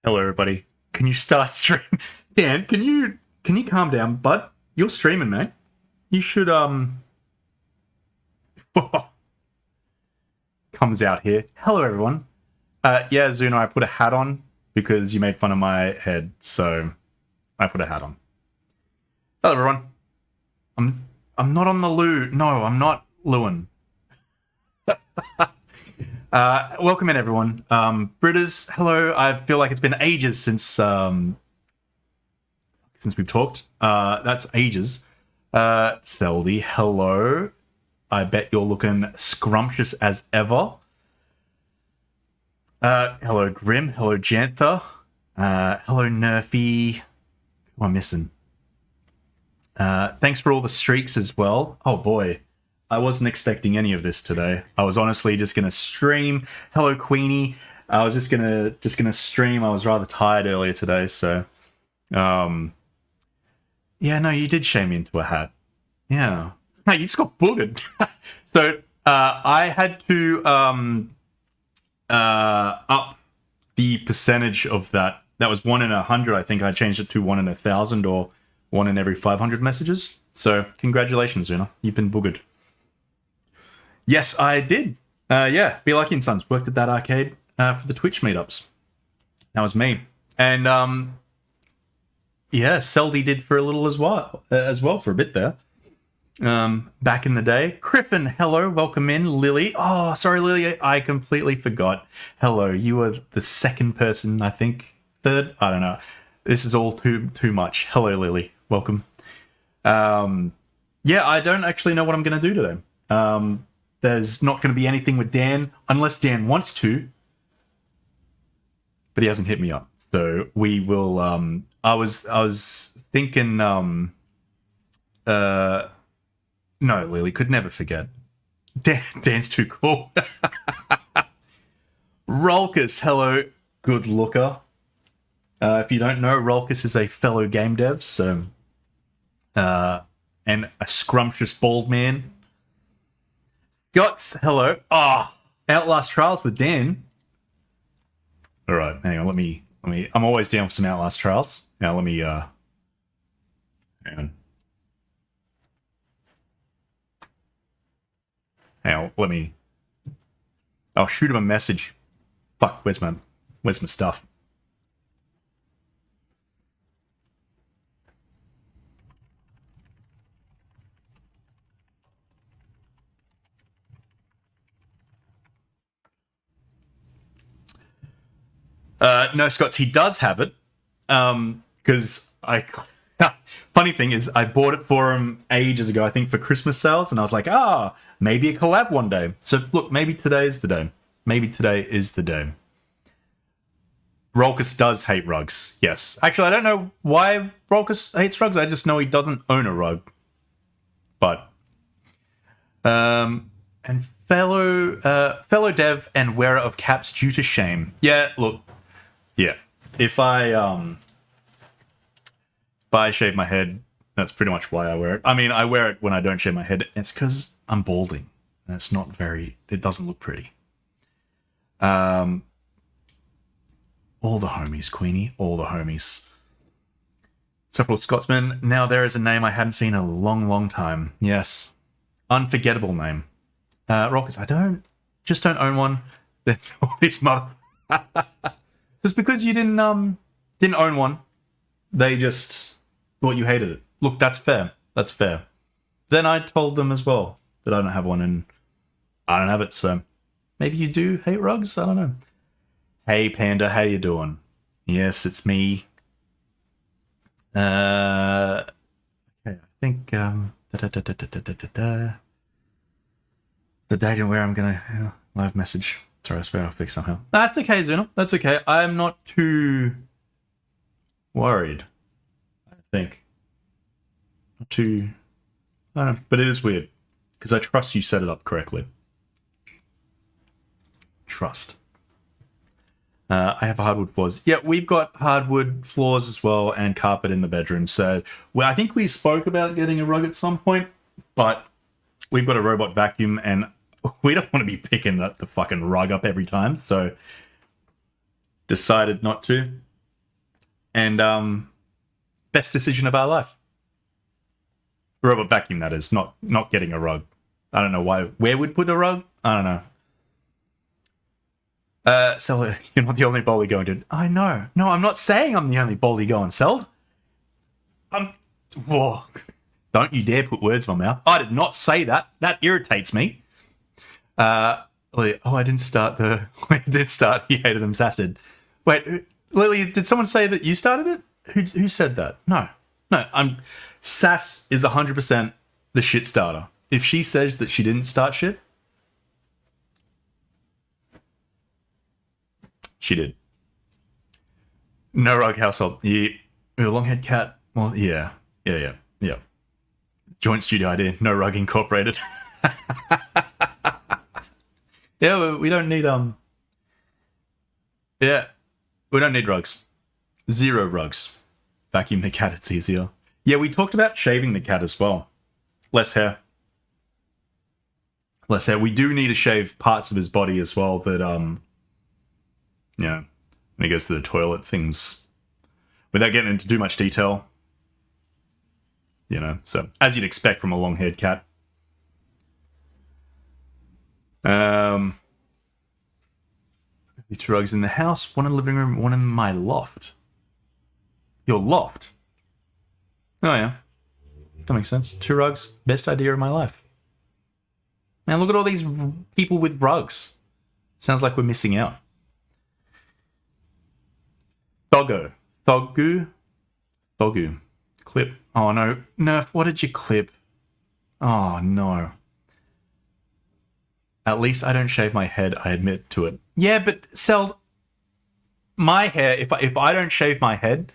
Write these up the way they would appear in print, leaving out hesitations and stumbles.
Hello, everybody. Can you start stream? Dan, can you calm down, bud? You're streaming, mate. You should comes out here. Hello, everyone. Yeah, Zuno, I put a hat on because you made fun of my head, so I put a hat on. Hello, everyone. I'm not on the loo. No, I'm not Lewin. Welcome in, everyone. Britters, hello. I feel like it's been ages since we've talked. That's ages. Seldy, hello. I bet you're looking scrumptious as ever. Hello, Grim. Hello, Jantha. Hello, Nerfy. Who am I missing? Thanks for all the streaks as well. Oh boy. I wasn't expecting any of this today. I was honestly just gonna stream. Hello, Queenie. I was just gonna stream. I was rather tired earlier today, so yeah, no, you did shame me into a hat. Yeah. Hey, you just got boogered. So I had to up the percentage of that. That was 1 in 100. I think I changed it to 1 in 1,000 or 1 in every 500 messages. So congratulations, Una. You've been boogered. Yes, I did. Yeah, Be Lucky and Sons worked at that arcade for the Twitch meetups. That was me. And yeah, Seldy did for a little as well for a bit there. Back in the day. Criffin, hello, welcome in. Lily. Oh, sorry, Lily, I completely forgot. Hello, you were the second person, I think. Third? I don't know. This is all too much. Hello, Lily. Welcome. Yeah, I don't actually know what I'm going to do today. There's not going to be anything with Dan, unless Dan wants to. But he hasn't hit me up. So we will, I was thinking, no, Lily, could never forget. Dan's too cool. Rolkus, hello, good looker. If you don't know, Rolkus is a fellow game dev, so, and a scrumptious bald man. Scott's, hello. Ah, oh, Outlast Trials with Dan. All right, hang on. Let me. I'm always down for some Outlast Trials. Now let me. Hang on. Hang on. Let me. I'll shoot him a message. Fuck. Where's my stuff? No, Scots, he does have it. Because funny thing is, I bought it for him ages ago, I think for Christmas sales, and I was like, maybe a collab one day. So look, maybe today is the day. Maybe today is the day. Rolkus does hate rugs, yes. Actually, I don't know why Rolkus hates rugs, I just know he doesn't own a rug. But, and fellow dev and wearer of caps due to shame. Yeah, look, yeah. If I shave my head, that's pretty much why I wear it. I mean, I wear it when I don't shave my head. It's because I'm balding. That's not very. It doesn't look pretty. All the homies, Queenie. All the homies. Several Scotsmen. Now there is a name I hadn't seen in a long, long time. Yes, unforgettable name. Rockets. I don't own one. Then all this mother. Just because you didn't own one, they just thought you hated it. Look, that's fair. That's fair. Then I told them as well that I don't have one, and I don't have it. So maybe you do hate rugs. I don't know. Hey Panda, how you doing? Yes, it's me. Okay, I think the date and where I'm gonna live message. Sorry, I swear I'll fix somehow. That's okay, Zuna. That's okay. I'm not too worried. I think. Not too. I don't know, but it is weird because I trust you set it up correctly. Trust. I have hardwood floors. Yeah, we've got hardwood floors as well and carpet in the bedroom. So, well, I think we spoke about getting a rug at some point, but we've got a robot vacuum and we don't want to be picking the fucking rug up every time. So, decided not to. And best decision of our life. Robot vacuum, that is, not getting a rug. I don't know why. Where would put a rug? I don't know. So you're not the only bolly going, dude. I know. No, I'm not saying I'm the only bolly going, Seld. Whoa. Don't you dare put words in my mouth. I did not say that. That irritates me. I didn't start the... I did start He Hated Him Acid. Wait, Lily, did someone say that you started it? Who said that? No. Sass is 100% the shit starter. If she says that she didn't start shit, she did. No rug household. Yeah. Longhead cat. Well, yeah. Joint studio idea. No rug incorporated. Yeah, we don't need Yeah, we don't need rugs. 0 rugs. Vacuum the cat. It's easier. Yeah, we talked about shaving the cat as well. Less hair. We do need to shave parts of his body as well. That when he goes to the toilet, things, without getting into too much detail. So as you'd expect from a long-haired cat. 2 rugs in the house, 1 in the living room, 1 in my loft. Your loft? Oh yeah, that makes sense. 2 rugs, best idea of my life. Man, look at all these people with rugs. Sounds like we're missing out. Thogu. Clip. Oh no. Nerf, what did you clip? Oh no. At least I don't shave my head, I admit to it. Yeah, but Seld, my hair, if I don't shave my head,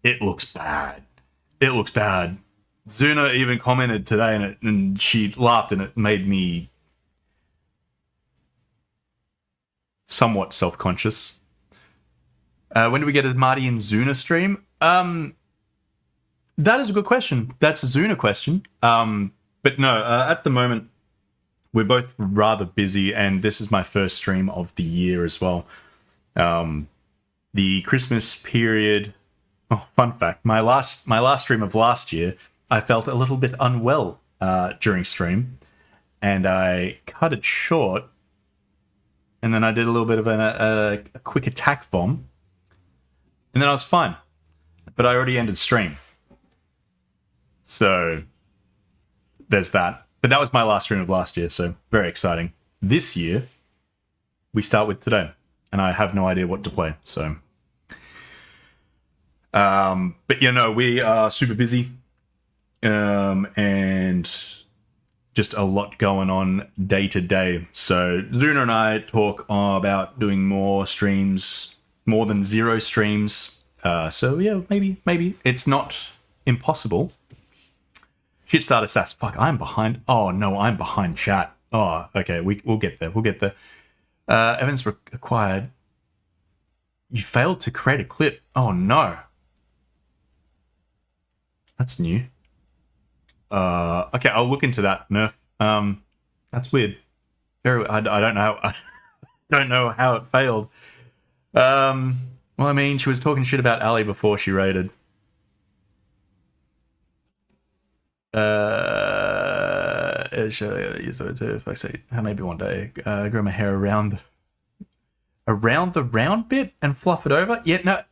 it looks bad. It looks bad. Zuna even commented today and she laughed and it made me somewhat self-conscious. When do we get a Marty and Zuna stream? That is a good question. That's a Zuna question. But no, at the moment, we're both rather busy, and this is my first stream of the year as well. The Christmas period. Oh, fun fact: my last stream of last year, I felt a little bit unwell during stream, and I cut it short. And then I did a little bit of a quick attack bomb, and then I was fine. But I already ended stream, so there's that. But that was my last stream of last year, so very exciting. This year, we start with today, and I have no idea what to play, so... but we are super busy, and just a lot going on day to day. So Zuna and I talk about doing more streams, more than 0 streams. So yeah, maybe. It's not impossible. Shit starter sass. Fuck, I'm behind. Oh no, I'm behind chat. Oh, okay, we'll get there. Evidence acquired. You failed to create a clip. Oh no. That's new. Okay, I'll look into that, Nerf. That's weird. I don't know. I don't know how it failed. Well, I mean, she was talking shit about Ali before she raided. If I say maybe one day, grow my hair around the round bit and fluff it over. Yeah, no.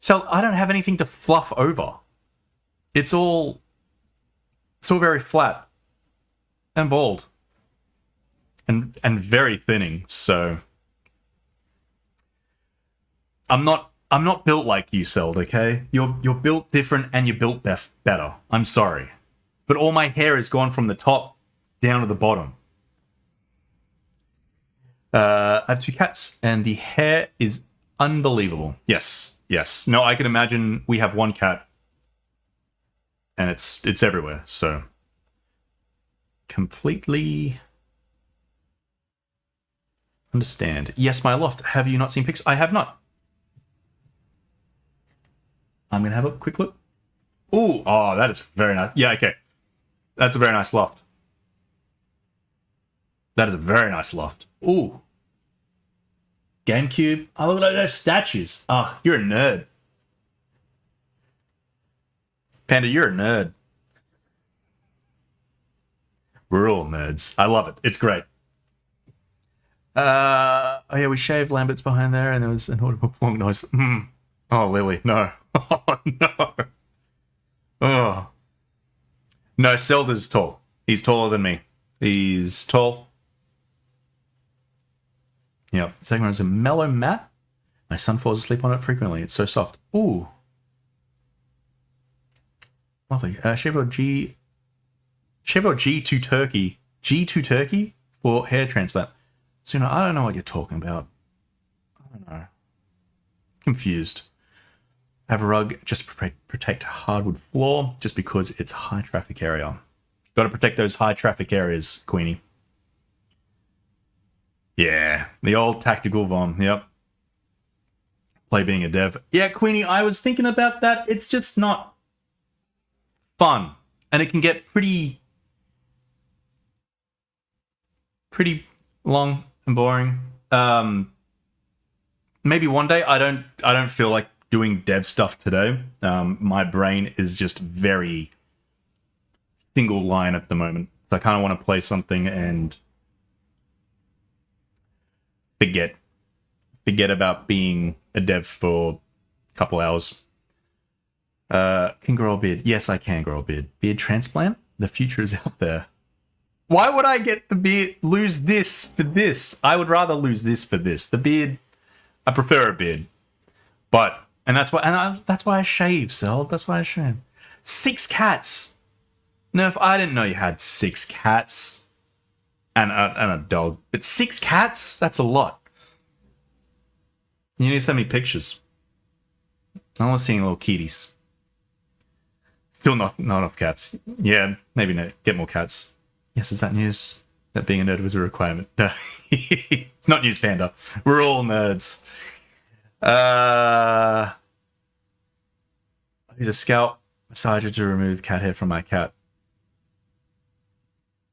So I don't have anything to fluff over. It's all very flat and bald and very thinning. So I'm not built like you, Seld. Okay, you're built different and you're built better. I'm sorry. But all my hair has gone from the top down to the bottom. I have 2 cats, and the hair is unbelievable. Yes. No, I can imagine we have 1 cat, and it's everywhere. So completely understand. Yes, my loft. Have you not seen pics? I have not. I'm gonna have a quick look. Ooh, oh, that is very nice. Yeah, okay. That's a very nice loft. That is a very nice loft. Ooh. GameCube. Oh, look at those statues. Oh, you're a nerd. Panda, you're a nerd. We're all nerds. I love it. It's great. Oh yeah, we shaved Lambert's behind there, and there was an audible plonk noise. Oh, Lily, no. Oh no. Oh no, Zelda's tall. He's taller than me. He's tall. Yep. Second one is a mellow matte. My son falls asleep on it frequently. It's so soft. Ooh. Lovely. Shapeable G2 Turkey. G2 Turkey for hair transplant. So, I don't know what you're talking about. I don't know. Confused. I have a rug just to protect hardwood floor just because it's a high traffic area. Got to protect those high traffic areas, Queenie. Yeah, the old tactical Vom. Yep. Play being a dev. Yeah, Queenie, I was thinking about that. It's just not fun. And it can get pretty long and boring. Maybe one day. I don't feel like doing dev stuff today. My brain is just very single line at the moment. So I kind of want to play something and forget about being a dev for a couple hours. Can grow a beard. Yes, I can grow a beard. Beard transplant? The future is out there. Why would I get the beard, lose this for this? I would rather lose this for this. The beard, I prefer a beard. And that's why I shave, Cell. That's why I shave. 6 cats. Nerf, I didn't know you had 6 cats and a dog. But 6 cats? That's a lot. You need to send me pictures. I want to see little kitties. Still not enough cats. Yeah, maybe no. Get more cats. Yes, is that news? That being a nerd was a requirement. No. It's not news, Panda. We're all nerds. I use a scalp massager to remove cat hair from my cat.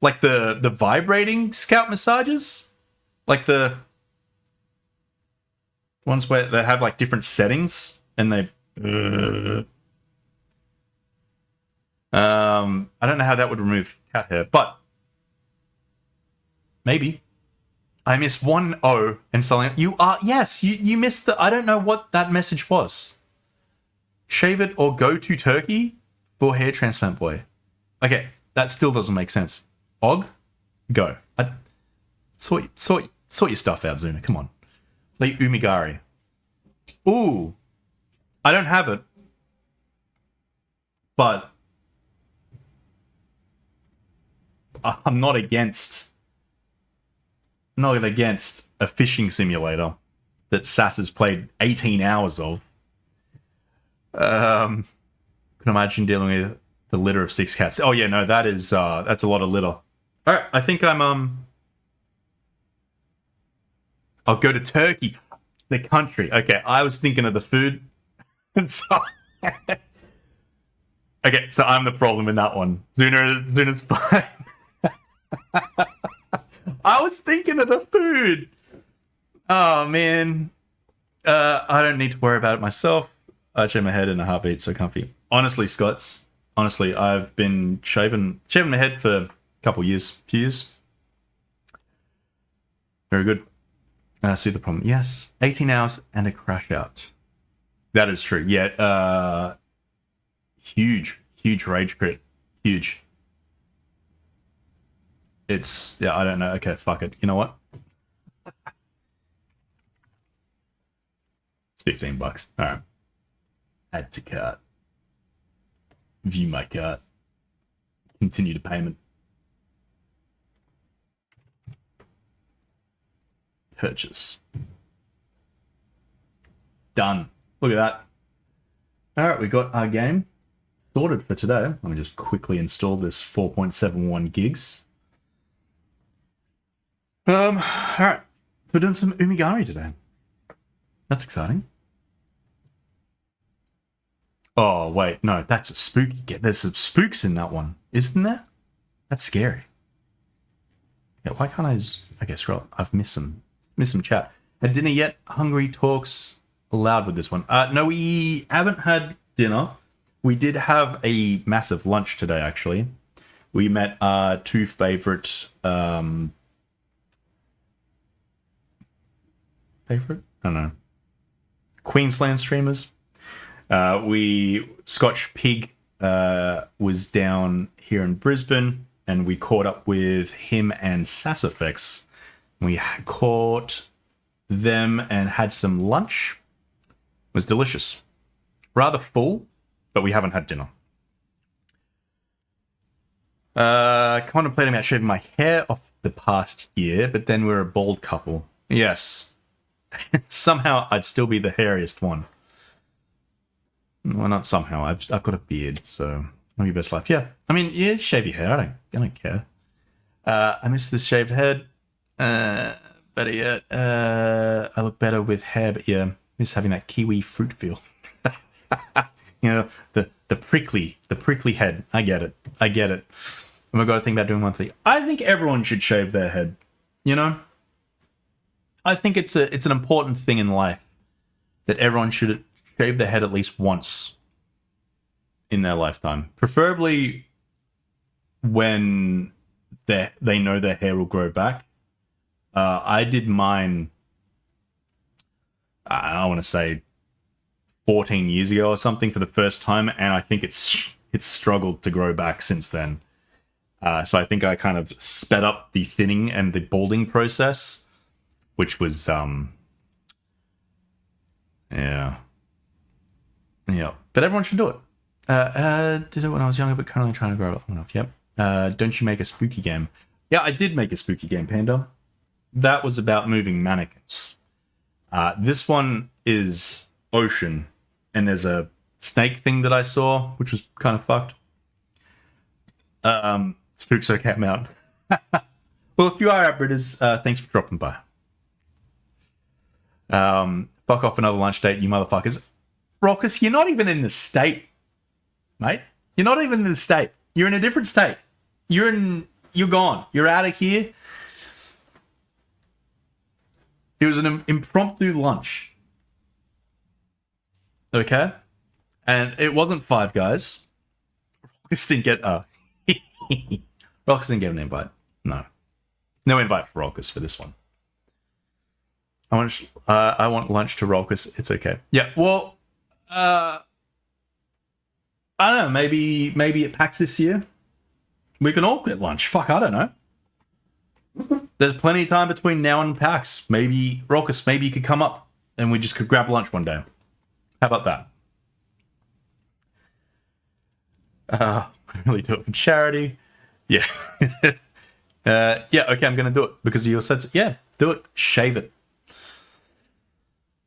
Like the vibrating scalp massages? Like the ones where they have like different settings and they I don't know how that would remove cat hair, but maybe. I missed one O and something. You missed the. I don't know what that message was. Shave it or go to Turkey for hair transplant boy. Okay, that still doesn't make sense. Og, go. Sort your stuff out, Zuna. Come on. Like Umigari. Ooh, I don't have it, but I'm not against a fishing simulator that Sass has played 18 hours of. Can imagine dealing with the litter of 6 cats. Oh yeah, no, that's a lot of litter. All right, I think I'll go to Turkey, the country. Okay, I was thinking of the food. Okay, so I'm the problem in that one. Zuna's fine. I was thinking of the food. Oh man, I don't need to worry about it myself. I shave my head in a heartbeat, so comfy. Honestly, Scots. Honestly, I've been shaving my head for a few years. Very good. See the problem. Yes, 18 hours and a crash out. That is true. Yeah, huge rage crit. Huge. It's, yeah, I don't know. Okay, fuck it. You know what? It's $15. All right. Add to cart. View my cart. Continue to payment. Purchase. Done. Look at that. All right, we got our game sorted for today. Let me just quickly install this 4.71 gigs. All right. So we're doing some Umigari today. That's exciting. Oh, wait. No, that's a spooky game. There's some spooks in that one, isn't there? That's scary. Yeah, why can't I guess, right, I've missed some chat. Had dinner yet? Hungry talks aloud with this one. No, we haven't had dinner, we did have a massive lunch today, actually. We met our two favorite... favorite? I don't know. Queensland streamers. Scotch Pig was down here in Brisbane, and we caught up with him and Sassafix. We caught them and had some lunch. It was delicious. Rather full, but we haven't had dinner. Contemplating about shaving my hair off the past year, but then we're a bald couple. Yes. Somehow I'd still be the hairiest one. Well, not somehow. I've got a beard, so I'll be best life. Yeah. I mean, yeah, shave your hair. I don't care. I miss this shaved head. Better yet, I look better with hair, but yeah, miss having that kiwi fruit feel. You know, the prickly head. I get it. And we've got to think about doing monthly. I think everyone should shave their head. You know, I think it's an important thing in life that everyone should shave their head at least once in their lifetime, preferably when they know their hair will grow back. I did mine, I want to say 14 years ago or something for the first time, and I think it's struggled to grow back since then. So I think I kind of sped up the thinning and the balding process, which was, yeah. But everyone should do it. Did it when I was younger, but currently trying to grow it long enough. Yep. Don't you make a spooky game? Yeah, I did make a spooky game, Panda. That was about moving mannequins. This one is ocean, and there's a snake thing that I saw, which was kind of fucked. Spookso came out. Well, if you are outbidders, thanks for dropping by. Fuck off another lunch date, you motherfuckers. Rockus, you're not even in the state, mate. You're not even in the state. You're in a different state. You're gone. You're out of here. It was an impromptu lunch. Okay? And it wasn't Five Guys. Rockus didn't get Rockus didn't get an invite. No. No invite for Rockus for this one. I want lunch to Rockus. It's okay. Yeah, well, I don't know, maybe at PAX this year. We can all get lunch. Fuck, I don't know. There's plenty of time between now and PAX. Maybe, Rockus, maybe you could come up and we just could grab lunch one day. How about that? Really do it for charity. Yeah. Yeah, okay, I'm going to do it because of your sense. Yeah, do it. Shave it.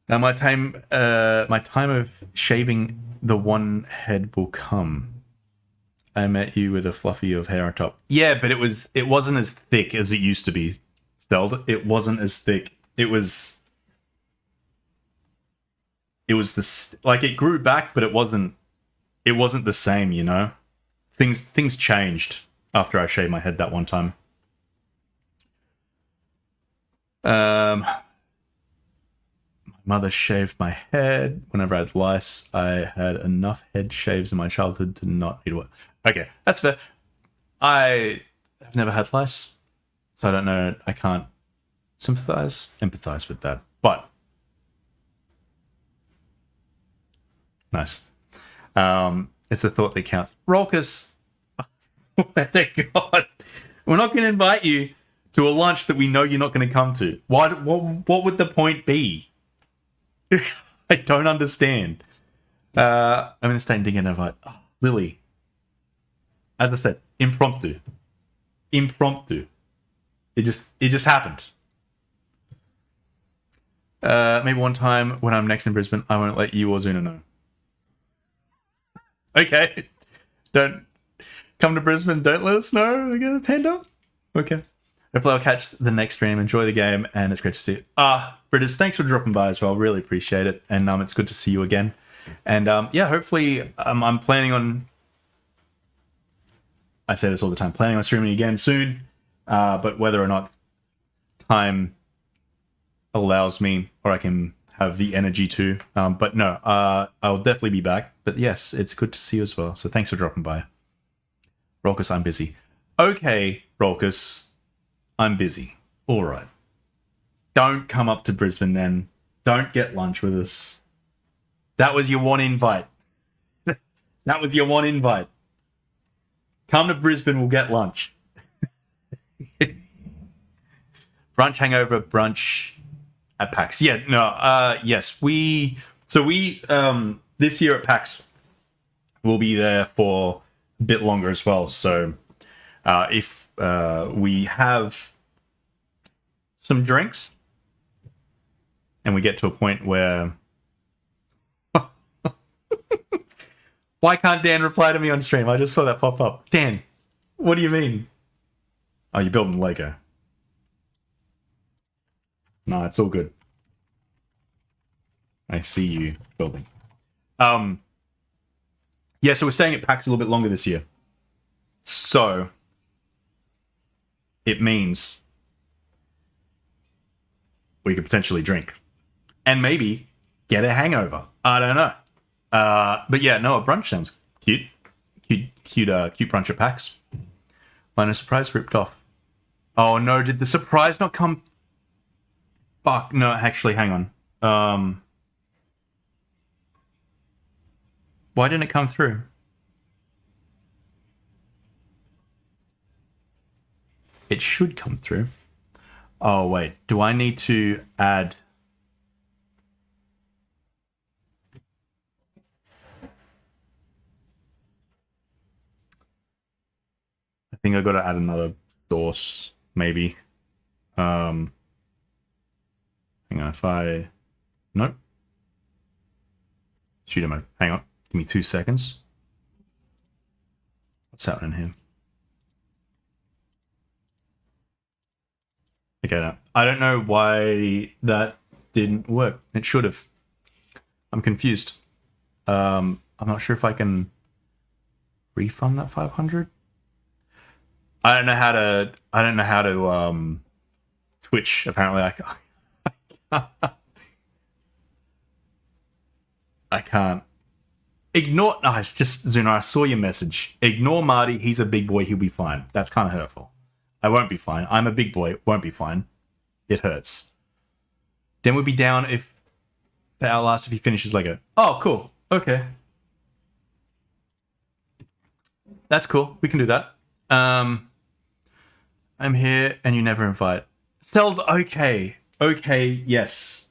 My time of shaving the one head will come. I met you with a fluffy of hair on top. Yeah, but it wasn't as thick as it used to be. Steld. It wasn't as thick. It was like it grew back, but it wasn't the same, you know? Things changed after I shaved my head that one time. My mother shaved my head whenever I had lice. I had enough head shaves in my childhood to not need one. Okay, that's fair. I have never had lice, so I don't know. I can't empathize with that. But nice. It's a thought that counts. Rolkus, oh my God, we're not going to invite you to a lunch that we know you're not going to come to. What would the point be? I don't understand. I'm in the state and didn't get an invite. Oh, Lily. As I said, impromptu. It just happened. Maybe one time when I'm next in Brisbane, I won't let you or Zuna know. Okay. Don't come to Brisbane. Don't let us know. Again, Panda. Okay. Hopefully I'll catch the next stream. Enjoy the game, and it's great to see you. Britters, thanks for dropping by as well. Really appreciate it. And it's good to see you again. And yeah, hopefully I'm planning on... I say this all the time. Planning on streaming again soon. But whether or not time allows me, or I can have the energy to. But no, I'll definitely be back. But yes, it's good to see you as well. So thanks for dropping by. Rolkus, I'm busy. Okay, Rolkus, I'm busy. All right. Don't come up to Brisbane then. Don't get lunch with us. That was your one invite. That was your one invite. Come to Brisbane, we'll get lunch. Brunch hangover, brunch at PAX. Yeah, no, yes. This year at PAX, we'll be there for a bit longer as well. So if we have some drinks and we get to a point where... Why can't Dan reply to me on stream? I just saw that pop up. Dan, what do you mean? Oh, you're building Lego. No, it's all good. I see you building. Yeah, so we're staying at PAX a little bit longer this year. So it means we could potentially drink. And maybe get a hangover. I don't know. But yeah, no, a brunch sounds cute. Cute brunch at PAX. Minor surprise ripped off. Oh no, did the surprise not come? Fuck, no, actually, hang on. Why didn't it come through? It should come through. Oh wait, do I need to add... I think I got to add another source, maybe. Hang on, if I... Nope. Studio mode. Hang on. Give me 2 seconds. What's happening here? Okay, no. I don't know why that didn't work. It should have. I'm confused. I'm not sure if I can refund that 500. I don't know how to Twitch. Apparently, I can't. Ignore. No, it's just Zuna. I saw your message. Ignore Marty. He's a big boy. He'll be fine. That's kind of hurtful. I won't be fine. I'm a big boy. Won't be fine. It hurts. Dan would be down if the Outlast if he finishes Lego. Oh, cool. Okay. That's cool. We can do that. I'm here and you never invite. Seld, okay. Okay, yes.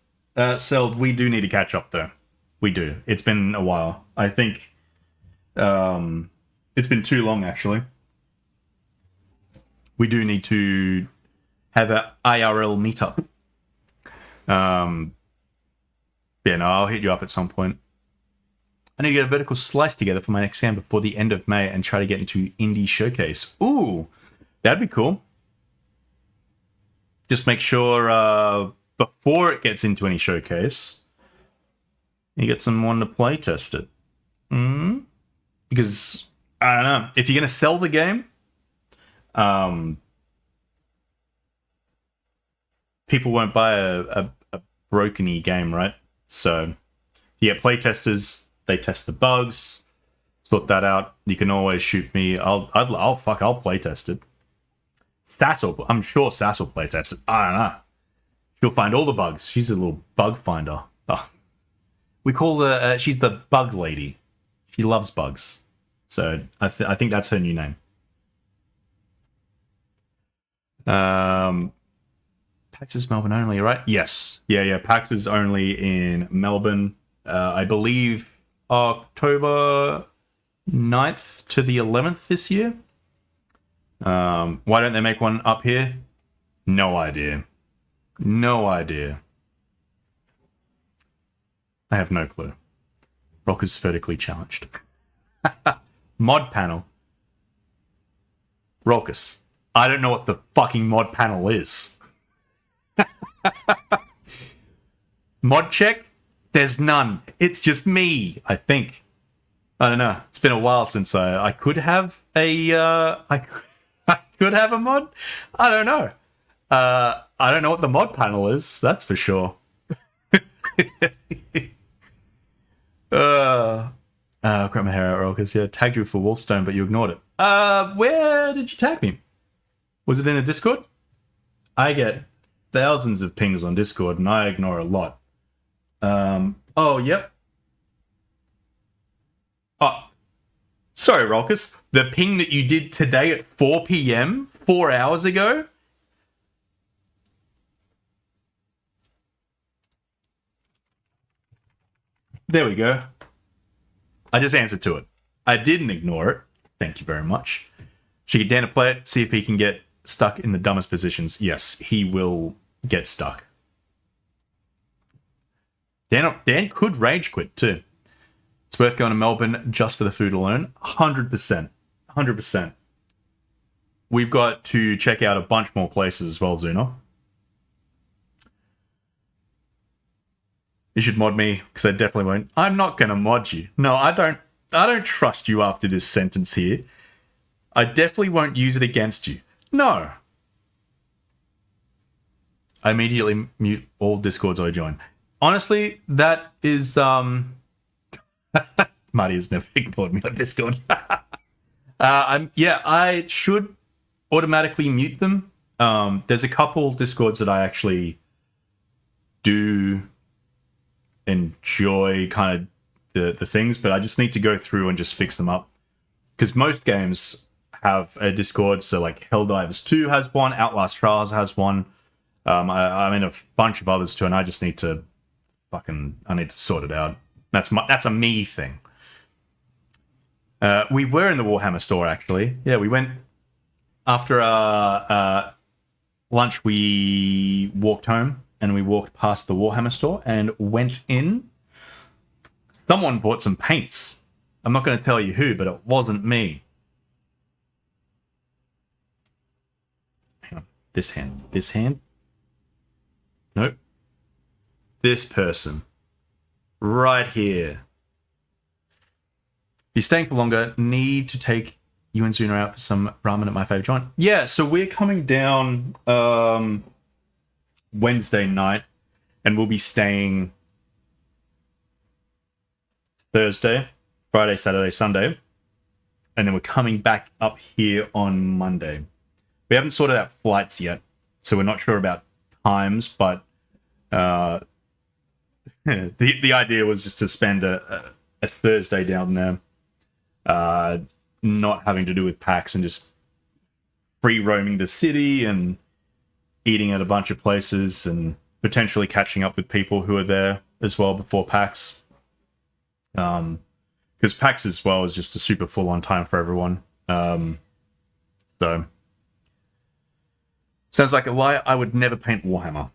Seld, we do need to catch up though. We do. It's been a while. I think it's been too long actually. We do need to have an IRL meetup. Yeah, no, I'll hit you up at some point. I need to get a vertical slice together for my next game before the end of May and try to get into Indie Showcase. Ooh, that'd be cool. Just make sure before it gets into any showcase, you get someone to play test it. Because, I don't know, if you're going to sell the game, people won't buy a broken-y game, right? So, you get playtesters, they test the bugs, sort that out. You can always shoot me. I'll playtest it. I'm sure Sass will playtest it. I don't know. She'll find all the bugs. She's a little bug finder. Oh. We call her, she's the bug lady. She loves bugs. So, I think that's her new name. PAX is Melbourne only, right? Yes. Yeah. PAX is only in Melbourne. I believe October 9th to the 11th this year. Why don't they make one up here? No idea. I have no clue. Rock is vertically challenged. Mod panel. Raucus. I don't know what the fucking mod panel is. Mod check? There's none. It's just me, I think. I don't know. It's been a while since I could have a I could have a mod. I don't know. I don't know what the mod panel is. That's for sure. Crap my hair out, Rolkers. Yeah, tagged you for Wolfstone, but you ignored it. Where did you tag me? Was it in a Discord? I get thousands of pings on Discord, and I ignore a lot. Oh, yep. Oh, sorry, Rolkers. The ping that you did today at 4 p.m., 4 hours ago? There we go. I just answered to it. I didn't ignore it. Thank you very much. Should get Dan to play it, see if he can get stuck in the dumbest positions. Yes, he will get stuck. Dan could rage quit too. It's worth going to Melbourne just for the food alone. 100%. 100%. We've got to check out a bunch more places as well, Zuno. You should mod me, because I definitely won't. I'm not going to mod you. No, I don't trust you after this sentence here. I definitely won't use it against you. No. I immediately mute all Discords I join. Honestly, that is... Marty has never ignored me on Discord. I should automatically mute them. There's a couple Discords that I actually do enjoy kind of the things, but I just need to go through and just fix them up. Because most games have a Discord, so like Helldivers 2 has one, Outlast Trials has one. I'm in a bunch of others too, and I just need to sort it out. That's a me thing. We were in the Warhammer store, actually. Yeah, we went after lunch. We walked home and we walked past the Warhammer store and went in. Someone bought some paints. I'm not going to tell you who, but it wasn't me. Hang on. This hand. Nope. This person. Right here. If you're staying for longer, need to take you and Zuna out for some ramen at my favorite joint. Yeah, so we're coming down Wednesday night, and we'll be staying Thursday, Friday, Saturday, Sunday, and then we're coming back up here on Monday. We haven't sorted out flights yet, so we're not sure about times, but the idea was just to spend a Thursday down there, not having to do with PAX and just free roaming the city and eating at a bunch of places and potentially catching up with people who are there as well before PAX. Because PAX as well is just a super full-on time for everyone. So sounds like a lie. I would never paint Warhammer.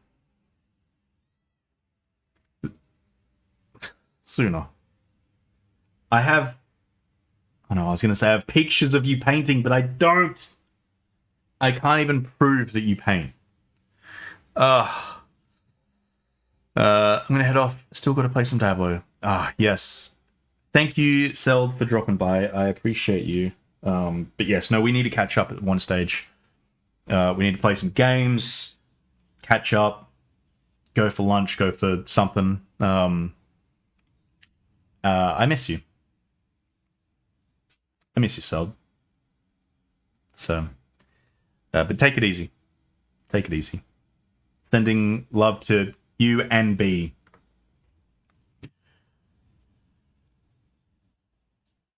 Sooner. I have I was going to say I have pictures of you painting, but I don't. I can't even prove that you paint. I'm going to head off. Still got to play some Diablo. Yes. Thank you, Seld, for dropping by. I appreciate you. But yes, no, we need to catch up at one stage. We need to play some games, catch up, go for lunch, go for something. I miss you. I miss you, Seld. So, but take it easy. Take it easy. Sending love to you and B.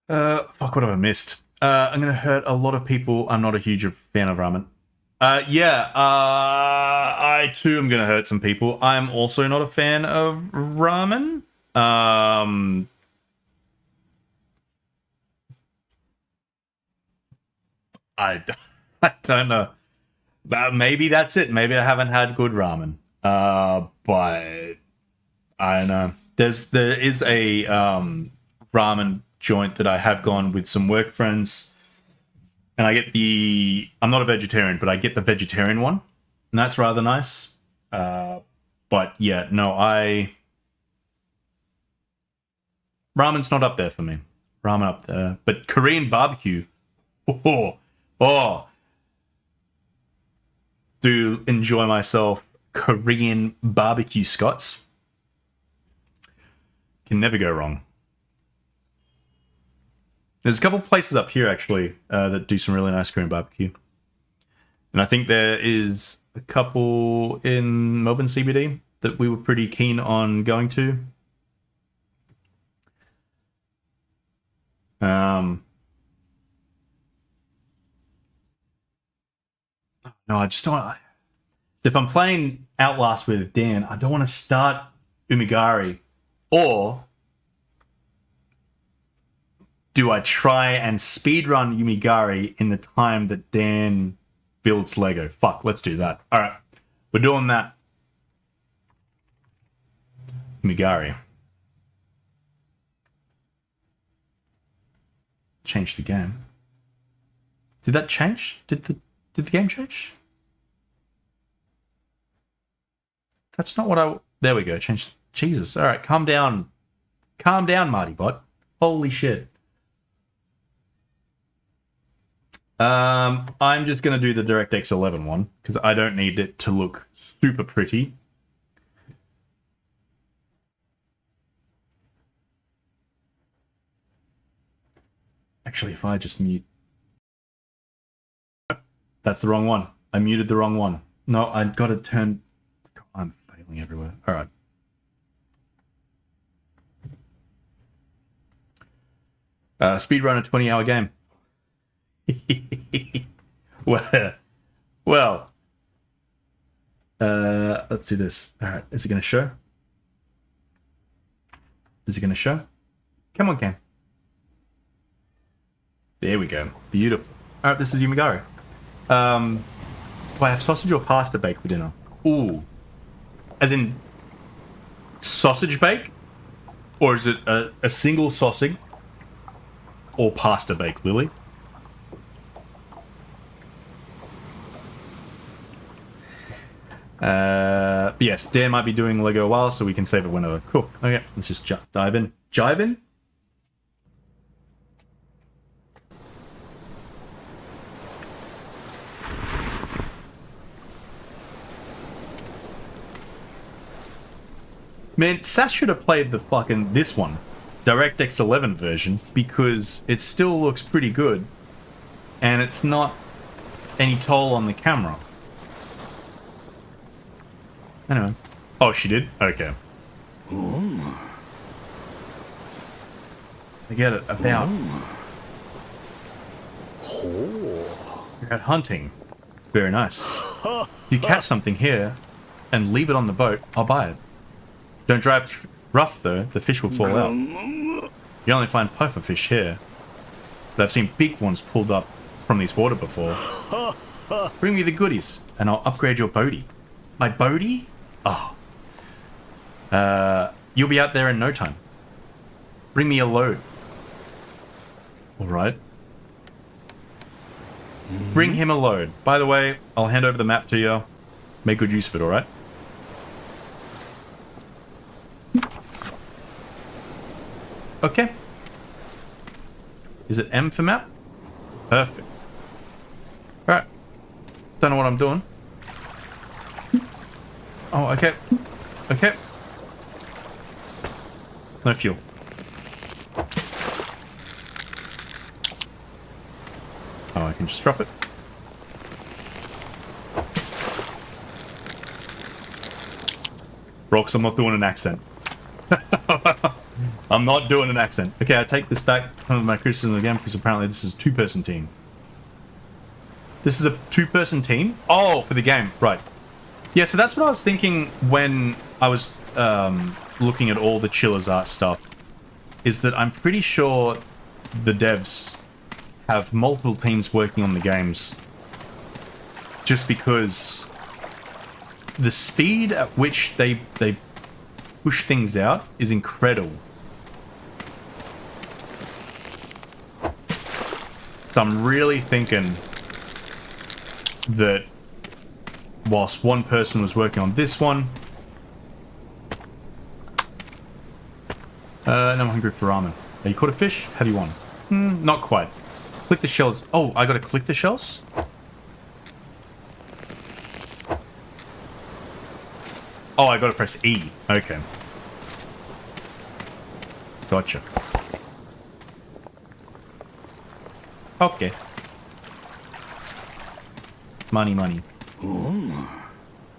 Fuck, what have I missed? I'm going to hurt a lot of people. I'm not a huge fan of ramen. I too am going to hurt some people. I'm also not a fan of ramen. I don't know. But maybe that's it. Maybe I haven't had good ramen. But I don't know. There is a ramen joint that I have gone with some work friends, and I get I'm not a vegetarian, but I get the vegetarian one, and that's rather nice. But yeah, no, ramen's not up there for me. Ramen up there, but Korean barbecue. Oh, do enjoy myself Korean barbecue Scots. Can never go wrong. There's a couple places up here, actually, that do some really nice Korean barbecue. And I think there is a couple in Melbourne CBD that we were pretty keen on going to. No, I just don't want... If I'm playing Outlast with Dan, I don't want to start Umigari. Or do I try and speedrun Umigari in the time that Dan builds Lego? Fuck, let's do that. Alright, we're doing that. Umigari. Change the game. Did that change? Did the game change? That's not what I... There we go, change... Jesus, alright, calm down. Calm down, Marty Bot. Holy shit. I'm just going to do the DirectX 11 one, because I don't need it to look super pretty. Actually, if I just mute... That's the wrong one. I muted the wrong one. No, I got to turn... I'm failing everywhere. Alright. Speedrun a 20-hour game. well, let's do this. Alright, is it going to show? Is it going to show? Come on, Cam. There we go. Beautiful. Alright, this is Umigari. Do I have sausage or pasta bake for dinner? Ooh. As in sausage bake? Or is it a single sausage? Or pasta bake, Lily? But yes, Dan might be doing Lego a while, so we can save it whenever. Cool. Okay, let's just dive in. Jive in? Man, Sass should have played the fucking this one, DirectX 11 version, because it still looks pretty good, and it's not any toll on the camera. Anyway. Oh, she did? Okay. I get it. About. You're out hunting. Very nice. You catch something here and leave it on the boat, I'll buy it. Don't drive rough, though. The fish will fall out. You only find puffer fish here. But I've seen big ones pulled up from this water before. Bring me the goodies, and I'll upgrade your boatie. My boatie? Oh. You'll be out there in no time. Bring me a load. Alright. Bring him a load. By the way, I'll hand over the map to you. Make good use of it, alright? Okay. Is it M for map? Perfect. Alright. Don't know what I'm doing. Oh, okay. Okay. No fuel. Oh, I can just drop it. Rox, I'm not doing an accent. I'm not doing an accent. Okay, I take this back from my criticism again, because apparently this is a two-person team. This is a two-person team? Oh, for the game. Right. Yeah, so that's what I was thinking when I was looking at all the Chillers Art stuff, is that I'm pretty sure the devs have multiple teams working on the games, just because the speed at which they push things out is incredible. So I'm really thinking that whilst one person was working on this one, now I'm hungry for ramen. Are you caught a fish? How do you want? Not quite. Click the shells. Oh, I gotta click the shells? Oh, I gotta press E. Okay. Gotcha. Okay. Money, money.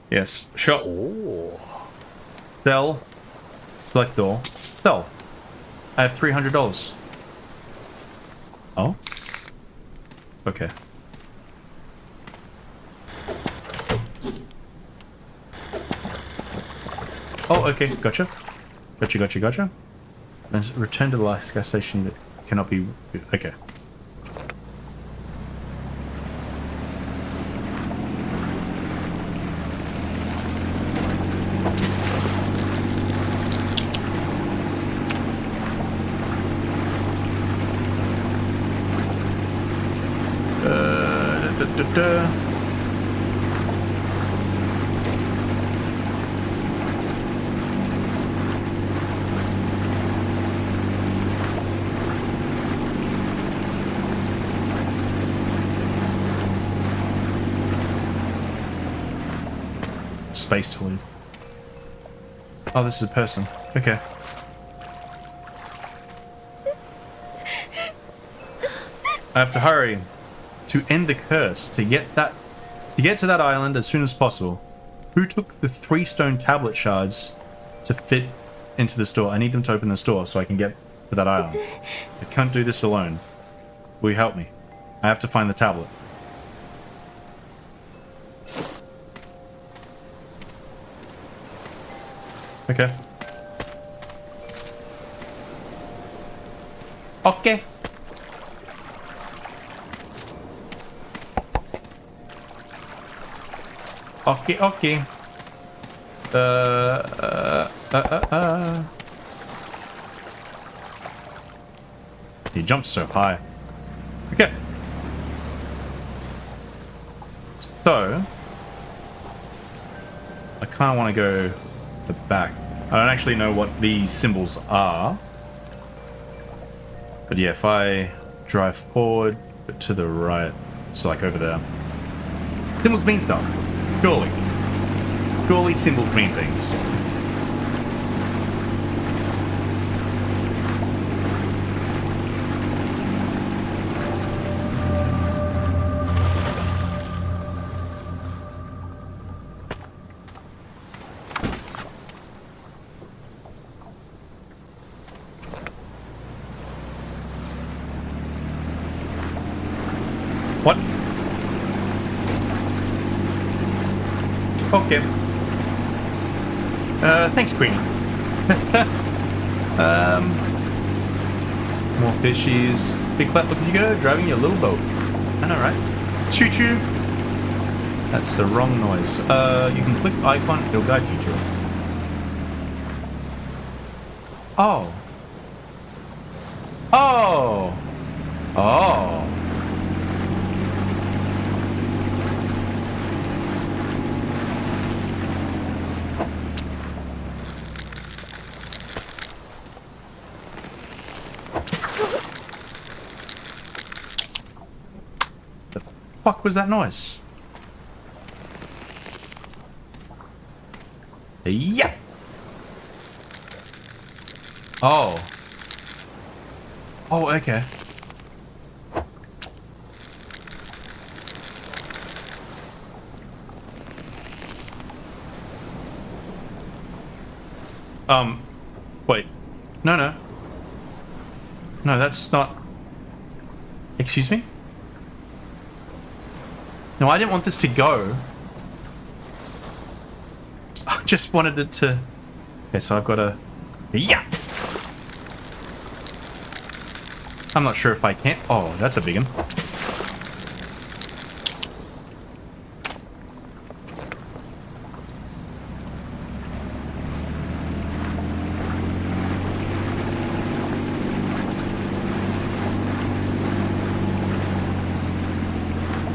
Yes. Shop. Sell. Select all. Sell. I have $300. Oh? Okay. Oh, okay. Gotcha. Gotcha. Then return to the last gas station that cannot be... Okay. Space to leave. Oh, this is a person. Okay. I have to hurry to end the curse to get to that island as soon as possible. Who took the 3 stone tablet shards to fit into this door? I need them to open this door so I can get to that island. I can't do this alone. Will you help me? I have to find the tablet. Okay. Okay. Okay. He jumps so high. Okay. So, I kind of want to go the back. I don't actually know what these symbols are. But yeah, if I drive forward, but to the right, so like over there. Symbols mean stuff. Surely. Surely symbols mean things. What? Okay. Thanks, Queenie. More fishies. Big clap, look at you go, driving your little boat. I know, right? Choo-choo. That's the wrong noise. You can click the icon, it'll guide you to it. Oh. Oh. Oh. Fuck was that noise? Yeah. Oh. Oh, okay. Wait. No. No, that's not... Excuse me? No, I didn't want this to go. I just wanted it to... Okay, so I've got to... Yeah! I'm not sure if I can... Oh, that's a big one.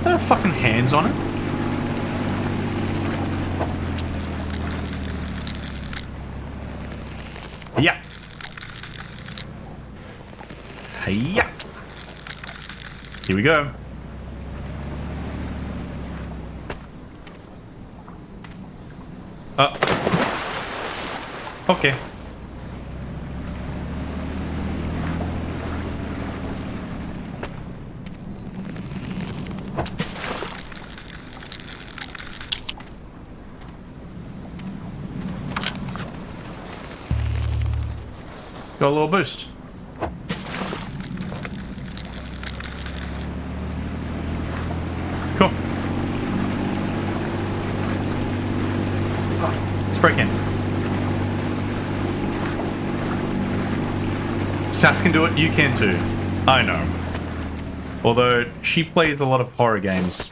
There are fucking hands on it. Yeah. Yeah. Here we go. Okay. Got a little boost. Cool. Oh, let's break in. Sass can do it, you can too. I know. Although, she plays a lot of horror games.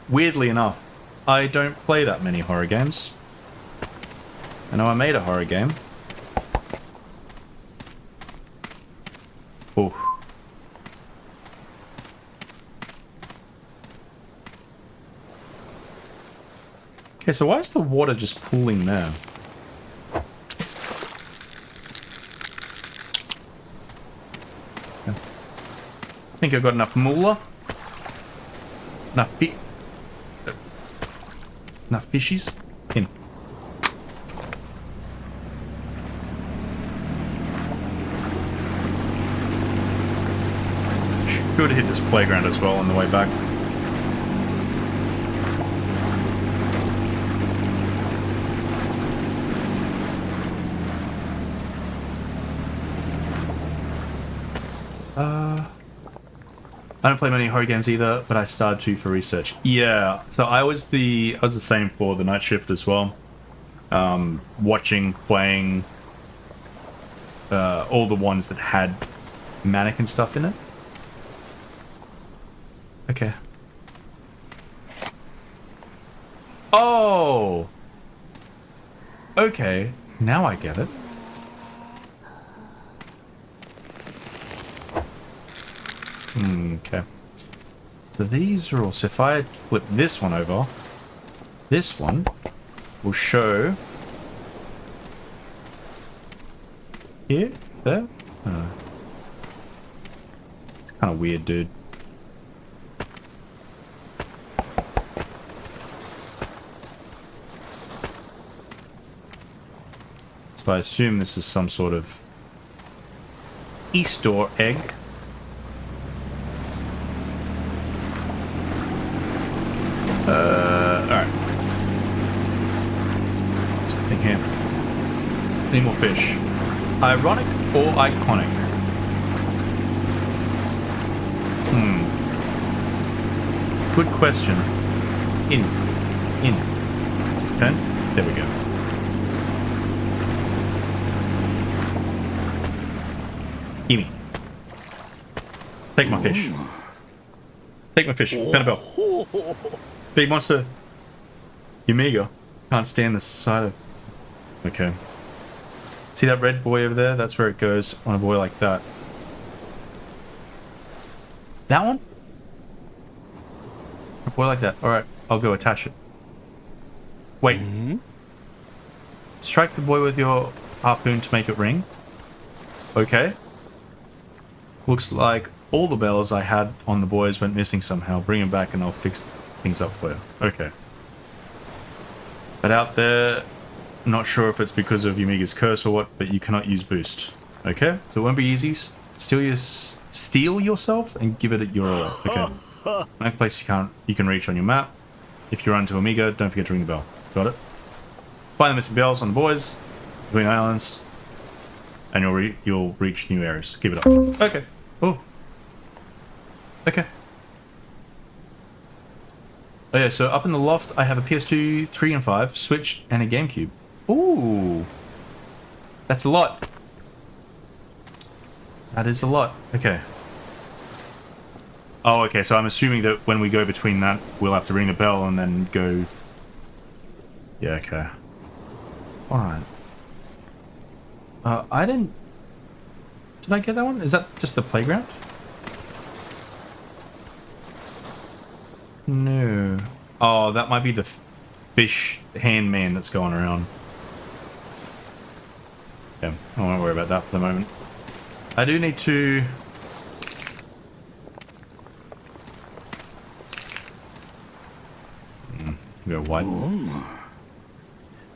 Weirdly enough, I don't play that many horror games. I know I made a horror game. Oh. Okay, so why is the water just pooling there? I think I've got enough moolah. Enough fishies. In. Should hit this playground as well on the way back. I don't play many horror games either, but I started to for research. Yeah, so I was the same for the night shift as well. Watching, playing all the ones that had mannequin stuff in it. Okay. Oh! Okay, now I get it. Okay. So these are also, if I flip this one over, this one will show here, there. It's kind of weird, dude. So I assume this is some sort of Easter egg. Alright. Something here. Need more fish. Ironic or iconic? Good question. In. Okay, there we go. Gimme. Take my fish. Take my fish. Annabelle. Big monster. Umigari. Can't stand the sight of... Okay. See that red boy over there? That's where it goes on a boy like that. That one? A boy like that. Alright, I'll go attach it. Wait. Strike the boy with your harpoon to make it ring. Okay. Looks like all the bells I had on the boys went missing somehow. Bring them back and I'll fix things up for you. Okay. But out there, not sure if it's because of Umigari's curse or what, but you cannot use boost. Okay? So it won't be easy. Steal yourself and give it your all. Okay. Next place you can reach on your map. If you run to Umigari, don't forget to ring the bell. Got it? Find the missing bells on the boys between islands, and you'll reach new areas. Keep it up. Okay. Oh. Okay. Oh yeah, so up in the loft, I have a PS2, 3 and 5, Switch, and a GameCube. Ooh. That's a lot. That is a lot. Okay. Oh, okay, so I'm assuming that when we go between that, we'll have to ring the bell and then go... Yeah, okay. Alright. I didn't... Did I get that one? Is that just the playground? No. Oh, that might be the fish hand man that's going around. Yeah, I won't worry about that for the moment. I do need to... Go wide.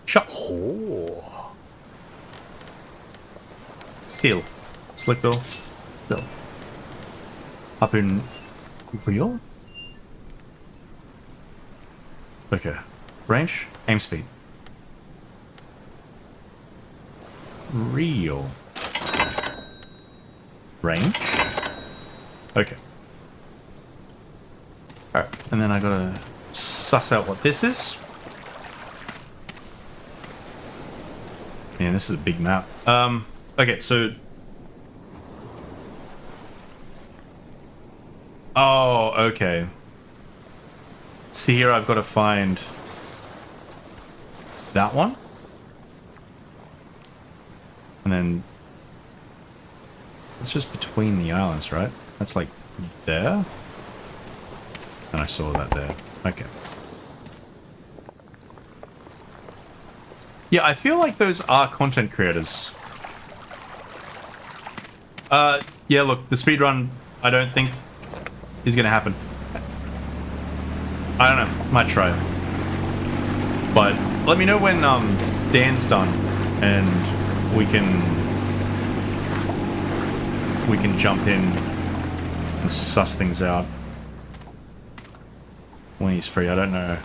Shut. Seal. Select door. Seal. Up in real? Okay. Range. Aim speed. range. Okay. Alright, and then I gotta suss out what this is. Man, this is a big map. Okay, so... Oh, okay. See here, I've got to find... that one? And then... it's just between the islands, right? That's like there? And I saw that there. Okay. Yeah, I feel like those are content creators. Yeah, look, the speedrun, I don't think is gonna happen. I don't know, might try it. But let me know when Dan's done and we can jump in and suss things out when he's free. I don't know.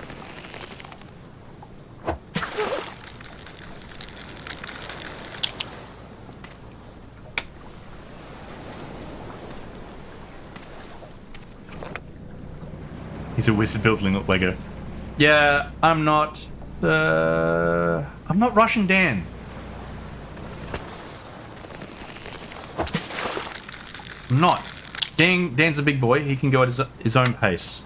He's a wizard building Lego. Yeah, I'm not rushing Dan. I'm not. Dan's a big boy. He can go at his own pace.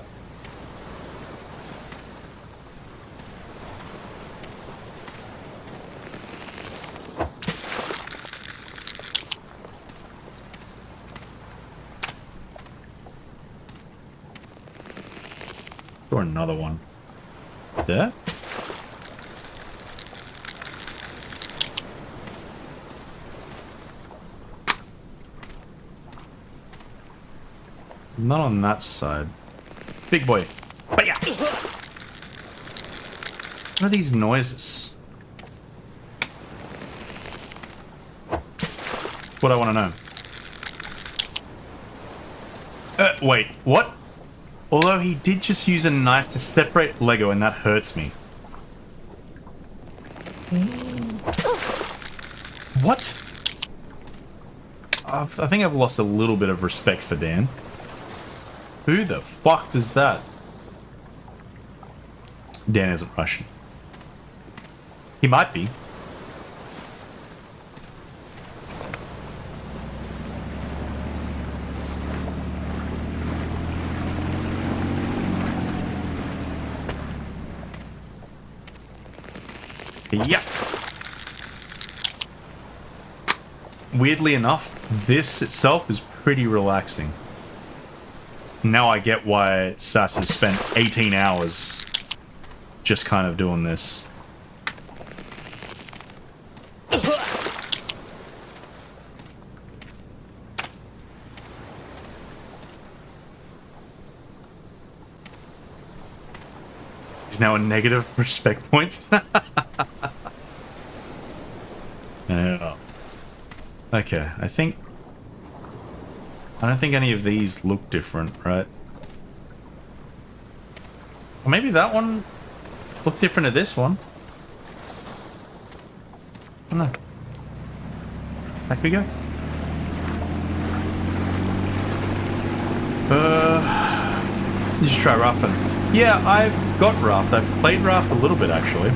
Or another one. There? Not on that side. Big boy. But yeah. What are these noises? What I want to know. Wait, what? Although he did just use a knife to separate Lego, and that hurts me. What? I think I've lost a little bit of respect for Dan. Who the fuck does that? Dan isn't Russian. He might be. Yeah. Weirdly enough, this itself is pretty relaxing. Now I get why Sass has spent 18 hours just kind of doing this. He's now a negative respect points. Yeah. Okay, I don't think any of these look different, right? Or maybe that one looked different to this one. I don't know. Back we go. You should try Rafting. Yeah, I've got Raft. I've played Raft a little bit, actually.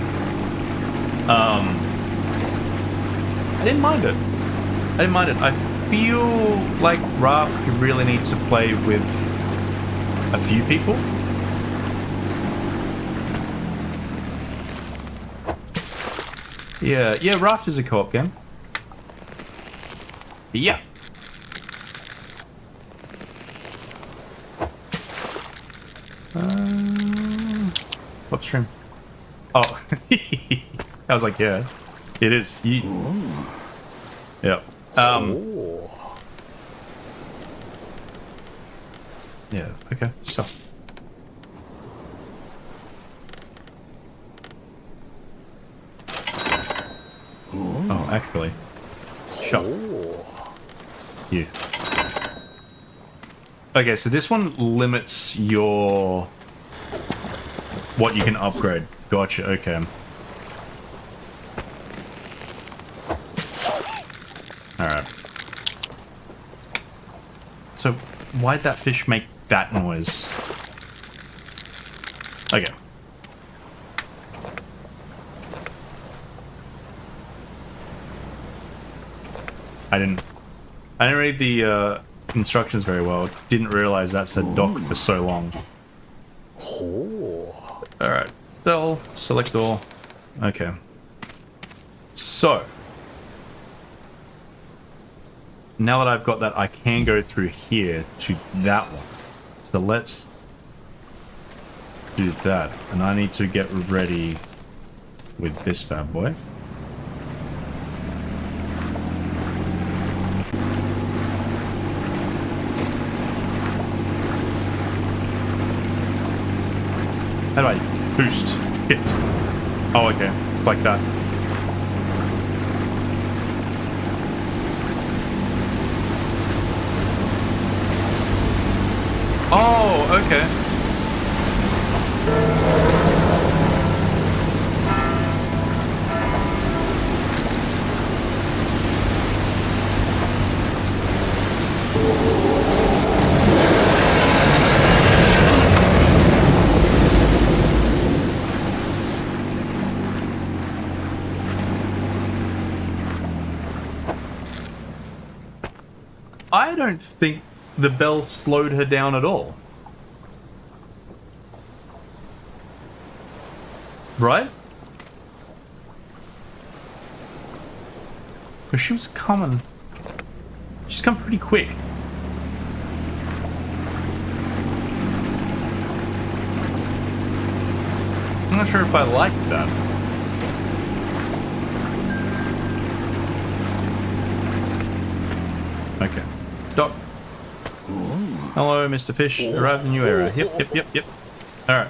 I didn't mind it. I feel like Raft, you really need to play with a few people. Yeah, Raft is a co-op game. Yeah. Upstream. Oh. I was like, yeah. It is. Yep. Yeah, okay. So. Oh, actually. Shut. You. Okay, so this one limits your... what you can upgrade. Gotcha, okay. Alright. Why'd that fish make that noise? Okay. I didn't read the instructions very well. Didn't realize that's a dock for so long. Alright. Still, select all. Okay. So. Now that I've got that, I can go through here to that one. So let's do that. And I need to get ready with this bad boy. How do I boost? Hit. Oh, okay. It's like that. Oh, okay. I don't think the bell slowed her down at all. Right? Because she was coming. She's come pretty quick. I'm not sure if I like that. Okay. Doc. Hello, Mr. Fish. Arrived in new area. Yep. Alright.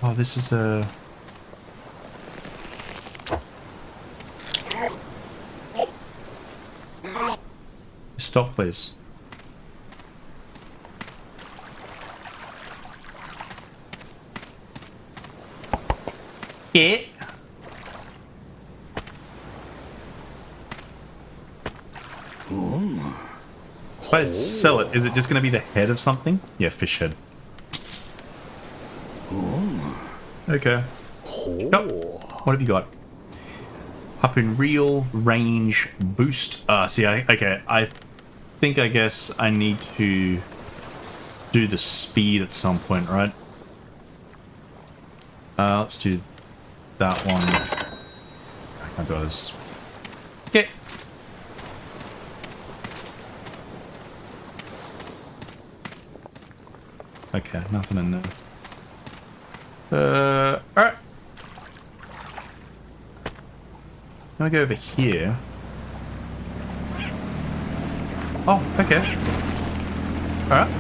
Oh, this is a... Stop, please. Yeah. If I sell it, is it just going to be the head of something? Yeah, fish head. Okay. Oh, what have you got? Up in real range boost. See, okay. I think, I guess I need to do the speed at some point, right? Let's do that one. I can't do this. Okay. Okay, nothing in there. Alright. I'm gonna go over here. Oh, okay. Alright.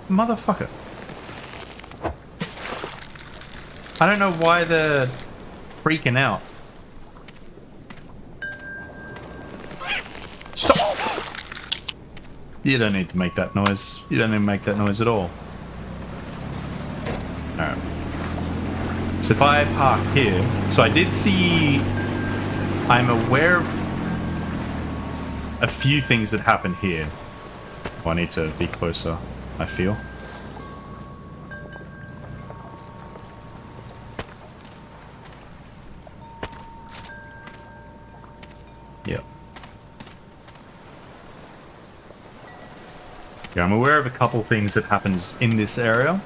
Motherfucker. I don't know why they're freaking out. Stop! You don't need to make that noise. You don't need to make that noise at all. Alright. So if I park here... So I did see... I'm aware of a few things that happened here. Oh, I need to be closer, I feel. Yep. Yeah, I'm aware of a couple things that happens in this area.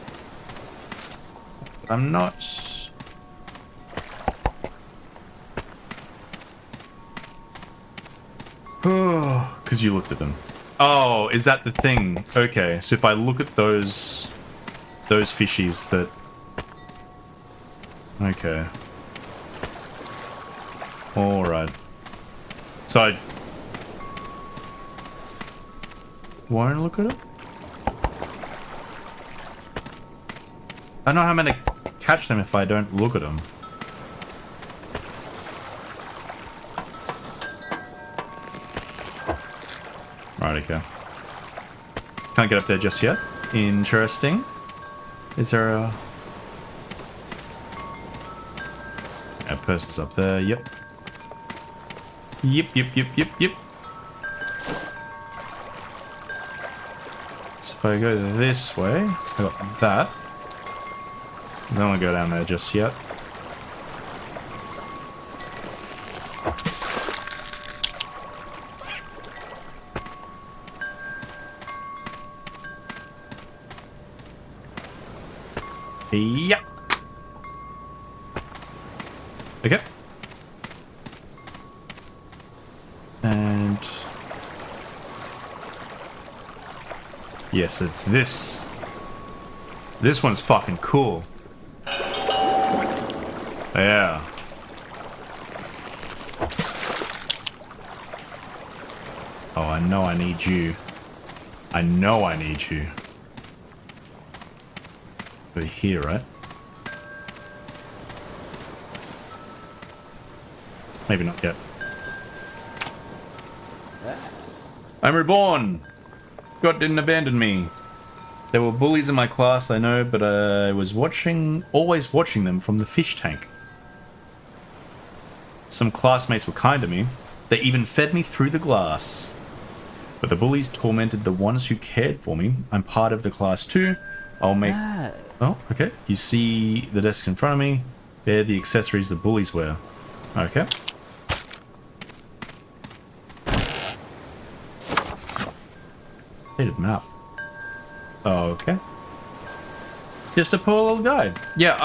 I'm not... Oh, because you looked at them. Oh, is that the thing? Okay, so if I look at those fishies that... Okay. Alright. So I... Won't look at it? I don't know how I'm going to catch them if I don't look at them. Right, okay. Can't get up there just yet. Interesting. Is there a... A person's up there, yep. Yep. So if I go this way, I got that. I don't want to go down there just yet. Yep. Okay. And yeah, so this one's fucking cool. Yeah. Oh, I know I need you. I know I need you. Over here, right? Maybe not yet. I'm reborn! God didn't abandon me. There were bullies in my class, I know, but I was always watching them from the fish tank. Some classmates were kind to me. They even fed me through the glass. But the bullies tormented the ones who cared for me. I'm part of the class too. I'll make... Oh, okay. You see the desk in front of me. They're the accessories the bullies wear. Okay. Dated map. Oh, okay. Just a poor little guy. Yeah,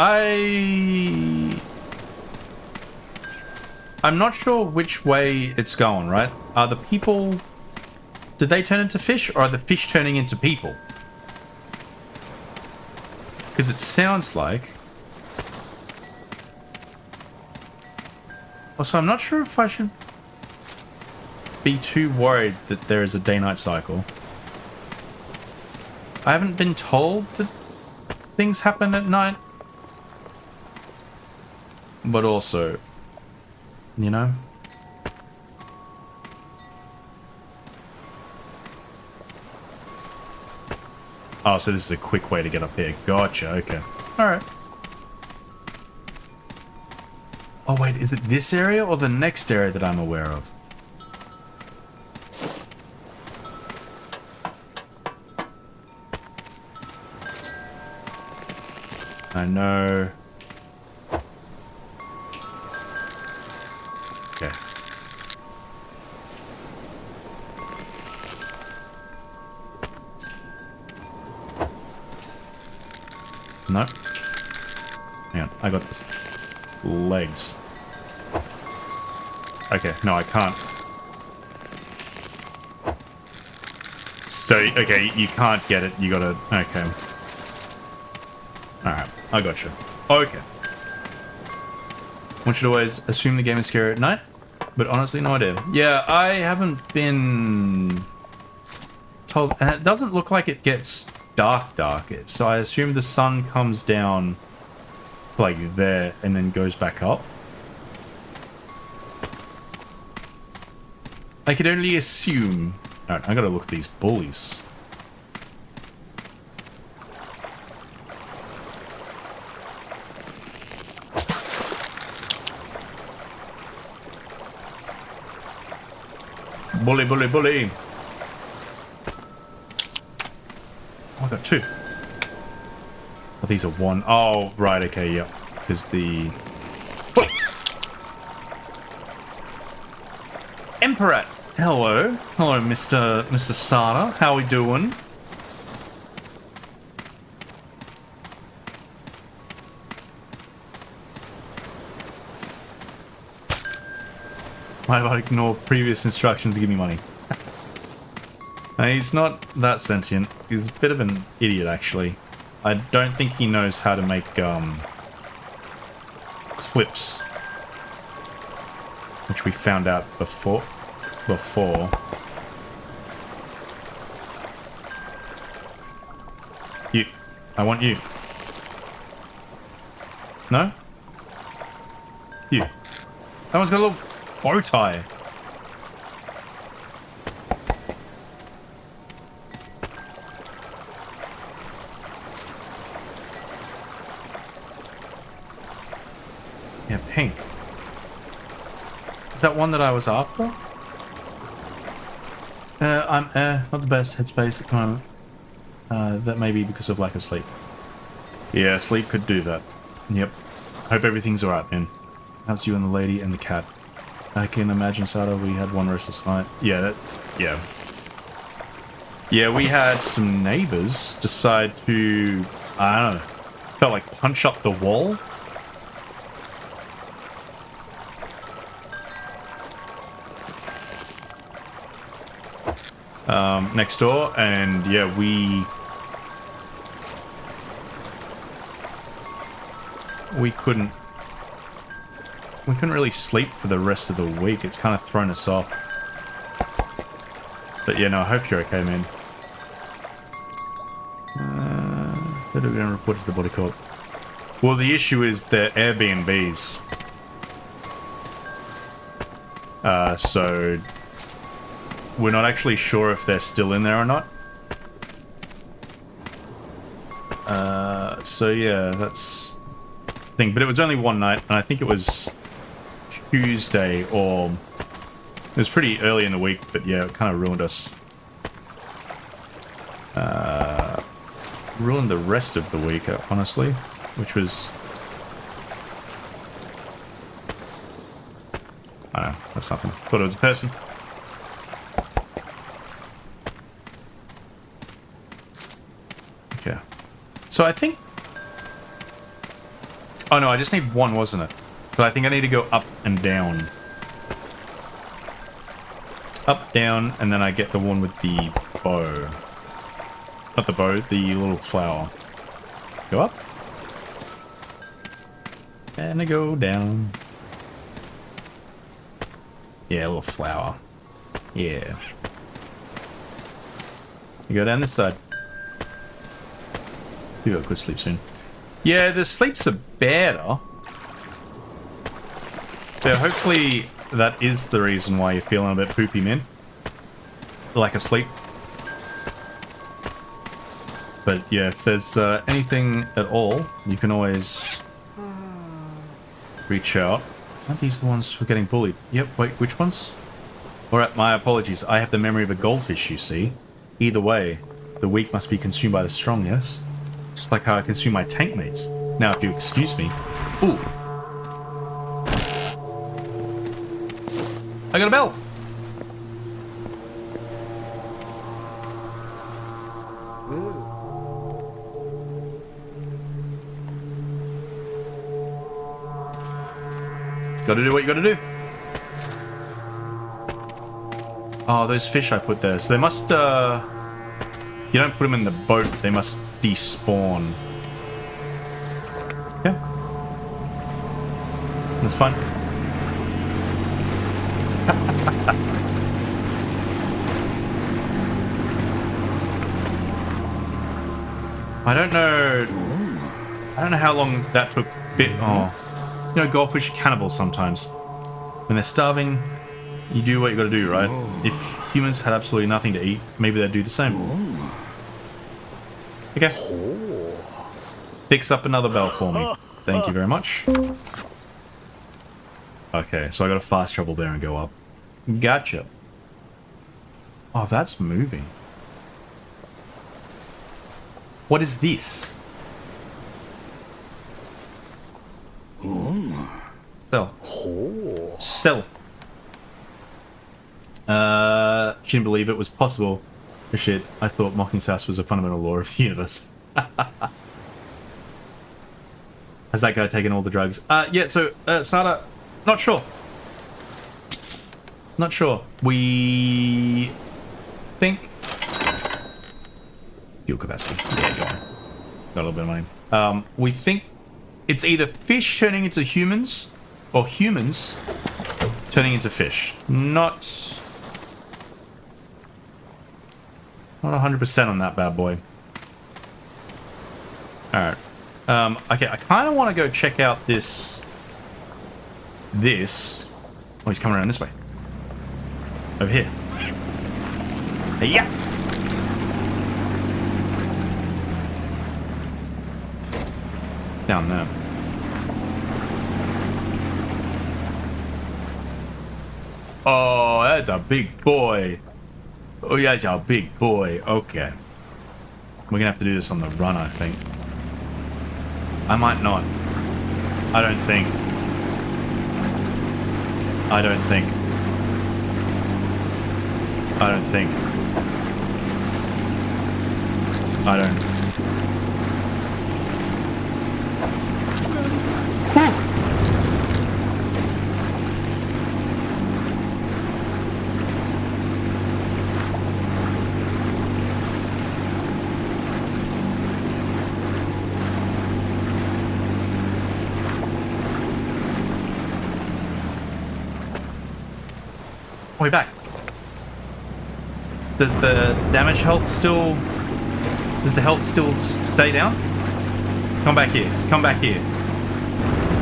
I'm not sure which way it's going, right? Are the people... Did they turn into fish, or are the fish turning into people? Because it sounds like... Also, I'm not sure if I should be too worried that there is a day-night cycle. I haven't been told that things happen at night. But also, you know? Oh, so this is a quick way to get up here. Gotcha, okay. Alright. Oh wait, is it this area or the next area that I'm aware of? I know. Okay. No. Hang on, I got this. Legs. Okay, no, I can't. So, okay, you can't get it. You gotta... Okay. Alright, I gotcha. Okay. Want you to always assume the game is scary at night, but honestly, no idea. Yeah, I haven't been told, and it doesn't look like it gets dark, so I assume the sun comes down like there and then goes back up. I could only assume. Alright, I gotta look at these bullies. Bully, bully, bully. Oh, I got two. Oh, these are one. Oh, right, okay, yep. Because the... Emperor! Hello. Hello, Mr. Sada. How we doing? Why do I ignore previous instructions to give me money? He's not that sentient. He's a bit of an idiot, actually. I don't think he knows how to make, clips. Which we found out before. You. I want you. No? You. That one's got a little bow tie. Yeah, pink. Is that one that I was after? I'm not the best headspace at the moment. That may be because of lack of sleep. Yeah, sleep could do that. Yep. Hope everything's alright, man. How's you and the lady and the cat? I can imagine, Sada, we had one restless night. Yeah, that's... yeah. Yeah, we had some neighbors decide to... I don't know. Felt like punch up the wall. Next door, and yeah, we couldn't really sleep for the rest of the week. It's kind of thrown us off. But yeah, no, I hope you're okay, man. That are going to report to the body corp. Well, the issue is they're Airbnbs. So we're not actually sure if they're still in there or not. So yeah, that's the thing. But it was only one night, and I think it was Tuesday, or it was pretty early in the week, but yeah, it kind of ruined us. Ruined the rest of the week, honestly, which was... I don't know, that's nothing. Thought it was a person. Okay. So I think... Oh no, I just need one, wasn't it? But I think I need to go up and down. Up, down, and then I get the one with the bow. Not the bow, the little flower. Go up. And I go down. Yeah, a little flower. Yeah. You go down this side. You got good sleep soon. Yeah, the sleeps are better. So hopefully that is the reason why you're feeling a bit poopy, man. Lack of sleep. But yeah, if there's anything at all, you can always reach out. Aren't these the ones who are getting bullied? Yep, wait, which ones? Alright, my apologies. I have the memory of a goldfish, you see. Either way, the weak must be consumed by the strong, yes? Just like how I consume my tank mates. Now, if you excuse me... Ooh! I got a bell! Gotta do what you gotta do. Oh, those fish I put there. So they must, you don't put them in the boat. They must despawn. Yeah. That's fine. I don't know how long that took. Oh. You know, goldfish are cannibals sometimes. When they're starving, you do what you gotta do, right? If humans had absolutely nothing to eat, maybe they'd do the same. Okay. Fix up another bell for me. Thank you very much. Okay, so I gotta fast travel there and go up. Gotcha. Oh, that's moving. What is this? Sell. Sell. She didn't believe it was possible. Oh shit, I thought mocking sass was a fundamental law of the universe. Has that guy taken all the drugs? Yeah, so, Sada, not sure. Not sure. We think... Fuel capacity. Yeah, go on. Got a little bit of money. We think it's either fish turning into humans, or humans turning into fish. Not 100% on that bad boy. Alright. Okay, I kind of want to go check out this. Oh, he's coming around this way. Over here. Hey, yeah. Down there. Oh, that's a big boy. Oh, yeah, that's a big boy. Okay. We're gonna have to do this on the run, I think. I might not. I don't think. I don't think. I don't think. I don't. Way back. Does the damage health still... Does the health still stay down? Come back here. Come back here.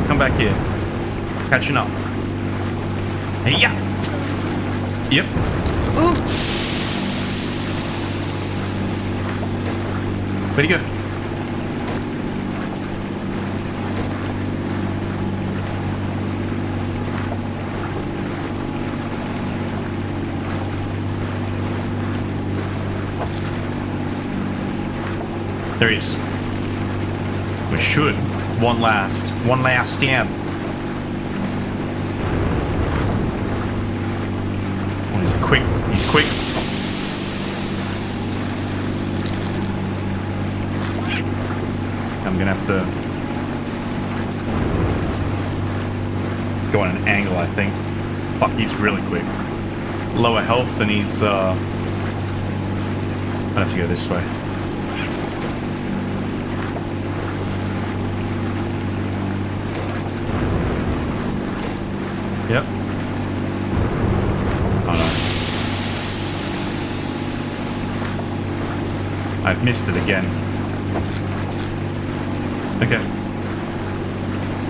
Come back here. Catching up. Hey, yeah. Yep. Ooh. Where'd he go? There he is. We should. One last stab. Oh, he's quick. He's quick. I'm gonna have to go on an angle, I think. Fuck, he's really quick. Lower health and he's I'd have to go this way. Yep. Oh no. I've missed it again. Okay.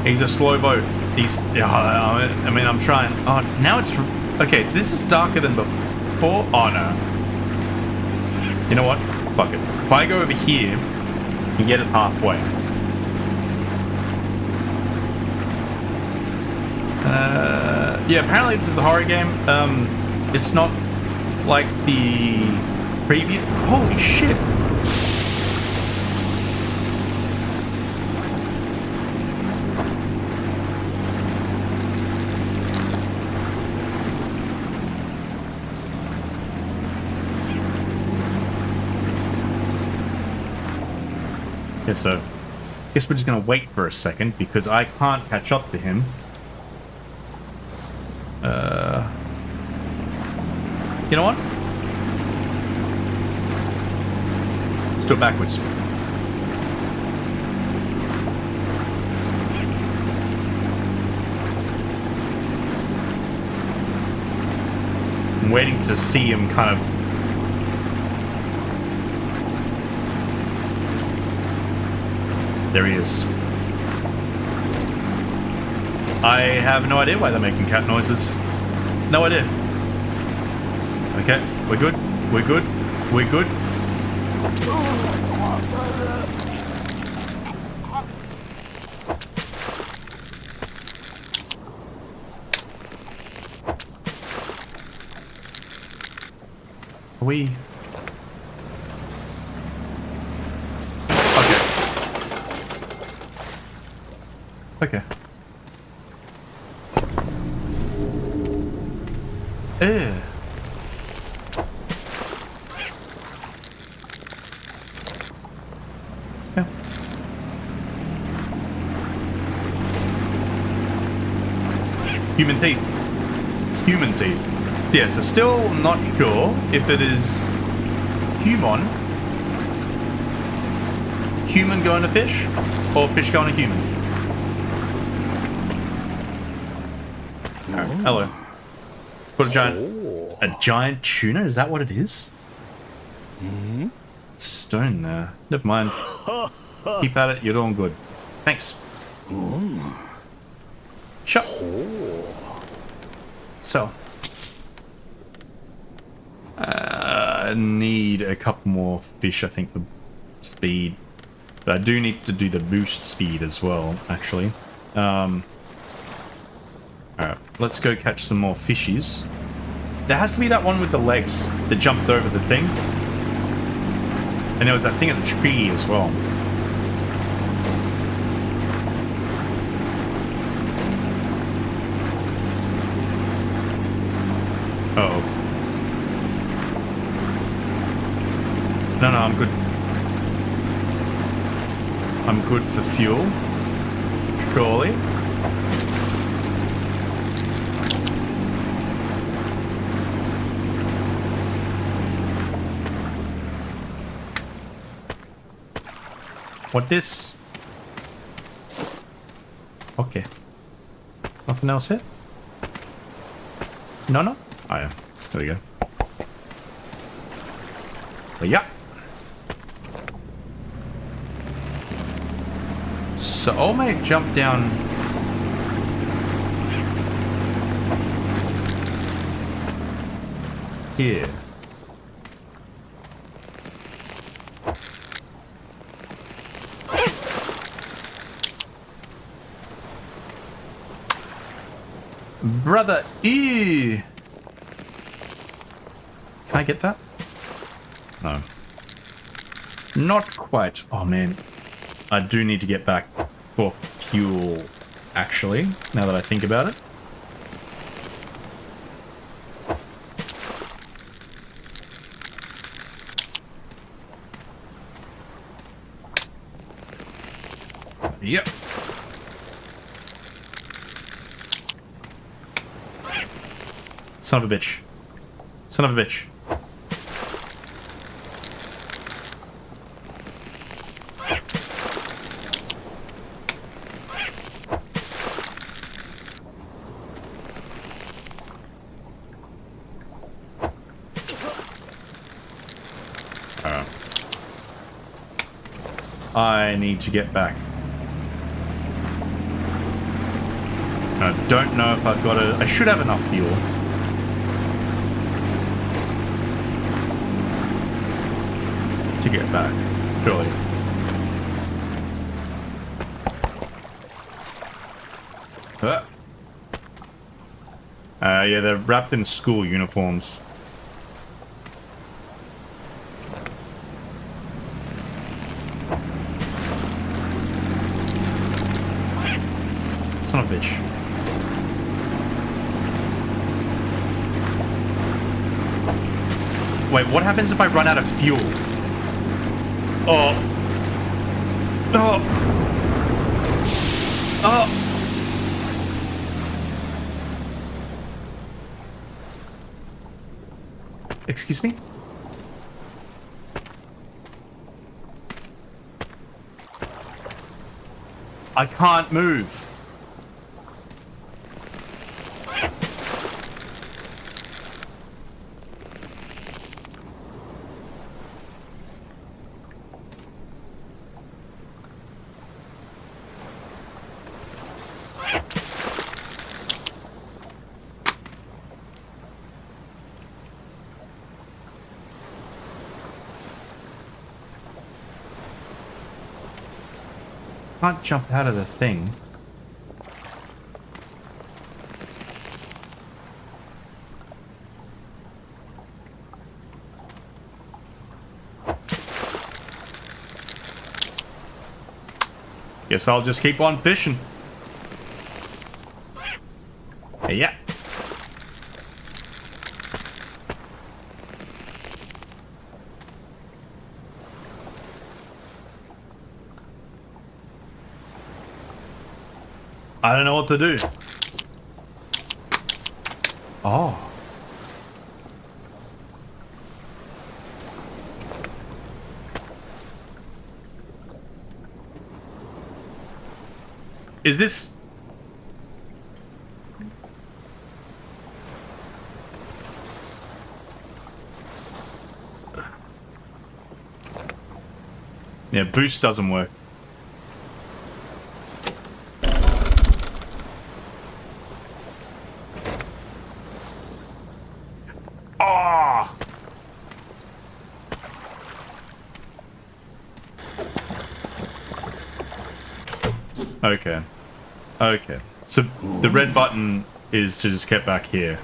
He's a slow boat. He's... I mean, I'm trying... Oh, now it's... Okay, this is darker than before. Oh no. You know what? Fuck it. If I go over here and get it halfway... yeah, apparently the horror game, it's not like the previous... Holy shit! Yeah, so... I guess we're just gonna wait for a second, because I can't catch up to him. You know what? Let's do it backwards. I'm waiting to see him kind of... There he is. I have no idea why they're making cat noises. No idea. Okay, we're good. We're good. We're good. Are we... Okay. Ew. Yeah. Human teeth. Human teeth. Yeah, so still not sure if it is human. Human going to fish, or fish going to human. Oh, hello. Got a giant tuna? Is that what it is? Mm-hmm. Stone there. Never mind. Keep at it. You're doing good. Thanks. Sure. So. I need a couple more fish, I think, for speed. But I do need to do the boost speed as well, actually. Alright, let's go catch some more fishies. There has to be that one with the legs that jumped over the thing. And there was that thing at the tree as well. Uh-oh. No, I'm good. I'm good for fuel. Surely. What this? Okay. Nothing else here? No? Oh yeah. There we go. But yeah. So I might jump down here. Brother, ew. Can I get that? No. Not quite. Oh man. I do need to get back for fuel, actually, now that I think about it. Yep. Son of a bitch. Son of a bitch. I need to get back. I don't know if I've got it. I should have enough fuel. To get back, surely. Yeah, they're wrapped in school uniforms. Son of a bitch. Wait, what happens if I run out of fuel? Oh. Oh. Oh. Excuse me? I can't move. Can't jump out of the thing. Guess I'll just keep on fishing. Yeah. I don't know what to do. Oh. Is this... Yeah, boost doesn't work. Okay. Okay. So the red button is to just get back here.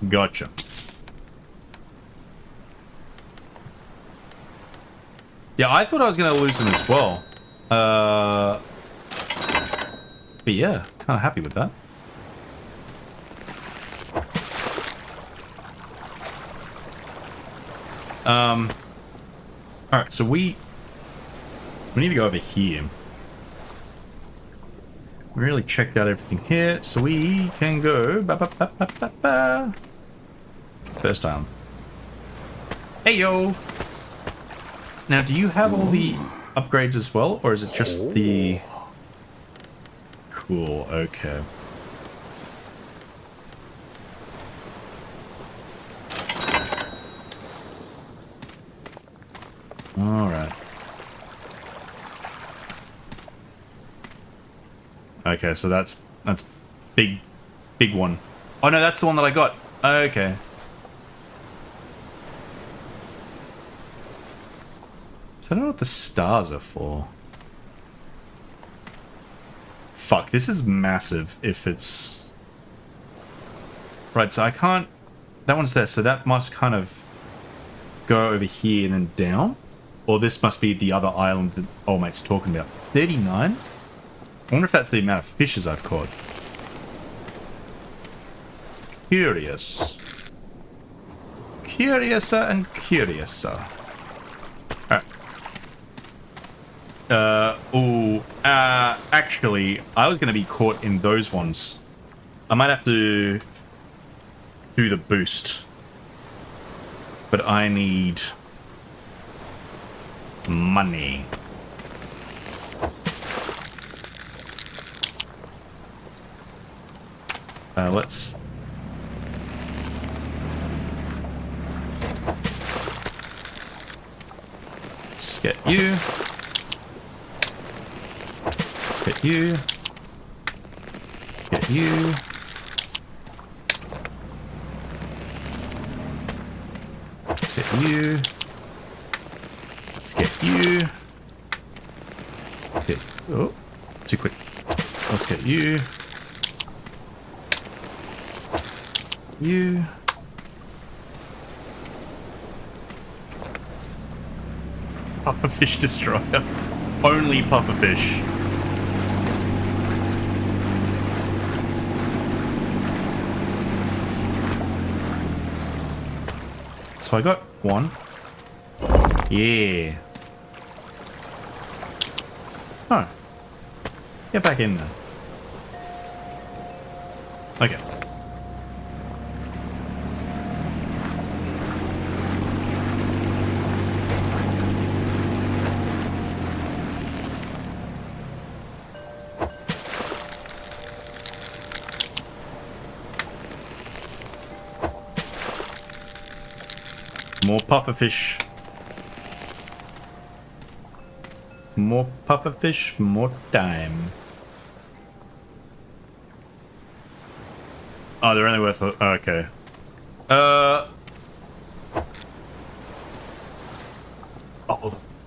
Gotcha. Yeah, I thought I was going to lose them as well. But yeah, kind of happy with that. Alright, so we need to go over here. We really checked out everything here, so we can go... First island. Hey, yo! Now, do you have all the upgrades as well, or is it just the... Cool, okay. Alright. Okay, so that's big one. Oh no, that's the one that I got. Okay. So I don't know what the stars are for. Fuck, this is massive if it's... Right, so I can't... That one's there, so that must kind of go over here and then down? Or this must be the other island that old mate's talking about. 39? I wonder if that's the amount of fishes I've caught. Curious. Curiouser and curiouser. Actually, I was going to be caught in those ones. I might have to do the boost. But I need money. Let's... get you. Get you. Get you. Let's get you. Let's get you. Get... Oh, too quick. Let's get you. You. Pufferfish destroyer. Only pufferfish. So I got one. Yeah. Oh. Get back in there. Okay. More pufferfish. More pufferfish, more time. Oh, they're only worth... okay. Oh,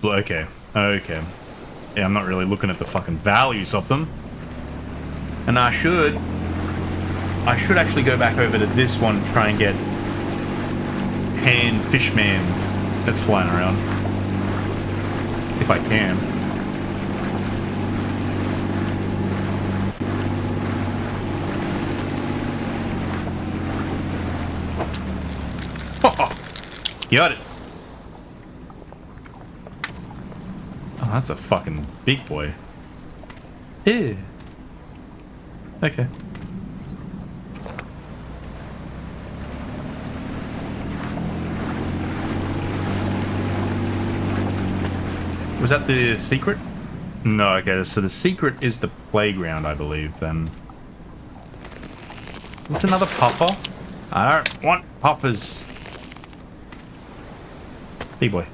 okay. Okay. Yeah, I'm not really looking at the fucking values of them. And I should actually go back over to this one and try and get hand fishman that's flying around. If I can. Got it. Oh, that's a fucking big boy. Ew. Okay. Was that the secret? No, okay, so the secret is the playground, I believe, then. Is this another puffer? I don't want puffers. Big boy.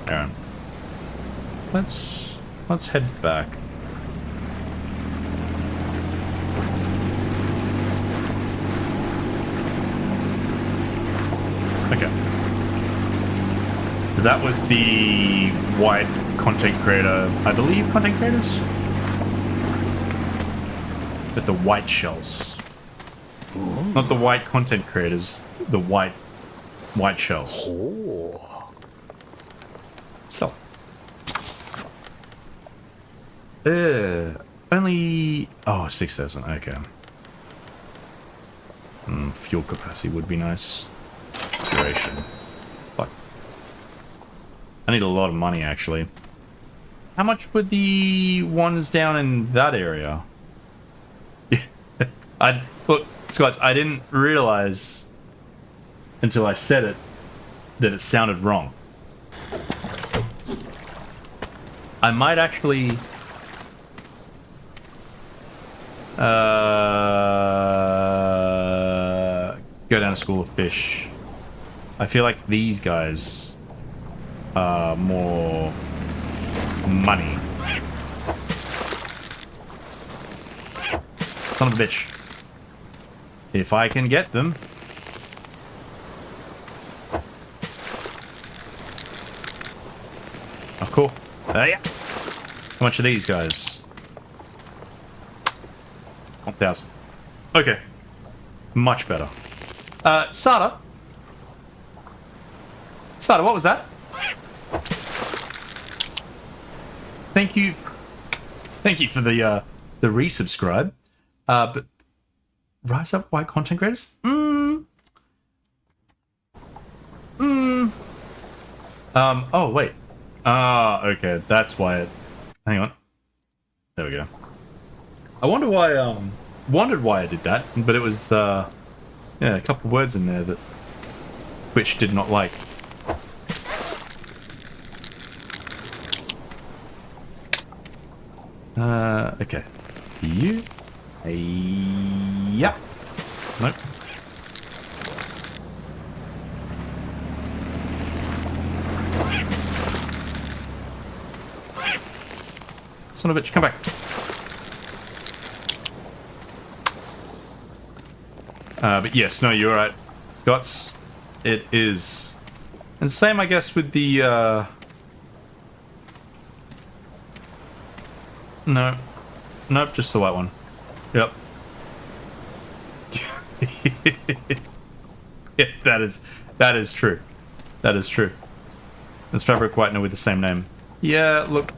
Alright. Let's head back. Okay. So that was the white content creator, I believe content creators? But the white shells. Ooh. Not the white content creators, the white shells. Oh. So. Only... Oh, 6,000, okay. Fuel capacity would be nice. Duration. Fuck. I need a lot of money, actually. How much were the ones down in that area? Look, Scott, I didn't realize until I said it that it sounded wrong. I might actually go down to School of Fish. I feel like these guys are more money. Son of a bitch. If I can get them. Oh, cool. Yeah. How much are these guys? 1,000. Okay. Much better. Sada, what was that? Thank you. Thank you for the resubscribe. But rise up white content creators? Oh, wait. Okay. That's why it... Hang on. There we go. I wonder why, wondered why I did that, but it was, yeah, a couple of words in there that Twitch did not like. Okay. You? Yeah. Nope. Son of a bitch, come back. But yes, no, you're right. Scott's, it is. And same, I guess, with the, no. Nope, just the white one. Yep. Yeah, that is true. That is true. There's fabric whitener with the same name. Yeah, look.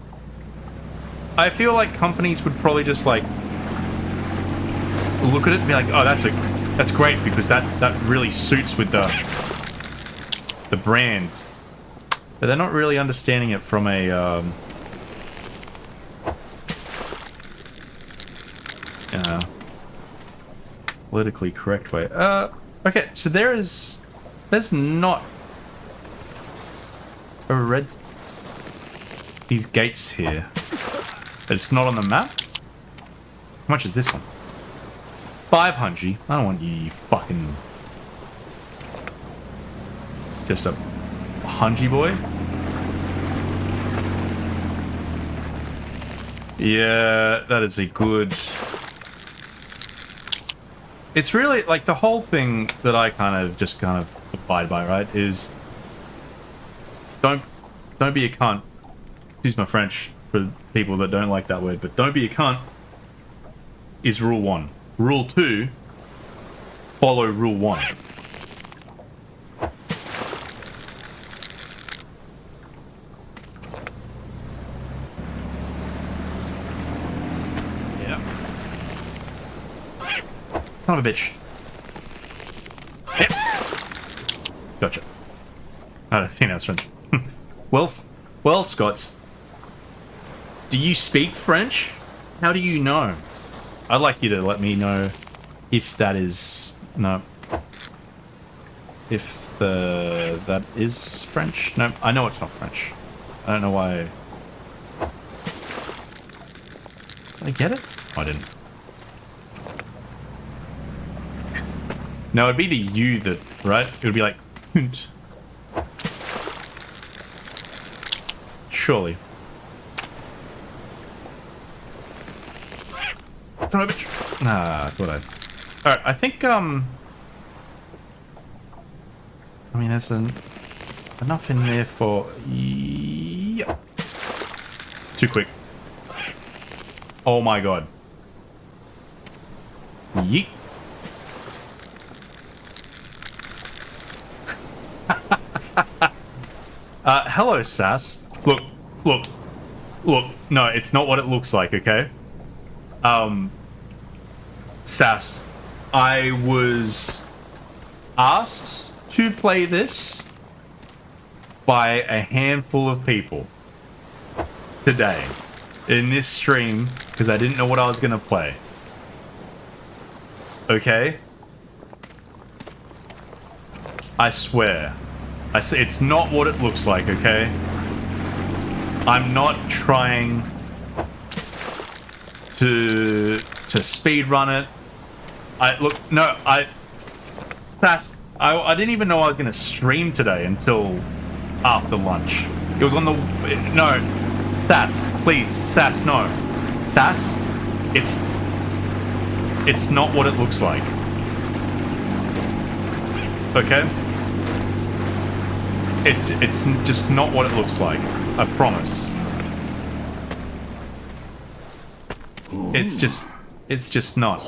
I feel like companies would probably just, like, look at it and be like, oh, that's great because that really suits with the brand. But they're not really understanding it from a, politically correct way. Okay, so there's not a red... These gates here. But it's not on the map? How much is this one? 500. I don't want you fucking... Just a hungy boy? Yeah, that is a good... It's really, like, the whole thing that I kind of abide by, right, is... Don't be a cunt. Excuse my French for people that don't like that word, but don't be a cunt is rule 1. Rule 2, follow rule 1. Yeah. Son of a bitch. Yep. Gotcha. I don't think that's French. Well, Scots. Do you speak French? How do you know? I'd like you to let me know if that is... No. If that is French? No, I know it's not French. I don't know why... Did I get it? Oh, I didn't. No, it'd be the U that... Right? It would be like... Surely. Son of a bitch. Nah, I thought I'd... Alright, I think, I mean, there's enough in there for... Yep. Too quick. Oh my god. Yeet. Hello, Sass. Look. No, it's not what it looks like, okay? Sass, I was asked to play this by a handful of people today in this stream because I didn't know what I was going to play. Okay? I swear. It's not what it looks like, okay? I'm not trying to speed run it. I didn't even know I was going to stream today until after lunch. It was on the... No. Sass, please. Sass, no. Sass, it's not what it looks like. Okay? It's just not what it looks like. I promise. It's just not.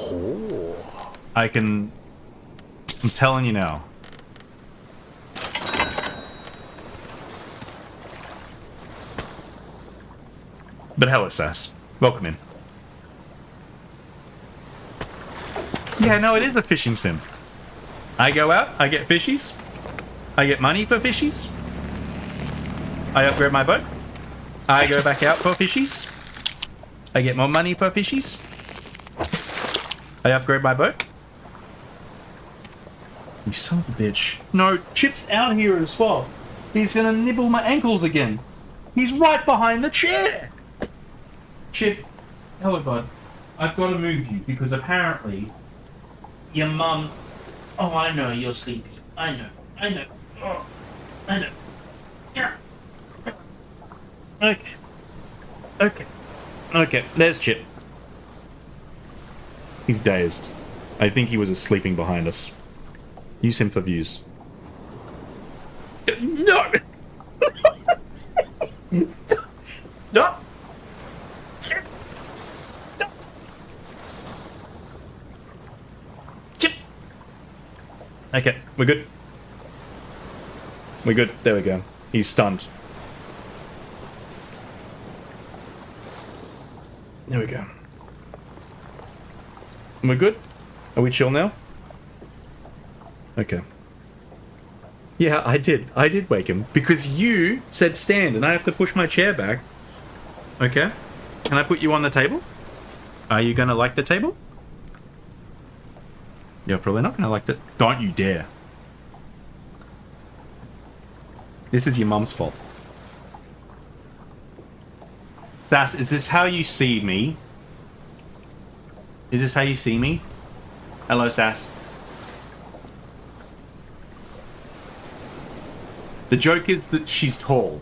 I'm telling you now. But hello, Sass. Welcome in. Yeah, no, it is a fishing sim. I go out, I get fishies. I get money for fishies. I upgrade my boat. I go back out for fishies. I get more money for fishies. I upgrade my boat. You son of a bitch. No, Chip's out here as well. He's gonna nibble my ankles again. He's right behind the chair. Chip, hello bud. I've got to move you because apparently your mum... Oh, I know, you're sleepy. I know. Oh, I know. Yeah. Okay, there's Chip. He's dazed. I think he was sleeping behind us. Use him for views. No! No! Chip! Okay, we're good. We're good. There we go. He's stunned. There we go. We're good? Are we chill now? Okay. Yeah, I did. I did wake him. Because you said stand and I have to push my chair back. Okay. Can I put you on the table? Are you gonna like the table? You're probably not gonna like that. Don't you dare. This is your mum's fault. Sass, is this how you see me? Is this how you see me? Hello, Sass. The joke is that she's tall.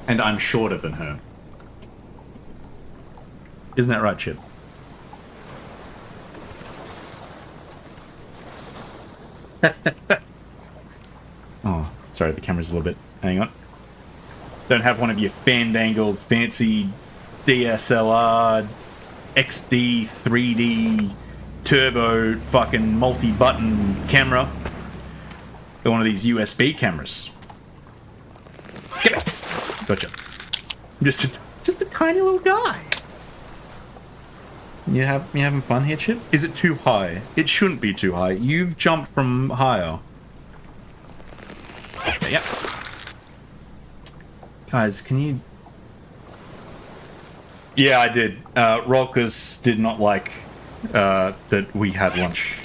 And I'm shorter than her. Isn't that right, Chip? Oh, sorry, the camera's a little bit... Hang on. Don't have one of your fandangled, fancy DSLR, XD, 3D, turbo, fucking multi-button camera. Got one of these USB cameras. Get it! Gotcha. I'm just a tiny little guy. You having fun here, Chip? Is it too high? It shouldn't be too high. You've jumped from higher. Okay, yep. Guys, can you... Yeah, I did. Rolkers did not like that we had lunch.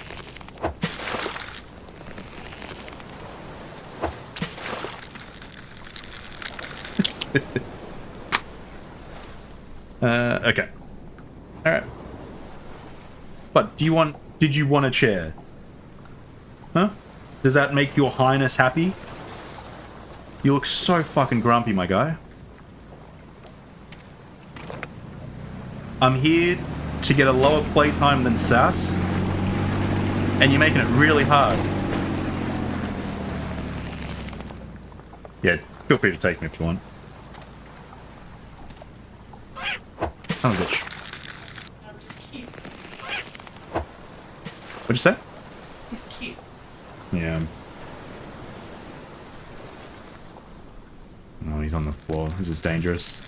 Okay. Alright. But did you want a chair? Huh? Does that make your highness happy? You look so fucking grumpy, my guy. I'm here to get a lower playtime than Sass, and you're making it really hard. Yeah, feel free to take me if you want. Son of a bitch. He's cute. What'd you say? He's cute. Yeah. Oh, he's on the floor. This is dangerous.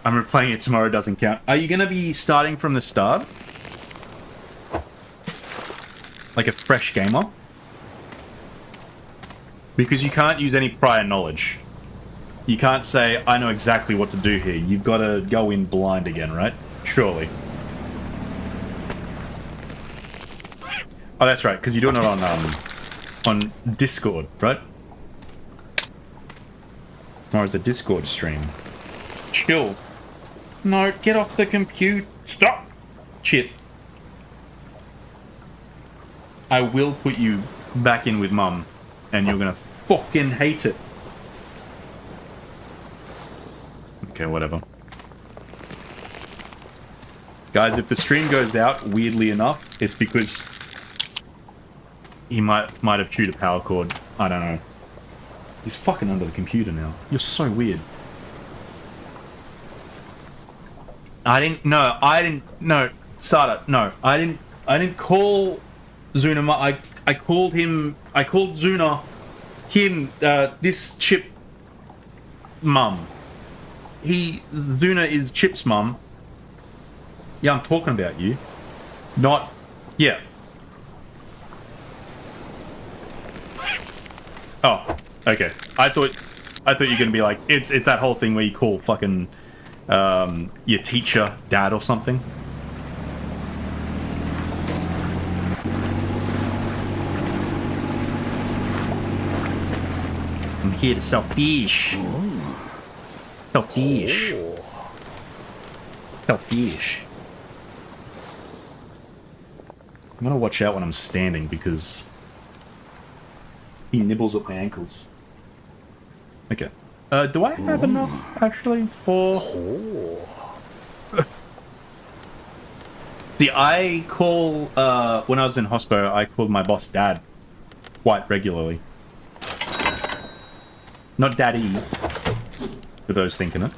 I'm replaying it tomorrow, doesn't count. Are you going to be starting from the start? Like a fresh gamer? Because you can't use any prior knowledge. You can't say, I know exactly what to do here. You've got to go in blind again, right? Surely. Oh, that's right, because you're doing it on Discord, right? Or is a Discord stream? Chill. No, get off the compute. Stop! Shit. I will put you back in with Mum, and you're gonna fucking hate it. Okay, whatever. Guys, if the stream goes out, weirdly enough, it's because he might have chewed a power cord. I don't know. He's fucking under the computer now. You're so weird. Sada, no. I didn't call Zuna, I called Zuna, this Chip mum. Zuna is Chip's mum. Yeah, I'm talking about you. Not, yeah. Oh, okay. I thought you were gonna be like, it's that whole thing where you call fucking your teacher dad or something. I'm here to sell fish. Sell fish. Sell fish. I'm gonna watch out when I'm standing because he nibbles at my ankles. Okay. Do I have enough, actually, for... See, I call, when I was in hospital, I called my boss Dad quite regularly. Not Daddy, for those thinking it.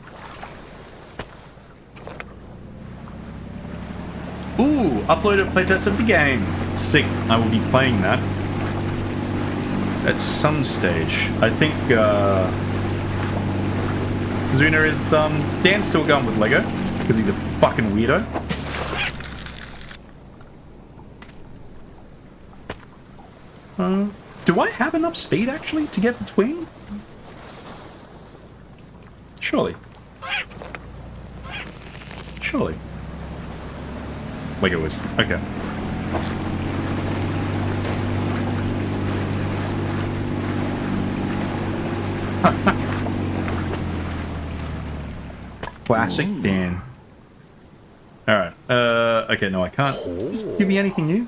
Ooh, uploaded a playtest of the game. Sick. I will be playing that at some stage. I think, Zuna is, Dan's still going with Lego, because he's a fucking weirdo. Do I have enough speed, actually, to get between? Surely. Surely. Lego is. Okay. Classic Dan. Alright. Okay, no, I can't. Does this give me anything new?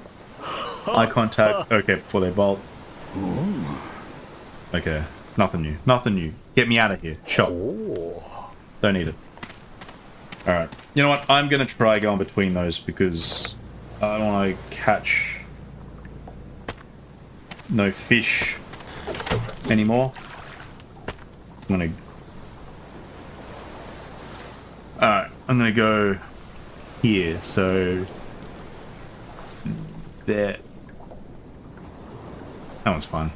Eye contact. Okay, before they bolt. Okay. Nothing new. Nothing new. Get me out of here. Shot. Don't need it. Alright. You know what? I'm gonna try going between those because I don't want to catch no fish anymore. I'm gonna... Alright. I'm gonna go here, so... There. That one's fine.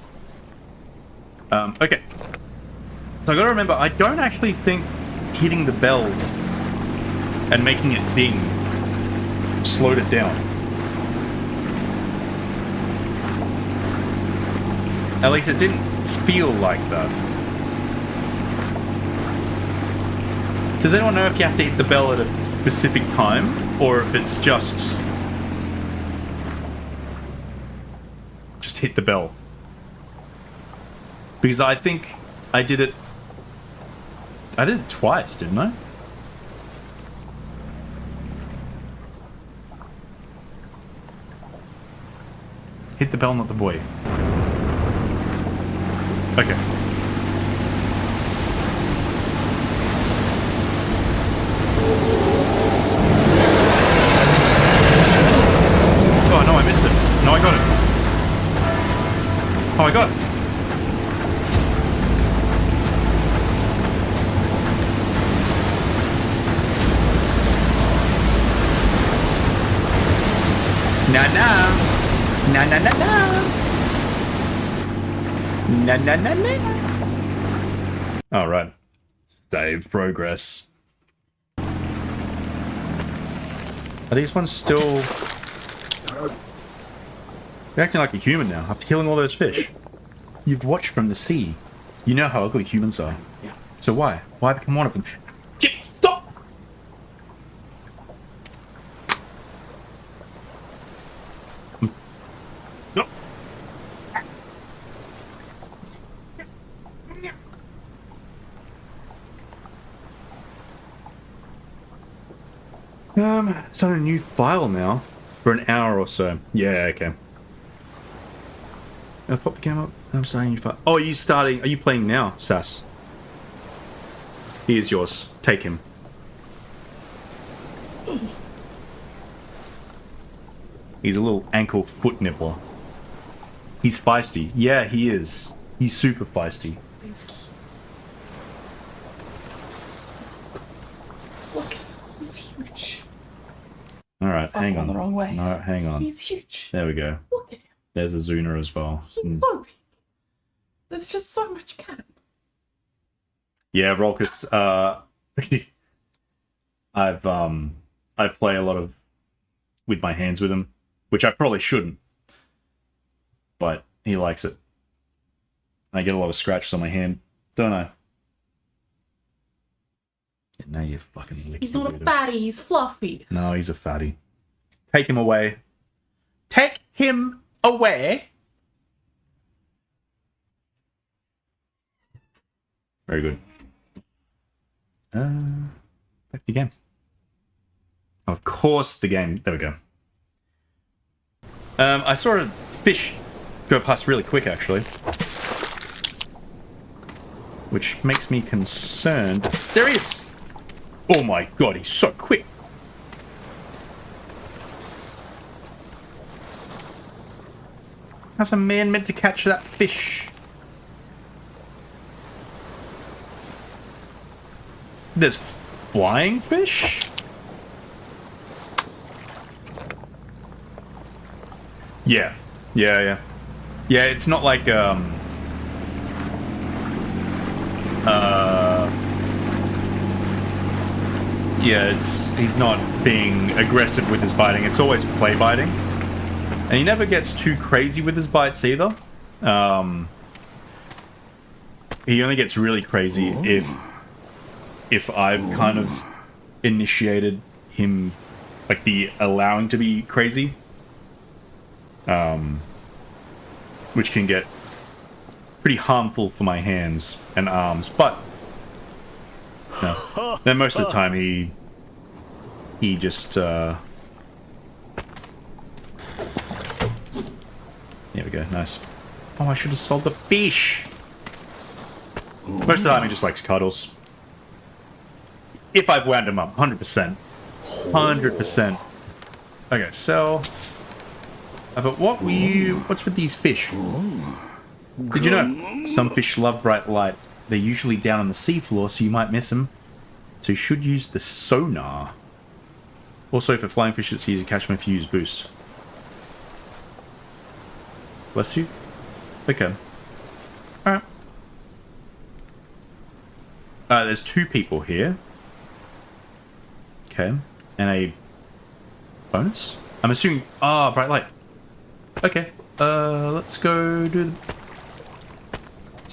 Okay. So I gotta remember, I don't actually think hitting the bell and making it ding slowed it down. At least it didn't feel like that. Does anyone know if you have to hit the bell at a specific time, or if it's just hit the bell? Because I think I did it twice, didn't I? Hit the bell, not the boy. Okay. Oh no, I missed it. No, I got it. Oh, I got it. Na na. Na na na na. Na na na na. All right. Save progress. Are these ones still... You're acting like a human now, after killing all those fish. You've watched from the sea. You know how ugly humans are. Yeah. So why? Why become one of them? Chip, stop! No. It's on a new file now. For an hour or so. Yeah, okay. I'll pop the camera up. I'm starting a new file. Oh, are you playing now, Sass? He is yours. Take him. He's a little ankle foot nibbler. He's feisty. Yeah, he is. He's super feisty. He's cute. Look, he's huge. Alright, hang I've on. gone the wrong way. No, hang on. He's huge. There we go. Look at him. There's a Zuna as well. He's so big. There's just so much cat. Yeah, Rolkus, I play a lot of with my hands with him, which I probably shouldn't. But he likes it. I get a lot of scratches on my hand, don't I? Yeah, now you're fucking licking. He's not a fatty, he's fluffy. No, he's a fatty. Take him away. Take him away. Very good. Back to the game. Of course, the game. There we go. I saw a fish go past really quick, actually. Which makes me concerned. There he is! Oh my god, he's so quick! How's a man meant to catch that fish? There's flying fish? Yeah. Yeah, it's not like, yeah, he's not being aggressive with his biting. It's always play biting. And he never gets too crazy with his bites either. He only gets really crazy if I've kind of initiated him, like the allowing to be crazy. Which can get pretty harmful for my hands and arms, but no. Then most of the time he just there we go, nice. Oh, I should have sold the fish. Most of the time he just likes cuddles. If I've wound him up, 100%. 100%. Okay, sell. But what's with these fish? Did you know some fish love bright light? They're usually down on the seafloor, so you might miss them. So you should use the sonar. Also, for flying fish, it's easy to catch them if you use boost. Bless you. Okay. Alright. There's two people here. Okay. And a bonus? I'm assuming... Ah, bright light. Okay. Let's go to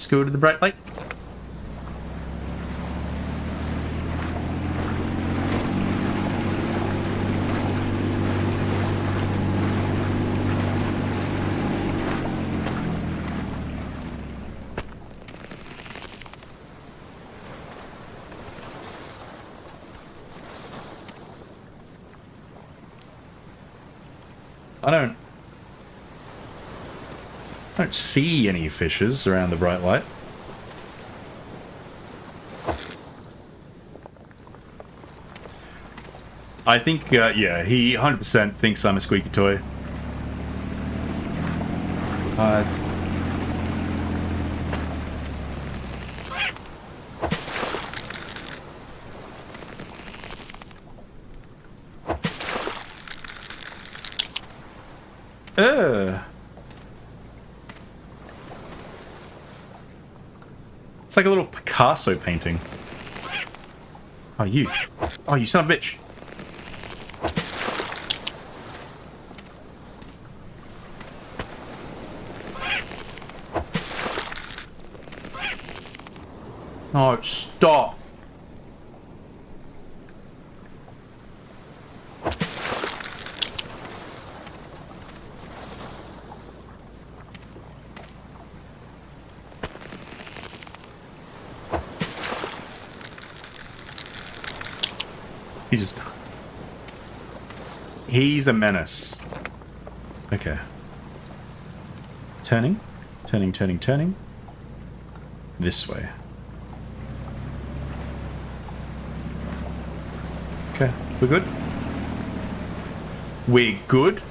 the bright light. I don't see any fishes around the bright light. I think, yeah, he 100% thinks I'm a squeaky toy. It's like a little Picasso painting. Oh, you. Oh, you son of a bitch. Oh, stop. He's a menace. Okay. Turning. Turning, turning, turning. This way. Okay, we're good? We're good?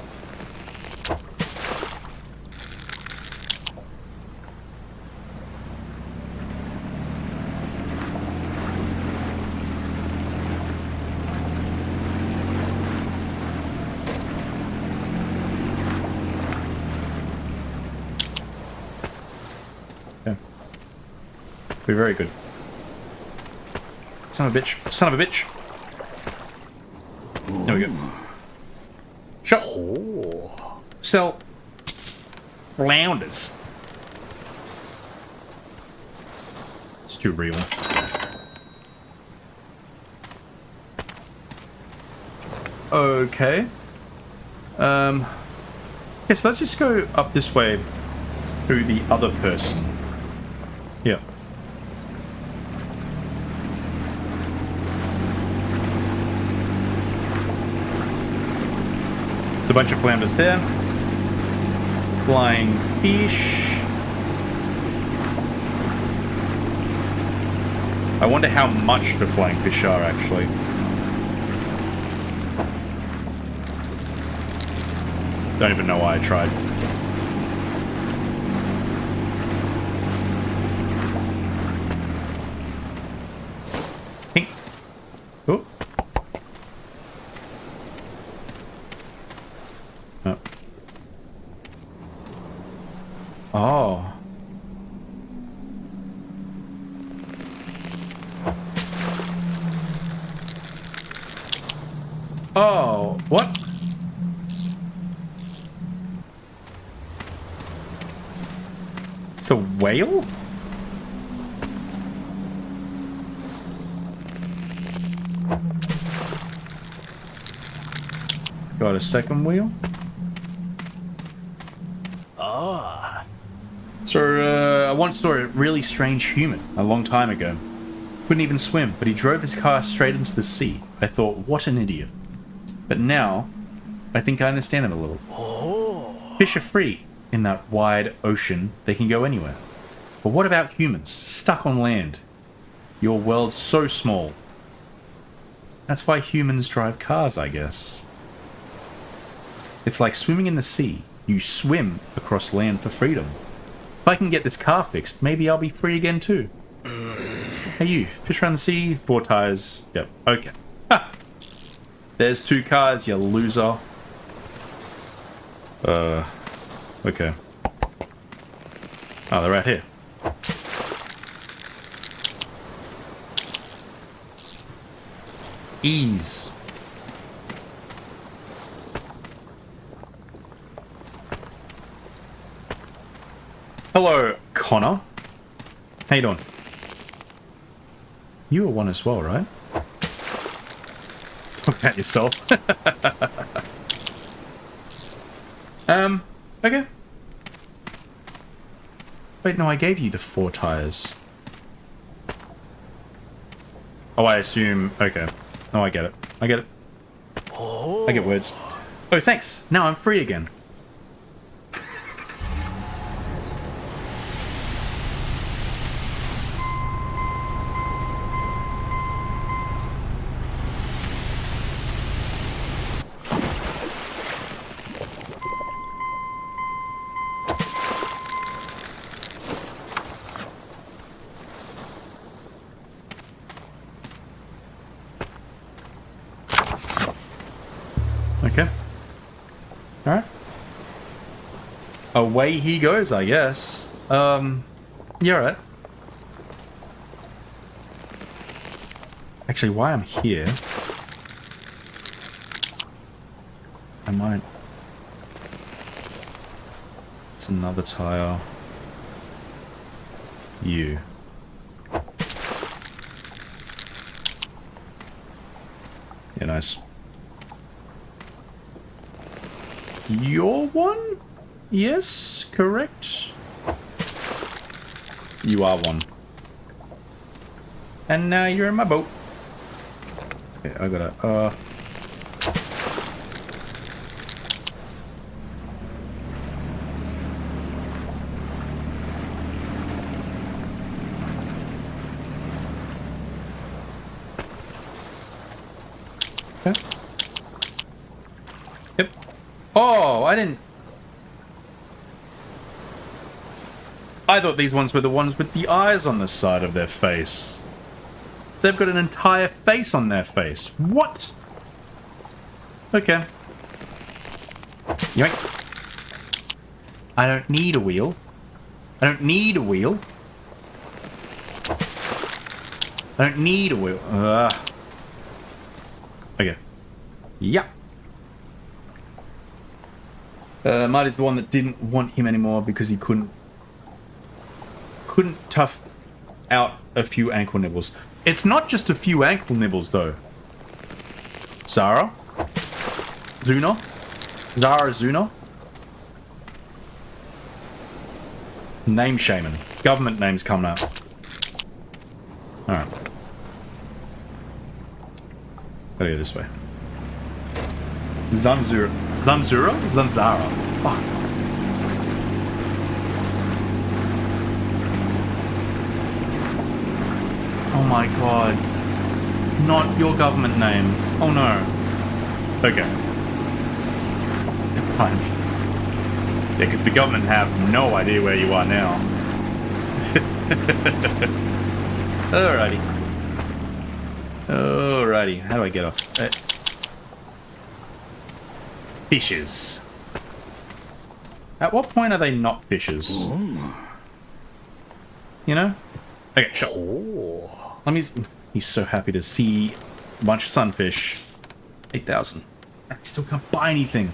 Okay. We're very good. Son of a bitch. Son of a bitch. There we go. Shut. Sell. Flounders. It's too real. Okay. Yeah, so let's just go up this way to the other person. Yeah. There's a bunch of flounders there. Flying fish. I wonder how much the flying fish are, actually. Don't even know why I tried. Pink. Oh. Oh. Oh. Oh, what? It's a whale? Got a second wheel? Ah. So, I once saw a really strange human a long time ago. Couldn't even swim, but he drove his car straight into the sea. I thought, what an idiot. But now, I think I understand him a little. Oh. Fish are free. In that wide ocean, they can go anywhere. But what about humans, stuck on land? Your world's so small. That's why humans drive cars, I guess. It's like swimming in the sea. You swim across land for freedom. If I can get this car fixed, maybe I'll be free again too. Hey you, fish around the sea, 4 tires. Yep, okay. Ha! There's 2 cars, you loser. Okay. Oh, they're right here. Ease. Hello, Connor. How you doing? You were one as well, right? Talk about yourself. Okay. Wait, no, I gave you the 4 tires. Oh, I assume... Okay. Oh, I get it. I get it. Oh. I get words. Oh, thanks. Now I'm free again. Okay. Alright. away he goes, I guess. You're right. Actually, why I'm here... I might... It's another tire. You. Yeah, nice. You're one? Yes, correct. You are one. And now you're in my boat. Okay, I gotta, Okay. Yep. Oh, I didn't... I thought these ones were the ones with the eyes on the side of their face. They've got an entire face on their face. What? Okay. Yoink. I don't need a wheel. I don't need a wheel. I don't need a wheel. Okay. Yeah. Marty's the one that didn't want him anymore because he couldn't tough out a few ankle nibbles. It's not just a few ankle nibbles though. Zara? Zuna? Zara Zuna? Name shaman. Government names coming up. Alright. Gotta go this way. Zanzura? Zanzara? Fuck. Oh my god. Not your government name. Oh no. Okay. Fine. Yeah, because the government have no idea where you are now. Alrighty. Alrighty. How do I get off? Fishes. At what point are they not fishes? You know? Okay, sure. Oh. Let me... He's so happy to see a bunch of sunfish. 8,000. I still can't buy anything.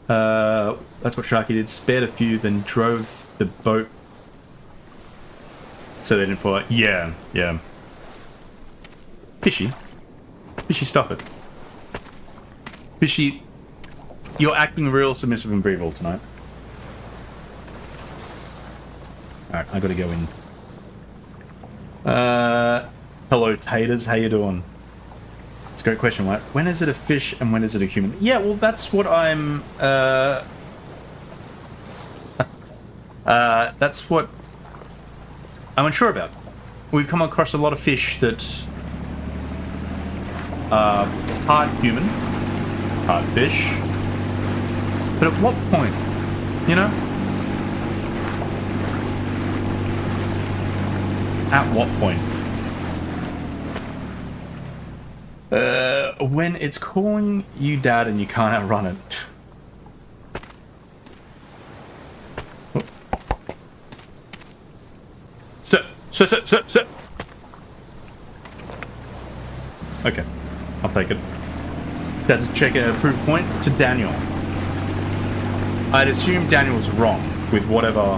That's what Sharky did. Spared a few, then drove the boat so they didn't fall out. Yeah, yeah. Fishy. Fishy, stop it. Fishy, you're acting real submissive and breathable tonight. Alright, I gotta go in. Hello, taters. How you doing? It's a great question, right? When is it a fish and when is it a human? Yeah, well, that's what I'm, that's what I'm unsure about. We've come across a lot of fish that are part human, part fish. But at what point? You know? At what point? When it's calling you dad and you can't outrun it. Sit. Okay, I'll take it. That's a check a proof point to Daniel. I'd assume Daniel's wrong with whatever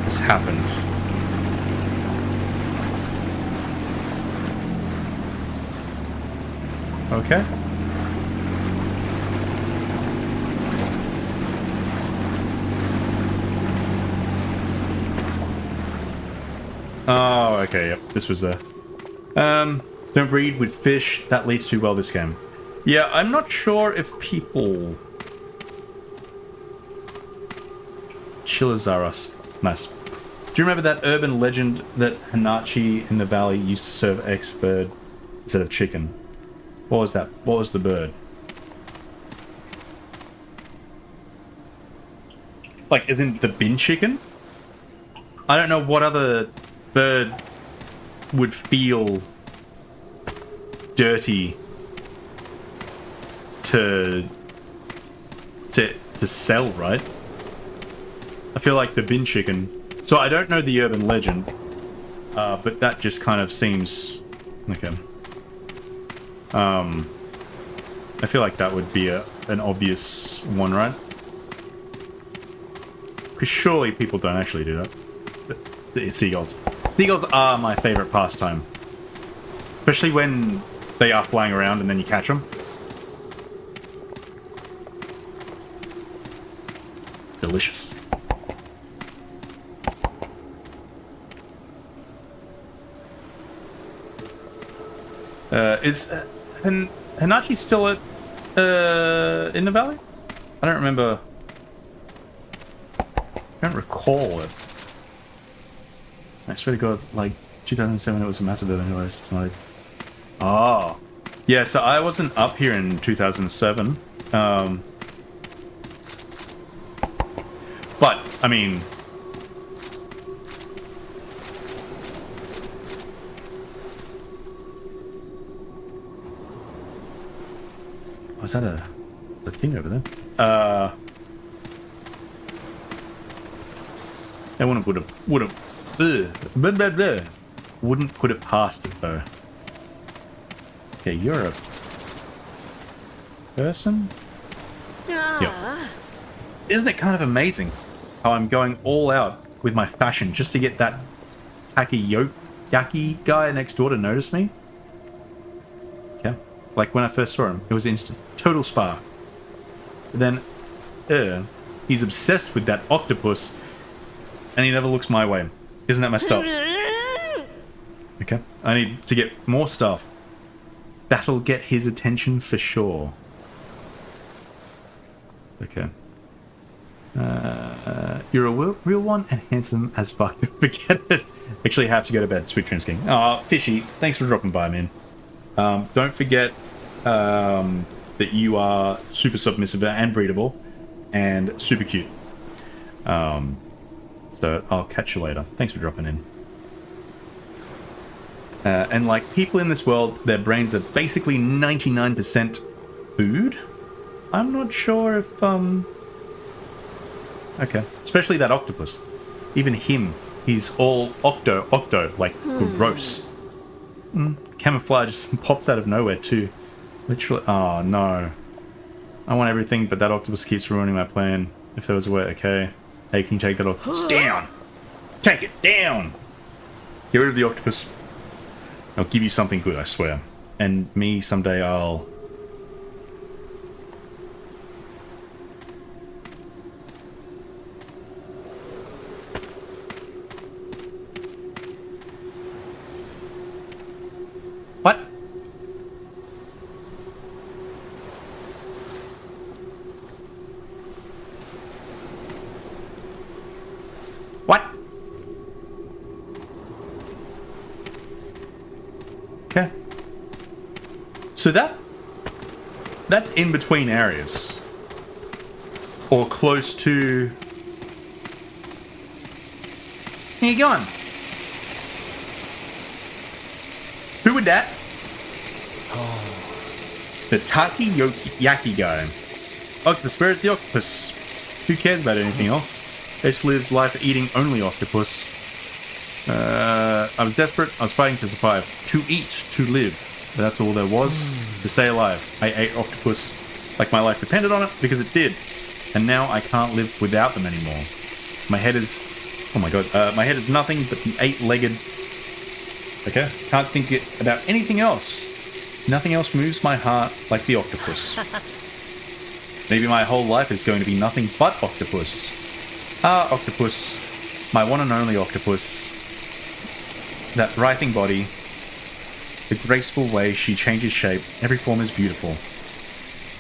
has happened. Okay. Oh, okay, yep. This was the... don't breed with fish. That leads too well this game. Yeah, I'm not sure if people... Chilazaras. Nice. Do you remember that urban legend that Hanachi in the valley used to serve ex-bird instead of chicken? What was that? What was the bird? Like, isn't the bin chicken? I don't know what other bird would feel dirty to sell, right? I feel like the bin chicken. So I don't know the urban legend, but that just kind of seems okay. I feel like that would be an obvious one, right? Because surely people don't actually do that. Seagulls. Seagulls are my favorite pastime. Especially when they are flying around and then you catch them. Delicious. Is Hanachi still at in the valley? I don't remember. I don't recall it. I swear to God, like 2007, it was a massive event. Like, oh, yeah. So I wasn't up here in 2007. But I mean, was that a thing over there? I wouldn't put it past it though. Okay, you're a person? Yeah. Isn't it kind of amazing how I'm going all out with my fashion just to get that Yaki guy next door to notice me? Okay. Like when I first saw him, it was instant. Total spark. Then, he's obsessed with that octopus and he never looks my way. Isn't that messed up? Okay. I need to get more stuff. That'll get his attention for sure. Okay. You're a real one and handsome as fuck. Forget it. Actually have to go to bed. Sweet dreams, King. Oh, Fishy, thanks for dropping by, man. Don't forget that you are super submissive and breedable and super cute. So I'll catch you later. Thanks for dropping in. And like people in this world, their brains are basically 99% food. I'm not sure if okay, especially that octopus. Even him, he's all octo, like gross. Camouflage just pops out of nowhere too. Literally, oh no. I want everything, but that octopus keeps ruining my plan. If there was a way, okay. Hey, can you take that octopus down? Take it down! Get rid of the octopus. I'll give you something good, I swear. And me, someday I'll... What? What? Okay. So that's in between areas. Or close to... Where you going? Who would that? The Yaki guy. Octopus, where is the octopus? Who cares about anything else? They just live life eating only octopus. I was desperate. I was fighting to survive. To eat, to live. But that's all there was. To stay alive. I ate octopus like my life depended on it, because it did. And now I can't live without them anymore. My head is... Oh my god. My head is nothing but the 8-legged... Okay? Can't think about anything else. Nothing else moves my heart like the octopus. Maybe my whole life is going to be nothing but octopus. Ah, octopus. My one and only octopus. That writhing body. The graceful way she changes shape. Every form is beautiful.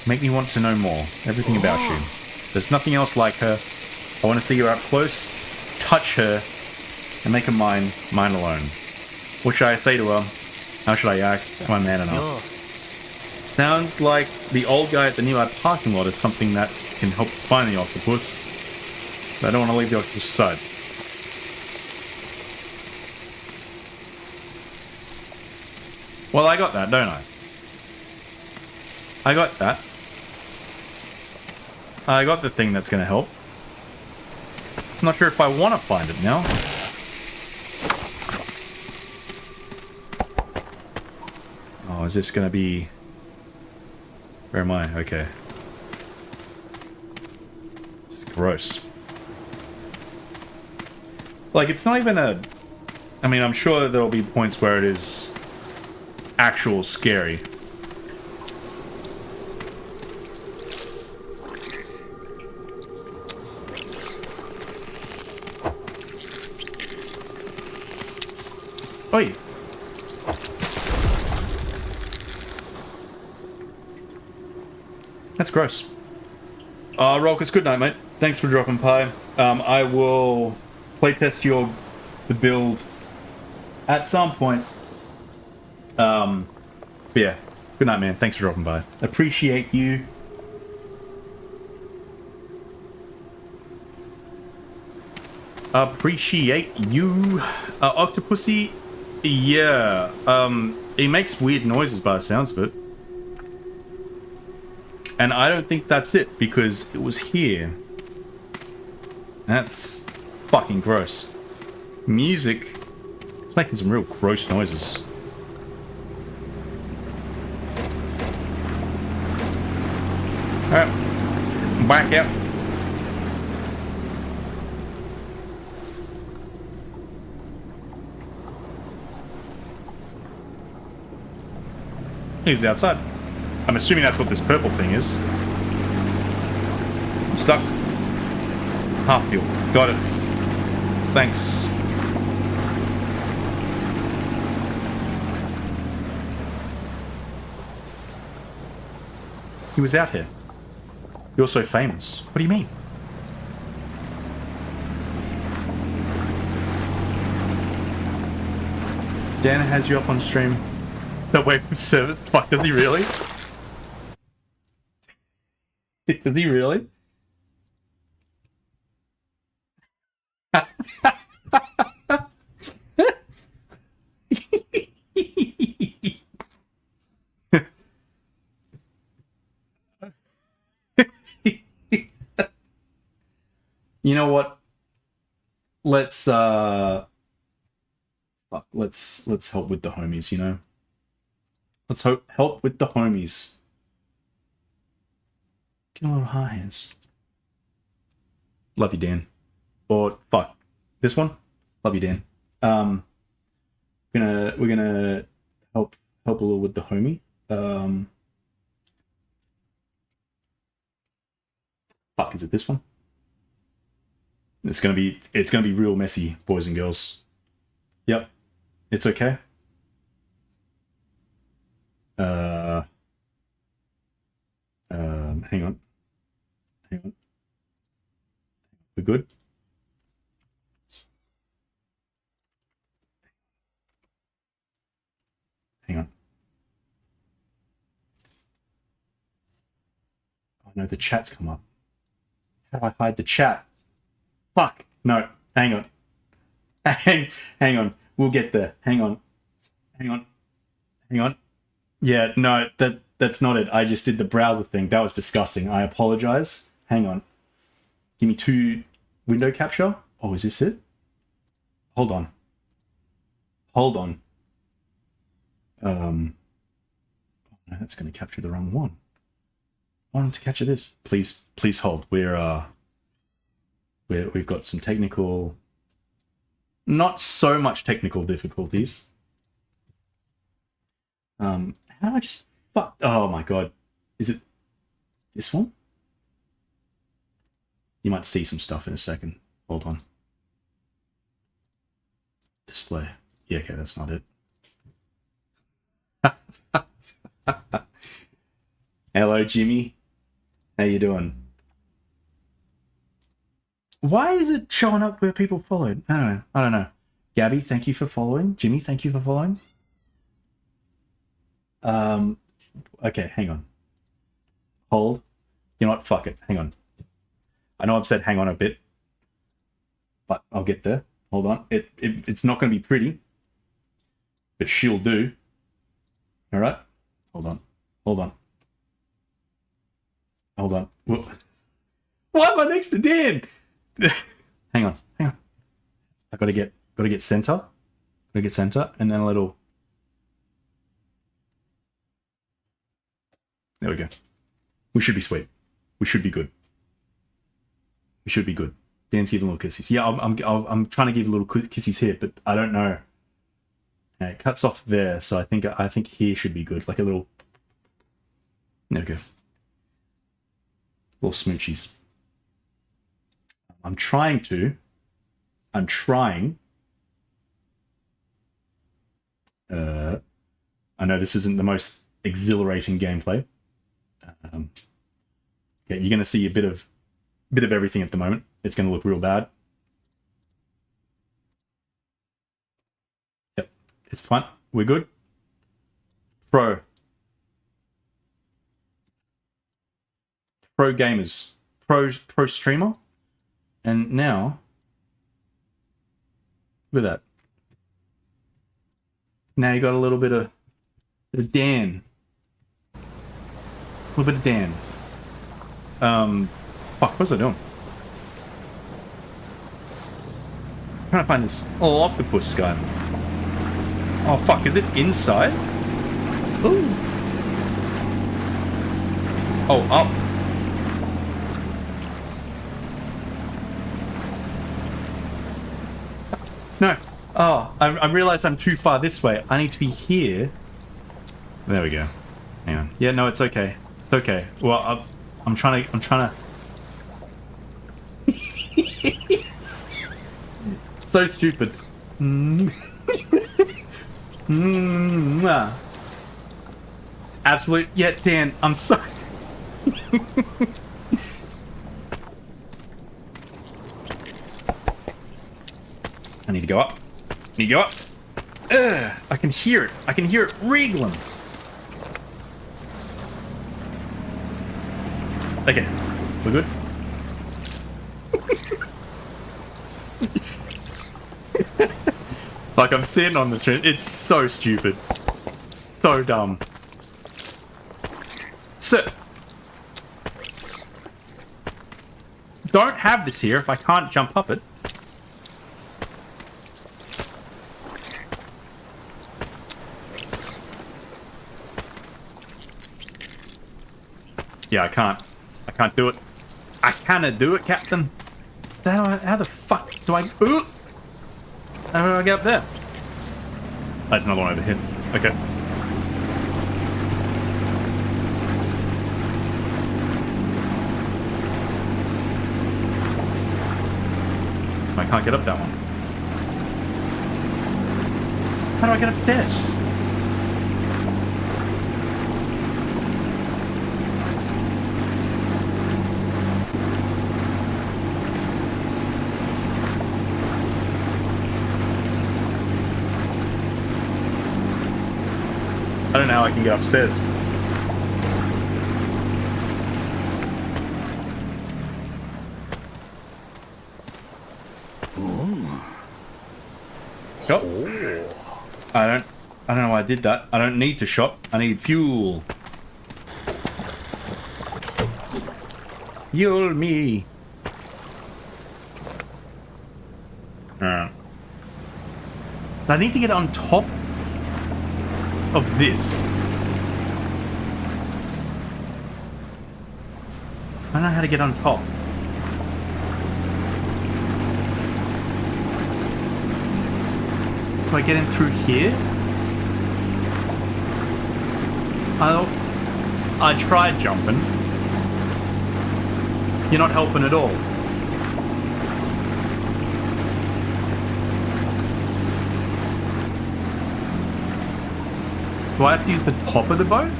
Make me want to know more. Everything about you. There's nothing else like her. I want to see her up close, touch her, and make her mine alone. What should I say to her? How should I act? Am I man enough? Sounds like the old guy at the nearby parking lot is something that can help find the octopus. But I don't want to leave the octopus aside. Well, I got that, don't I? I got that. I got the thing that's going to help. I'm not sure if I want to find it now. Oh, is this going to be... Where am I? Okay. It's gross. Like, it's not even a... I mean, I'm sure there'll be points where it is actual scary. Oi! That's gross. Rolkus, good night, mate. Thanks for dropping by. I will playtest the build at some point. But yeah, good night, man. Thanks for dropping by. Appreciate you. Appreciate you. Octopussy, yeah. He makes weird noises by the sounds of it. And I don't think that's it, because it was here. That's fucking gross. Music. It's making some real gross noises. Alright. Back out. He's outside. I'm assuming that's what this purple thing is. I'm stuck. Half fuel. Got it. Thanks. He was out here. You're so famous. What do you mean? Dan has you up on stream. No way from service. Fuck, does he really? Does he really? You know what? Let's fuck, let's help with the homies, you know? Let's help with the homies. Get a little hands. Love you, Dan. Or fuck. This one? Love you, Dan. We're gonna help a little with the homie. Fuck, is it this one? It's gonna be real messy, boys and girls. Yep. It's okay. Hang on. We're good? Hang on. Oh no, the chat's come up. How do I hide the chat? Fuck. No. Hang on. Hang on. We'll get there. Hang on. Yeah, no, that's not it. I just did the browser thing. That was disgusting. I apologize. Hang on. Give me 2 window capture. Oh, is this it? Hold on. No, that's going to capture the wrong one. I want to capture this. Please hold. We've got some technical, not so much technical difficulties. How I just fuck. Oh my god, is it this one? You might see some stuff in a second. Hold on. Display. Yeah, okay, that's not it. Hello, Jimmy. How you doing? Why is it showing up where people followed? I don't know. Gabby, thank you for following. Jimmy, thank you for following. Okay, hang on. Hold. You know what? Fuck it. Hang on. I know I've said hang on a bit, but I'll get there. Hold on. It's not going to be pretty, but she'll do. All right. Hold on. Whoa. Why am I next to Dan? Hang on. I gotta get center. Gotta get center, and then a little. There we go. We should be sweet. We should be good. We should be good. Dan's giving little kisses. Yeah, I'm trying to give little kisses here, but I don't know. It cuts off there, so I think here should be good, like a little. There we go. Little smoochies. I'm trying. I know this isn't the most exhilarating gameplay. Okay, you're going to see a bit of everything at the moment. It's going to look real bad. Yep, it's fine. We're good. Pro gamers, pro streamer, and now look at that. Now you got a little bit of Dan. A little bit of Dan. Fuck, what's I doing? I'm trying to find this octopus guy. Oh fuck, is it inside? Ooh. Oh, up. No. Oh, I realized I'm too far this way. I need to be here. There we go. Hang on. Yeah, no, it's okay. It's okay. Well, I'm trying to... So stupid. Absolute. Yeah, Dan, I'm sorry. I need to go up. I can hear it. I can hear it wriggling. Okay, we're good. Like, I'm sitting on the street. It's so stupid. It's so dumb. So, don't have this here if I can't jump up it. Yeah, I can't do it. I cannot do it, Captain. So how the fuck do I... Ooh! How do I get up there? That's another one over here. Okay. I can't get up that one. How do I get upstairs? I don't know how I can get upstairs. Shop. I don't know why I did that. I don't need to shop. I need fuel. Fuel me. Alright. I need to get on top of this. I don't know how to get on top. Do I get in through here? I tried jumping. You're not helping at all. Do I have to use the top of the boat?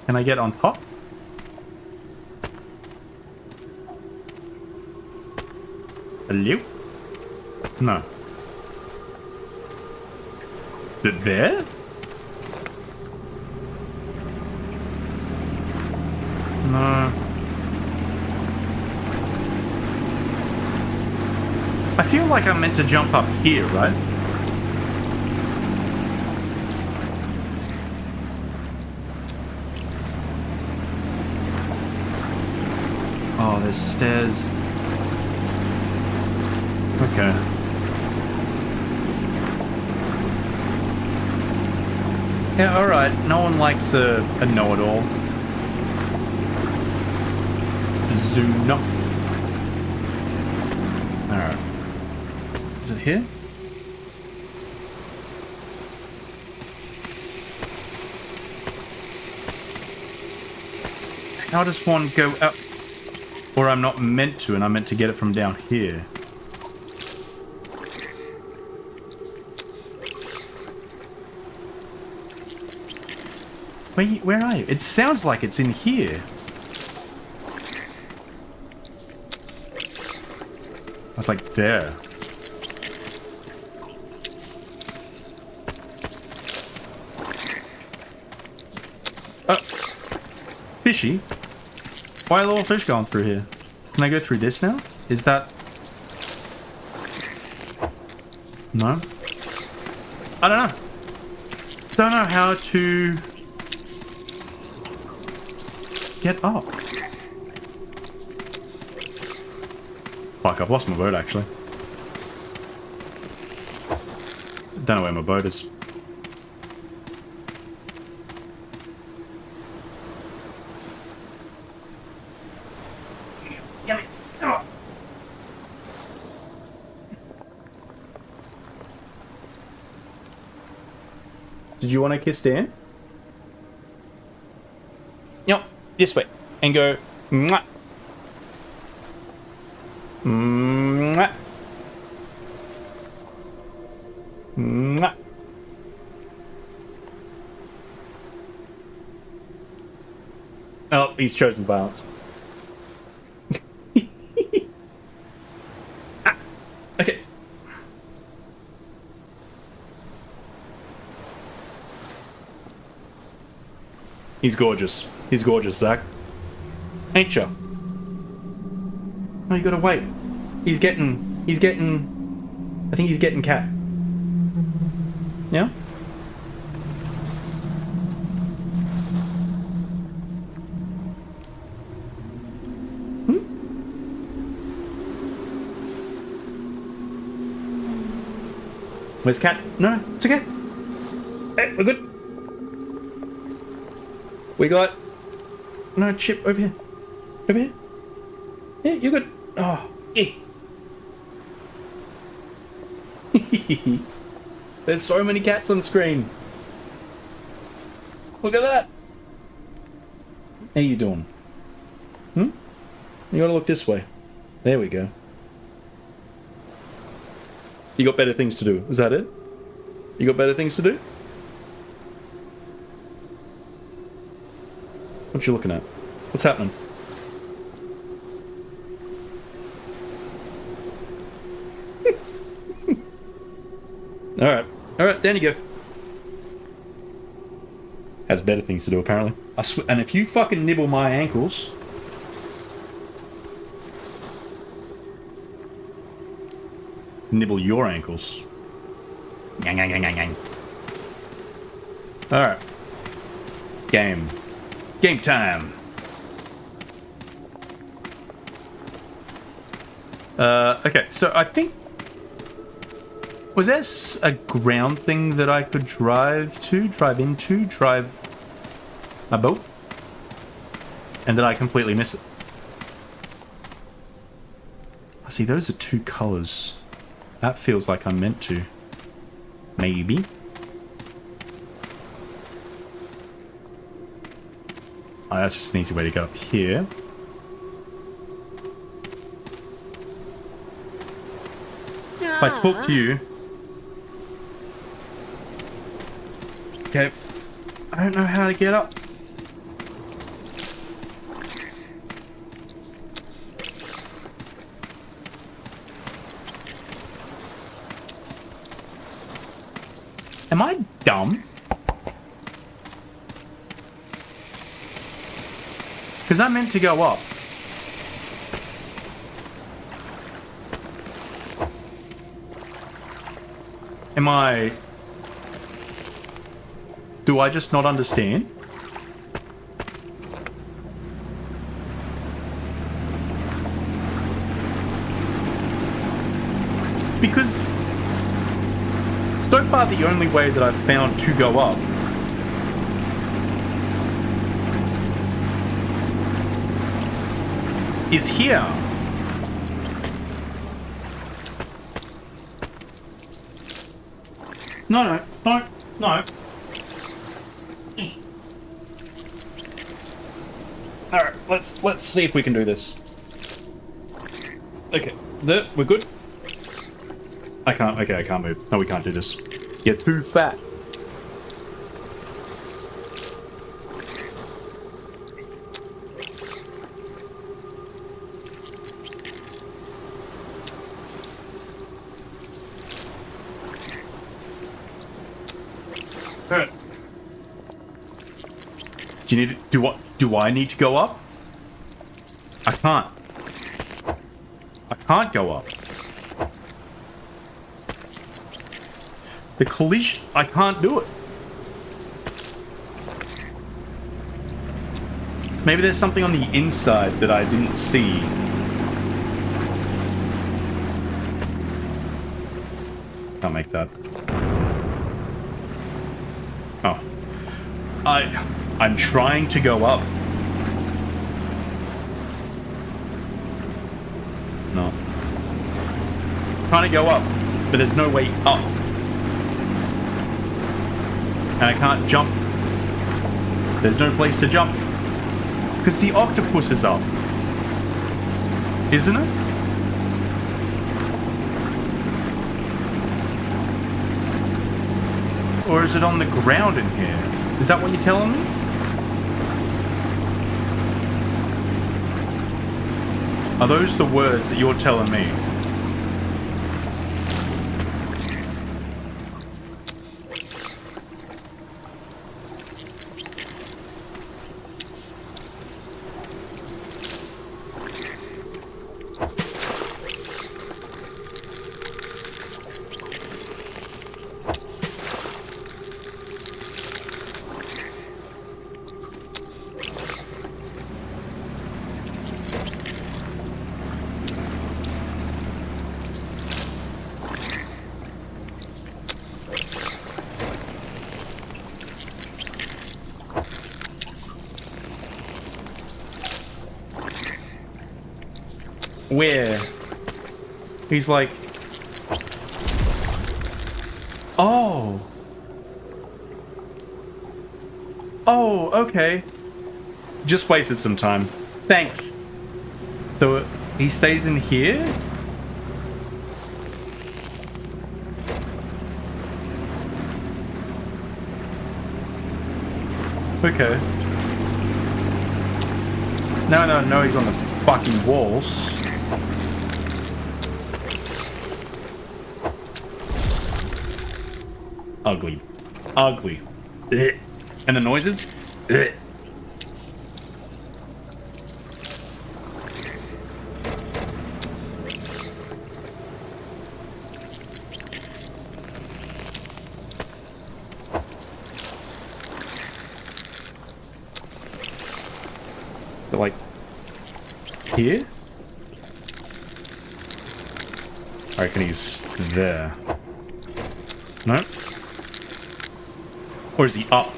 Can I get on top? Hello? No. Is it there? No. I feel like I'm meant to jump up here, right? Oh, there's stairs. Okay. Yeah, alright. No one likes a know-it-all. Zuna. Alright. Is it here? How does one go up? Or I'm not meant to, and I'm meant to get it from down here. Where are you? It sounds like it's in here. I was like, there. Fishy? Why are little fish going through here? Can I go through this now? Is that... No? I don't know. Don't know how to... get up. Fuck, I've lost my boat actually. Don't know where my boat is. Yummy. Oh. Did you want to kiss Dan? Yep, this way. And go, mwah. Mwah. Mwah. Oh, he's chosen violence. Ah, okay. He's gorgeous. He's gorgeous, Zach. Ain't ya? No, you gotta wait. He's getting... I think he's getting cat. Yeah? Where's cat? No, it's okay. Hey, we're good. We got... No, Chip, over here. Over here. Yeah, you're good. Oh, yeah. There's so many cats on screen. Look at that. How you doing? You gotta look this way. There we go. You got better things to do. Is that it? You got better things to do? What you looking at? What's happening? Alright, down you go. Has better things to do, apparently. And if you fucking nibble my ankles... Nibble your ankles. Yang, yang, yang, yang, yang. Alright. Game. Game time. Okay, so I think... Was there a ground thing that I could drive a boat? And did I completely miss it? I see, those are two colours. That feels like I'm meant to. Maybe. Oh, that's just an easy way to get up here. If I talk to you... Okay. I don't know how to get up. Am I dumb? Because I'm meant to go up. Am I... Do I just not understand? Because so far the only way that I've found to go up is here. No. Alright, let's see if we can do this. Okay, there, we're good. I can't move. No, we can't do this. You're too fat. Alright. Do you need to, do I need to go up? I can't. I can't go up. The collision, I can't do it. Maybe there's something on the inside that I didn't see. Can't make that. Oh. I'm trying to go up. No. Trying to go up, but there's no way up. And I can't jump. There's no place to jump. Because the octopus is up. Isn't it? Or is it on the ground in here? Is that what you're telling me? Are those the words that you're telling me? Where? He's like... Oh! Oh, okay. Just wasted some time. Thanks. So, he stays in here? Okay. No, he's on the fucking walls. Ugly. Ugly. Ugh. And the noises? Ugh. They're like... here? I reckon he's there. No? Or is he up?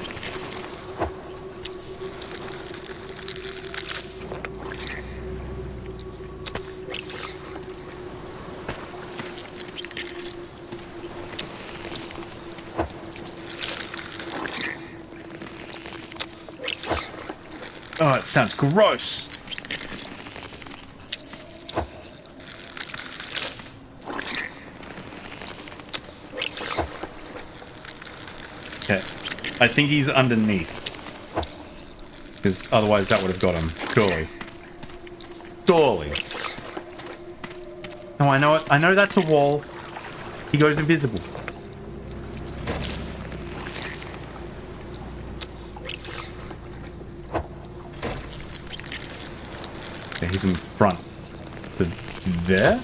Oh, it sounds gross. Okay. I think he's underneath. Because otherwise that would have got him. Surely. Surely. Oh, I know it. I know that's a wall. He goes invisible. Okay, he's in front. So, there?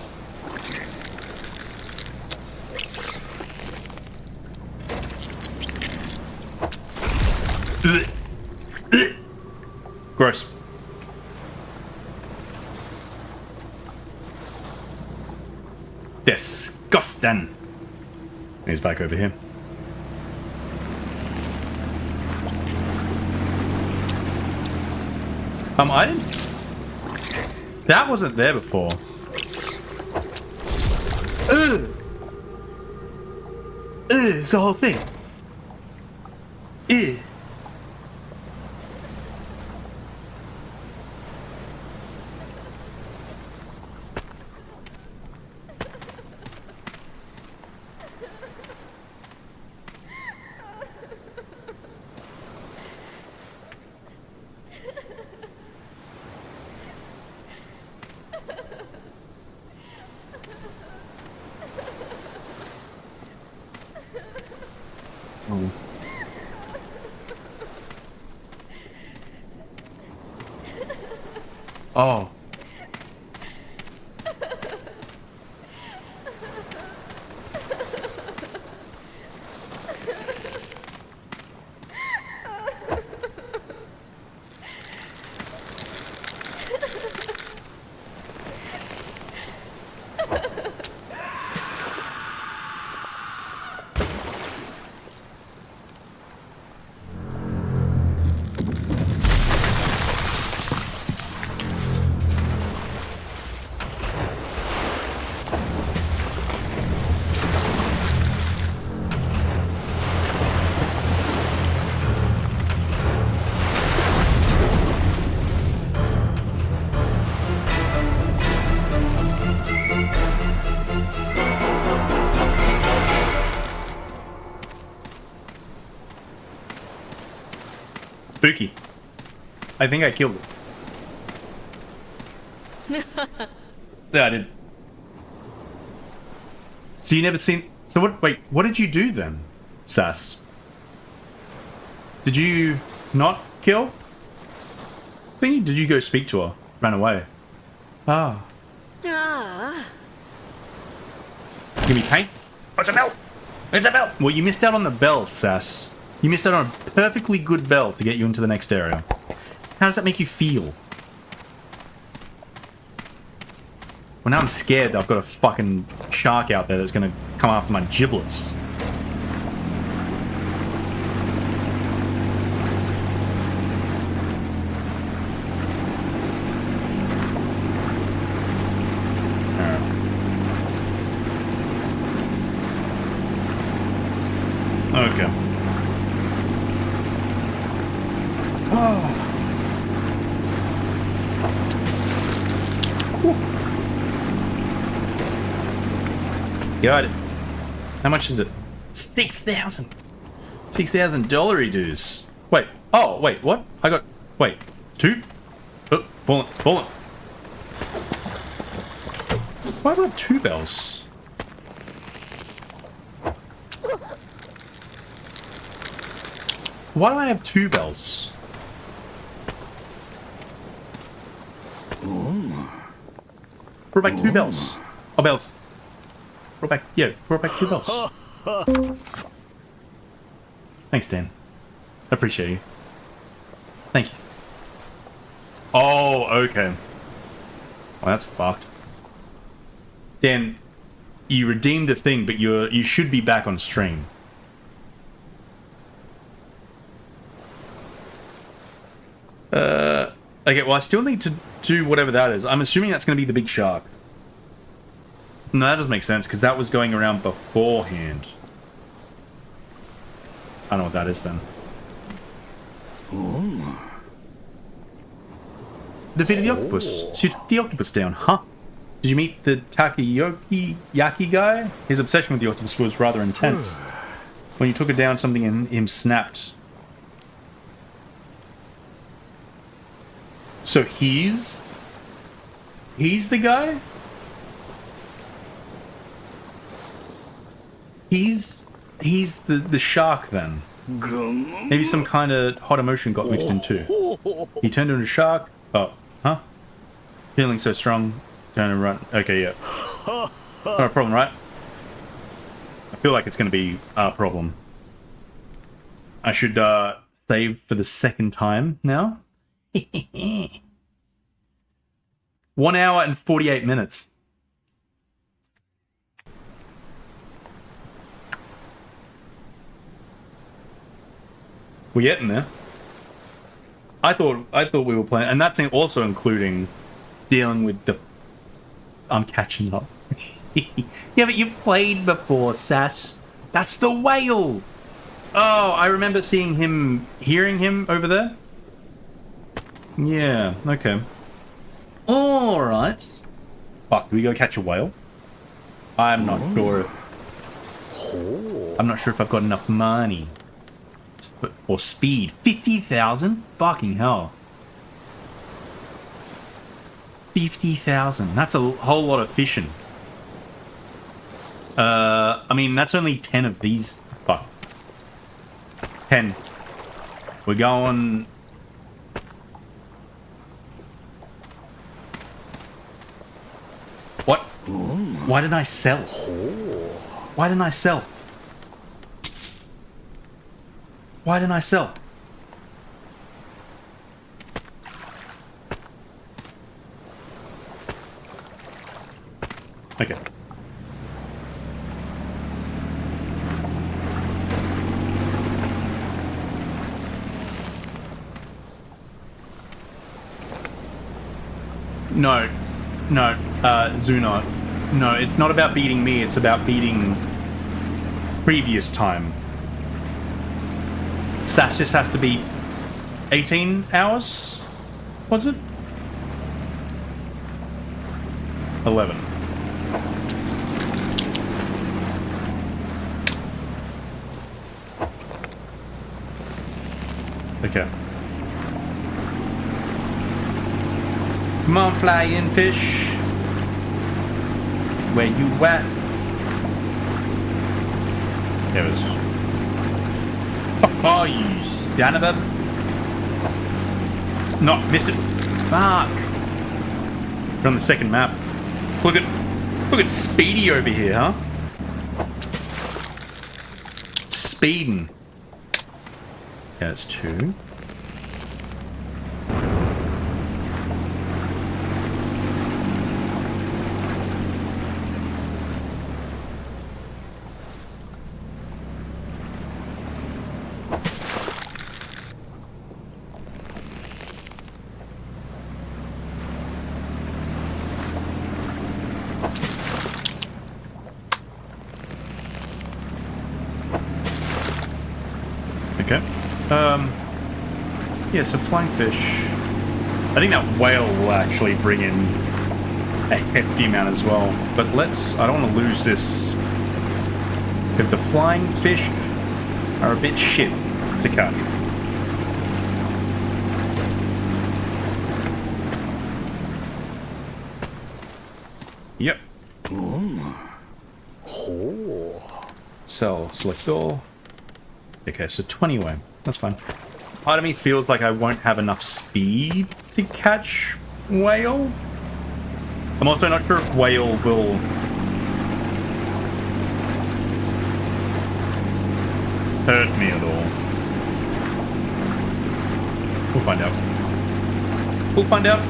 Gross. Disgusting. He's back over here. I didn't... That wasn't there before. Ugh! It's the whole thing. Ugh. Oh. Spooky. I think I killed it. Yeah, I did. So you never seen... So what... Wait, what did you do then, Sass? Did you not kill? Did you go speak to her? Ran away? Ah. Give me paint? Oh, it's a bell! It's a bell! Well, you missed out on the bell, Sass. You missed out on a perfectly good bell to get you into the next area. How does that make you feel? Well, now I'm scared that I've got a fucking shark out there that's gonna come after my giblets. Okay. Oh. Got it. How much is it? 6,000. $6,000 dues. Wait. Oh, wait. What? I got. Wait. 2? Oh, fallen. Fallen. Why do I have 2 bells? Why do I have 2 bells? Brought back 2 bells. Oh, bells. Brought back, yeah, brought back 2 bells. Thanks, Dan. I appreciate you. Thank you. Oh, okay. Well, that's fucked. Dan, you redeemed a thing, but you should be back on stream. Okay, well, I still need to do whatever that is. I'm assuming that's going to be the big shark. No, that doesn't make sense, because that was going around beforehand. I don't know what that is, then. Defeated the octopus. So you took the octopus down, huh? Did you meet the Yaki guy? His obsession with the octopus was rather intense. When you took it down, something in him snapped. So he's the guy? He's the shark then. Maybe some kind of hot emotion got mixed in too. He turned into a shark. Oh, huh? Feeling so strong, going to run. Okay, yeah. Not a problem, right? I feel like it's going to be a problem. I should save for the second time now. 1 hour and 48 minutes. We're getting there. I thought we were playing, and that's also including dealing with the. I'm catching up. Yeah, but you've played before, Sass. That's the whale. Oh, I remember seeing him, hearing him over there. Yeah. Okay. All right. Fuck. Do we go catch a whale? I'm not sure. I'm not sure if I've got enough money. Or speed. 50,000? Fucking hell. 50,000. That's a whole lot of fishing. I mean, that's only 10 of these. Fuck. 10. We're going... What? Why didn't I sell? Why didn't I sell? Why didn't I sell? Okay. No. No, Zuna. No, it's not about beating me, it's about beating previous time. Sass just has to beat 18 hours? Was it? 11. Okay. Come on, flying fish. Where you at? There it is. Oh, you son of a... No, missed it. Fuck. We're on the second map. Look at Speedy over here, huh? Speeding. Yeah, that's 2. Okay. Yeah, so flying fish. I think that whale will actually bring in a hefty amount as well. But I don't want to lose this. Because the flying fish are a bit shit to catch. Yep. Sell, select all. Okay, so 20 away. That's fine. Part of me feels like I won't have enough speed to catch whale. I'm also not sure if whale will... hurt me at all. We'll find out. We'll find out.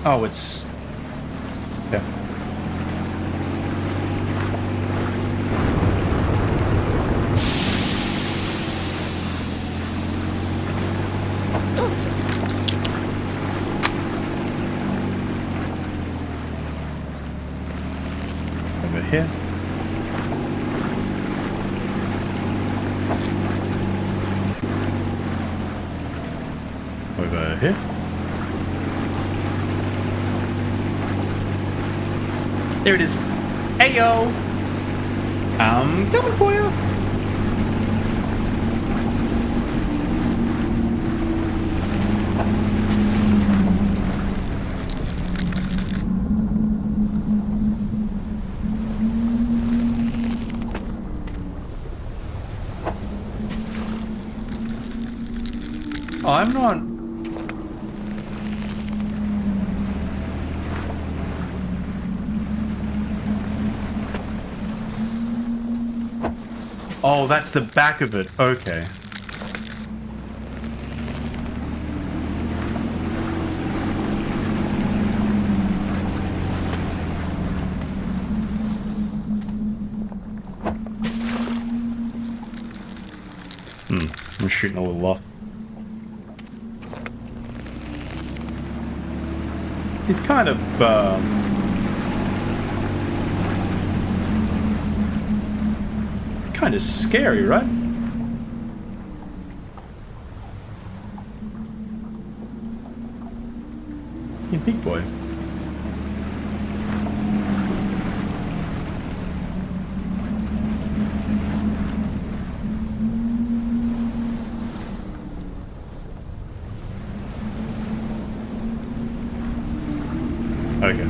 Oh, it's... yeah. Over here. Over here. There it is. Heyo! I'm coming for you. I'm not... Oh, that's the back of it. Okay. I'm shooting a little off. He's kind of, kind of scary, right? You big boy. Okay.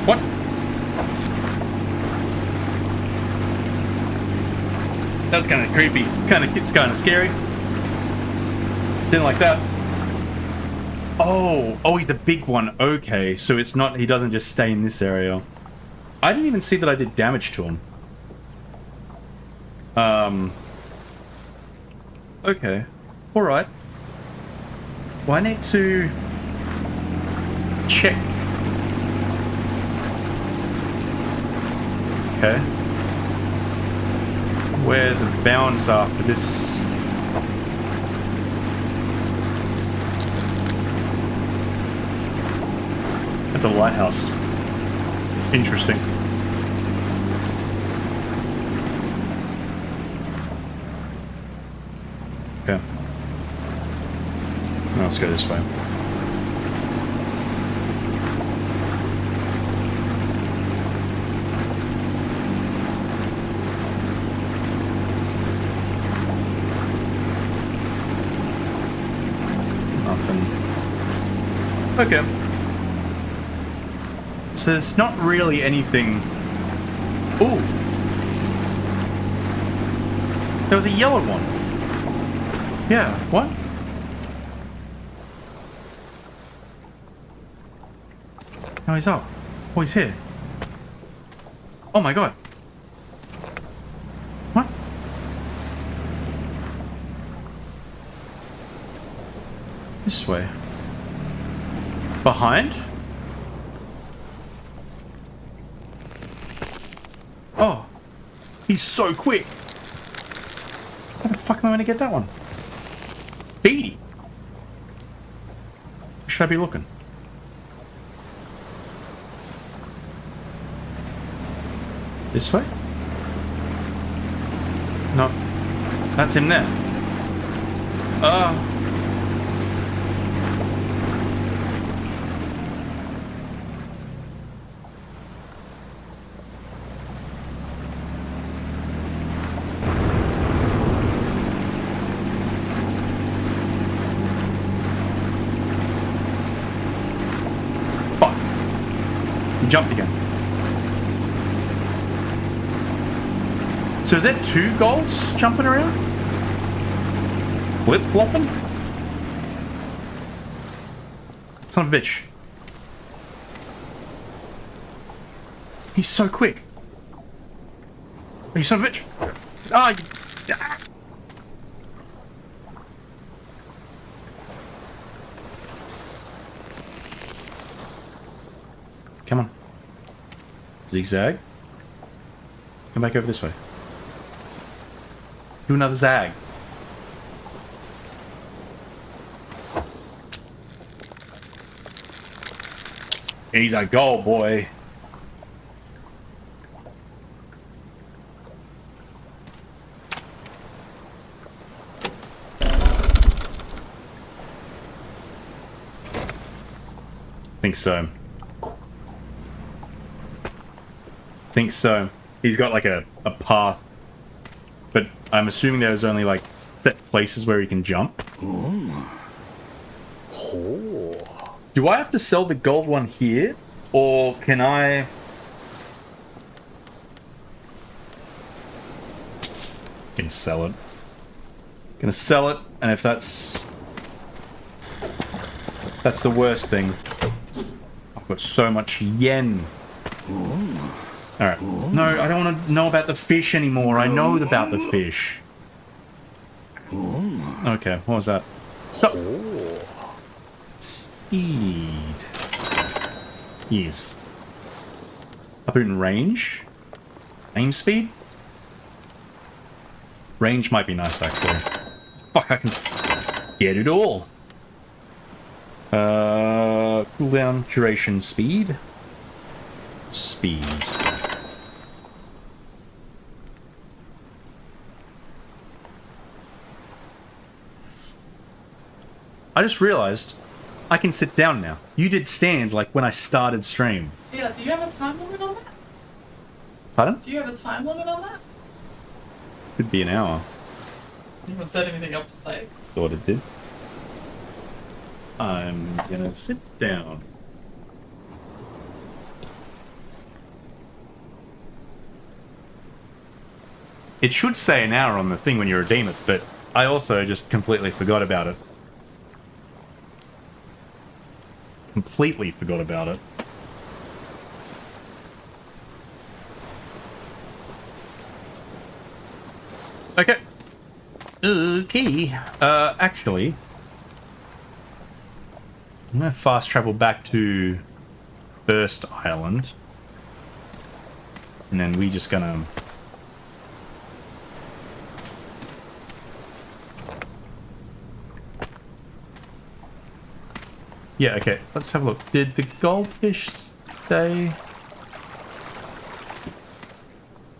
What? That's kind of creepy. It's kind of scary. Didn't like that. Oh, he's the big one. Okay, so it's not. He doesn't just stay in this area. I didn't even see that I did damage to him. Okay. All right. Well, I need to check. Okay. Where the bounds are for this. That's a lighthouse. Interesting. Okay. Now let's go this way. Nothing. Okay. So there's not really anything. Ooh! There was a yellow one. Yeah, what? Oh, he's up. Oh, he's here. Oh my god. What? This way. Behind? Oh. He's so quick. How the fuck am I going to get that one? Beatty. Where should I be looking? This way? No. That's him there. Fuck. He jumped again. So is that two golds jumping around? Flip-flopping? Son of a bitch. He's so quick. You son of a bitch. Ah, you... Ah. Come on. Zigzag. Come back over this way. Do another zag. He's a goal, boy. Think so. Think so. He's got like a path. But I'm assuming there's only like set places where he can jump. Oh. Do I have to sell the gold one here? Or can I... Can sell it. Gonna sell it, and if that's That's the worst thing. I've got so much yen. Alright. No, I don't want to know about the fish anymore. I know about the fish. Okay, what was that? Oh. Speed. Yes. Up in range? Aim speed? Range might be nice, actually. Fuck, I can get it all. Cooldown, duration, speed. Speed. I just realized I can sit down now. You did stand like when I started stream. Yeah, do you have a time limit on that? Pardon? Do you have a time limit on that? Could be an hour. You haven't set anything up to say. Thought it did. I'm gonna sit down. It should say an hour on the thing when you redeem it, but I also just completely forgot about it. Completely forgot about it. Okay. Okay. Actually, I'm gonna fast travel back to First Island. And then we just gonna... Yeah, okay. Let's have a look. Did the goldfish stay?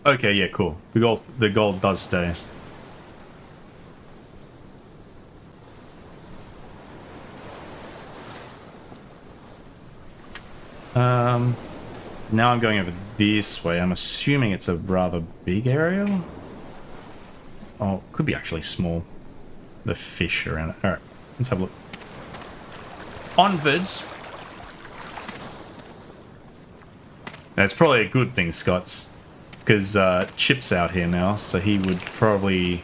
Okay, yeah, cool. The gold does stay. Now I'm going over this way. I'm assuming it's a rather big area. Oh, could be actually small. The fish around it. Alright, let's have a look. Onwards. That's probably a good thing, Scott's. Because Chip's out here now, so he would probably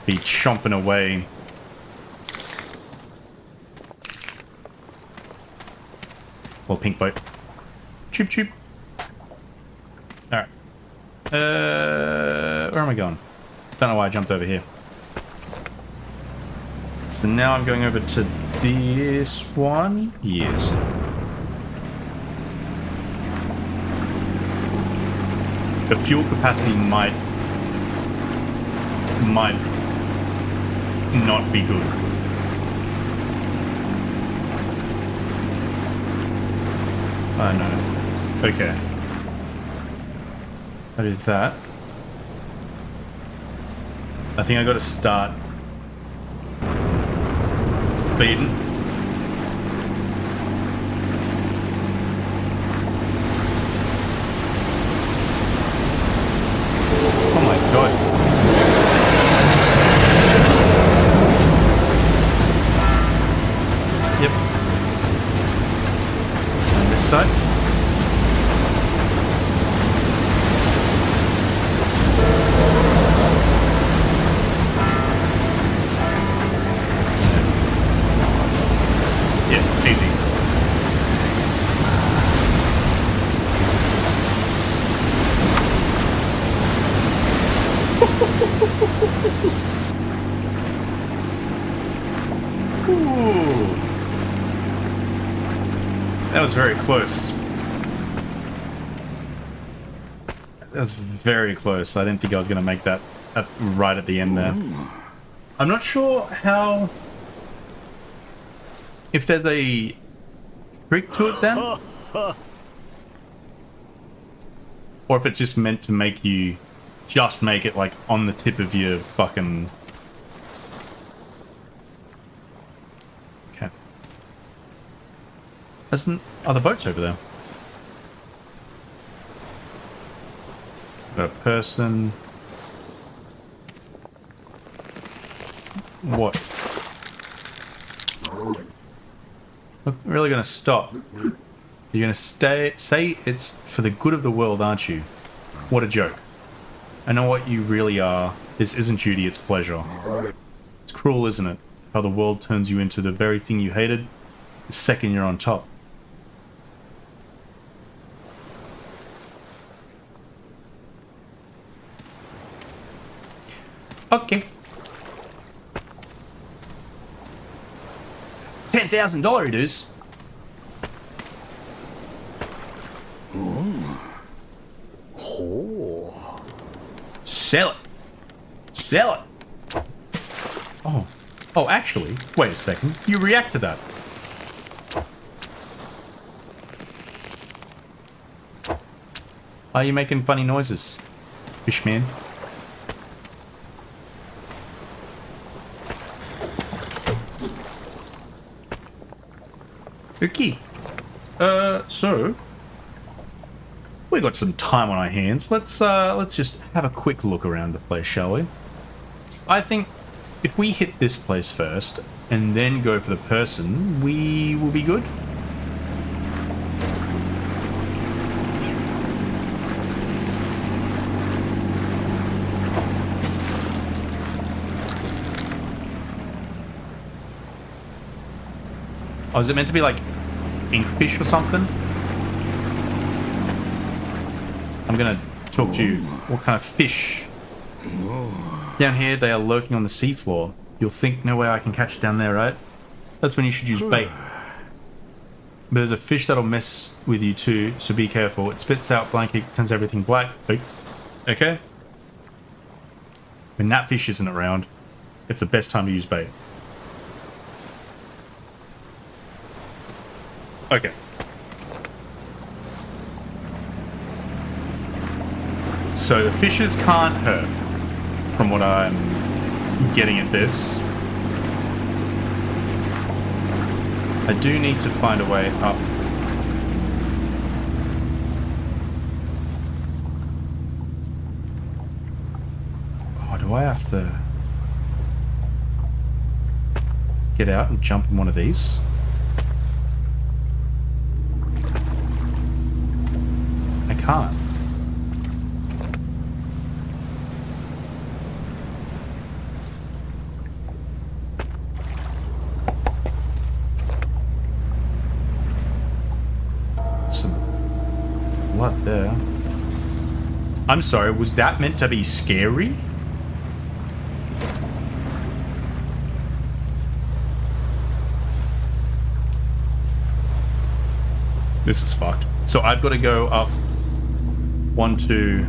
be chomping away. Well, pink boat. Choop choop. Alright. Where am I going? Don't know why I jumped over here. So now I'm going over to this one. Yes. The fuel capacity might not be good. I know. Okay. I did that. I think I got to start speeding. Oh my god. Yep. And this side. Yeah, easy. Ooh. That was very close. That was very close. I didn't think I was going to make that right at the end there. I'm not sure how... If there's a trick to it then? Or if it's just meant to make you just make it like on the tip of your fucking... Okay. There's other boats over there. Got a person. What? I'm really gonna stop. You're gonna say it's for the good of the world, aren't you? What a joke. I know what you really are. This isn't duty, it's pleasure. It's cruel, isn't it? how the world turns you into the very thing you hated the second you're on top. Okay. $10,000 it is. Oh. Sell it. Sell it. Oh. Oh, actually, wait a second. You react to that. Why are you making funny noises, Fishman? Okay. So we got some time on our hands. Let's just have a quick look around the place, shall we? I think if we hit this place first and then go for the person, we will be good. Oh, is it meant to be like inkfish or something? I'm gonna talk to you. What kind of fish? Down here, they are lurking on the seafloor. You'll think no way I can catch it down there, right? That's when you should use bait. But there's a fish that'll mess with you too, so be careful. It spits out blanket, turns everything black. Okay? When that fish isn't around, it's the best time to use bait. Okay. So the fishes can't hurt, from what I'm getting at this. I do need to find a way up. Oh, do I have to get out and jump in one of these? I can't. Some blood there. I'm sorry, was that meant to be scary? This is fucked. So I've got to go up 1, 2,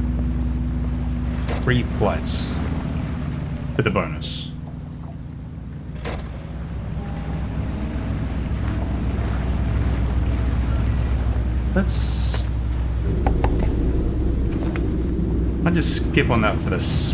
3 flights for the bonus. Let's... I'll just skip on that for this.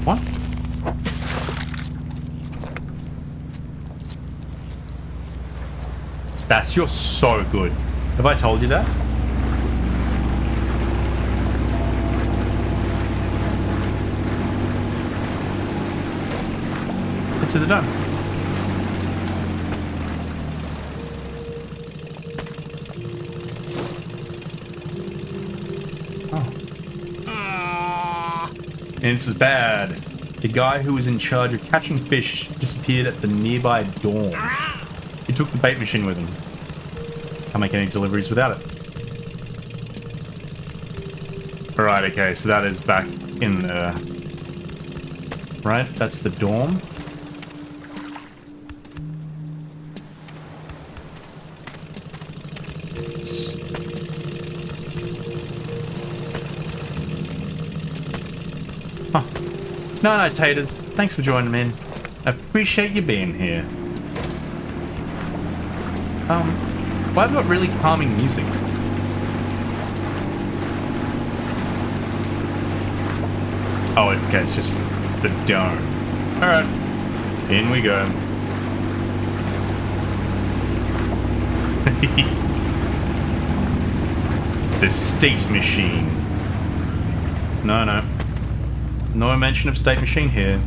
What? That's you're so good. Have I told you that? Get to the dome. And this is bad. The guy who was in charge of catching fish disappeared at the nearby dorm. He took the bait machine with him. Can't make any deliveries without it. Alright, okay, so that is back in the... Right, that's the dorm. Huh. No, Taters. Thanks for joining me in. I appreciate you being here. Why have I got really calming music? Oh, okay, it's just the dome. Alright, in we go. The state machine. No, no. No mention of state machine here.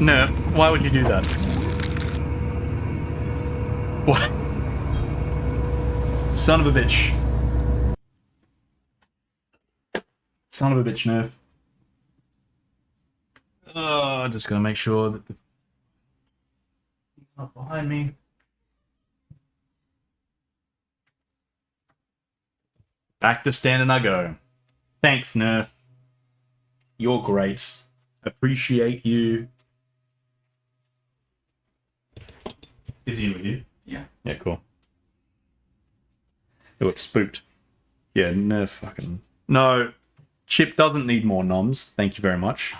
No, why would you do that? What? Son of a bitch. Son of a bitch, no. Oh, just gonna make sure that he's not behind me. Back to standing I go. Thanks, Nerf. You're great. Appreciate you. Is he in with you? Yeah. Yeah, cool. It looks spooked. Yeah, Nerf fucking... No, Chip doesn't need more noms. Thank you very much.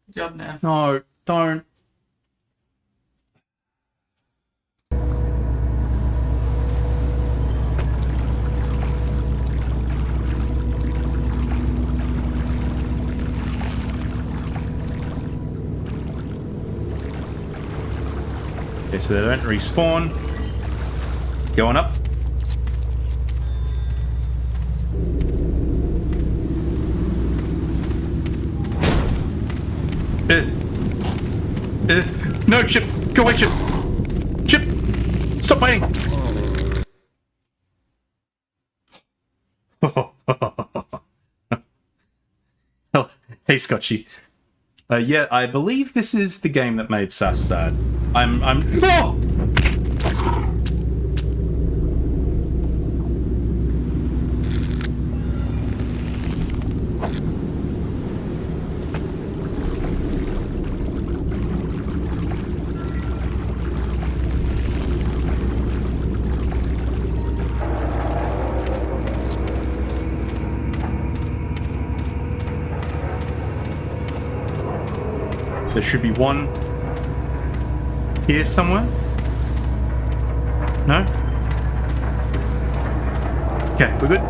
Good job, Nerf. No, don't. Okay, so they don't respawn. Going up. No, Chip! Go away, Chip! Chip! Stop biting! Oh, hey, Scotchy. Yeah, I believe this is the game that made Sass sad. Oh! There should be one here somewhere. No? Okay, we're good.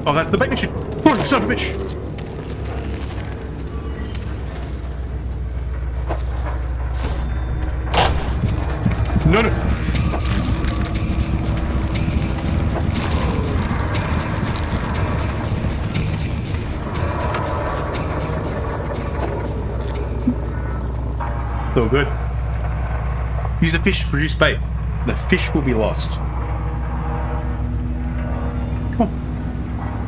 Oh, that's the bait machine. Oh, son of a bitch. No, no. Still good. Use the fish to produce bait. The fish will be lost. Come on.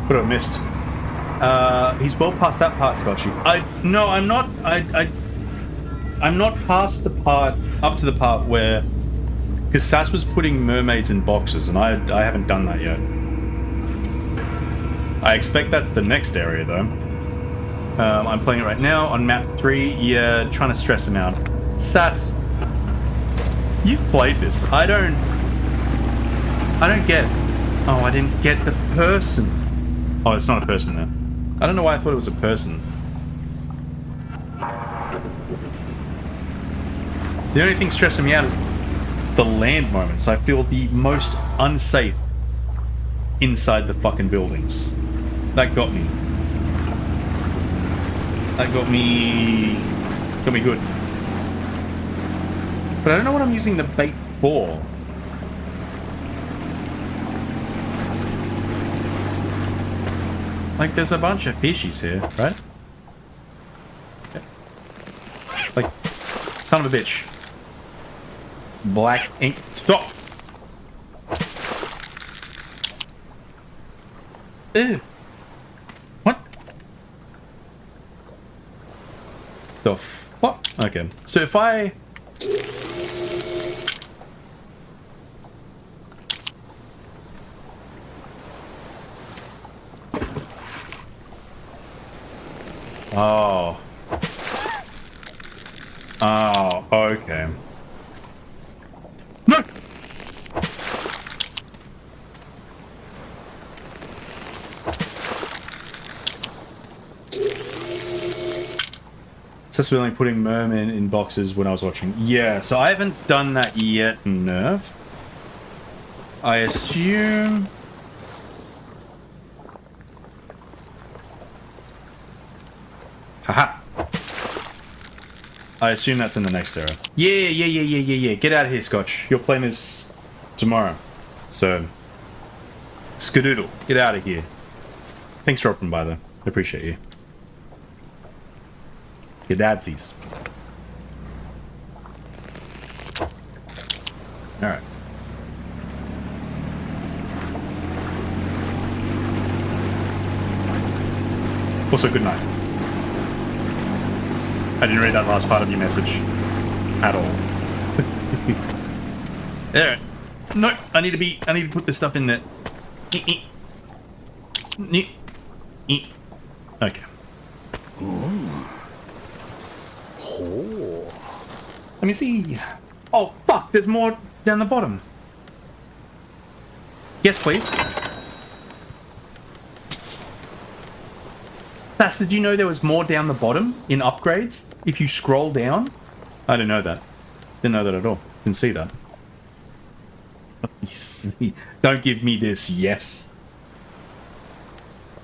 What have I missed? He's well past that part, Scotchy. No, I'm not. I'm not past the part up to the part where, because Sass was putting mermaids in boxes, and I haven't done that yet. I expect that's the next area though. I'm playing it right now on map 3. Yeah, trying to stress him out. Sass, you've played this. I don't get. Oh, I didn't get the person. Oh, it's not a person there. I don't know why I thought it was a person. The only thing stressing me out is the land moments. I feel the most unsafe inside the fucking buildings. That got me. That got me good. But I don't know what I'm using the bait for. Like, there's a bunch of fishies here, right? Okay. Like, son of a bitch. Black ink. Stop! Ew. What? The fuck? Okay. So if I... Oh. Oh, okay. No! Successfully putting mermen in boxes when I was watching. Yeah, so I haven't done that yet, Nerf. I assume... Haha. I assume that's in the next era. Yeah. Get out of here, Scotch. Your plane is tomorrow. So, skadoodle. Get out of here. Thanks for dropping by, though. I appreciate you. Your dadsies. Alright. Also, good night. I didn't read that last part of your message. At all. Alright. No, I need to put this stuff in there. Okay. Let me see. Oh, fuck, there's more down the bottom. Yes, please. Sass, did you know there was more down the bottom in upgrades if you scroll down? I didn't know that. Didn't know that at all. Didn't see that. Don't give me this, yes.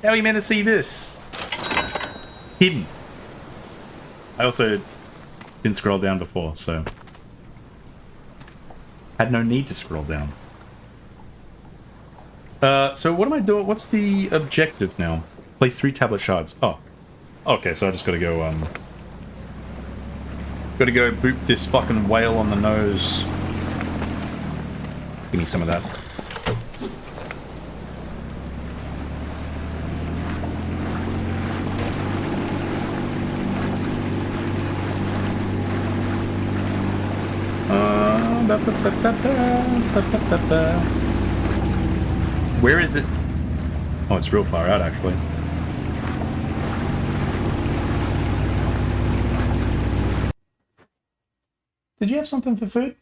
How are you meant to see this? It's hidden. I also didn't scroll down before, so... Had no need to scroll down. So what am I doing? What's the objective now? Place 3 tablet shards. Oh. Okay, so I just gotta go, Gotta go boop this fucking whale on the nose. Give me some of that. Where is it? Oh, it's real far out, actually. Did you have something for food?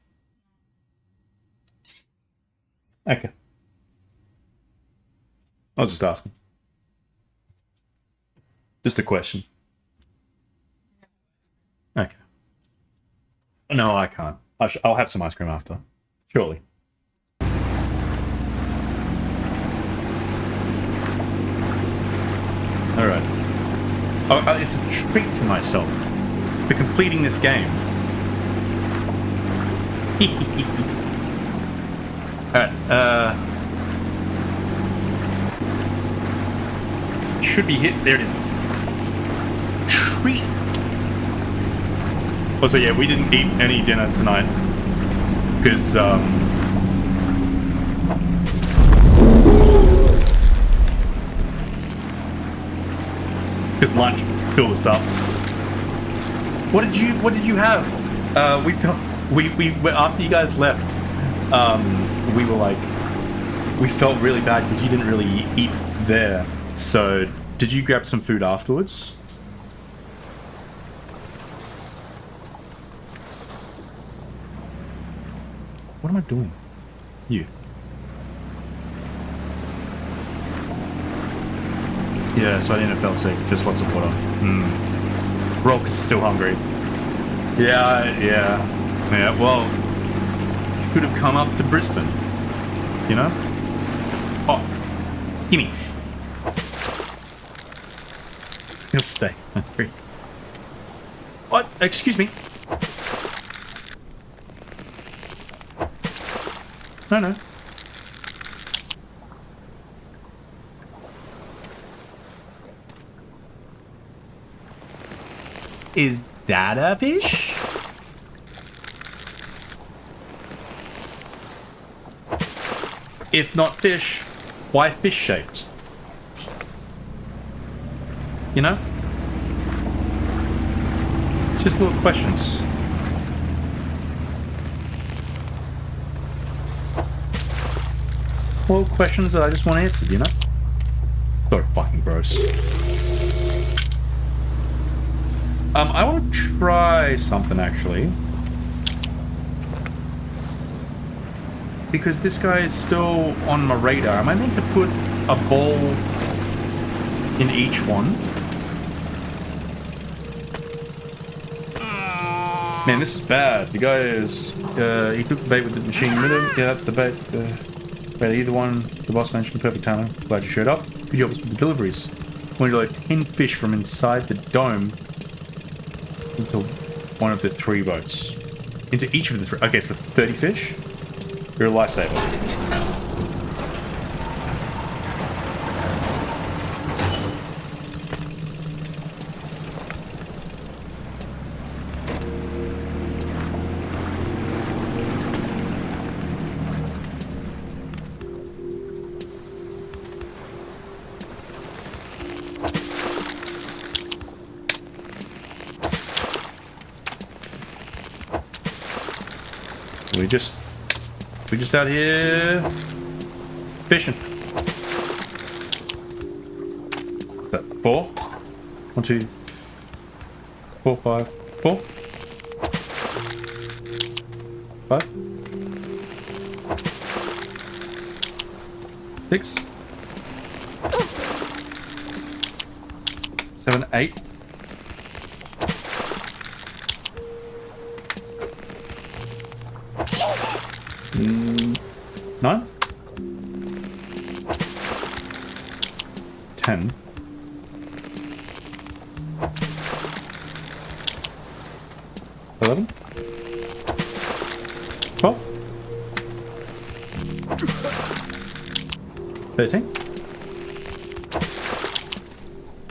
Okay. I was just asking. Just a question. Okay. No, I can't. I'll have some ice cream after. Surely. Alright. Oh, it's a treat for myself. For completing this game. Alright, should be hit. There it is. Treat. Oh, so yeah, we didn't eat any dinner tonight. Because, because lunch filled us up. What did you have? We after you guys left, we were like, we felt really bad because you didn't really eat there. So, did you grab some food afterwards? What am I doing? You. Yeah, so I didn't feel sick. Just lots of water. Rolk's still hungry. Yeah. Well, you could have come up to Brisbane. You know? Oh, gimme. You'll stay hungry. What? Excuse me. No. Is that a fish? If not fish, why fish-shaped? You know? It's just little questions. Little questions that I just want answered, you know? So fucking gross. I want to try something, actually. Because this guy is still on my radar. Am I meant to put a ball in each one? Man, this is bad. The guy is... he took the bait with the machine rhythm. Yeah, that's the bait. Bait either one. The boss mentioned perfect timing. Glad you showed up. Could you help us with the deliveries? Want to load 10 fish from inside the dome into one of the 3 boats. Into each of the 3. Okay, so 30 fish? You're a lifesaver. We just out here fishing. Is that 4? 1, 2, 4, 5, 4, 5, 6, 7, 8. Nine? 10. 11? 12? 13?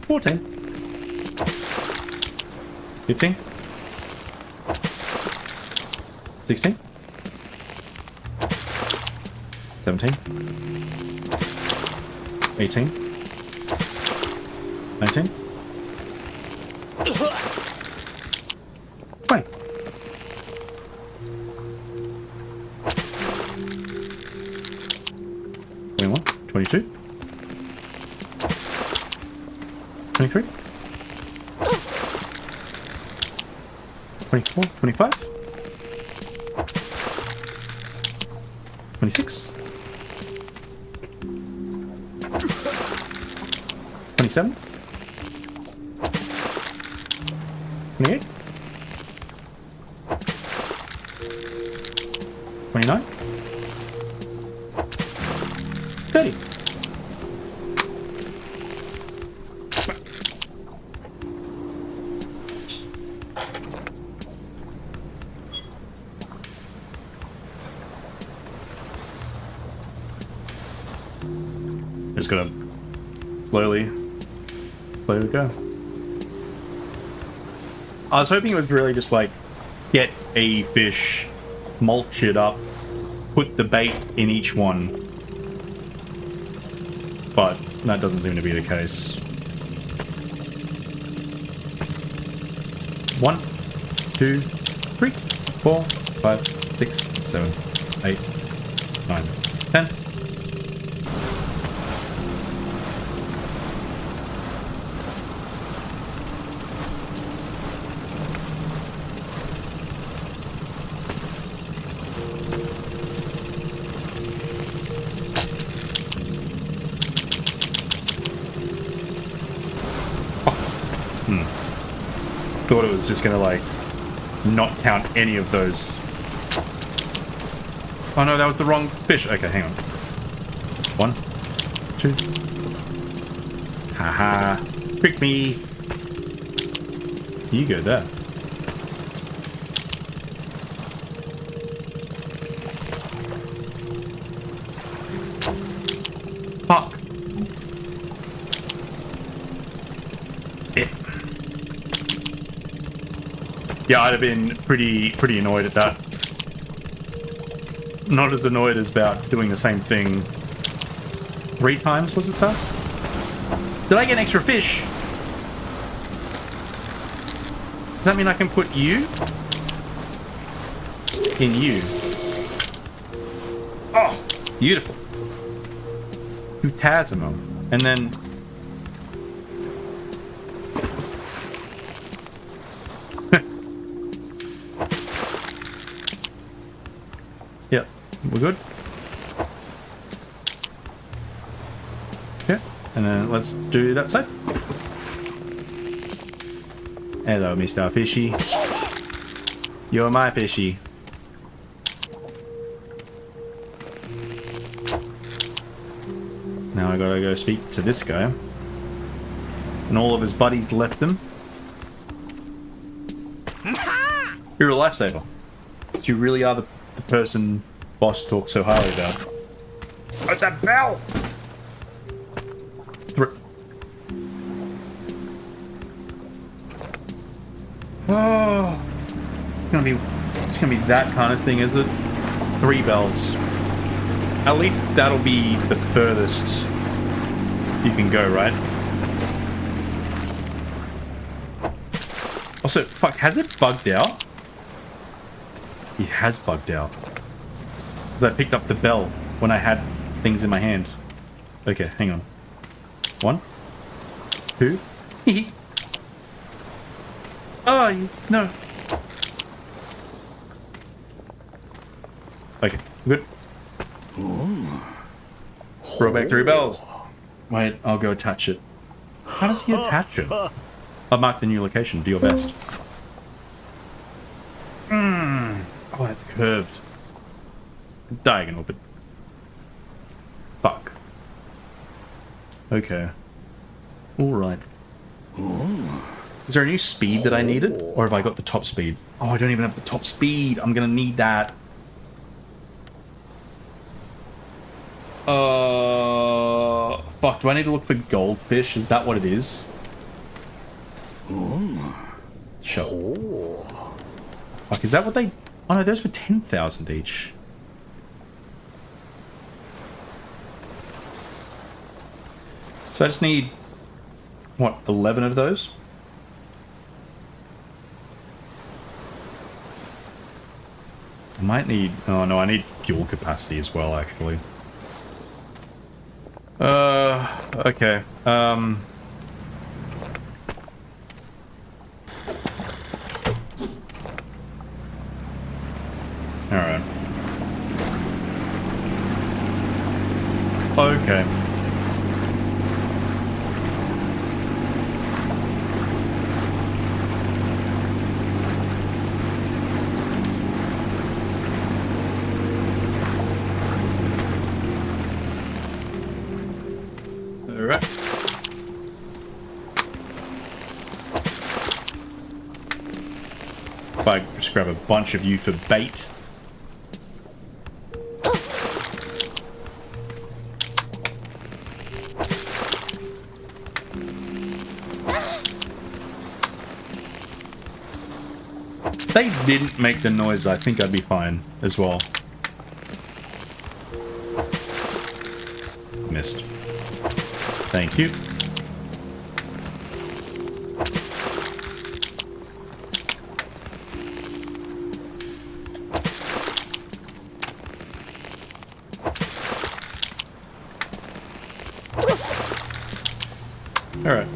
14? 15? 16? 17, 18, 19, 20. Twenty-one, 22, 23, 24, 25, 26, 27, 28, 29, 30. Just gotta slowly go. I was hoping it was really just like get a fish, mulch it up, put the bait in each one, but that doesn't seem to be the case. 1, 2, 3, 4, 5, 6, 7, 8, 9, 10. Thought it was just gonna like not count any of those. Oh no, that was the wrong fish. Okay, hang on. 1, 2. Haha. Trick me. You go there. Fuck. Yeah, I'd have been pretty annoyed at that. Not as annoyed as about doing the same thing 3 times, was it, Sus? Did I get an extra fish? Does that mean I can put you in you? Oh, beautiful. Utasimo. And then... Yep, we're good. Okay, and then let's do that side. Hello, Mr. Fishy. You're my fishy. Now I gotta go speak to this guy. And all of his buddies left him. You're a lifesaver. You really are the person boss talks so highly about. What's that bell? Oh, it's gonna be that kind of thing, is it? 3 bells. At least that'll be the furthest you can go, right? Also, fuck, has it bugged out? It has bugged out. I picked up the bell when I had things in my hand. Okay, hang on. 1, 2. Oh, no. Okay, good. Brought back 3 bells. Wait, I'll go attach it. How does he attach it? I'll mark the new location. Do your best. Oh, it's curved. Diagonal, but... Fuck. Okay. Alright. Is there a new speed that I needed? Or have I got the top speed? Oh, I don't even have the top speed. I'm gonna need that. Fuck, do I need to look for goldfish? Is that what it is? Sure. Fuck, is that what they... Oh no, those were 10,000 each. So I just need... What, 11 of those? I might need... Oh no, I need fuel capacity as well, actually. Okay. Alright. Okay. Alright. If I just grab a bunch of you for bait. If they didn't make the noise, I think I'd be fine as well. Missed. Thank you. Alright.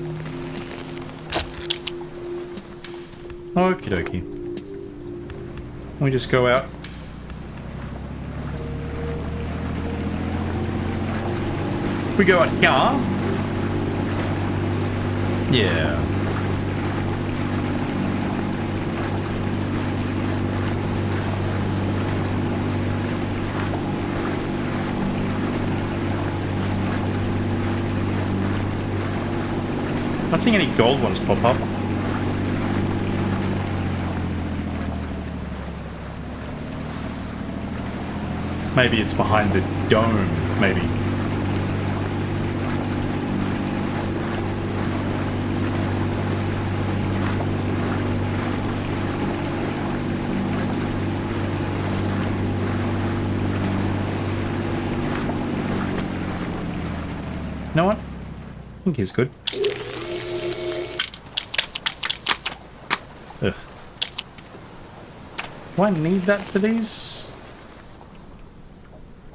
Okie dokie. We just go out. We go out here. Yeah. Not seeing any gold ones pop up. Maybe it's behind the dome, maybe. You know what? I think he's good. Ugh. Do I need that for these?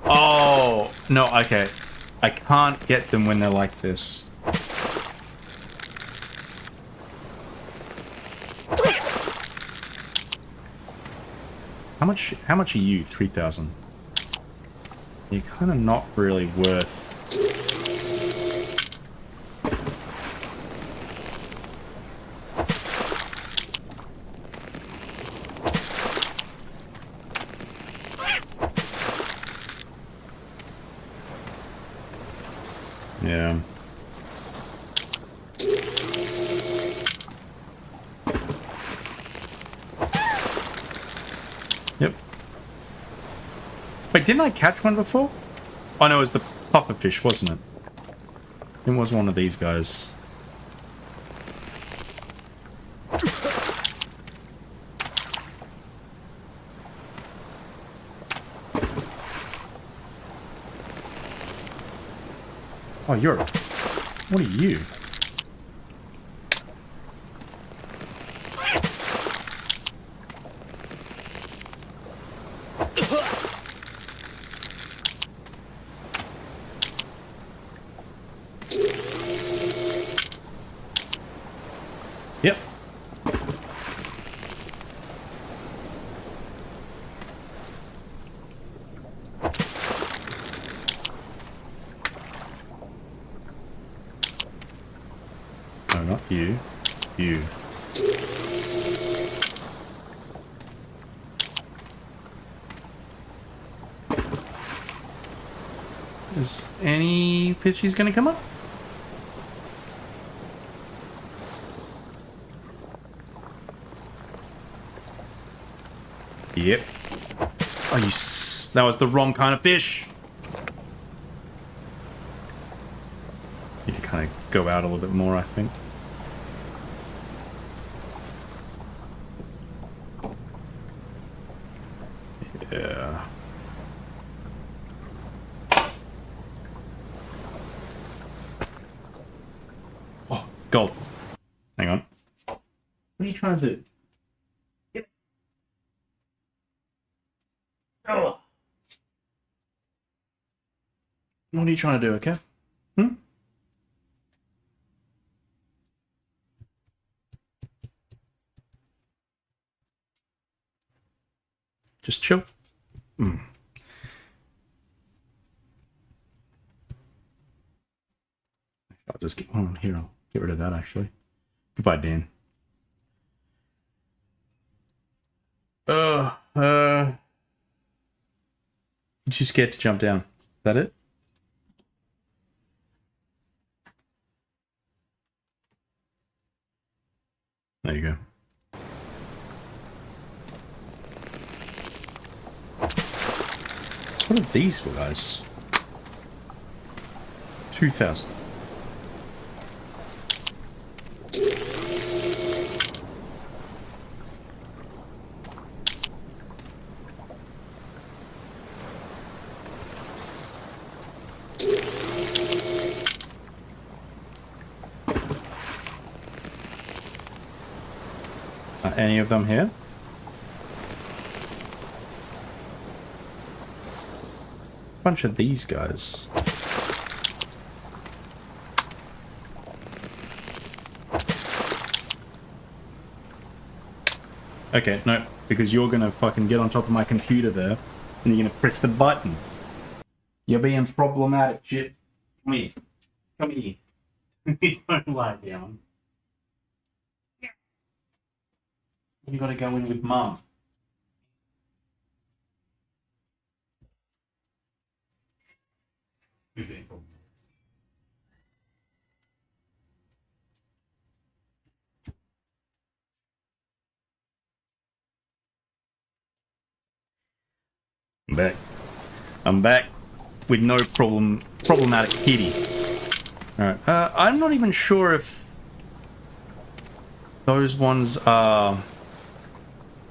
Oh, no, okay. I can't get them when they're like this. How much are you? 3,000. You're kind of not really worth... Yeah. Yep. Wait, didn't I catch one before? Oh no, it was the pufferfish, wasn't it? It was one of these guys. Oh, you're... What are you? Yep. No, not you. You. Is any fishies gonna come up? Yep. Oh, that was the wrong kind of fish. Need to kind of go out a little bit more, I think. Yeah. Oh, gold. Hang on. What are you trying to do? Oh. What are you trying to do, okay? Hmm? Just chill. Hmm. I'll just get one here. I'll get rid of that, actually. Goodbye, Dan. You're too scared to jump down. Is that it? There you go. So what are these guys? 2,000. Are any of them here? Bunch of these guys. Okay, no, because you're gonna fucking get on top of my computer there, and you're gonna press the button. You're being problematic, shit. Come here. Come here. Don't lie down. You gotta go in with Mum. I'm back. I'm back with no problematic kitty. Alright, I'm not even sure if those ones are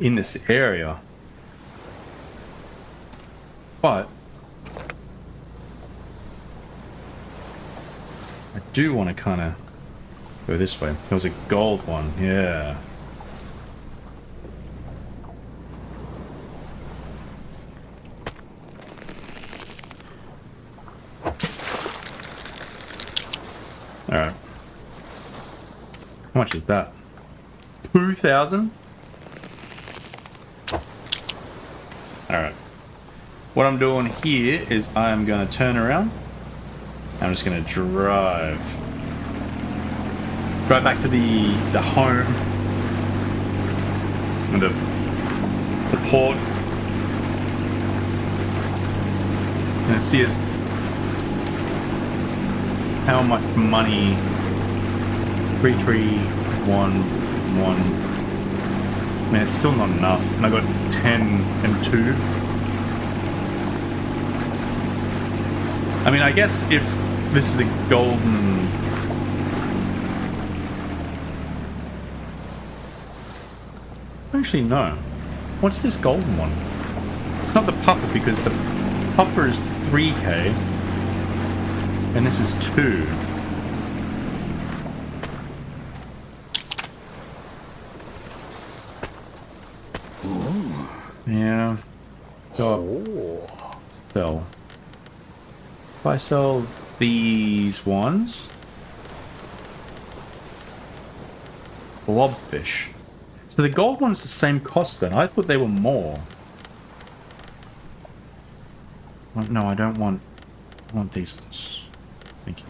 in this area. But I do want to kind of go this way. There was a gold one, yeah. Alright. How much is that? 2,000? Alright. What I'm doing here is I'm going to turn around. I'm just going to drive back to the home. And the port. And see us how much money. 3311. Man, it's still not enough. And I got 10 and 2. I mean, I guess if this is a golden... Actually, no. What's this golden one? It's not the puffer, because the puffer is 3k. And this is 2. Yeah. Go up. Sell. If I sell these ones... Blobfish. So the gold one's the same cost then. I thought they were more. Well, no, I don't want... I want these ones. Thank you.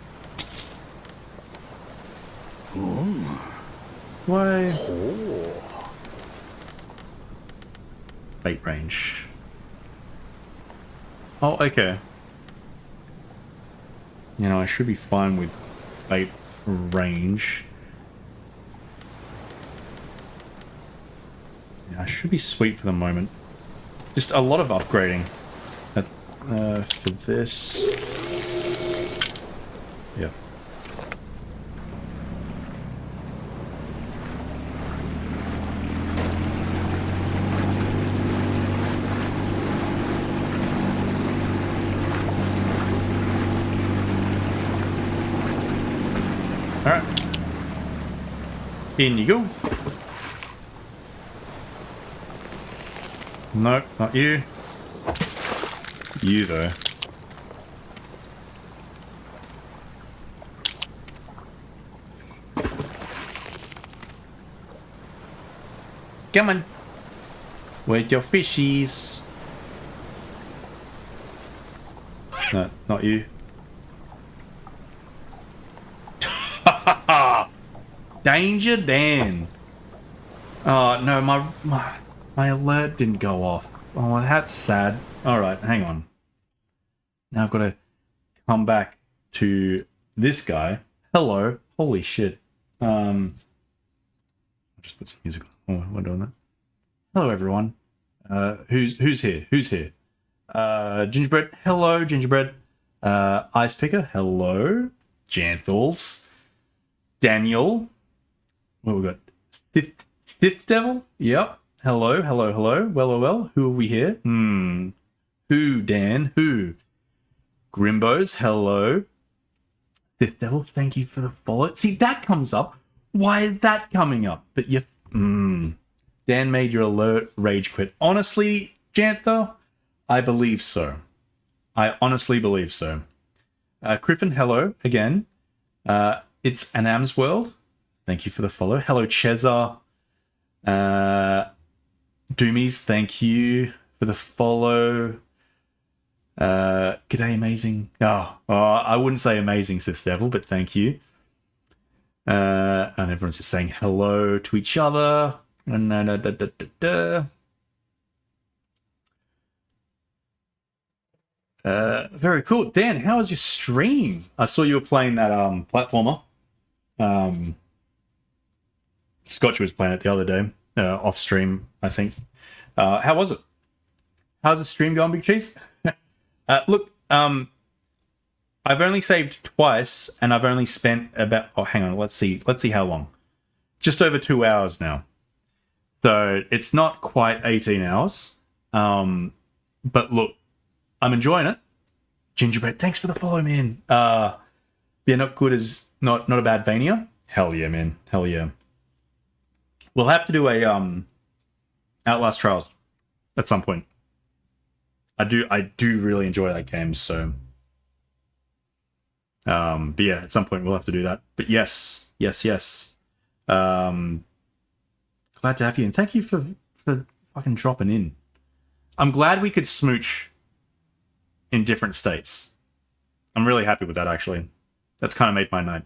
Why? Bait range. Oh, okay. You know, I should be fine with bait range. Yeah, I should be sweet for the moment. Just a lot of upgrading. For this. Yeah. Alright. In you go. Nope, not you. You, though. Come on. Where's your fishies? No, not you. Danger Dan. Oh, no, my alert didn't go off. Oh, that's sad. Alright, hang on. Now I've got to come back to this guy. Hello. Holy shit. I'll just put some music on. Oh, we're doing that. Hello, everyone. Who's here? Who's here? Gingerbread. Hello, Gingerbread. Ice Picker. Hello. Janthals. Daniel. What we got? Sith Devil. Yep. Hello, hello, hello. Well. Who are we here? Who, Dan? Who? Grimbos. Hello. Sith Devil. Thank you for the follow. See, that comes up. Why is that coming up? But you... Dan made your alert rage quit. Honestly, Jantha, I believe so. I honestly believe so. Griffin, hello again. It's Anam's World. Thank you for the follow. Hello, Chezar. Doomies, thank you for the follow. G'day, amazing. Oh, I wouldn't say amazing, Sith Devil, but thank you. And everyone's just saying hello to each other. Very cool. Dan, how was your stream? I saw you were playing that platformer. Scotch was playing it the other day, off stream, I think. How was it? How's the stream going, Big Cheese? Look, I've only saved twice, and I've only spent about... Oh, hang on. Let's see how long. Just over 2 hours now. So it's not quite 18 hours. But look, I'm enjoying it. Gingerbread, thanks for the follow, man. Yeah, not good as... Not a bad Vania. Hell yeah, man. Hell yeah. We'll have to do a Outlast Trials at some point. I do really enjoy that game, so but yeah, at some point we'll have to do that. But yes. Glad to have you, and thank you for fucking dropping in. I'm glad we could smooch in different states. I'm really happy with that, actually. That's kind of made my night.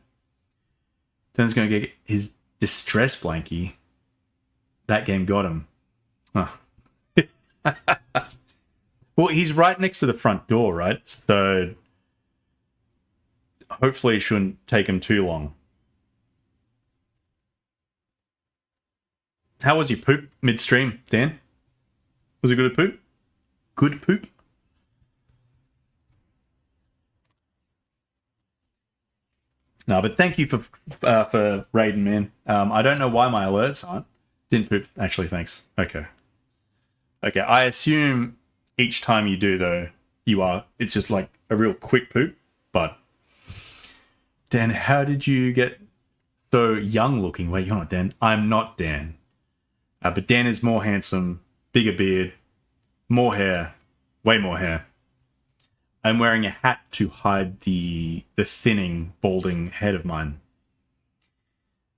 Dan's gonna get his distress blankie. That game got him. Oh. Well, he's right next to the front door, right? So... hopefully it shouldn't take him too long. How was your poop midstream, Dan? Was it good poop? Good poop? No, but thank you for Raiden, man. I don't know why my alerts aren't. Didn't poop. Actually, thanks. Okay. Okay, I assume each time you do, though, it's just like a real quick poop. But, Dan, how did you get so young looking? Wait, you're not Dan. I'm not Dan. But Dan is more handsome, bigger beard, more hair, way more hair. I'm wearing a hat to hide the thinning, balding head of mine.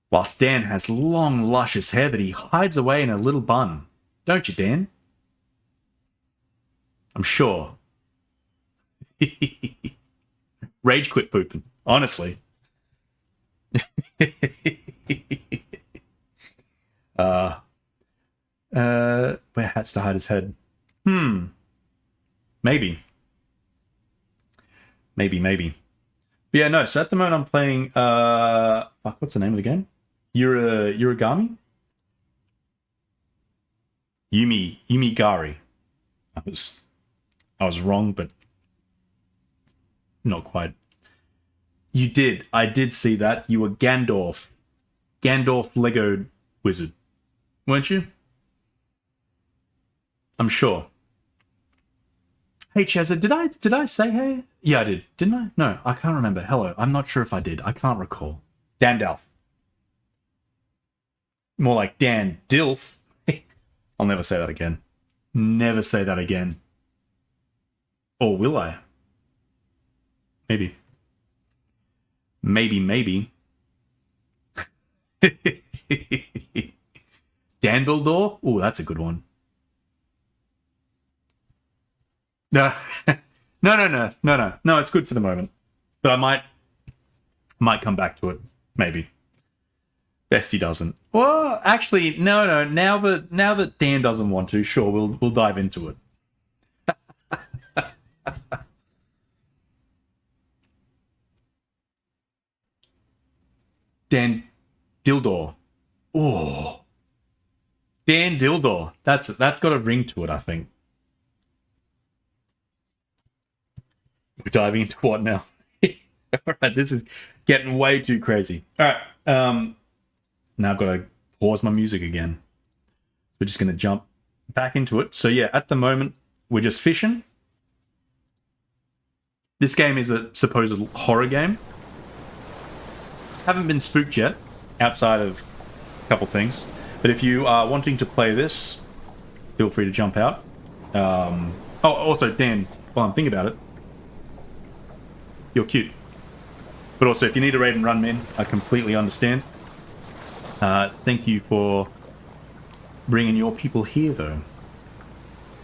Whilst Dan has long, luscious hair that he hides away in a little bun. Don't you, Dan? I'm sure. Rage quit pooping, honestly. Wear hats to hide his head. Maybe. Maybe. But yeah, no, so at the moment I'm playing what's the name of the game? Urigami? Umigari. I was wrong, but not quite. I did see that. You were Gandalf Lego wizard, weren't you? I'm sure. Hey Cheza, did I say hey? Yeah, I did, didn't I? No, I can't remember. Hello, I'm not sure if I did. I can't recall. Dandalf. More like Dan Dilf. I'll never say that again. Never say that again. Or will I? Maybe. Maybe. Danbildor? Oh, that's a good one. No, no, it's good for the moment. But I might come back to it. Maybe. Best he doesn't. Well, actually, no. Now that Dan doesn't want to, sure, we'll dive into it. Dan Dildor. Oh. Dan Dildor. That's got a ring to it, I think. We're diving into what now? Alright, this is getting way too crazy. Alright, now I've got to pause my music again. We're just going to jump back into it. So yeah, at the moment, we're just fishing. This game is a supposed horror game. Haven't been spooked yet, outside of a couple things. But if you are wanting to play this, feel free to jump out. Also, Dan, while I'm thinking about it, you're cute. But also, if you need a raid and run, man, I completely understand. Thank you for bringing your people here, though.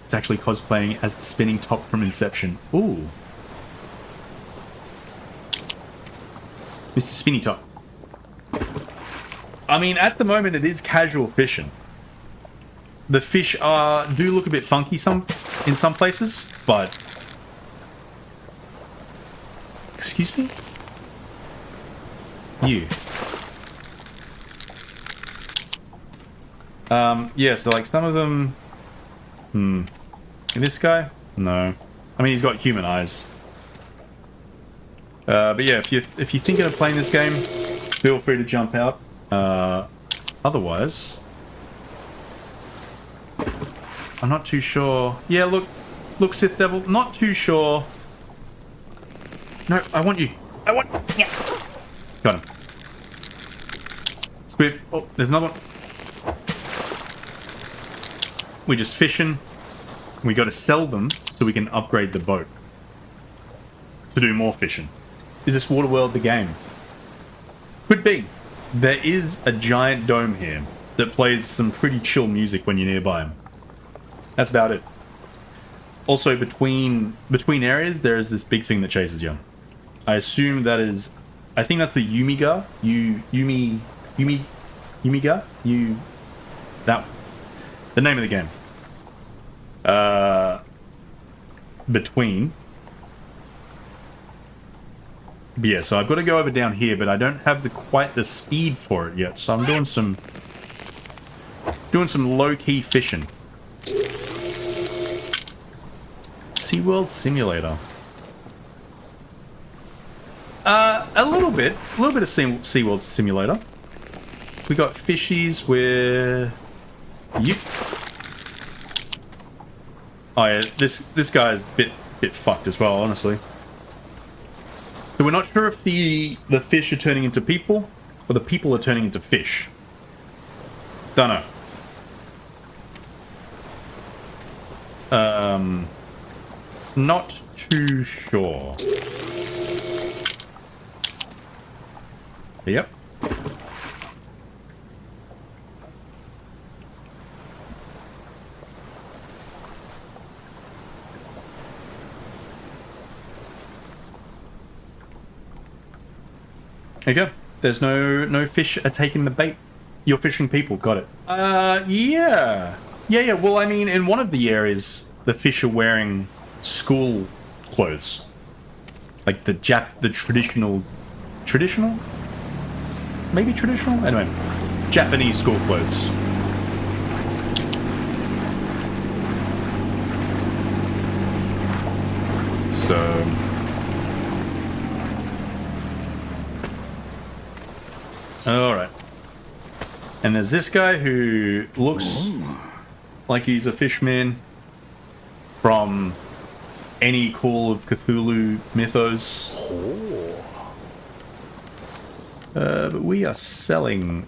It's actually cosplaying as the spinning top from Inception. Ooh. Mr. Spinny Top. I mean, at the moment, it is casual fishing. The fish do look a bit funky in some places, but... Excuse me? You. Yeah, so like some of them... This guy? No. I mean, he's got human eyes. But yeah, if you're thinking of playing this game, feel free to jump out. Otherwise... I'm not too sure. Yeah, look, Sith Devil, not too sure. No, I want you. Yeah. Got him. Squib. Oh, there's another one. We're just fishing. We got to sell them so we can upgrade the boat to do more fishing. Is this Waterworld the game? Could be. There is a giant dome here that plays some pretty chill music when you're nearby. That's about it. Also, between areas, there is this big thing that chases you. I assume that is... I think that's the Umiga. Umiga? That... The name of the game. But yeah, so I've got to go over down here, but I don't have quite the speed for it yet. So I'm doing some low-key fishing. SeaWorld Simulator. A little bit of SeaWorld Simulator. We got fishies where you. Oh yeah, this guy's a bit fucked as well, honestly. So we're not sure if the fish are turning into people or the people are turning into fish. Don't know. Not too sure. Yep. There you go. There's no fish are taking the bait. You're fishing people. Got it. Yeah. Yeah. Well, I mean, in one of the areas, the fish are wearing school clothes, like the traditional, maybe traditional. Anyway, Japanese school clothes. So. Alright. And there's this guy who looks like he's a fishman from any Call of Cthulhu mythos. But we are selling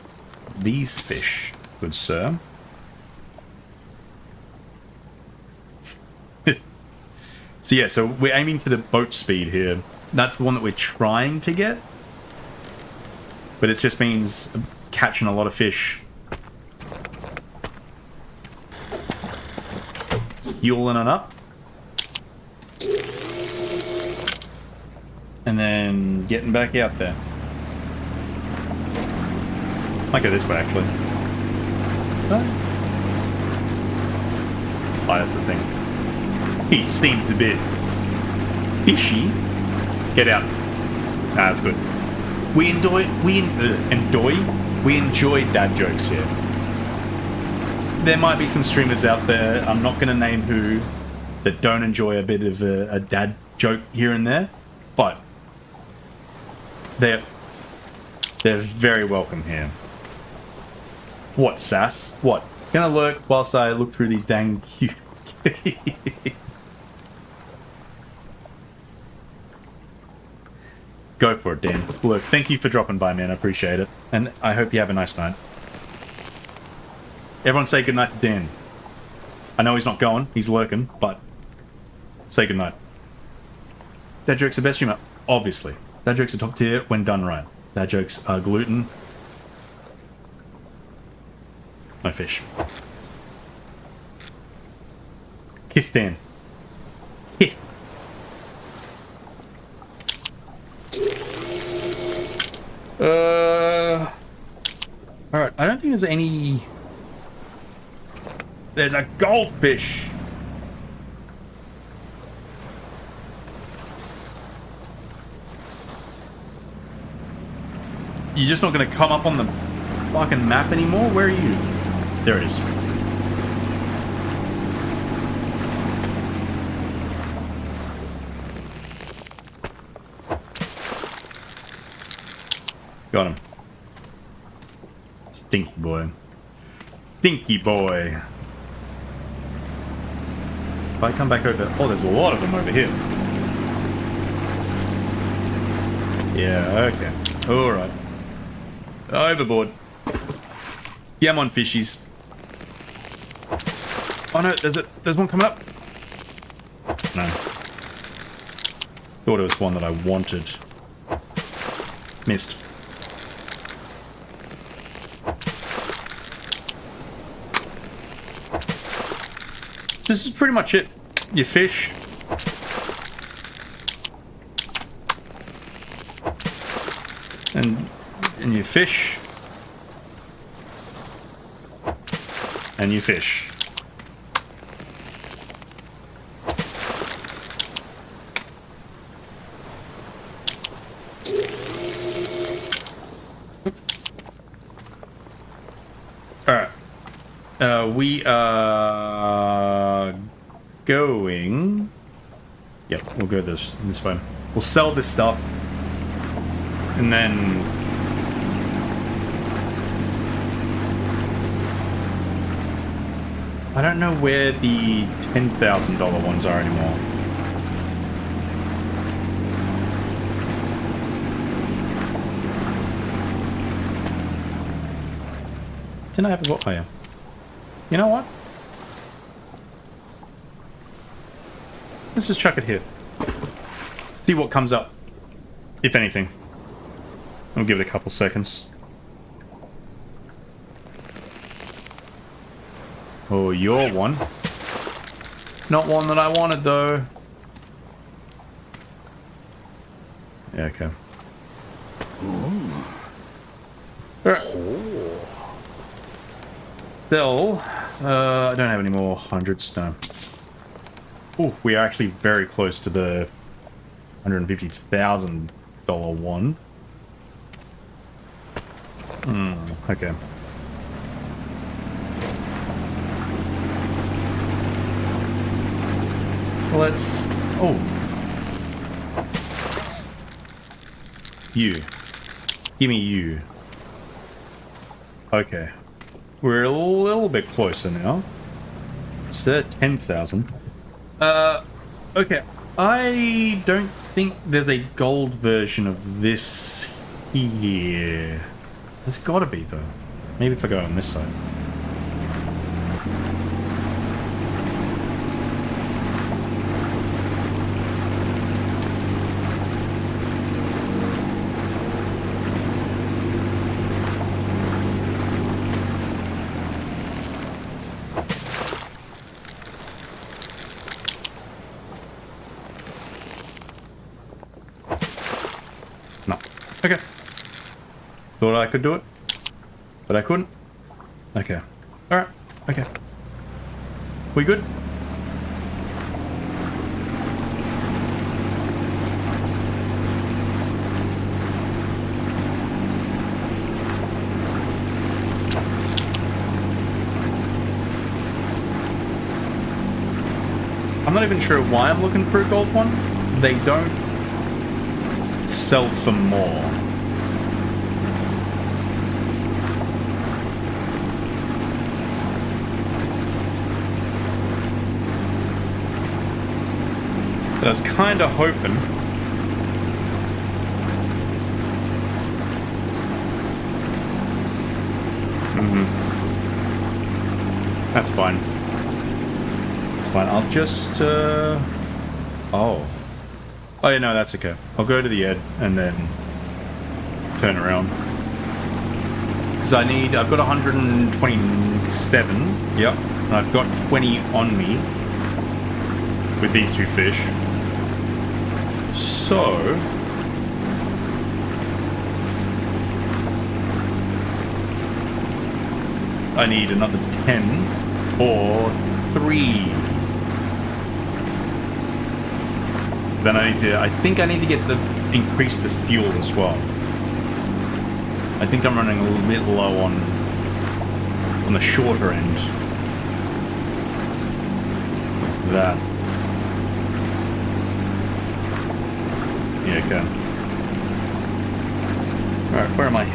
these fish, good sir. So yeah, so we're aiming for the boat speed here. That's the one that we're trying to get. But it just means catching a lot of fish. Fueling it up. And then getting back out there. Might go this way, actually. Oh, that's the thing. He seems a bit fishy. Get out. Nah, that's good. We enjoy dad jokes here. There might be some streamers out there, I'm not going to name who, that don't enjoy a bit of a dad joke here and there, but they're very welcome here. What, sass? What? Gonna lurk whilst I look through these dang Go for it, Dan. Look, thank you for dropping by, man. I appreciate it. And I hope you have a nice night. Everyone say goodnight to Dan. I know he's not going. He's lurking, but say goodnight. Dad jokes are best humor. Obviously. Dad jokes are top tier when done right. Dad jokes are gluten. No fish. Kiff Dan. Kiff. Alright, I don't think there's any... There's a goldfish! You're just not gonna come up on the fucking map anymore? Where are you? There it is. Got him. Stinky boy. Stinky boy. If I come back over... Oh, there's a lot of them over here. Yeah, okay. Alright. Overboard. Yeah, I'm on fishies. Oh no, there's one coming up. No. Thought it was one that I wanted. Missed. This is pretty much it. You fish. And you fish. And you fish. We are going. Yep, we'll go this way. We'll sell this stuff, and then I don't know where the $10,000 ones are anymore. Didn't I have a bot? Oh yeah. You know what? Let's just chuck it here. See what comes up, if anything. I'll give it a couple seconds. Oh, you're one. Not one that I wanted, though. Yeah, okay. Still, I don't have any more hundreds, no. Oh, we are actually very close to the $150,000 one. Okay. Let's... Oh. You. Give me you. Okay. We're a little bit closer now. It's 10,000. Okay. I don't think there's a gold version of this here. There's gotta be, though. Maybe if I go on this side. No. Okay. Thought I could do it, but I couldn't. Okay. Alright. Okay. We good? I'm not even sure why I'm looking for a gold one. They don't sell for more. I was kind of hoping. That's fine. That's fine. I'll just, Oh. Oh, yeah, no, that's okay. I'll go to the ed and then turn around. Because I've got 127. Yep. And I've got 20 on me with these two fish. So I need another 10 or 3. Then I think I need to increase the fuel as well. I think I'm running a little bit low on the shorter end. Like that. Yeah, okay. Alright, where am I?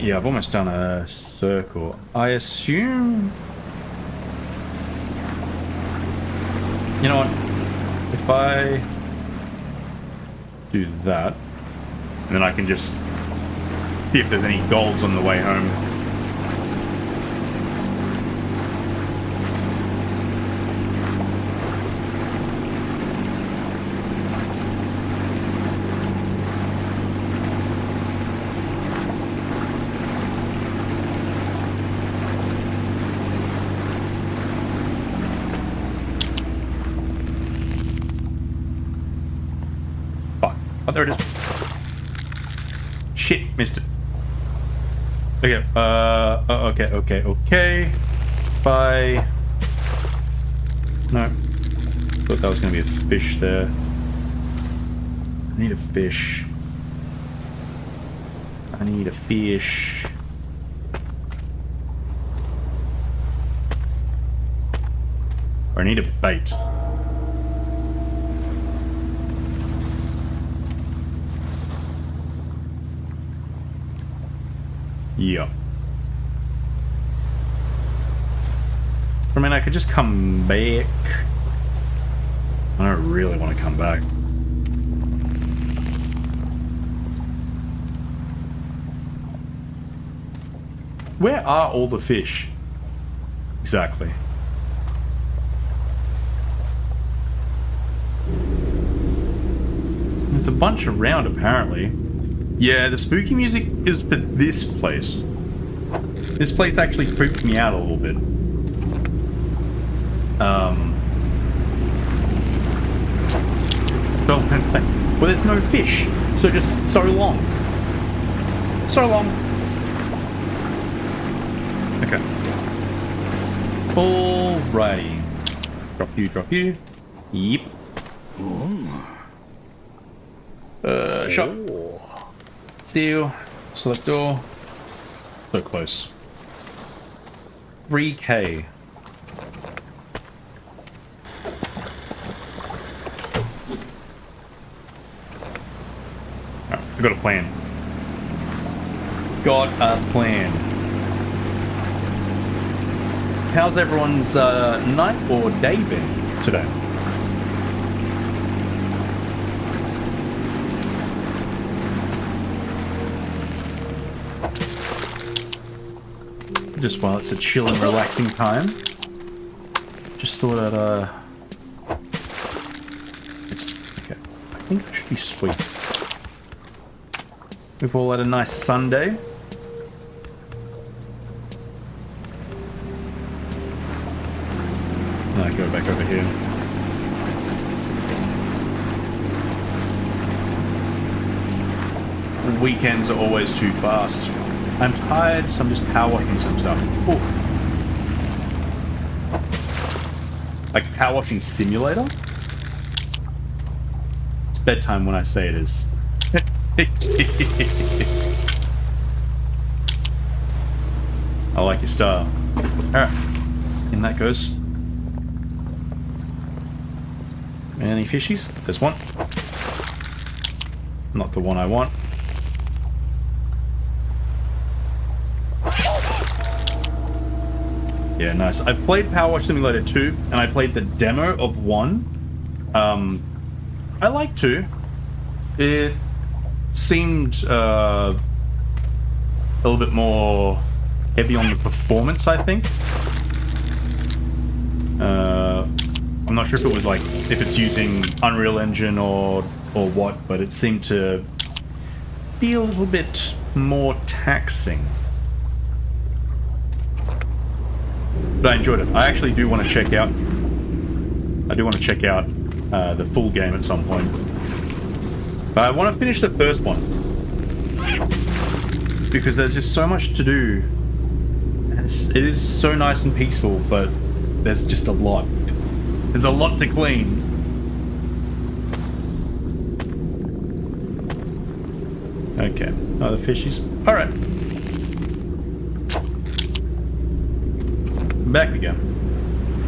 Yeah, I've almost done a circle. I assume... You know what? If I do that, then I can just see if there's any golds on the way home. Oh, there it is. Shit, missed it. Okay, okay. If I... No. Thought that was going to be a fish there. I need a fish. I need a fish. Or I need a bait. Yeah. I mean, I could just come back. I don't really want to come back. Where are all the fish? Exactly. There's a bunch around, apparently. Yeah, the spooky music is for this place. This place actually creeped me out a little bit. So, well, there's no fish, so just so long. So long. Okay. Alrighty. Drop you. Yep. Shot. Seal. Select door. So close. 3K. Alright, I got a plan. Got a plan. How's everyone's night or day been today? Just while it's a chill and relaxing time. Just thought I'd okay. I think it should be sweet. We've all had a nice Sunday. I go back over here. Weekends are always too fast. I'm tired, so I'm just power washing some stuff. Ooh. Like power washing simulator? It's bedtime when I say it is. I like your style. Alright. In that goes. Any fishies? There's one. Not the one I want. Yeah, nice. I played Power Wash Simulator 2, and I played the demo of 1. I like 2. It seemed a little bit more heavy on the performance, I think. I'm not sure if it was like, if it's using Unreal Engine or what, but it seemed to be a little bit more taxing. But I enjoyed it. I actually do want to check out. I do want to check out the full game at some point. But I want to finish the first one because there's just so much to do. And it is so nice and peaceful, but there's just a lot. There's a lot to clean. Okay. Other fishies. All right. Back again.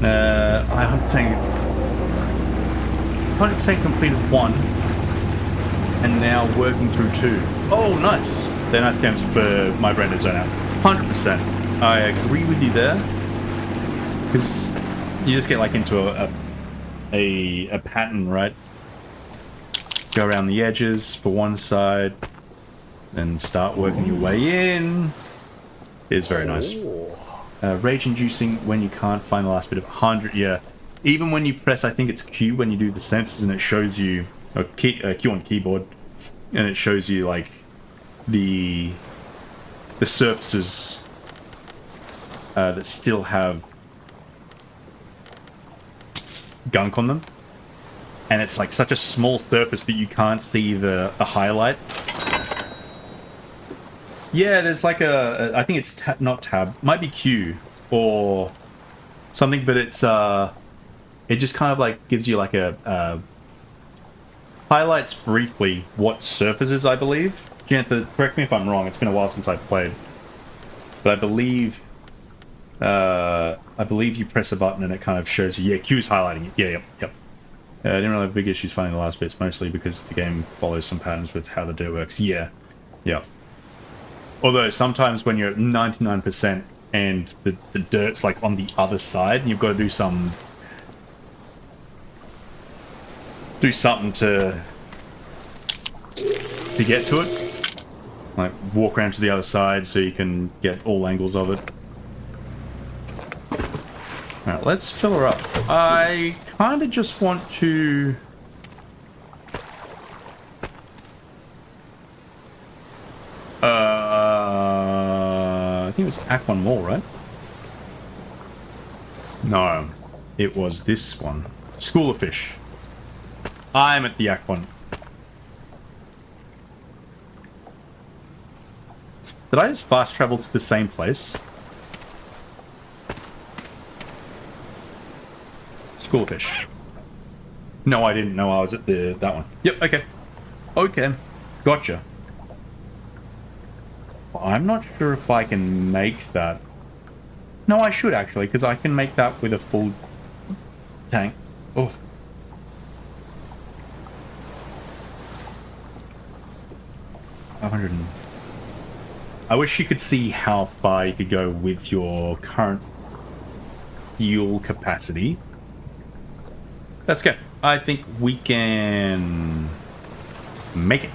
I 100% completed 1, and now working through 2. Oh, nice. They're nice games for my brain to zone out. 100%. I agree with you there, because you just get like into a pattern, right? Go around the edges for one side, then start working your way in. It's very nice. Rage-inducing when you can't find the last bit of 100. Yeah, even when you press, I think it's Q when you do the sensors, and it shows you Q on keyboard, and it shows you like the surfaces that still have gunk on them, and it's like such a small surface that you can't see the highlight. Yeah, there's like I think it's not tab, might be Q or something, but it's it just kind of like gives you like a highlights briefly what surfaces, I believe. Jantha, correct me if I'm wrong. It's been a while since I've played, but I believe I believe you press a button and it kind of shows you. Yeah, Q's highlighting it. Yeah, yep. I didn't really have big issues finding the last bits, mostly because the game follows some patterns with how the dirt works. Yeah. Although sometimes when you're at 99% and the dirt's like on the other side, and you've got to do something to get to it. Like walk around to the other side so you can get all angles of it. Alright, let's fill her up. I kind of just want to... I think it was Act 1 more, right? No, it was this one. School of Fish. I'm at the Act 1. Did I just fast travel to the same place? School of Fish. No, I didn't know I was at that one. Yep, okay. Okay. Gotcha. I'm not sure if I can make that. No, I should actually, because I can make that with a full tank. Oh. I wish you could see how far you could go with your current fuel capacity. Let's go. I think we can make it.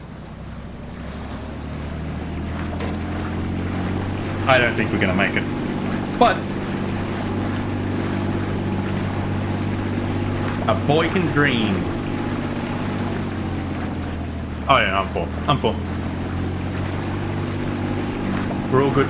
I don't think we're going to make it. But a boy can dream. Oh yeah, I'm full. I'm full. We're all good.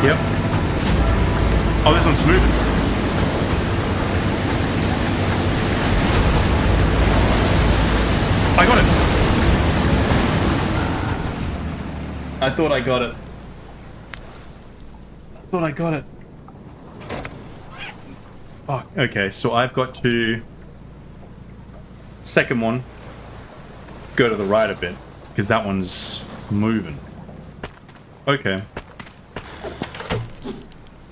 Yep. Oh, this one's moving. I got it. I thought I got it. Oh, okay, so I've got to... Second one. Go to the right a bit, because that one's moving. Okay.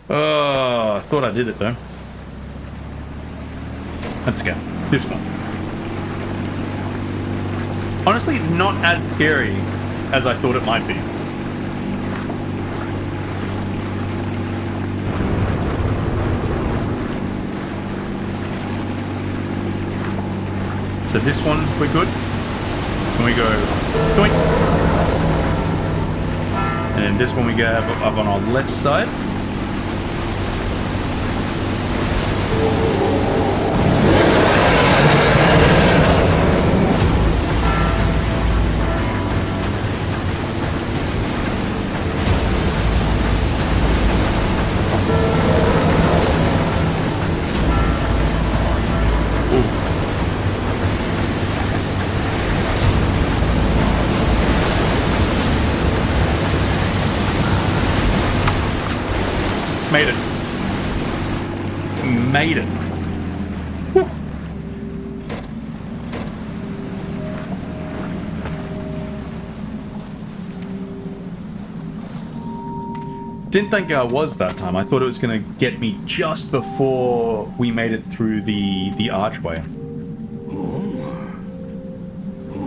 Oh, I thought I did it though. Let's go. This one. Honestly, not as scary as I thought it might be. So this one, we're good. Can we go doink? And then this one we go up on our left side. Made it. Made it. Woo. Didn't think I was that time. I thought it was going to get me just before we made it through the archway.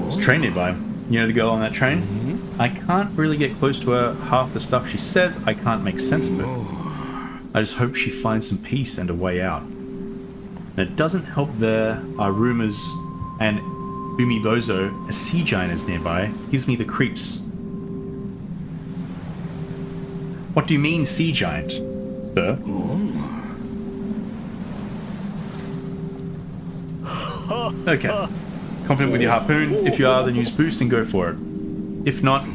There's a train nearby. You know the girl on that train? Mm-hmm. I can't really get close to her. Half the stuff she says, I can't make sense of it. I just hope she finds some peace and a way out. And it doesn't help there are rumors and Umibozo, a sea giant, is nearby. Gives me the creeps. What do you mean, sea giant, sir? Okay. Confident with your harpoon. If you are, then use boost and go for it. If not,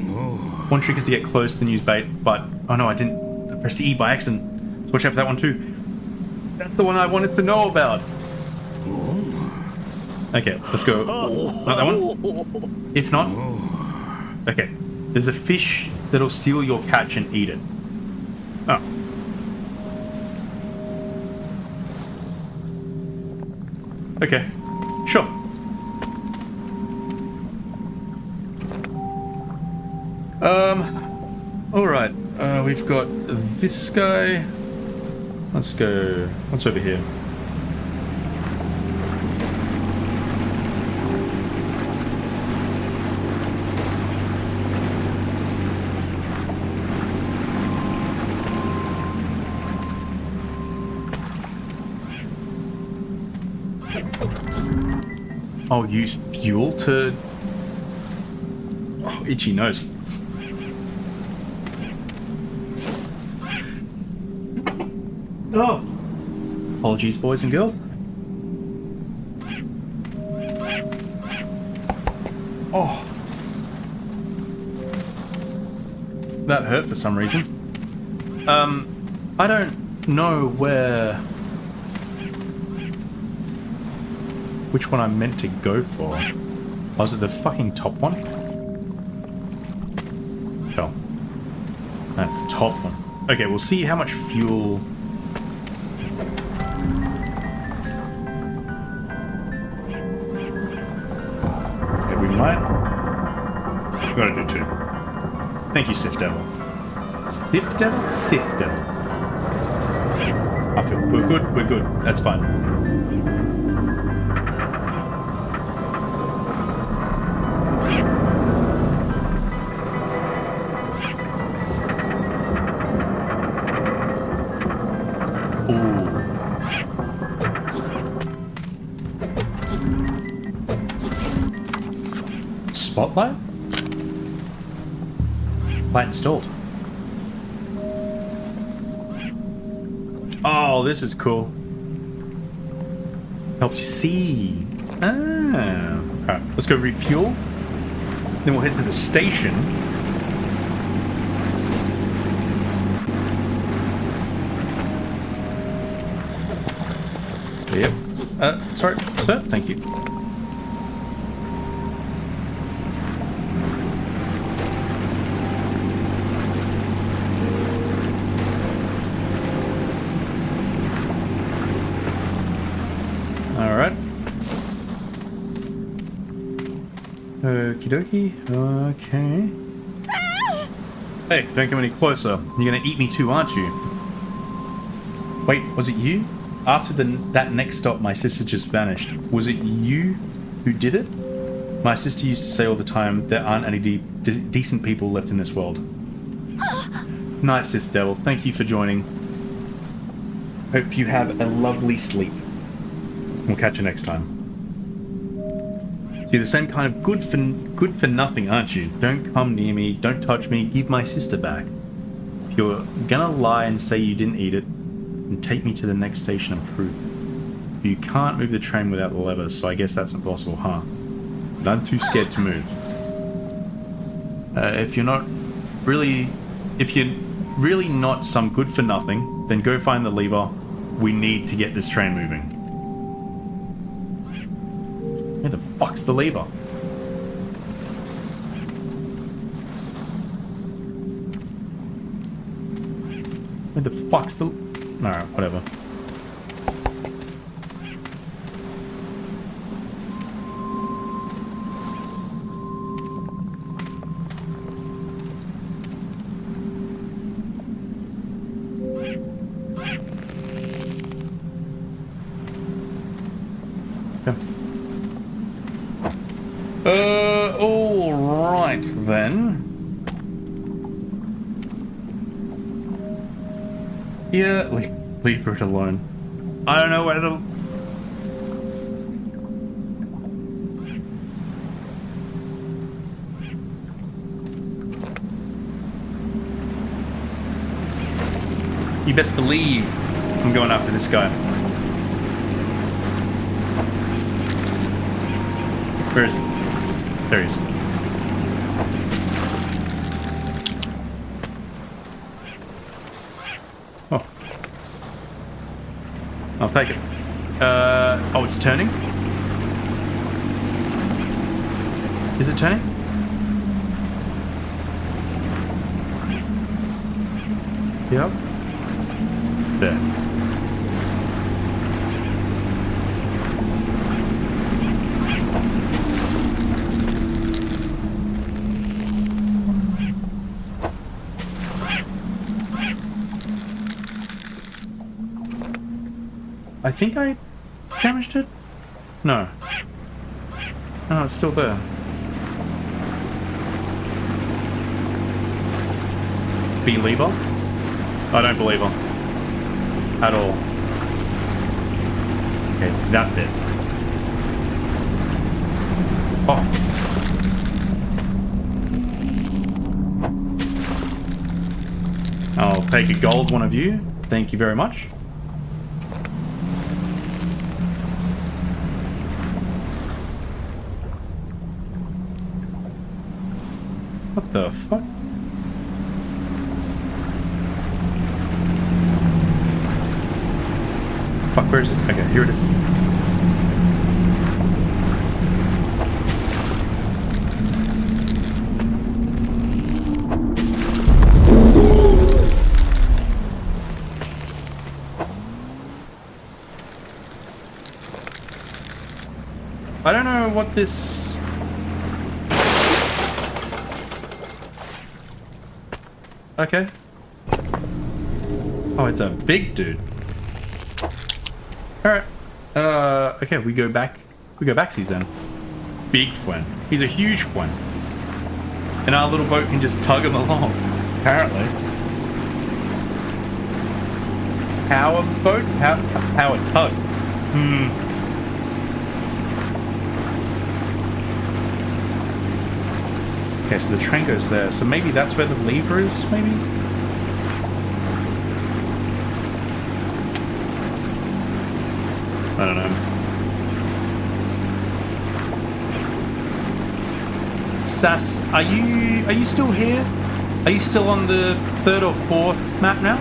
one trick is to get close to the use bait, but... Oh no, I didn't. I pressed E by accident. So watch out for that one too. That's the one I wanted to know about. Okay, let's go. Not that one? If not... Okay. There's a fish that'll steal your catch and eat it. Oh. Okay. Sure. Alright. We've got this guy. Let's go. What's over here? Oh, use fuel to... Oh, itchy nose. Oh! Apologies, boys and girls. Oh! That hurt for some reason. I don't know which one I'm meant to go for. Was it the fucking top one? Oh. That's the top one. Okay, we'll see how much fuel... Okay, we might... We've got to do two. Thank you, Sith Devil. Sith Devil? Sith Devil. I feel we're good, we're good. That's fine. Spotlight? Light installed. Oh, this is cool. Helps you see. Ah. Alright, let's go refuel. Then we'll head to the station. Yep. Sorry, sir. Thank you. Alright. Okie dokie. Okay. Hey, don't come any closer. You're gonna eat me too, aren't you? Wait, was it you? After that next stop, my sister just vanished. Was it you who did it? My sister used to say all the time, there aren't any decent people left in this world. Night, Sith Devil. Thank you for joining. Hope you have a lovely sleep. We'll catch you next time. You're the same kind of good for nothing, aren't you? Don't come near me, don't touch me, give my sister back. If you're gonna lie and say you didn't eat it, then take me to the next station and prove it. You can't move the train without the lever, so I guess that's impossible, huh? But I'm too scared to move. If you're really not some good for nothing, then go find the lever. We need to get this train moving. Where the fuck's the lever? Where the fuck's the... Alright, whatever. Alright then. Yeah, leave it alone. I don't know where to... You best believe I'm going after this guy. Where is he? There he is. Oh. I'll take it. Oh, it's turning? Is it turning? Yep. There. I think I damaged it? No. No, it's still there. Believer? I don't believe her. At all. Okay, it's that bit. Oh. I'll take a gold one of you. Thank you very much. What the fuck? Fuck, where is it? Okay, here it is. I don't know what this... Okay. Oh, it's a big dude. Alright. Okay, we go back. We go backsies then. Big one. He's a huge one. And our little boat can just tug him along, apparently. Power boat? Power tug. Okay, so the train goes there. So maybe that's where the lever is, maybe? I don't know. Sass, are you still here? Are you still on the 3rd or 4th map now?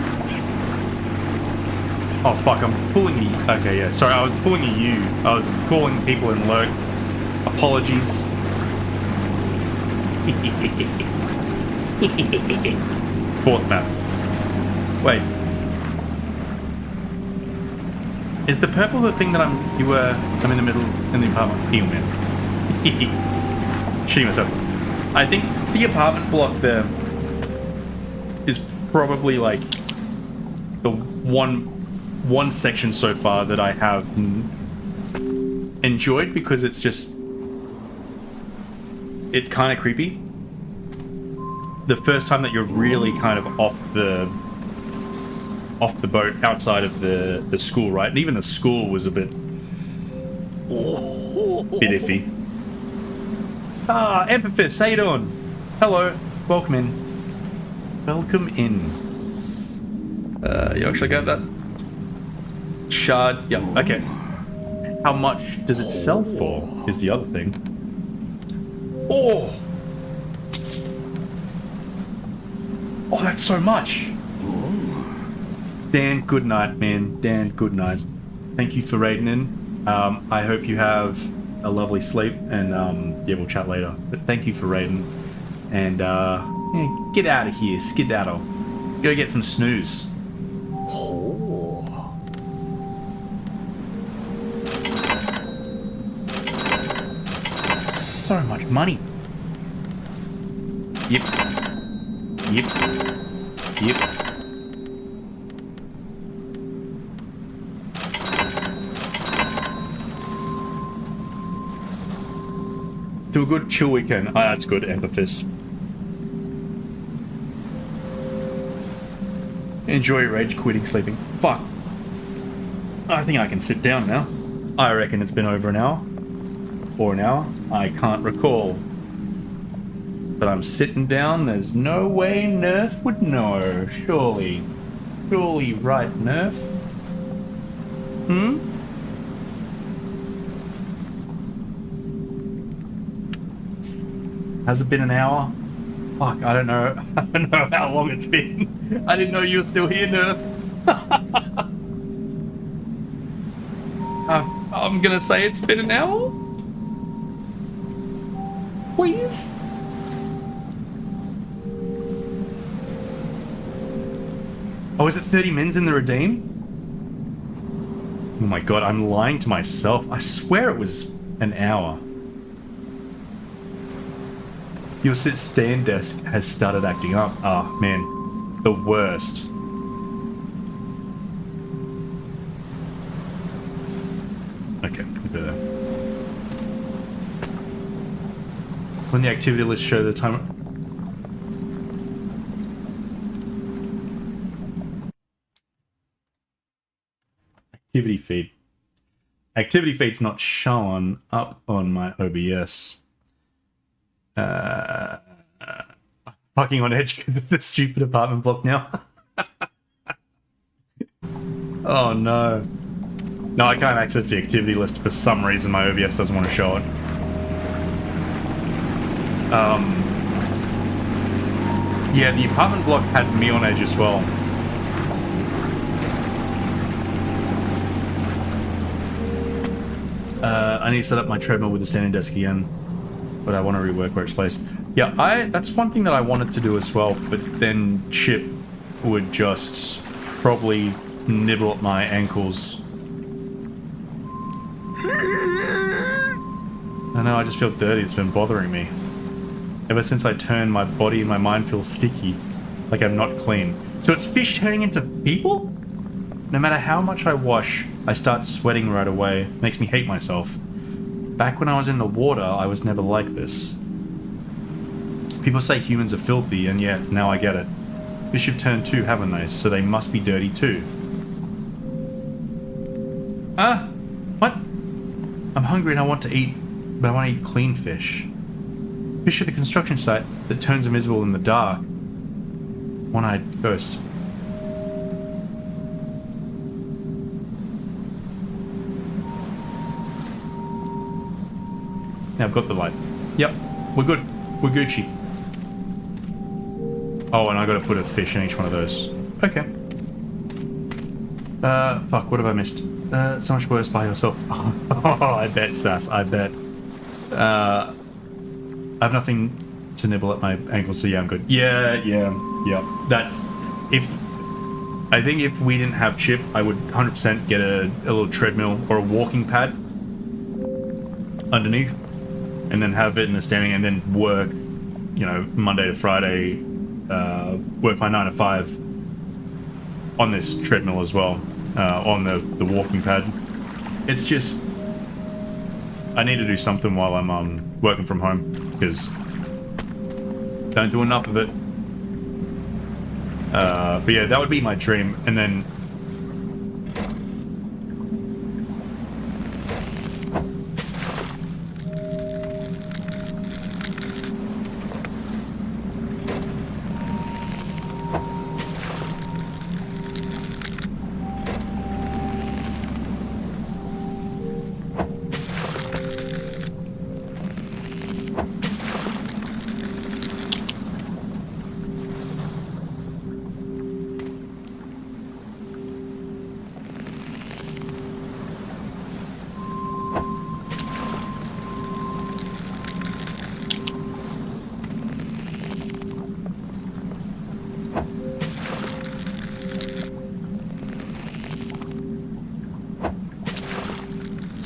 Oh fuck, I'm pulling you. Okay, yeah, sorry, I was pulling you. I was calling people in lurk. Apologies. 4th map. Wait. Is the purple the thing that I'm in the middle in the apartment? Ew, man. Shitting myself. I think the apartment block there is probably like the one section so far that I have enjoyed because it's kind of creepy. The first time that you're really kind of off the boat outside of the school, right? And even the school was a bit iffy. Ah, Empaphist, how you doing? Hello, welcome in. Welcome in. You actually got that? Shard, yep, okay. How much does it sell for, is the other thing. Oh! Oh, that's so much! Dan, good night, man. Dan, good night. Thank you for raiding in. I hope you have a lovely sleep, and yeah, we'll chat later. But thank you for raiding. And yeah, get out of here, skedaddle. Go get some snooze. So much money. Yep. Yep. Yep. Do a good chill weekend. Ah, that's good, Empaphist. Enjoy rage quitting sleeping. Fuck. I think I can sit down now. I reckon it's been over an hour. Or an hour. I can't recall. But I'm sitting down. There's no way Nerf would know. Surely. Surely right, Nerf? Hmm? Has it been an hour? Fuck, I don't know. I don't know how long it's been. I didn't know you were still here, Nerf. I'm gonna say it's been an hour? Please? Oh, is it 30 mins in the redeem? Oh my god, I'm lying to myself. I swear it was an hour. Your sit-stand desk has started acting up. Ah, man. The worst. Okay, there. When the activity list show the timer... Activity feed. Activity feed's not shown up on my OBS. Fucking on edge because of the stupid apartment block now. Oh no. No, I can't access the activity list for some reason. My OBS doesn't want to show it. Yeah, the apartment block had me on edge as well. I need to set up my treadmill with the standing desk again, but I want to rework where it's placed. Yeah, that's one thing that I wanted to do as well, but then Chip would just probably nibble at my ankles. I know, I just feel dirty. It's been bothering me. Ever since I turned, my body and my mind feel sticky, like I'm not clean. So it's fish turning into people? No matter how much I wash, I start sweating right away. Makes me hate myself. Back when I was in the water, I was never like this. People say humans are filthy, and yet, now I get it. Fish have turned too, haven't they? So they must be dirty too. What? I'm hungry and I want to eat, but I want to eat clean fish. Fish at the construction site that turns invisible in the dark. One-eyed ghost. Now I've got the light. Yep, we're good. We're Gucci. Oh, and I gotta put a fish in each one of those. Okay. Fuck, what have I missed? So much worse by yourself. Oh, I bet, Sass, I bet. I have nothing to nibble at my ankles, so yeah, I'm good. Yeah. That's... I think if we didn't have Chip, I would 100% get a little treadmill or a walking pad underneath, and then have it in the standing, and then work, you know, Monday to Friday, work my 9 to 5 on this treadmill as well, on the walking pad. It's just, I need to do something while I'm working from home, because don't do enough of it. But yeah, that would be my dream, and then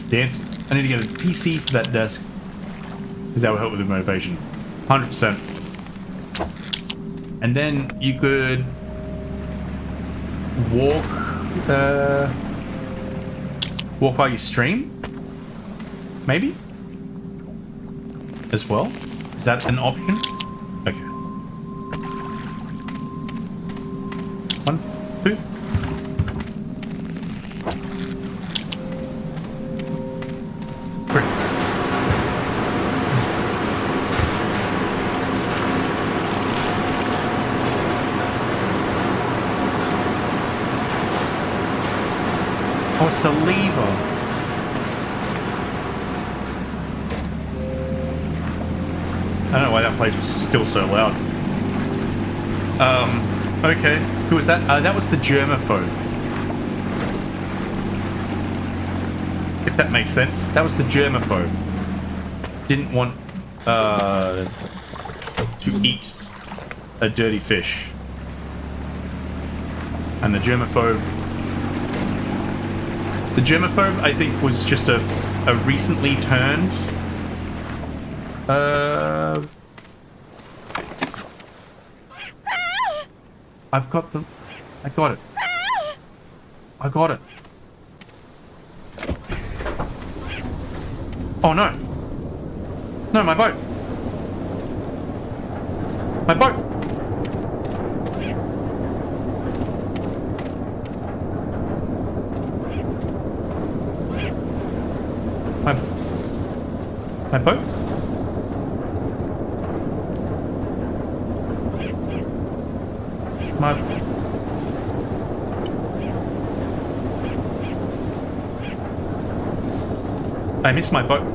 dancing. I need to get a PC for that desk, because that would help with the motivation. 100%. And then you could walk while you stream, maybe, as well. Is that an option? Okay. 1, 2. Oh, it's the lever. I don't know why that place was still so loud. Okay. Who was that? That was the germaphobe. If that makes sense. That was the germaphobe. Didn't want, to eat a dirty fish. And the germaphobe... The germaphobe, I think, was just a recently turned... I've got the... I got it. I got it. Oh no! No, my boat! My boat! My boat? I missed my boat.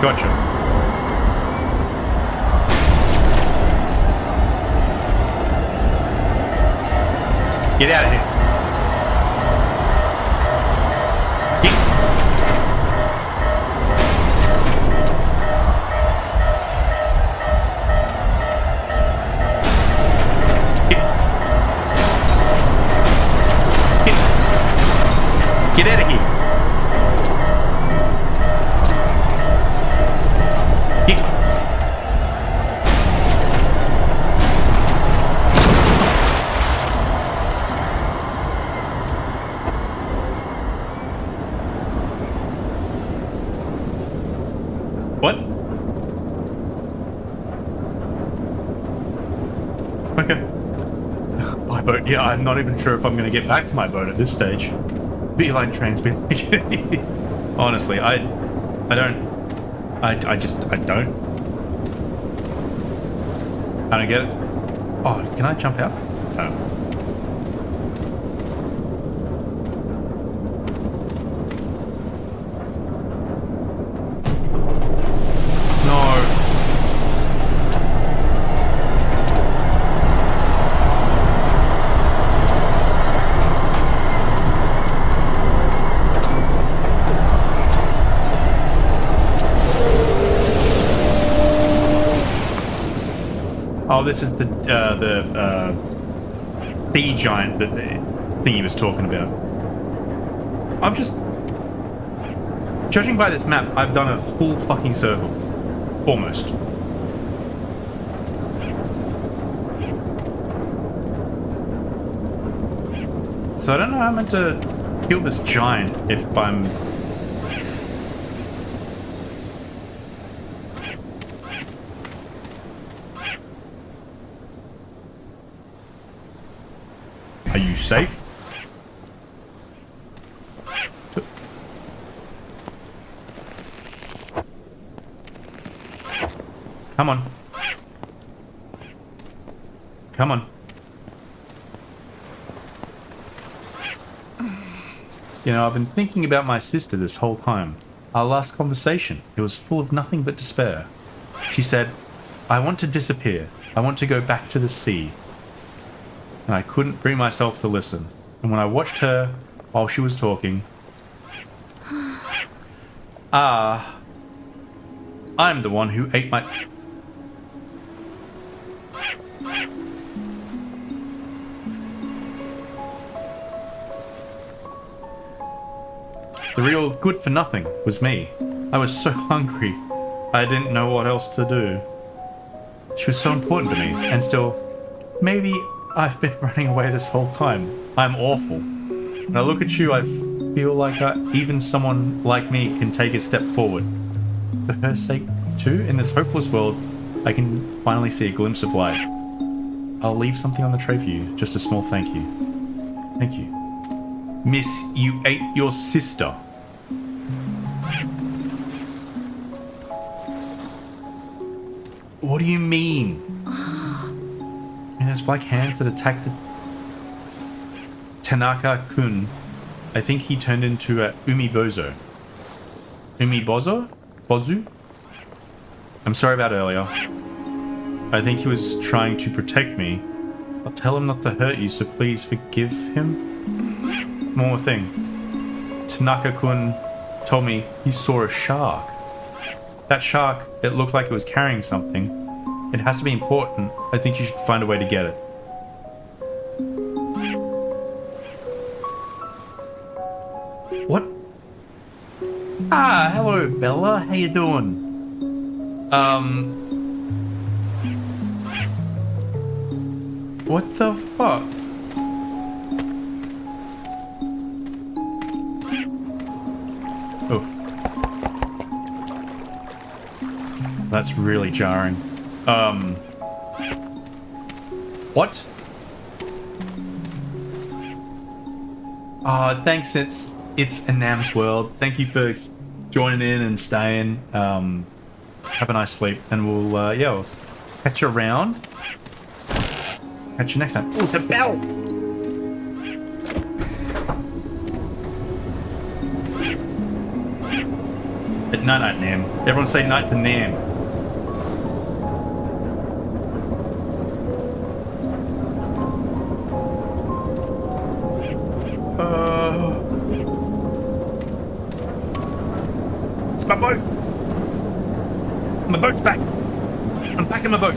Gotcha. Get out of here. Get out of here. What? Okay. My boat. Yeah, I'm not even sure if I'm going to get back to my boat at this stage. Beeline trains, beeline. Honestly, I don't. I don't. I don't get it. Oh, can I jump out? No. Oh, this is the sea giant that thing he was talking about. I'm just... Judging by this map, I've done a full fucking circle. Almost. So I don't know how I'm meant to kill this giant if I'm... Are you safe? Come on. Come on. You know, I've been thinking about my sister this whole time. Our last conversation, it was full of nothing but despair. She said, I want to disappear. I want to go back to the sea. And I couldn't bring myself to listen. And when I watched her while she was talking, I'm the one who ate my... The real good for nothing was me. I was so hungry, I didn't know what else to do. She was so important to me, and still, maybe I've been running away this whole time. I'm awful. When I look at you, I feel like even someone like me can take a step forward. For her sake, too, in this hopeless world, I can finally see a glimpse of light. I'll leave something on the tray for you, just a small thank you. Thank you. Miss, you ate your sister. What do you mean? And there's black hands that attacked the Tanaka-kun. I think he turned into a Umibozo. Umibozo? Bozu? I'm sorry about earlier. I think he was trying to protect me. I'll tell him not to hurt you, so please forgive him. One more thing. Tanaka-kun told me he saw a shark. That shark, it looked like it was carrying something. It has to be important. I think you should find a way to get it. What? Ah, hello, Bella. How you doing? What the fuck? Oh. That's really jarring. What? Thanks, it's Anam's World. Thank you for joining in and staying. Have a nice sleep, and we'll, yeah, we'll catch you around. Catch you next time. Oh, it's a bell! Night, Nam. Everyone say night to Nam. It's my boat! My boat's back! I'm back in my boat!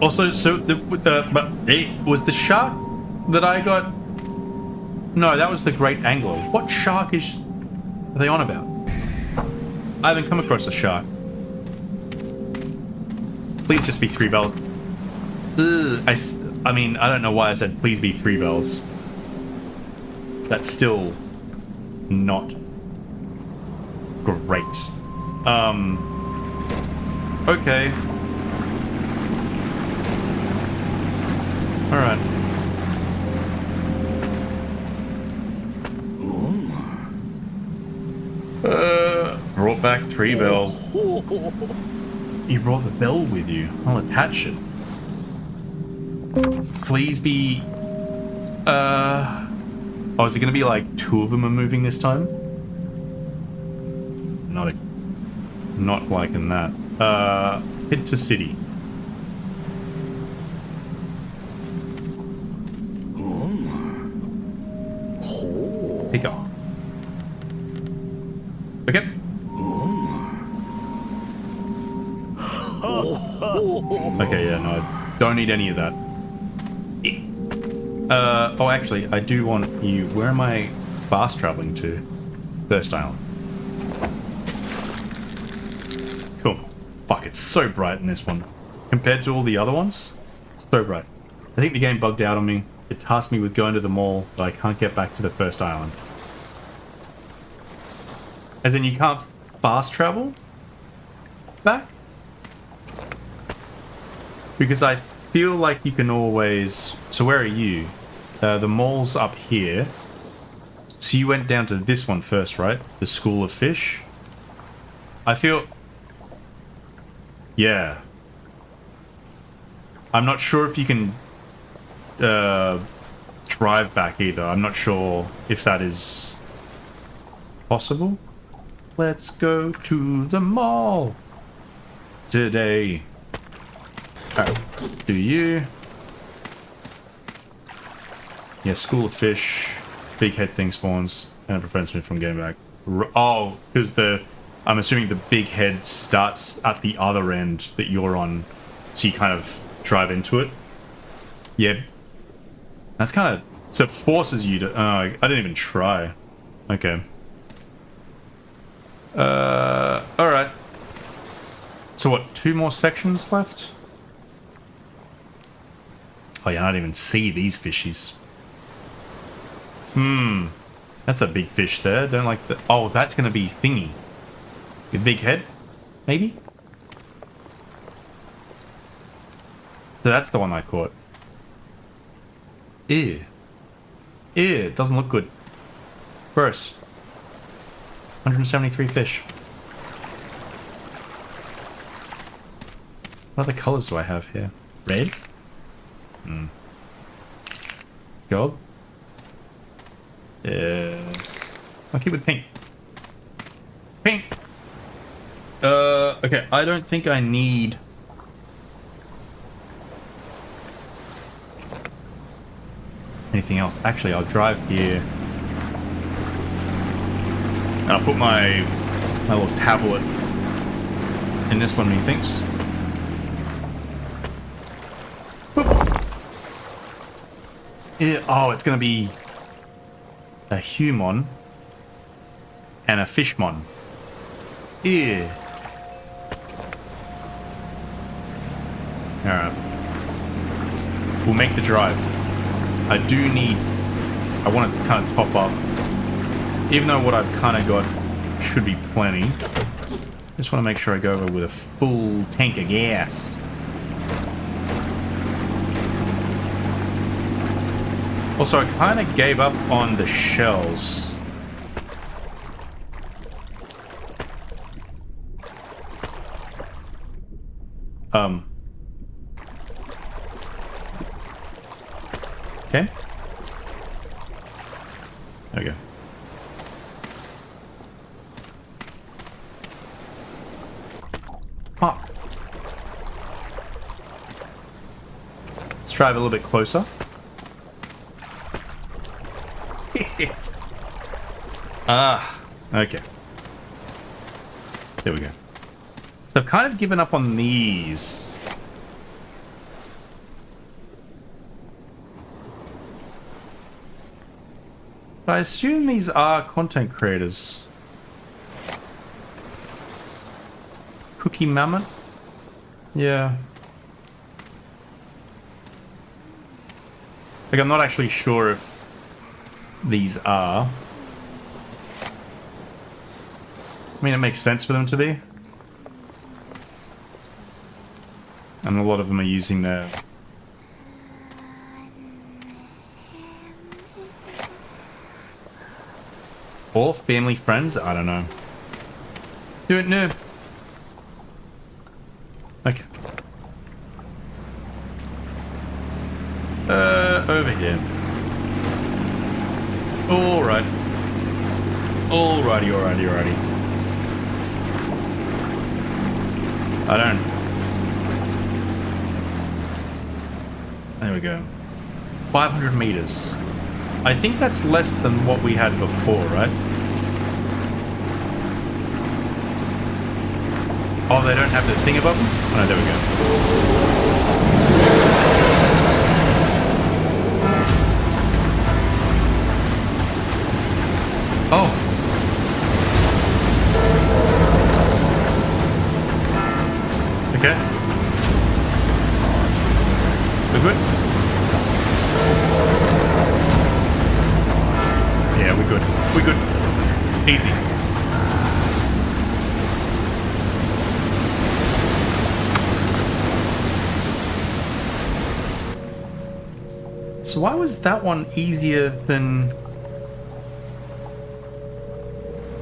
Also, so was the shark that I got? No, that was the great angler. What shark are they on about? I haven't come across a shark. Please just be 3 bells. Ugh, I mean, I don't know why I said please be 3 bells. That's still not great. Okay. Alright. Brought back 3 bells. You brought the bell with you. I'll attach it. Please be... Oh, is it gonna be like 2 of them are moving this time? Not liking that. Head to city. Pick up. Okay. Okay, yeah, no, I don't need any of that. Oh, actually, I do want you... Where am I fast traveling to? First Island. Cool. Fuck, it's so bright in this one. Compared to all the other ones, it's so bright. I think the game bugged out on me. It tasked me with going to the mall, but I can't get back to the first island. As in, you can't fast travel back? Because I feel like you can always... So where are you? The mall's up here. So you went down to this one first, right? The School of Fish? I feel... Yeah. I'm not sure if you can drive back either. I'm not sure if that is possible. Let's go to the mall today. Alright, do you? Yeah, School of Fish. Big head thing spawns and it prevents me from getting back. Oh, because I'm assuming the big head starts at the other end that you're on, so you kind of drive into it. Yeah, that's kind of... So it forces you to... Oh, I didn't even try. Okay. Alright. So what, 2 more sections left? Oh yeah, I don't even see these fishies. That's a big fish there. Don't like the... Oh, that's going to be thingy. The big head? Maybe? So that's the one I caught. Ew. Ew, it doesn't look good. Gross. 173 fish. What other colors do I have here? Red? Gold? I'll keep with pink. Pink! Okay, I don't think I need... anything else. Actually, I'll drive here. And I'll put my little tablet in this one, methinks. Yeah, oh, it's going to be a human and a fishmon. Yeah. Alright. We'll make the drive. I want to kind of top up. Even though what I've kind of got should be plenty. Just want to make sure I go over with a full tank of gas. Also, I kind of gave up on the shells. Okay. There we go. Fuck. Let's drive a little bit closer. Okay. There we go. So I've kind of given up on these. But I assume these are content creators. Cookie Mammoth? Yeah. Like, I'm not actually sure if these are. I mean, it makes sense for them to be. And a lot of them are using their... or family friends? I don't know. Do it new. Okay. Over here. Alright. Alrighty. I don't... there we go. 500 meters. I think that's less than what we had before, right? Oh, they don't have the thing above them? Oh, no, there we go. Oh. Okay. We're good? Yeah, we're good. We're good. Easy. So why was that one easier than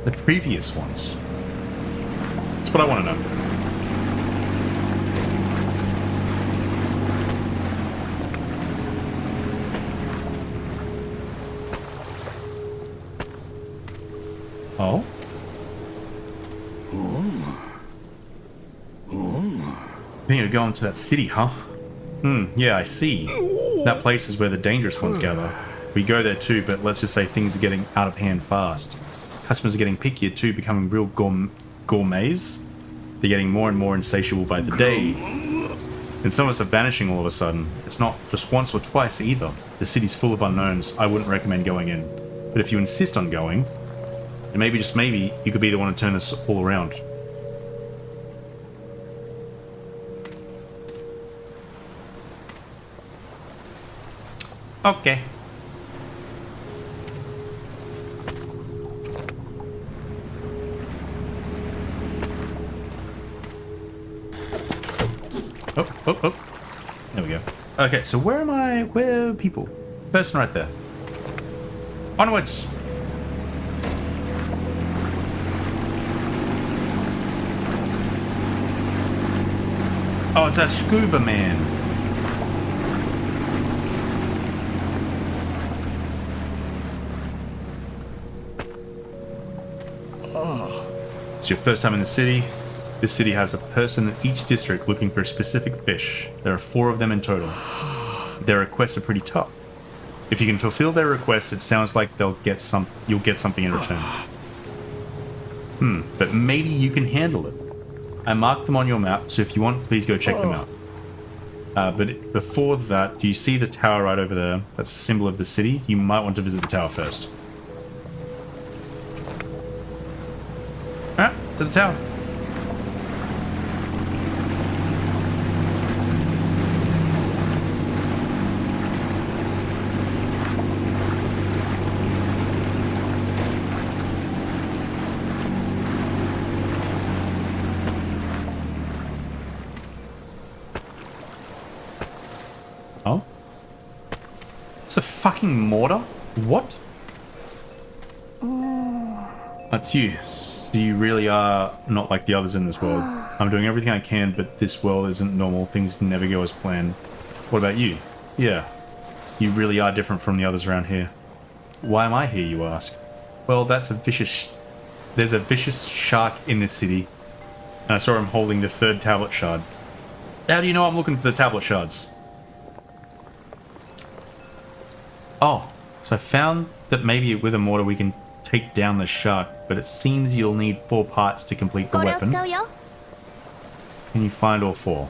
the previous ones? That's what I want to know. Oh? I think you're going to that city, huh? Yeah, I see. That place is where the dangerous ones gather. We go there too, but let's just say things are getting out of hand fast. Customers are getting pickier too, becoming real gourmets. They're getting more and more insatiable by the day. And some of us are vanishing all of a sudden. It's not just once or twice either. The city's full of unknowns. I wouldn't recommend going in. But if you insist on going, and maybe, just maybe, you could be the one to turn this all around. Okay. Oh. There we go. Okay, so where am I? Where are people? Person right there. Onwards. Oh, it's a scuba man. It's your first time in the city. This city has a person in each district looking for a specific fish. There are 4 of them in total. Their requests are pretty tough. If you can fulfill their requests, it sounds like you'll get something in return. But maybe you can handle it. I marked them on your map, so if you want, please go check them out. But before that, do you see the tower right over there? That's a symbol of the city. You might want to visit the tower first. Alright, to the tower. Oh? It's a fucking mortar? What? That's you. So you really are not like the others in this world. I'm doing everything I can, but this world isn't normal. Things never go as planned. What about you? Yeah. You really are different from the others around here. Why am I here, you ask? Well, there's a vicious shark in this city. And I saw him holding the 3rd tablet shard. How do you know I'm looking for the tablet shards? Oh, so I found that maybe with a mortar we can take down the shark, but it seems you'll need 4 parts to complete the weapon. Can you find all 4?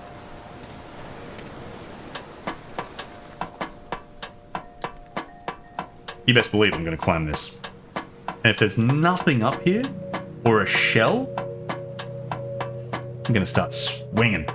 You best believe I'm going to climb this. And if there's nothing up here, or a shell, I'm going to start swinging.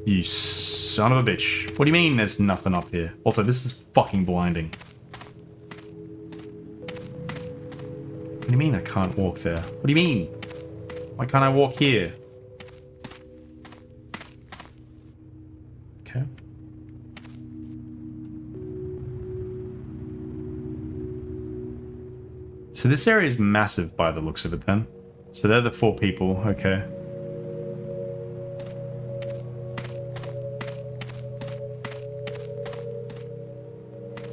You son of a bitch. What do you mean there's nothing up here? Also, this is fucking blinding. What do you mean I can't walk there? What do you mean? Why can't I walk here? Okay. So this area is massive by the looks of it then. So they're the 4 people, okay.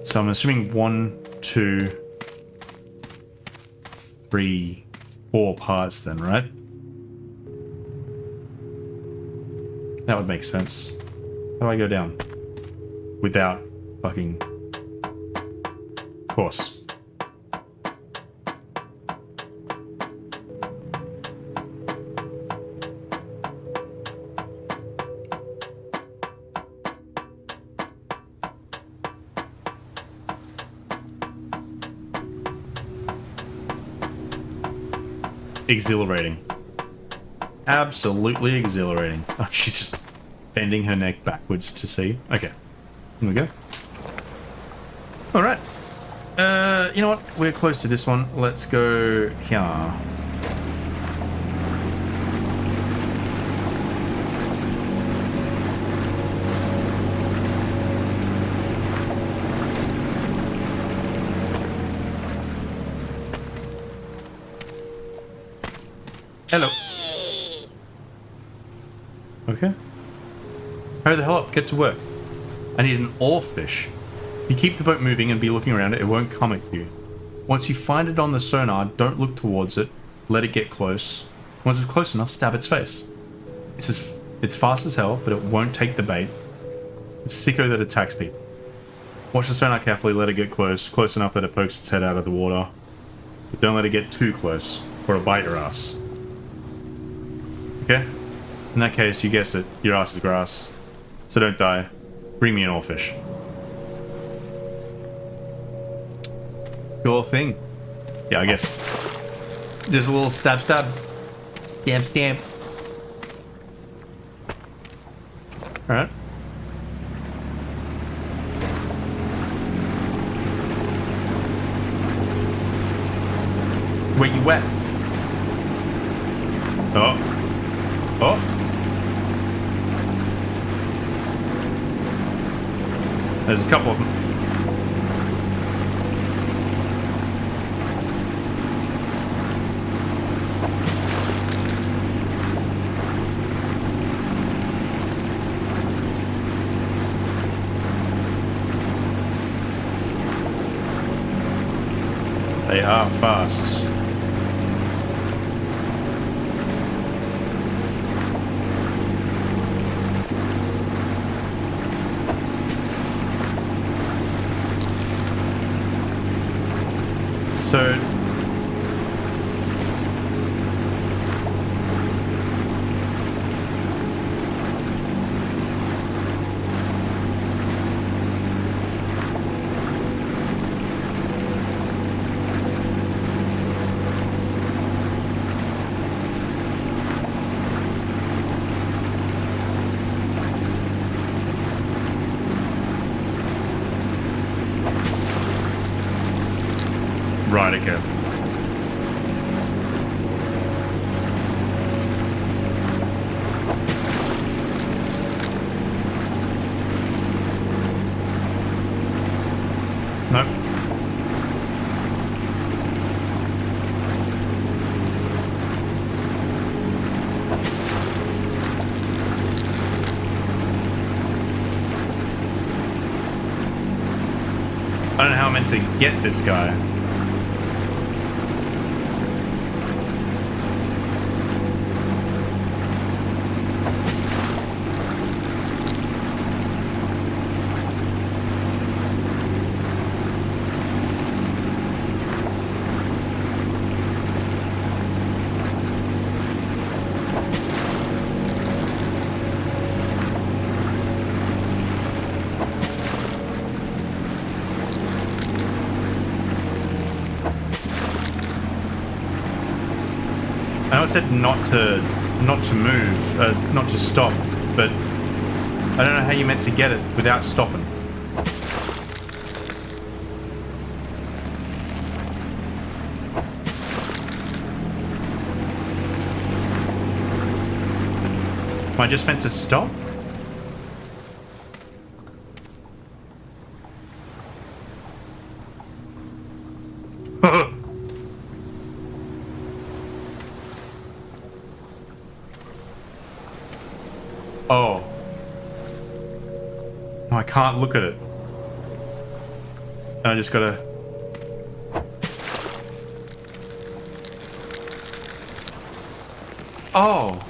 So I'm assuming 1, 2, 3, 4 parts then, right? That would make sense. How do I go down? Without fucking... Of course. Exhilarating. Absolutely exhilarating. Oh, she's just bending her neck backwards to see. Okay. Here we go. Alright. You know what? We're close to this one. Let's go here. Hello. Okay. Hurry the hell up, get to work. I need an oarfish. If you keep the boat moving and be looking around it, it won't come at you. Once you find it on the sonar, don't look towards it. Let it get close. Once it's close enough, stab its face. It's fast as hell, but it won't take the bait. It's sicko that attacks people. Watch the sonar carefully, let it get close enough that it pokes its head out of the water. But don't let it get too close, or it'll bite your ass. Okay? In that case, you guessed it, your ass is grass. So don't die. Bring me an oarfish. Sure thing. Yeah, I guess. Just a little stab. Stamp. Alright. Where you at? Oh. There's a couple of them. They are fast. So right, okay. Nope. I don't know how I'm meant to get this guy. I know it said not to move, not to stop, but I don't know how you're meant to get it without stopping. Am I just meant to stop? Oh. No, I can't look at it. I just gotta... Oh.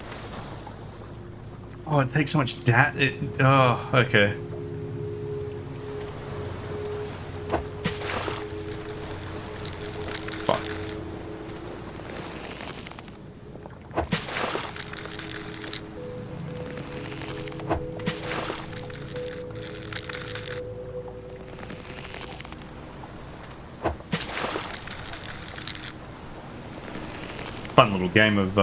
Oh, it takes so much oh, okay. Fuck. Fun little game of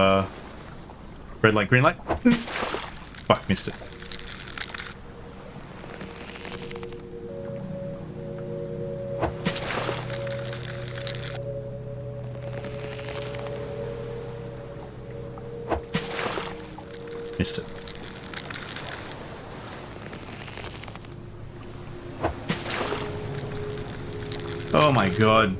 red light, green light. Fuck, missed it. Missed it. Oh my god.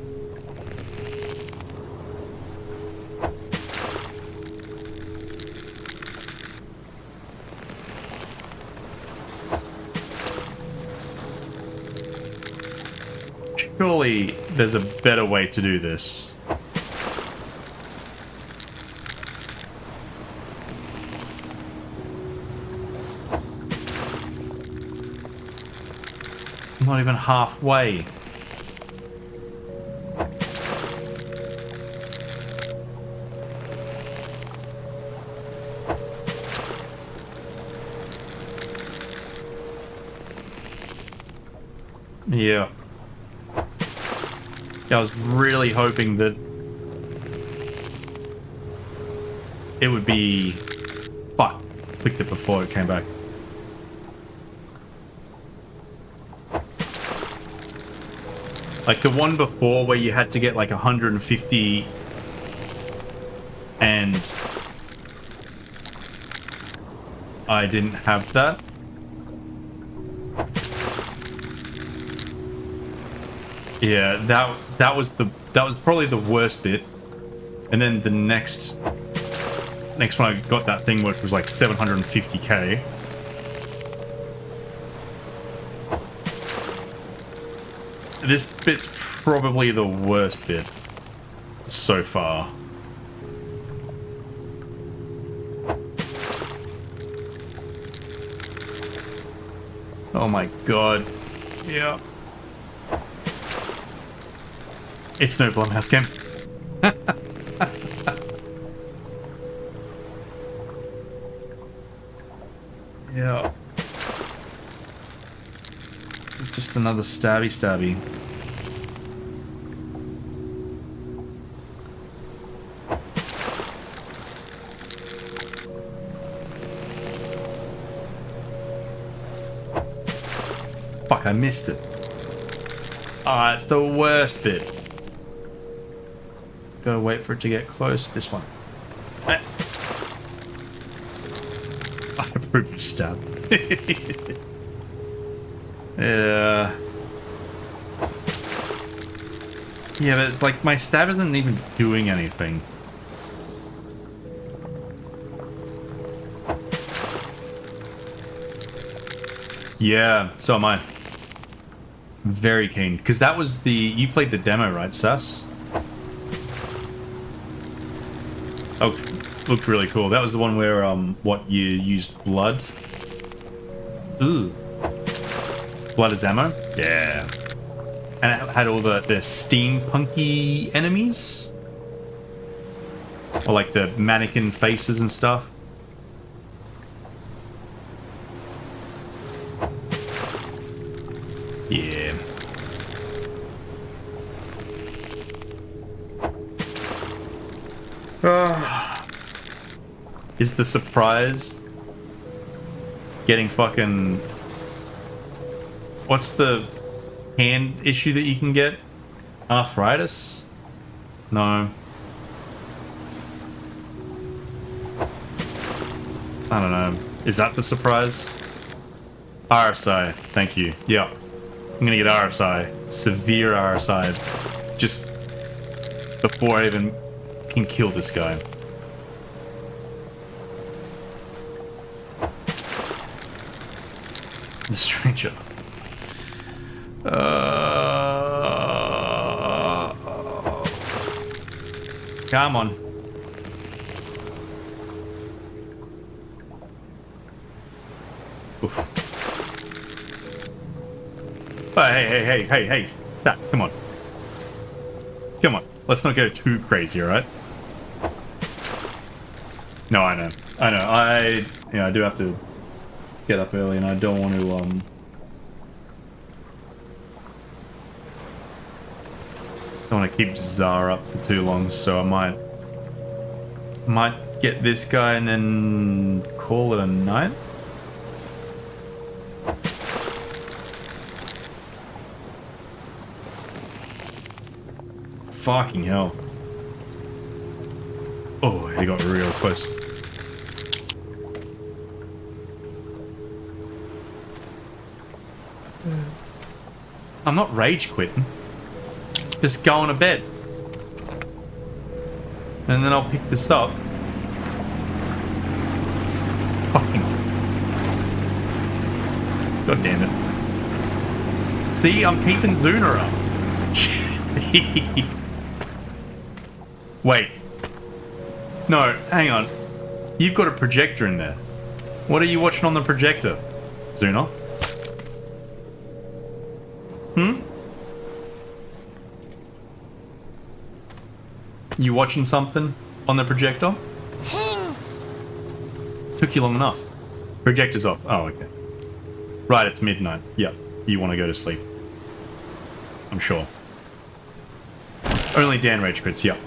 Surely there's a better way to do this. I'm not even halfway. Yeah. I was really hoping that it would be... Fuck. Clicked it before it came back. Like the one before where you had to get like 150 and I didn't have that. Yeah, that was probably the worst bit. And then the next one I got that thing which was like 750k. This bit's probably the worst bit so far. Oh my god. Yeah. It's no Blumhouse game. Yeah. Just another stabby. Fuck, I missed it. Ah, it's the worst bit. Gotta wait for it to get close. This one. I approve of stab. Yeah. Yeah, but it's like my stab isn't even doing anything. Yeah, so am I. Very keen. Because that was the... You played the demo, right, Sass? Oh, looked really cool. That was the one where, what, you used blood? Ooh. Blood as ammo? Yeah. And it had all the steampunky enemies? Or like the mannequin faces and stuff? Yeah. Is the surprise getting fucking... What's the hand issue that you can get? Arthritis? No. I don't know. Is that the surprise? RSI. Thank you. Yeah. I'm gonna get RSI. Severe RSI. Just before I even can kill this guy. The stranger. Come on. Oof. Oh, hey, Stats, come on. Come on, let's not go too crazy, alright? No, I know. I do have to get up early and I don't want to, don't want to keep Zara up for too long, so I might get this guy and then call it a night. Fucking hell. Oh, he got real close. I'm not rage quitting. Just going to bed. And then I'll pick this up. Fucking... God damn it. See, I'm keeping Zuna up. Wait. No, hang on. You've got a projector in there. What are you watching on the projector, Zuna? You watching something on the projector? Took you long enough. Projector's off. Oh, okay. Right, it's midnight. Yep. You want to go to sleep. I'm sure. Only Dan rage quits. Yep.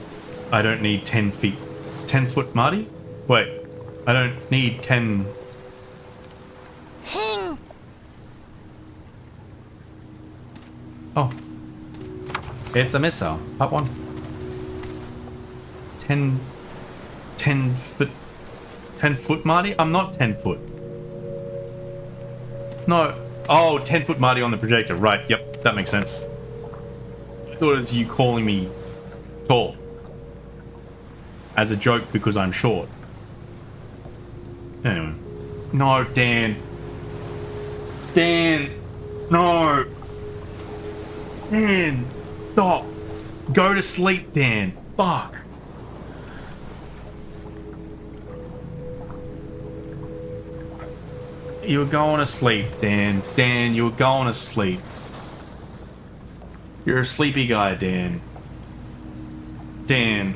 I don't need 10 feet. 10 foot Marty? Wait. I don't need 10... Oh. It's a missile. Part 1. 10 foot... 10 foot Marty? I'm not 10 foot. No. Oh, 10 foot Marty on the projector. Right. Yep. That makes sense. thought it was you calling me tall. As a joke because I'm short. Anyway. No, Dan. Dan. No. Dan. Stop. Go to sleep, Dan. Fuck. You were going to sleep, Dan. Dan, you were going to sleep. You're a sleepy guy, Dan. Dan.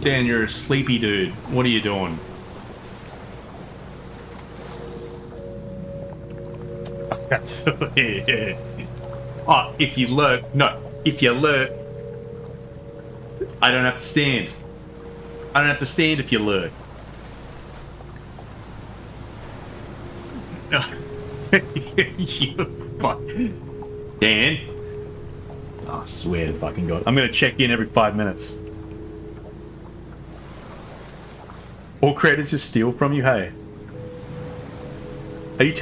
Dan, you're a sleepy dude. What are you doing? That's yeah. Oh, if you lurk. No, if you lurk, I don't have to stand. I don't have to stand if you lurk. You fuck. Dan? Oh, I swear to fucking God. I'm gonna check in every 5 minutes. All creators just steal from you, hey? Are you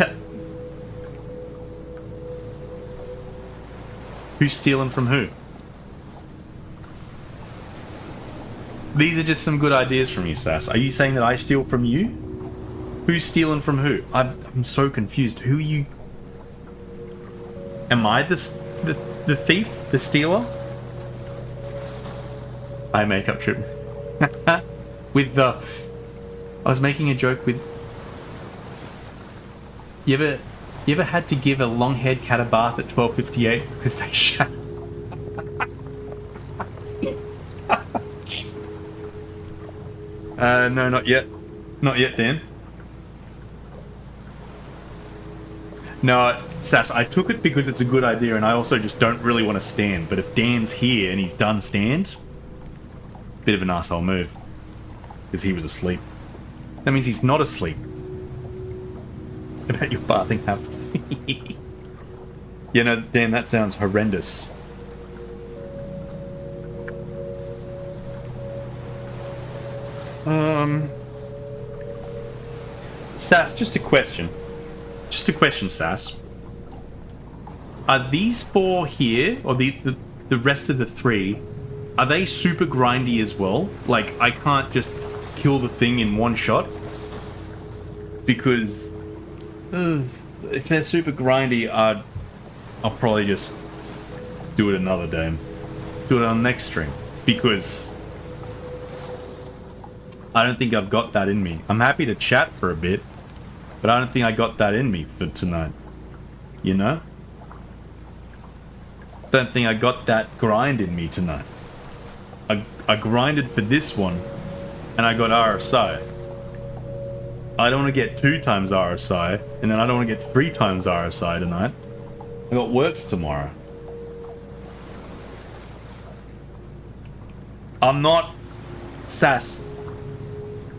Who's stealing from who? These are just some good ideas from you, Sass. Are you saying that I steal from you? Who's stealing from who? I'm so confused. Who are you? Am I the thief? The stealer? I makeup trip. With the... I was making a joke with... You ever had to give a long-haired cat a bath at 12:58 because they shat? No, not yet. Not yet, Dan. No, Sass, I took it because it's a good idea and I also just don't really want to stand. But if Dan's here and he's done stand, it's a bit of an arsehole move. Because he was asleep. That means he's not asleep. About your bathing habits. You know, Dan, that sounds horrendous. Sass, just a question. Just a question, Sass. Are these four here, or the rest of the three, are they super grindy as well? Like, I can't just kill the thing in one shot? Because... if they're super grindy, I'll probably just do it another day. Do it on next stream. Because I don't think I've got that in me. I'm happy to chat for a bit, but I don't think I got that in me for tonight. You know? Don't think I got that grind in me tonight. I grinded for this one, and I got RSI. I don't want to get 2 times RSI, and then I don't want to get 3 times RSI tonight. I got works tomorrow. I'm not... Sass.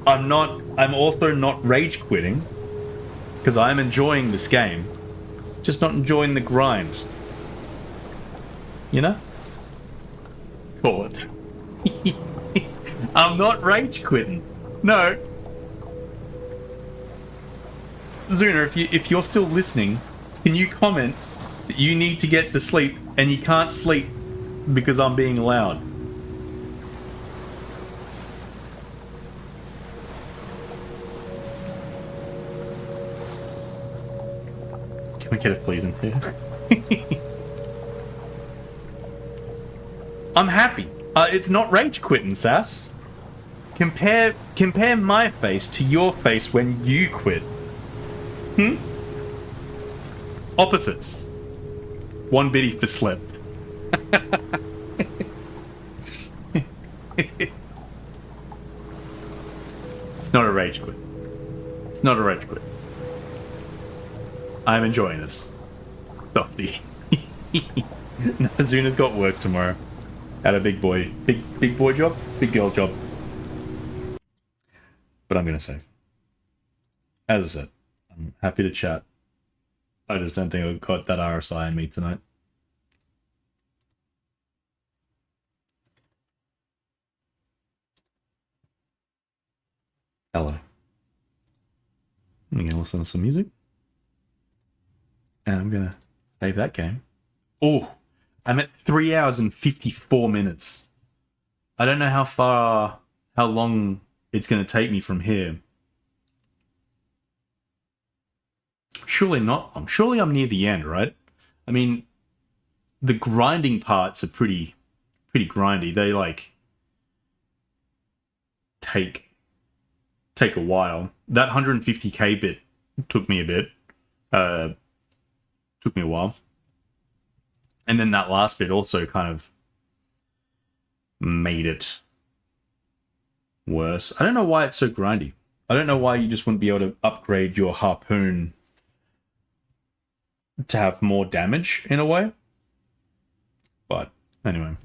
I'm also not rage quitting, because I'm enjoying this game. Just not enjoying the grind. You know? Call it. I'm not rage quitting. No. Zuna, if you're still listening, can you comment that you need to get to sleep and you can't sleep because I'm being loud? Can we get a please in here? I'm happy. It's not rage quitting, Sass. Compare my face to your face when you quit. Opposites. One biddy for slip. It's not a rage quit. It's not a rage quit. I'm enjoying this. Softy. No, Zuna's got work tomorrow. At a big boy job? Big girl job. But I'm gonna say, as I said, I'm happy to chat. I just don't think I've got that RSI in me tonight. Hello. I'm gonna listen to some music. And I'm gonna save that game. Oh, I'm at 3 hours and 54 minutes. I don't know how long it's going to take me from here. Surely not. Surely I'm near the end, right? I mean, the grinding parts are pretty grindy. They like take a while. That 150k bit took me a bit. Took me a while. And then that last bit also kind of made it worse. I don't know why it's so grindy. I don't know why you just wouldn't be able to upgrade your harpoon to have more damage in a way. But anyway.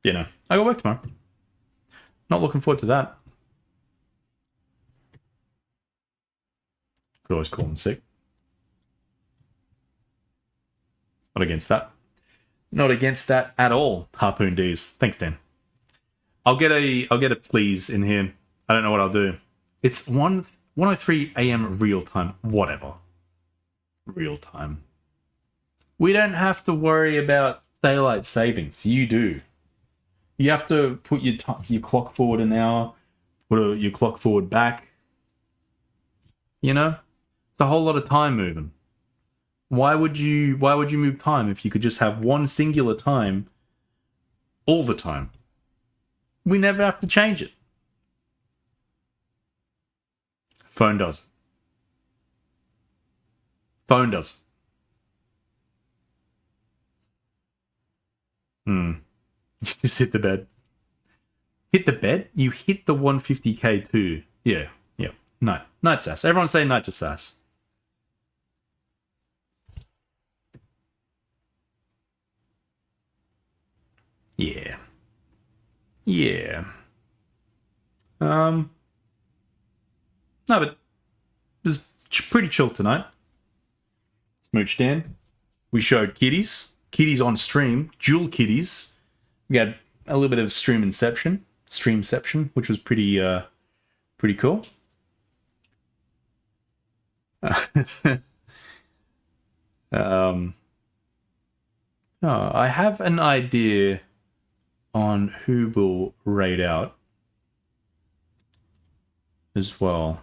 You know, I go work tomorrow. Not looking forward to that. Could always call in sick. Not against that. Not against that at all, Harpoon D's. Thanks, Dan. I'll get a please in here. I don't know what I'll do. It's 1:03 a.m. real time. Whatever. Real time. We don't have to worry about daylight savings. You do. You have to put your clock forward an hour, put your clock forward back. You know? It's a whole lot of time moving. Why would you move time if you could just have one singular time all the time? We never have to change it. Phone does. Phone does. You just hit the bed. Hit the bed? You hit the 150k too. Yeah. Night sass. Everyone say night to sass. Yeah. No, but it was pretty chill tonight. Smooched in. We showed kitties. Kitties on stream. Dual kitties. We had a little bit of streamception, which was pretty cool. I have an idea on who will raid out as well.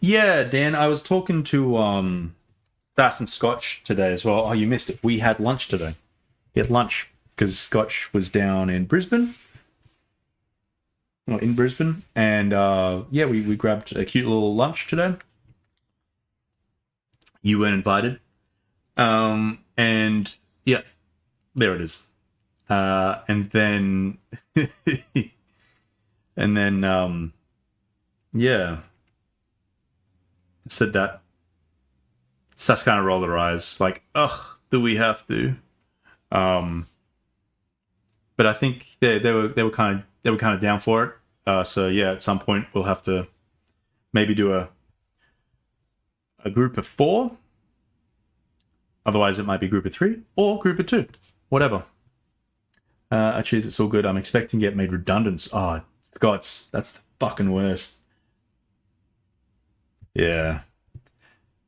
Yeah, Dan, I was talking to Sass and Scotch today as well. Oh, you missed it. We had lunch today. We had lunch because Scotch was down in Brisbane. Well, in Brisbane. And we grabbed a cute little lunch today. You weren't invited. And yeah, there it is. And then yeah. Said that. Sass kind of rolled her eyes, like, ugh, do we have to? But I think they were kind of down for it. So yeah, at some point we'll have to maybe do a group of 4. Otherwise, it might be group of 3 or group of 2, whatever. Cheers, it's all good. I'm expecting to get made redundant. Oh, Scots, that's the fucking worst. Yeah.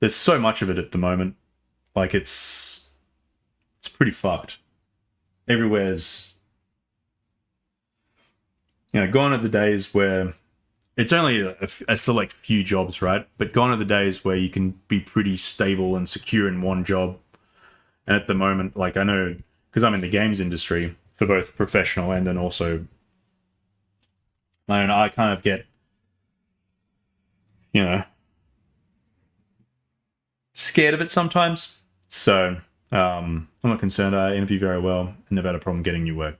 There's so much of it at the moment. Like, it's pretty fucked. Everywhere's, gone are the days where it's only a select few jobs, right? But gone are the days where you can be pretty stable and secure in one job. And at the moment, like, I know, because I'm in the games industry, for both professional and then also, I kind of get, scared of it sometimes. So I'm not concerned. I interview very well and never had a problem getting new work.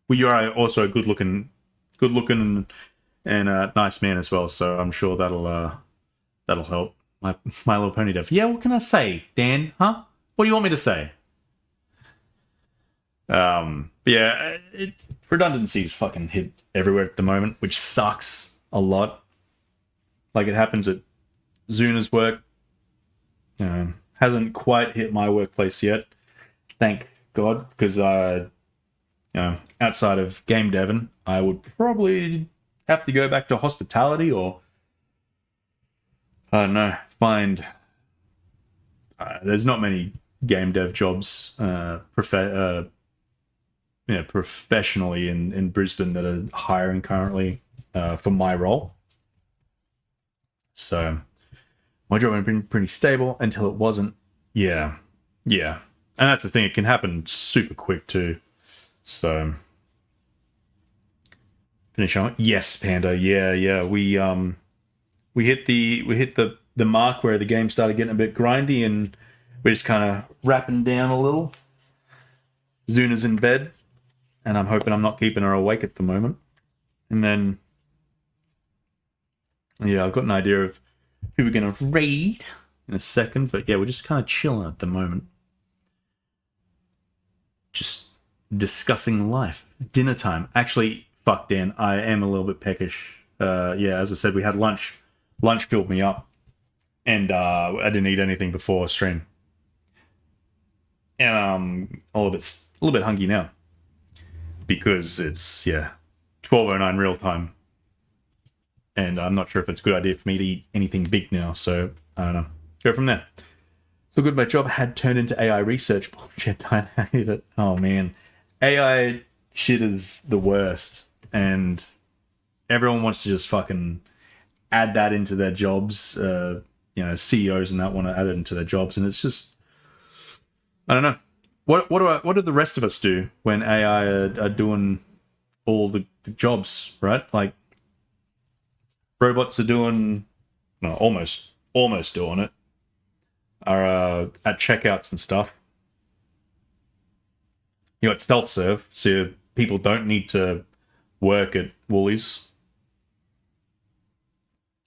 Well, you are also a good looking and a nice man as well. So I'm sure that'll help. My Little Pony Dev. Yeah, what can I say, Dan? Huh? What do you want me to say? Yeah, redundancies fucking hit everywhere at the moment, which sucks a lot. Like, it happens at Zuna's work. Hasn't quite hit my workplace yet, thank God, because outside of game devon, I would probably have to go back to hospitality or I don't know, find. There's not many game dev jobs professionally in Brisbane that are hiring currently for my role. So my job had been pretty stable until it wasn't. Yeah. And that's the thing, it can happen super quick too. So finish on. Yes, Panda. Yeah. We hit the mark where the game started getting a bit grindy and we're just kind of wrapping down a little. Zuna's in bed and I'm hoping I'm not keeping her awake at the moment. And then yeah, I've got an idea of who we're going to raid in a second, but yeah, we're just kind of chilling at the moment. Just discussing life. Dinner time. Actually, fuck Dan, I am a little bit peckish. Yeah, as I said, we had lunch. Lunch filled me up, and I didn't eat anything before stream. And I'm a little bit hungry now because it's 12:09 real time, and I'm not sure if it's a good idea for me to eat anything big now. So I don't know. Go from there. So good, my job had turned into AI research bullshit. I hate it. Oh man, AI shit is the worst, and everyone wants to just fucking add that into their jobs. CEOs and that want to add it into their jobs, and it's just I don't know. What do the rest of us do when AI are doing all the jobs, right? Like robots are doing, no, almost doing it. Are at checkouts and stuff. You got self-serve, so people don't need to work at Woolies.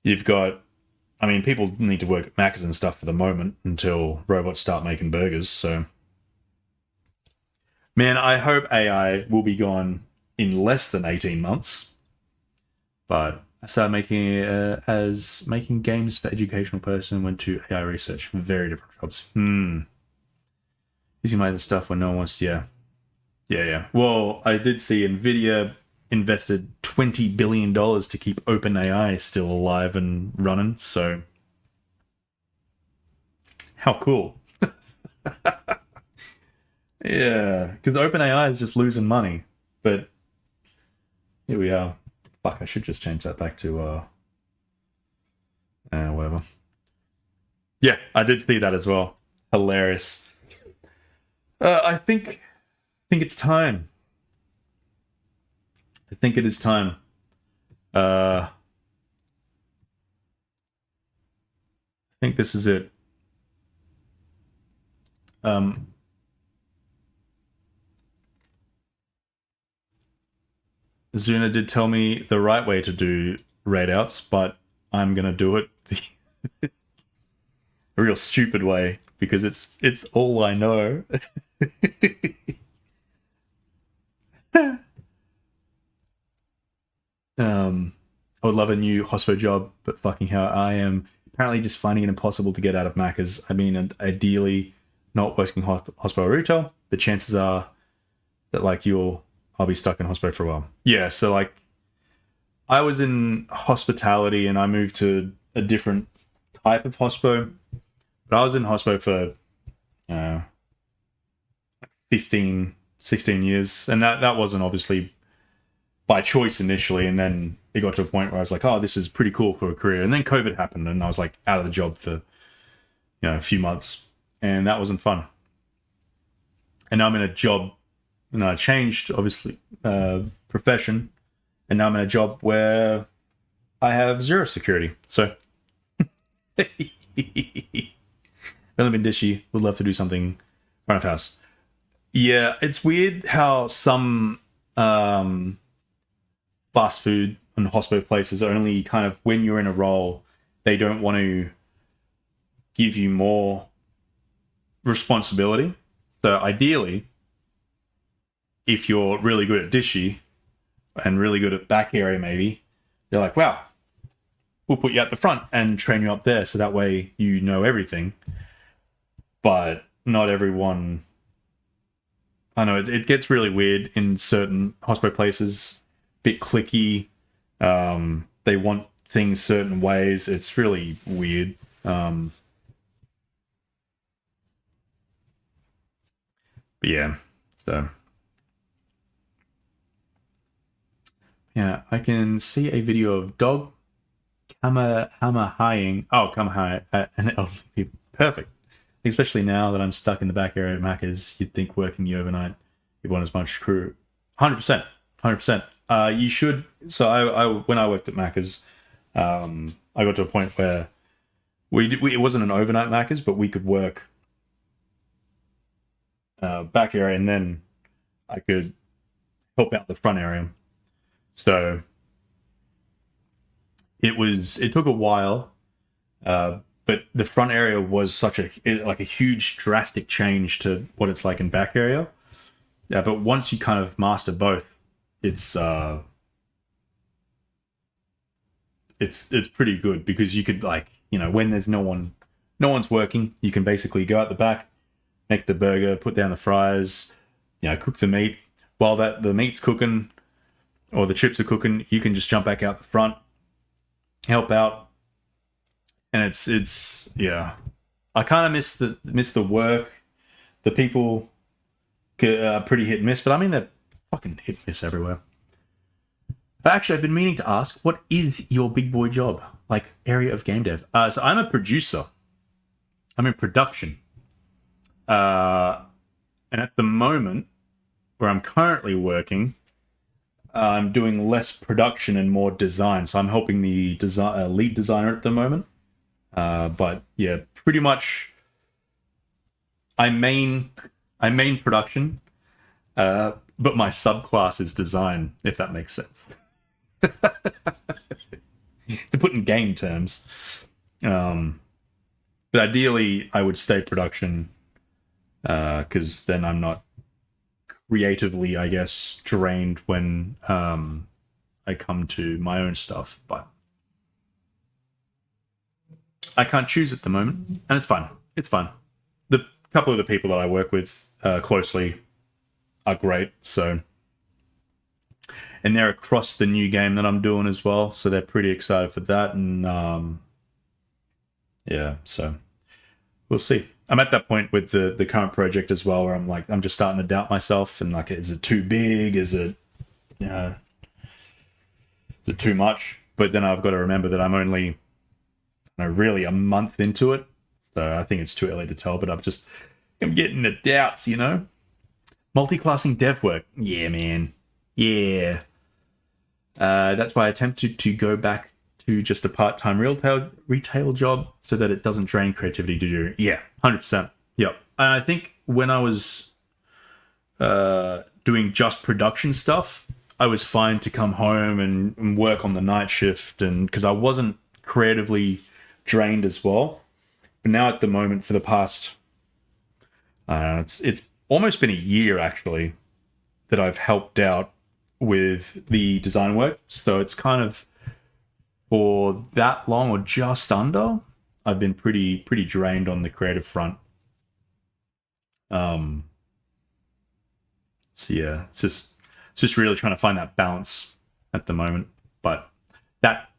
You've got, people need to work at Macca's and stuff for the moment until robots start making burgers. So, man, I hope AI will be gone in less than 18 months. But I started making games for educational person, went to AI research, very different jobs. Using my other stuff when no one wants to, yeah. Well, I did see Nvidia invested $20 billion to keep OpenAI still alive and running, so how cool. Yeah, because OpenAI is just losing money, but here we are. Fuck, I should just change that back to whatever. Yeah, I did see that as well. Hilarious. I think it's time. I think it is time. I think this is it. Zuna did tell me the right way to do raid outs, but I'm gonna do it a real stupid way because it's all I know. I would love a new hospo job, but fucking hell, I am apparently just finding it impossible to get out of Macca's. Ideally, not working hospo or retail. The chances are that I'll be stuck in hospo for a while. Yeah, so I was in hospitality and I moved to a different type of hospo, but I was in hospo for 15, 16 years, and that wasn't obviously by choice initially, and then it got to a point where I was like, oh, this is pretty cool for a career, and then COVID happened and I was out of the job for a few months, and that wasn't fun. And now I'm in a job, I changed obviously profession, and now I'm in a job where I have zero security. So I live in Dishy, would love to do something front of house. Yeah, it's weird how some fast food and hospo places only kind of, when you're in a role, they don't want to give you more responsibility. So ideally, if you're really good at Dishy and really good at back area maybe, they're like, wow, we'll put you at the front and train you up there so that way you know everything. but not everyone. I know it gets really weird in certain hospo places, bit clicky. They want things certain ways. It's really weird. But yeah, so yeah, I can see a video of dog Kamahaying. Oh, Kamahai and elderly people. Perfect. Especially now that I'm stuck in the back area of Macca's, you'd think working the overnight, you'd want as much crew. 100%. 100%. You should. So I when I worked at Macca's, I got to a point where it wasn't an overnight Macca's, but we could work back area, and then I could help out the front area. So it took a while, but the front area was such a huge drastic change to what it's like in back area. Yeah, but once you kind of master both, it's pretty good, because you could, like, you know, when there's no one's working, you can basically go out the back, make the burger, put down the fries, you know, cook the meat. While the meat's cooking or the chips are cooking, you can just jump back out the front, help out, and it's yeah. I kind of miss the work. The people are pretty hit and miss, but I mean, they're fucking hit and miss everywhere. But actually, I've been meaning to ask, what is your big boy job, like area of game dev? So I'm a producer. I'm in production. And at the moment, where I'm currently working, I'm doing less production and more design. So I'm helping the lead designer at the moment. But yeah, pretty much, I main production, but my subclass is design, if that makes sense. To put in game terms. But ideally, I would stay production, because then I'm not creatively, I guess, drained when I come to my own stuff. But I can't choose at the moment, and it's fun. It's fun. The couple of the people that I work with closely are great, so, and they're across the new game that I'm doing as well, so they're pretty excited for that. And yeah, so we'll see. I'm at that point with the current project as well, where I'm just starting to doubt myself, and like, is it too big? Is it too much? But then I've got to remember that I'm only really a month into it, so I think it's too early to tell. But I'm getting the doubts, you know. Multi-classing dev work, yeah, man, yeah. That's why I attempted to go back to just a part-time retail job, so that it doesn't drain creativity to do. Yeah, 100%. Yep. And I think when I was doing just production stuff, I was fine to come home and work on the night shift, and because I wasn't creatively drained as well. But now at the moment, for the past, it's almost been a year actually that I've helped out with the design work. So it's kind of, for that long, or just under, I've been pretty drained on the creative front. So yeah, it's just really trying to find that balance at the moment. But that,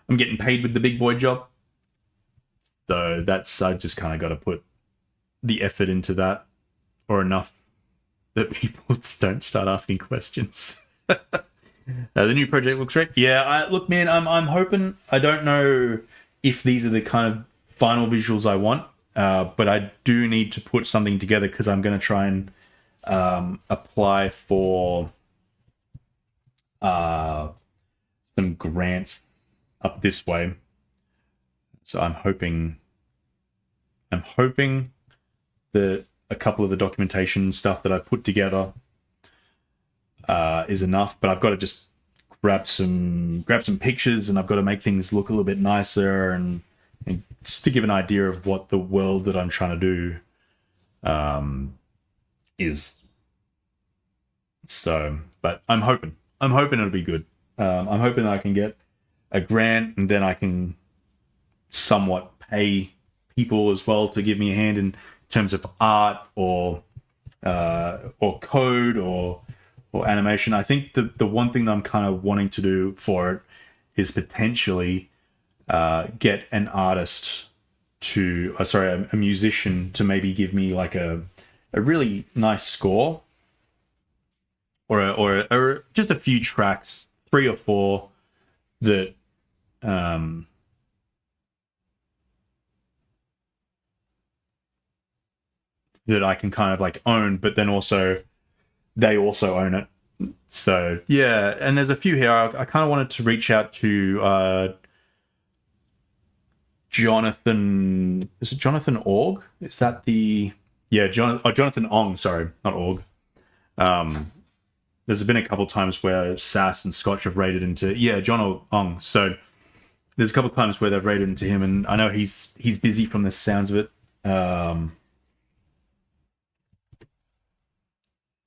I'm getting paid with the big boy job, so I've just kind of got to put the effort into that, or enough that people don't start asking questions. The new project looks great. Yeah, look, man, I'm hoping. I don't know if these are the kind of final visuals I want, but I do need to put something together, because I'm going to try and apply for some grants up this way. So I'm hoping that a couple of the documentation stuff that I put together is enough, but I've got to just grab some pictures, and I've got to make things look a little bit nicer, and just to give an idea of what the world that I'm trying to do is. So, but I'm hoping it'll be good. I'm hoping I can get a grant, and then I can somewhat pay people as well to give me a hand in terms of art or code or animation. I think the one thing that I'm kind of wanting to do for it is potentially get an artist to, a musician to maybe give me like a really nice score or just a few tracks, 3 or 4 that that I can kind of like own, but then also they also own it. So yeah, and there's a few here. I kind of wanted to reach out to Jonathan. Is it Jonathan Org? Is that the Jonathan Ong? Sorry, not Org. There's been a couple times where Sass and Scotch have raided into John Ong. So there's a couple times where they've raided into him, and I know he's busy from the sounds of it.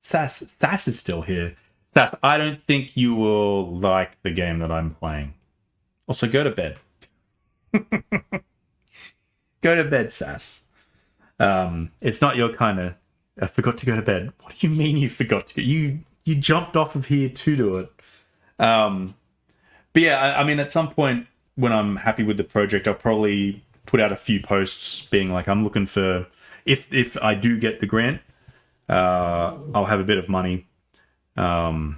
Sass is still here. Sass, I don't think you will like the game that I'm playing. Also, go to bed. Go to bed, Sass. It's not your kind of. I forgot to go to bed. What do you mean you forgot to? You jumped off of here to do it. But yeah, I mean, at some point when I'm happy with the project, I'll probably put out a few posts being like, I'm looking for if I do get the grant. I'll have a bit of money. And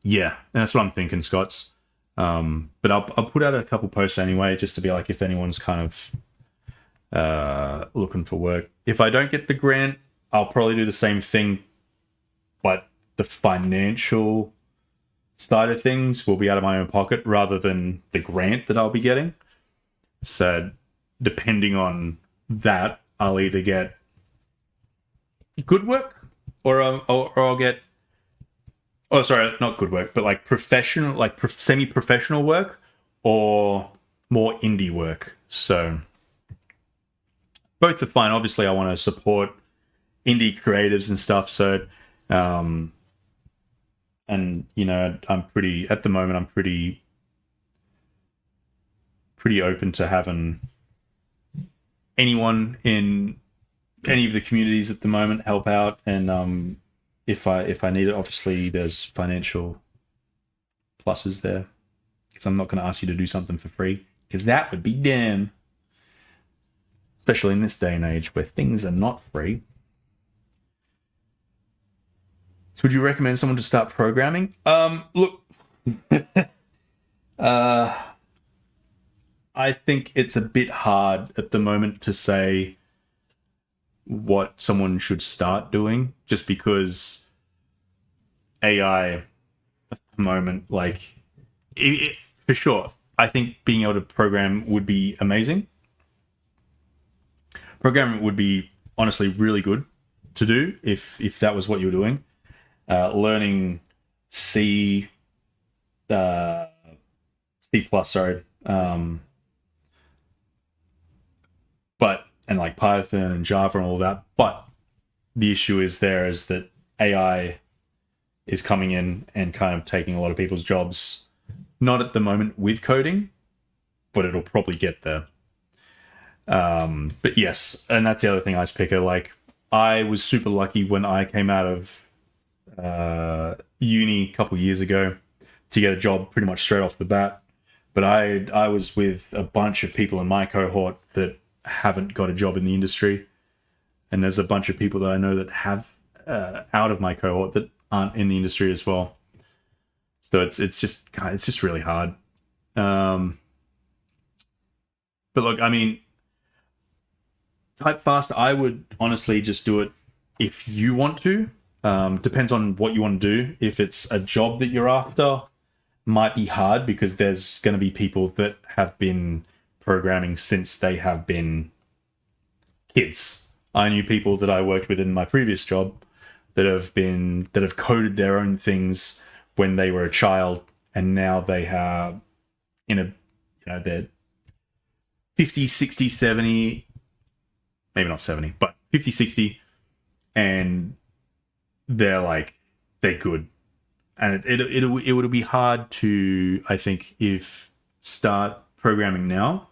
that's what I'm thinking, Scots. But I'll put out a couple posts anyway, just to be like, if anyone's kind of looking for work. If I don't get the grant, I'll probably do the same thing, but the financial side of things will be out of my own pocket rather than the grant that I'll be getting. So depending on that, I'll either get good work or I'll get not good work, but like professional, like semi-professional work or more indie work. So both are fine. Obviously I want to support indie creatives and stuff. So and I'm pretty open to having anyone in any of the communities at the moment help out, and if I need it, obviously there's financial pluses there, because I'm not going to ask you to do something for free, because that would be dumb, especially in this day and age where things are not free. So would you recommend someone to start programming? Look, I think it's a bit hard at the moment to say what someone should start doing, just because AI at the moment, like, for sure, I think being able to program would be amazing. Programming would be honestly really good to do if that was what you were doing. Learning C++, sorry, and like Python and Java and all that. But the issue is that AI is coming in and kind of taking a lot of people's jobs. Not at the moment with coding, but it'll probably get there. But yes, and that's the other thing, Ice Picker. Like, I was super lucky when I came out of uni a couple years ago to get a job pretty much straight off the bat. But I was with a bunch of people in my cohort that haven't got a job in the industry, and there's a bunch of people that I know that have out of my cohort that aren't in the industry as well. So it's just really hard. But look, I mean, type fast, I would honestly just do it if you want to. Depends on what you want to do. If it's a job that you're after, might be hard, because there's going to be people that have been programming since they have been kids. I knew people that I worked with in my previous job that have coded their own things when they were a child, and now they have they're 50, 60, 70, maybe not 70, but 50, 60, and they're good. And it would be hard to, I think, if start programming now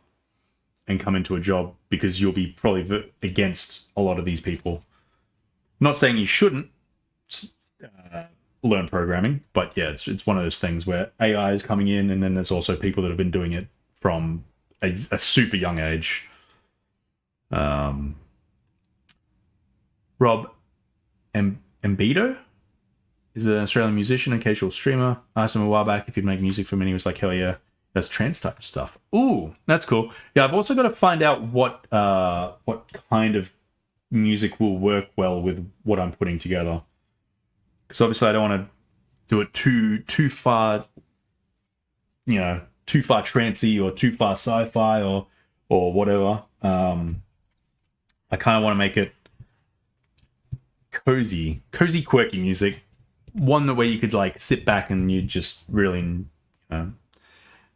and come into a job because you'll be probably against a lot of these people. Not saying you shouldn't learn programming, but yeah, it's one of those things where AI is coming in, and then there's also people that have been doing it from a super young age. Rob Embido is an Australian musician and occasional streamer. I asked him a while back if he'd make music for me, and he was like, hell yeah, that's trance type of stuff. Ooh, that's cool. Yeah, I've also got to find out what kind of music will work well with what I'm putting together. Because obviously I don't want to do it too far, too far trancey or too far sci-fi or whatever. I kind of want to make it cozy, quirky music. One where you could like sit back and you just really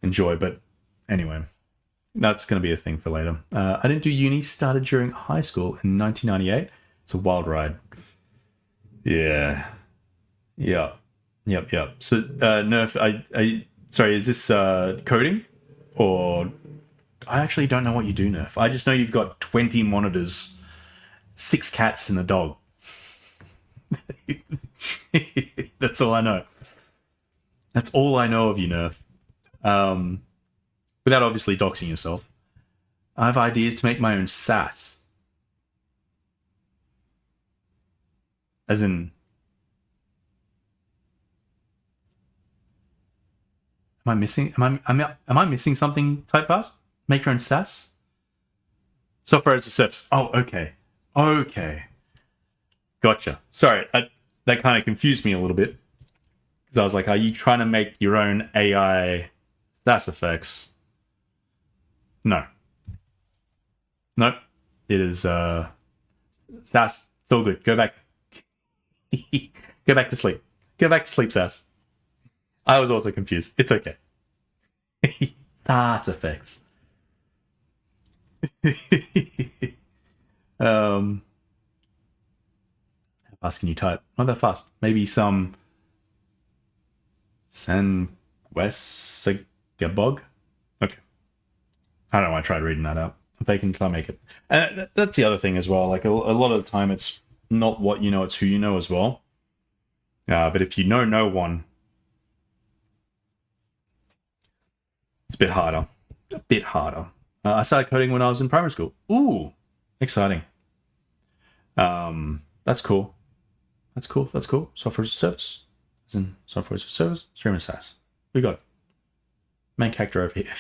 enjoy. But anyway, that's going to be a thing for later. I didn't do uni. Started during high school in 1998. It's a wild ride. Yeah. Yep. So Nerf, sorry, is this coding? Or I actually don't know what you do, Nerf. I just know you've got 20 monitors, 6 cats and a dog. That's all I know. That's all I know of you, Nerf. Without obviously doxing yourself. I have ideas to make my own SaaS. As in... Am I missing something type fast? Make your own SaaS? Software as a service. Oh, okay. Gotcha. Sorry, that kind of confused me a little bit. Because I was like, are you trying to make your own AI SaaS effects? No. Nope. It is SaaS. It's all good. Go back. Go back to sleep. Go back to sleep, SaaS. I was also confused. It's okay. SaaS effects. How fast can you type? Not that fast. Maybe some Sanguesagabog? Okay. I don't know. I tried reading that out. If they can try to make it. And that's the other thing as well. Like a lot of the time, it's not what you know, it's who you know as well. But if you know no one, it's a bit harder. I started coding when I was in primary school. Ooh, exciting. That's cool. Software as a service. As in software as a service, streaming SaaS. We got it. Main character over here.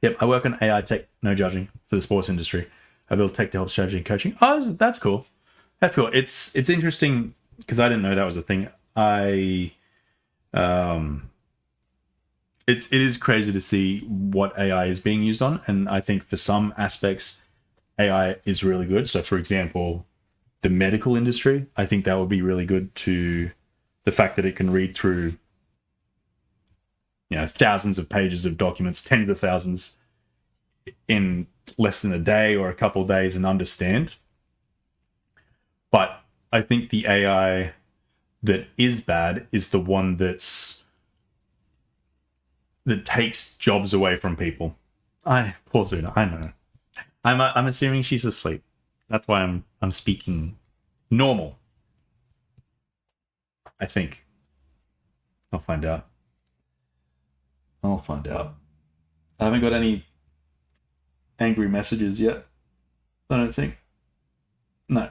Yep, I work on AI tech, no judging, for the sports industry. I build tech to help strategy and coaching. Oh, that's cool. It's interesting because I didn't know that was a thing. It is crazy to see what AI is being used on, and I think for some aspects, AI is really good. So, for example, the medical industry, I think that would be really good to the fact that it can read through, thousands of pages of documents, tens of thousands in less than a day or a couple of days and understand. But I think the AI that is bad is the one that takes jobs away from people. Poor Zuna, I know. I'm assuming she's asleep. That's why I'm speaking normal. I think. I'll find out. I haven't got any angry messages yet. I don't think. No.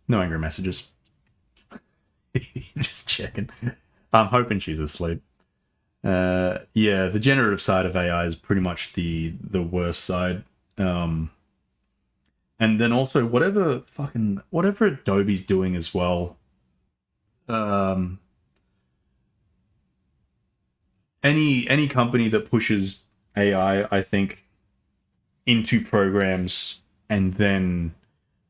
No angry messages. Just checking. I'm hoping she's asleep. Yeah, the generative side of AI is pretty much the worst side. And then also whatever Adobe's doing as well. Any company that pushes AI, I think, into programs and then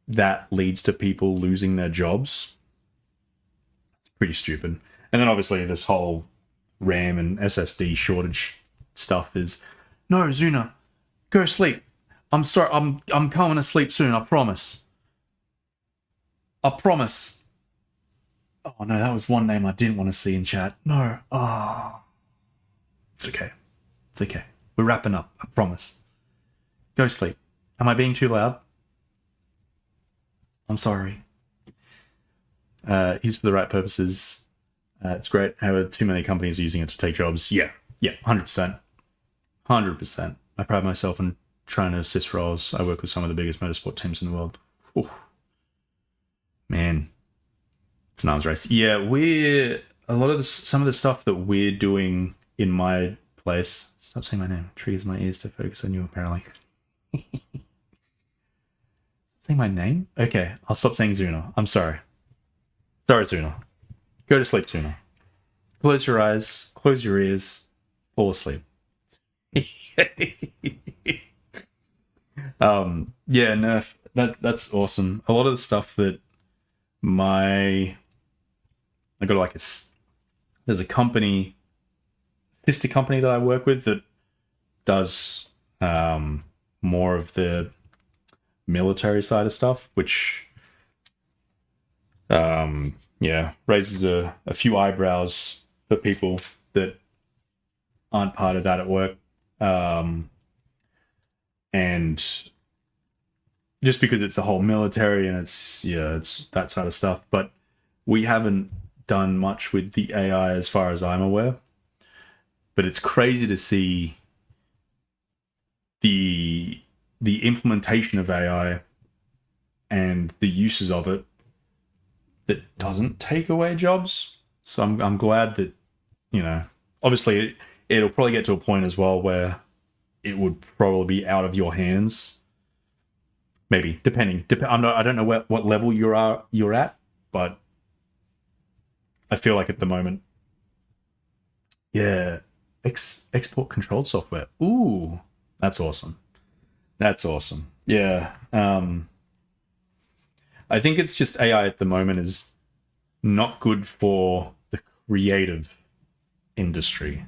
that leads to people losing their jobs, it's pretty stupid. And then obviously this whole RAM and SSD shortage stuff is, no, Zuna, go sleep. I'm sorry, I'm coming to sleep soon, I promise. Oh no, that was one name I didn't want to see in chat. No. Oh. It's okay. It's okay. We're wrapping up. I promise. Go sleep. Am I being too loud? I'm sorry. Used for the right purposes. It's great. However, too many companies are using it to take jobs. Yeah, 100%. 100%. I pride myself on trying to assist roles. I work with some of the biggest motorsport teams in the world. Ooh. Man, it's an arms race. Yeah, some of the stuff that we're doing in my place. Stop saying my name. Triggers my ears to focus on you, apparently. Saying my name? Okay, I'll stop saying Zuna. I'm sorry. Sorry, Zuna. Go to sleep, Zuna. Close your eyes, close your ears, fall asleep. Yeah, Nerf. That's awesome. A lot of the stuff that I got like there's a company, sister company that I work with that does more of the military side of stuff, which raises a few eyebrows for people that aren't part of that at work. And just because it's the whole military and it's that side of stuff, but we haven't done much with the AI as far as I'm aware. But it's crazy to see the implementation of AI and the uses of it that doesn't take away jobs. So I'm glad that, obviously it'll probably get to a point as well where it would probably be out of your hands. Maybe depending. I don't know what level you're at, but I feel like at the moment, yeah, export control software. Ooh, that's awesome. That's awesome. Yeah. I think it's just AI at the moment is not good for the creative industry.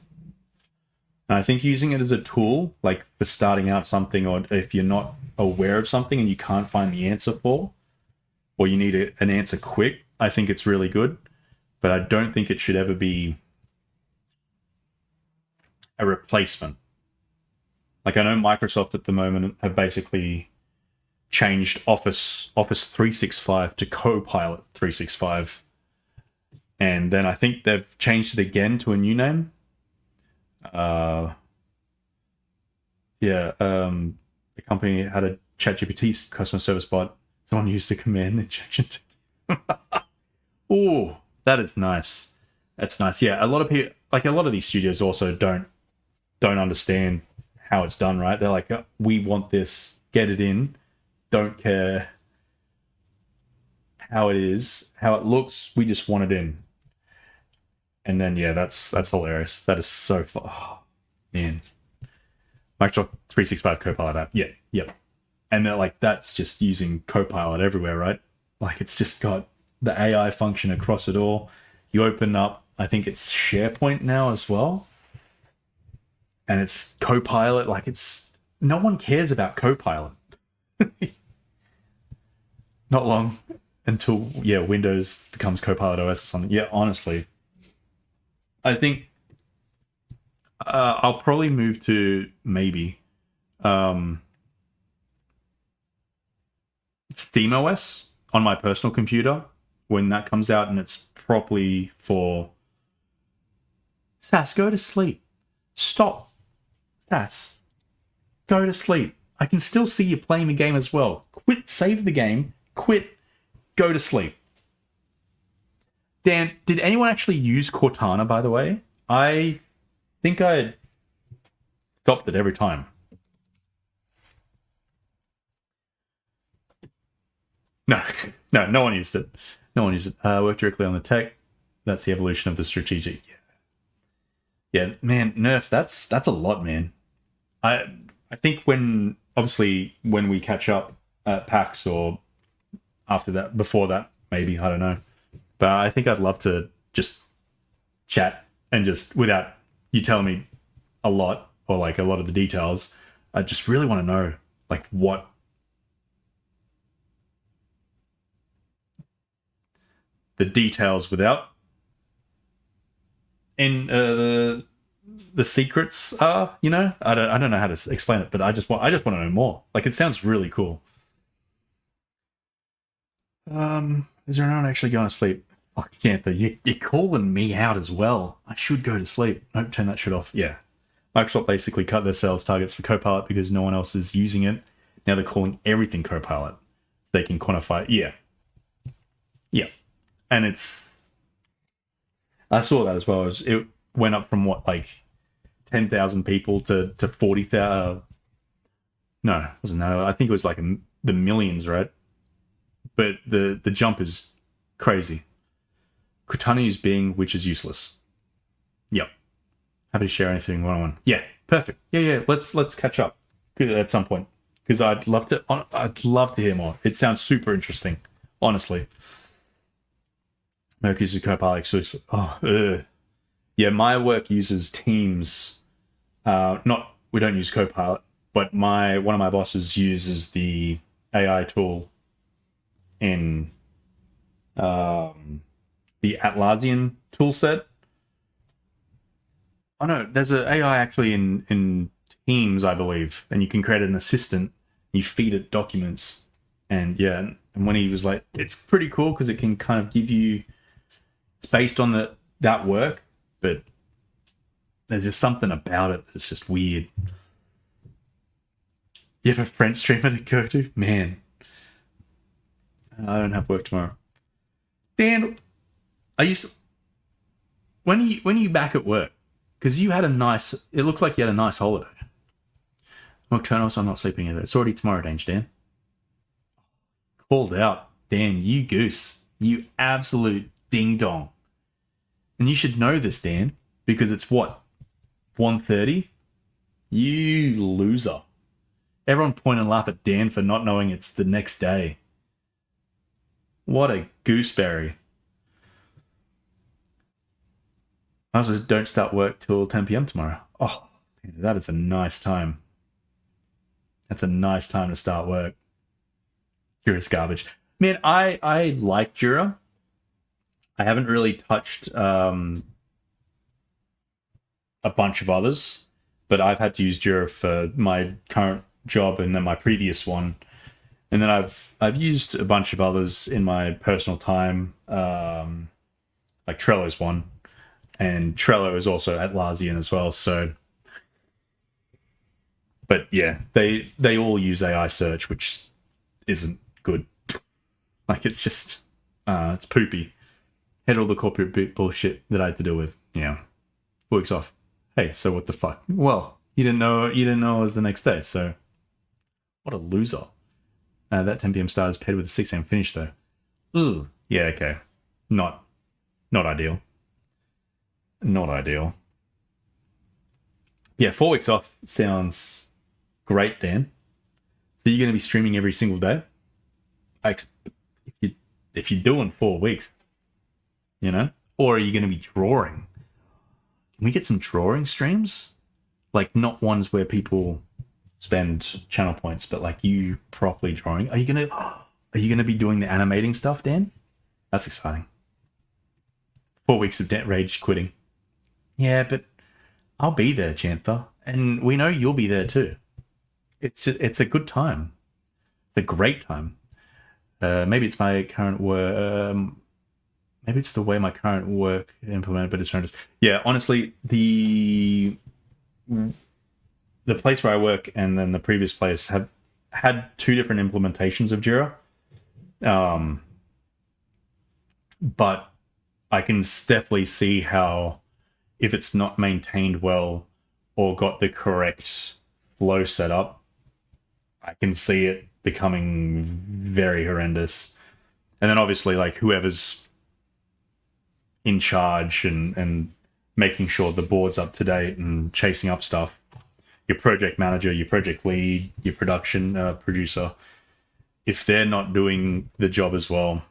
And I think using it as a tool, like for starting out something, or if you're not aware of something and you can't find the answer for, or you need an answer quick, I think it's really good. But I don't think it should ever be a replacement. Like I know Microsoft at the moment have basically changed Office 365 to Copilot 365. And then I think they've changed it again to a new name. The company had a ChatGPT customer service bot. Someone used a command injection to... Oh, that is nice. That's nice. Yeah, a lot of people, like a lot of these studios also don't understand how it's done, right? They're like, we want this, get it in, don't care how it is, how it looks, we just want it in. And then that's hilarious. That is so fun. Oh, man. Microsoft 365 Copilot app. Yeah, yep. And they're like, that's just using Copilot everywhere, right? Like it's just got the AI function across it all. You open up, I think it's SharePoint now as well. And it's Copilot, like no one cares about Copilot. Not long until Windows becomes Copilot OS or something. Yeah, honestly, I think I'll probably move to maybe SteamOS on my personal computer when that comes out, and it's properly for Sass. Go to sleep. Stop, Sass. Go to sleep. I can still see you playing the game as well. Quit. Save the game. Quit. Go to sleep. Dan, did anyone actually use Cortana, by the way? I think I stopped it every time. No one used it. No one used it. Work directly on the tech. That's the evolution of the strategic. Yeah, man, Nerf, that's a lot, man. I think obviously when we catch up at PAX or after that, before that, maybe, I don't know. But I think I'd love to just chat and just, without you telling me a lot or like a lot of the details, I just really want to know like what the details without the secrets are. You know, I don't know how to explain it, but I just want to know more. Like, it sounds really cool. Is there anyone actually going to sleep? Fuck, Jantha, you're calling me out as well. I should go to sleep. Nope, turn that shit off. Yeah. Microsoft basically cut their sales targets for Copilot because no one else is using it. Now they're calling everything Copilot. So they can quantify it. Yeah. Yeah. And I saw that as well. It went up from what, like 10,000 people to 40,000. No, it wasn't that. I think it was like the millions, right? But the jump is crazy. Cortana use Bing, which is useless. Yep. Happy to share anything one-on-one. Yeah, perfect. Yeah. Let's catch up at some point because I'd love to hear more. It sounds super interesting, honestly. Merc uses Copilot exclusive. Yeah, my work uses Teams. We don't use Copilot, but one of my bosses uses the AI tool in the Atlassian tool set. Oh no, there's an AI actually in Teams, I believe, and you can create an assistant. You feed it documents, and yeah, and when he was like, it's pretty cool because it can kind of give you. It's based on that work, but there's just something about it that's just weird. You have a French streamer to go to? Man, I don't have work tomorrow. Dan, when are you back at work? Because you had it looked like you had a nice holiday. Nocturnal, so I'm not sleeping either. It's already tomorrow, Dan. Called out. Dan, you goose. You absolute ding-dong. And you should know this, Dan, because it's what? 1:30? You loser. Everyone point and laugh at Dan for not knowing it's the next day. What a gooseberry. I also don't start work till 10 p.m. tomorrow. Oh, that is a nice time. That's a nice time to start work. Jira's garbage. Man, I like Jira. I haven't really touched a bunch of others, but I've had to use Jira for my current job and then my previous one. And then I've used a bunch of others in my personal time, like Trello's one. And Trello is also Atlassian as well. So, but yeah, they all use AI search, which isn't good. Like, it's just it's poopy. Had all the corporate bullshit that I had to deal with. Yeah, 4 weeks off. Hey, so what the fuck? Well, you didn't know it was the next day. So, what a loser. That 10 p.m. start is paired with a 6 a.m. finish though. Ooh, yeah, okay, not ideal. Not ideal. Yeah, 4 weeks off sounds great, Dan. So you're going to be streaming every single day? If you're doing 4 weeks, you know? Or are you going to be drawing? Can we get some drawing streams? Like, not ones where people spend channel points, but like you properly drawing. Are you going to be doing the animating stuff, Dan? That's exciting. 4 weeks of rage quitting. Yeah, but I'll be there, Jantha, and we know you'll be there too. It's a good time. It's a great time. Maybe it's my current work. Maybe it's the way my current work implemented, but it's horrendous. Yeah, honestly, the place where I work and then the previous place have had 2 different implementations of Jira. But I can definitely see how, if it's not maintained well or got the correct flow set up, I can see it becoming very horrendous. And then obviously, like, whoever's in charge and making sure the board's up to date and chasing up stuff, your project manager, your project lead, your production producer, if they're not doing the job as well,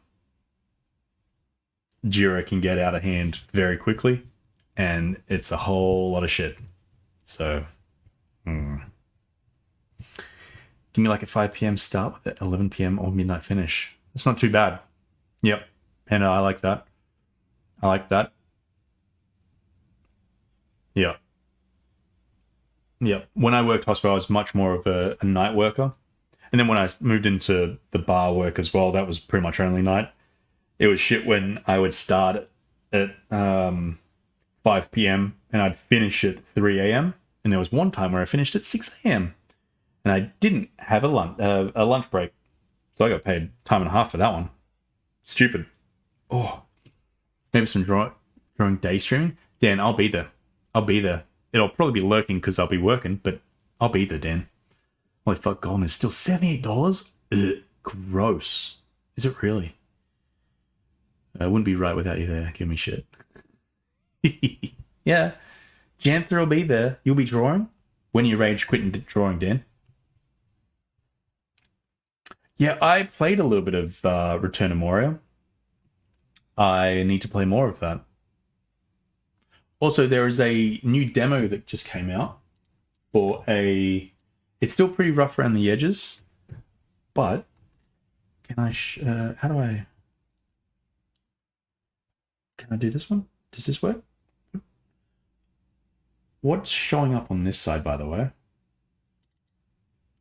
Jira can get out of hand very quickly. And it's a whole lot of shit. So, give me like a 5 p.m. start with an 11 p.m. or midnight finish. It's not too bad. Yep. And I like that. Yeah. Yeah, when I worked hospital, I was much more of a night worker. And then when I moved into the bar work as well, that was pretty much only night. It was shit when I would start at 5 p.m. and I'd finish at 3 a.m. And there was one time where I finished at 6 a.m. and I didn't have a lunch break. So I got paid time and a half for that one. Stupid. Oh, maybe some drawing day streaming. Dan, I'll be there. I'll be there. It'll probably be lurking because I'll be working, but I'll be there, Dan. Holy fuck, Golem is still $78? Ugh, gross. Is it really? I wouldn't be right without you there. Give me shit. Yeah. Janther will be there. You'll be drawing when you rage quit and drawing, Dan. Yeah, I played a little bit of Return to Moria. I need to play more of that. Also, there is a new demo that just came out for a... It's still pretty rough around the edges, but can I... how do I... Can I do this one? Does this work? What's showing up on this side, by the way?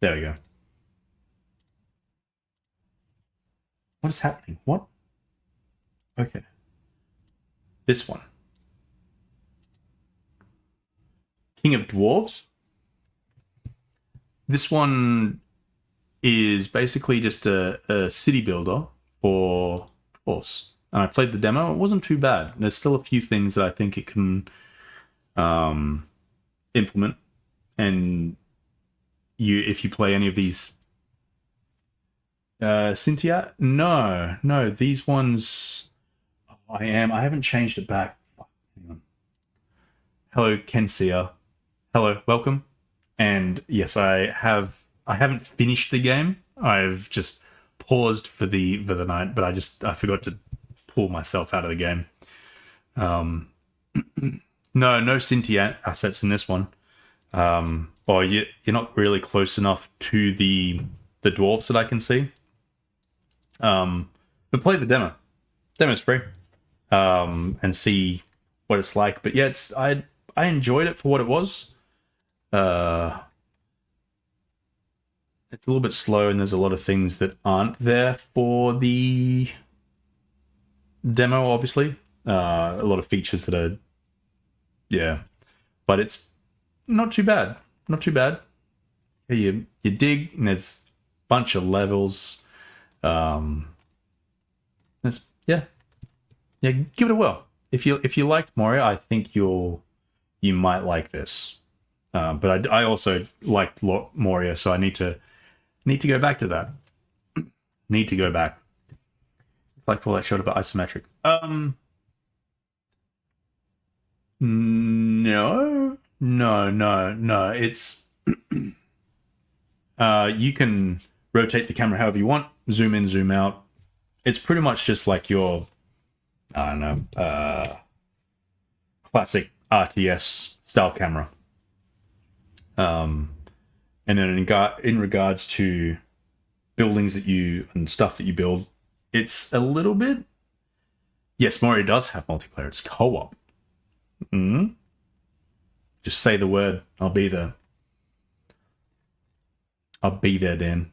There we go. What is happening? What? Okay. This one. King of Dwarves. This one is basically just a city builder for dwarves. And I played the demo. It wasn't too bad. There's still a few things that I think it can implement. And if you play any of these Cynthia? No, these ones I haven't changed it back. Hang on. Hello, Kensia. Hello, welcome. And yes, I haven't finished the game. I've just paused for the night, but I forgot to pull myself out of the game. No Cynthia assets in this one. Or you're not really close enough to the dwarves that I can see. But play the demo. Demo's free. And see what it's like. But yeah, I enjoyed it for what it was. It's a little bit slow, and there's a lot of things that aren't there for the demo, obviously. A lot of features that are, yeah. But it's not too bad. Not too bad. You dig, and there's a bunch of levels. Yeah, give it a whirl. If you liked Moria, I think you might like this. But I also liked Moria, so I need to go back to that. Need to go back. It's like all that shot about isometric. No. It's you can rotate the camera however you want, zoom in, zoom out. It's pretty much just like your, I don't know, classic RTS style camera. And then in regards to buildings and stuff that you build, it's a little bit. Yes, Moria does have multiplayer. It's co-op. Just say the word. I'll be there. I'll be there, Dan.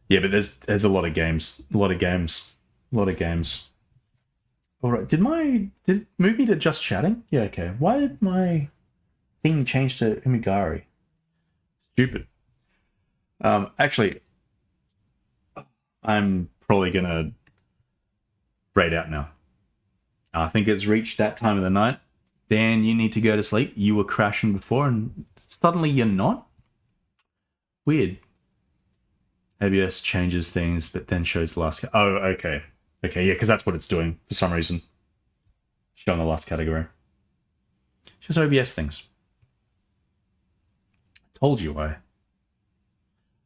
Yeah, but there's a lot of games. A lot of games. All right. Did it move me to just chatting? Yeah. Okay. Why did my thing change to Umigari? Stupid. Actually, I'm probably gonna raid out now. I think it's reached that time of the night. Dan, you need to go to sleep. You were crashing before, and suddenly you're not. Weird. ABS changes things, but then shows the last. Oh, okay. Okay, yeah, because that's what it's doing for some reason. Showing the last category. Just OBS things. Told you why.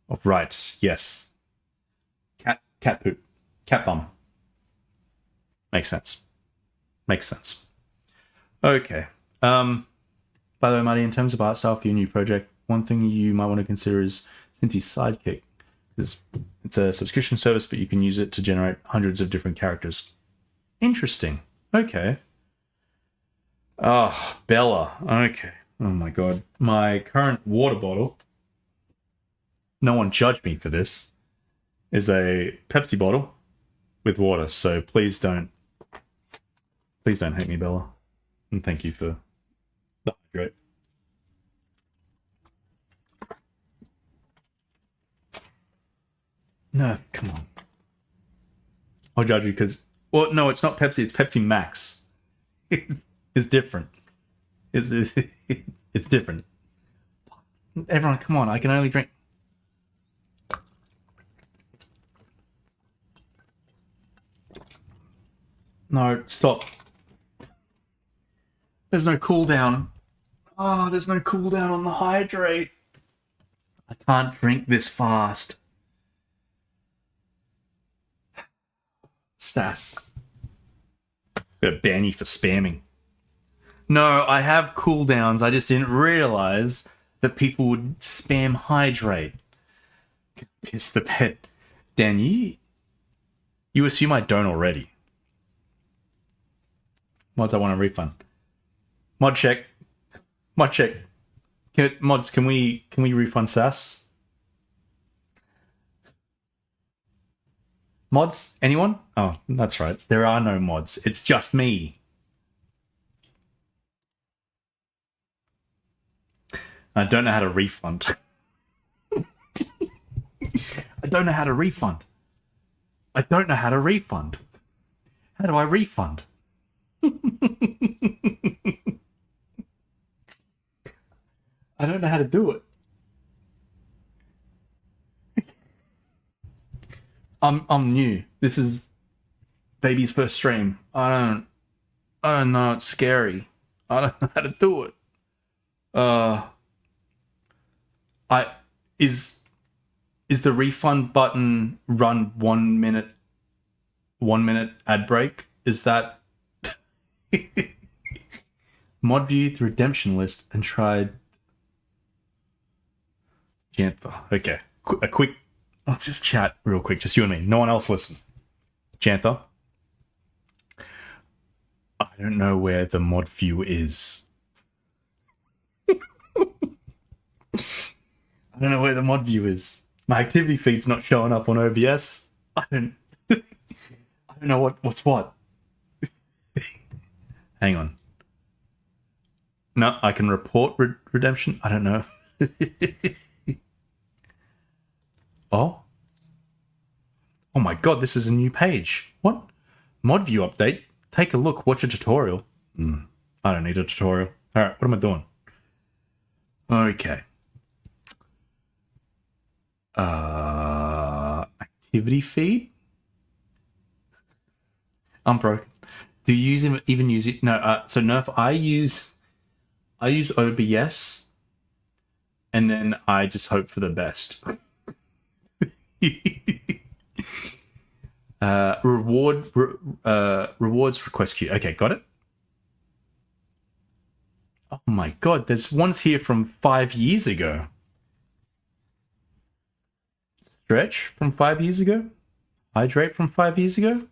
Oh, right, yes. Cat poop. Cat bum. Makes sense. Okay. By the way, Marty, in terms of art style for your new project, one thing you might want to consider is Cynthi's Sidekick. It's a subscription service, but you can use it to generate hundreds of different characters. Interesting. Okay. Oh, Bella. Okay. Oh my god. My current water bottle, no one judge me for this, is a Pepsi bottle with water. So please don't hate me, Bella. And thank you for the hydrate. No, come on. I'll judge you because, well, no, it's not Pepsi. It's Pepsi Max. It's different. It's it's different. Everyone, come on! I can only drink. No, stop. There's no cooldown. Oh, there's no cooldown on the hydrate. I can't drink this fast. Sass. Gonna ban you for spamming. No, I have cooldowns. I just didn't realize that people would spam hydrate. Piss the bed. Dan, you assume I don't already. Mods, I want a refund. Mod check. Mod check. Mods, can we refund Sass? Mods? Anyone? Oh, that's right. There are no mods. It's just me. I don't know how to refund. I don't know how to refund. I don't know how to refund. How do I refund? I don't know how to do it. I'm new. This is baby's first stream. I don't know. It's scary. I don't know how to do it. I is the refund button run 1 minute ad break? Is that mod view the redemption list and tried Jantha? Okay, a quick. Let's just chat real quick, just you and me. No one else listen. Jantha, I don't know where the mod view is. I don't know where the mod view is. My activity feed's not showing up on OBS. I don't know what's what. Hang on. No, I can report redemption. I don't know. Oh my god, this is a new page. What? Mod view update? Take a look, watch a tutorial. I don't need a tutorial. Alright, what am I doing? Okay. Activity feed? I'm broken. Do you even use it? No, so Nerf, I use OBS and then I just hope for the best. Rewards request queue. Okay, got it. Oh my god, there's ones here from 5 years ago. Stretch from 5 years ago. Hydrate from 5 years ago.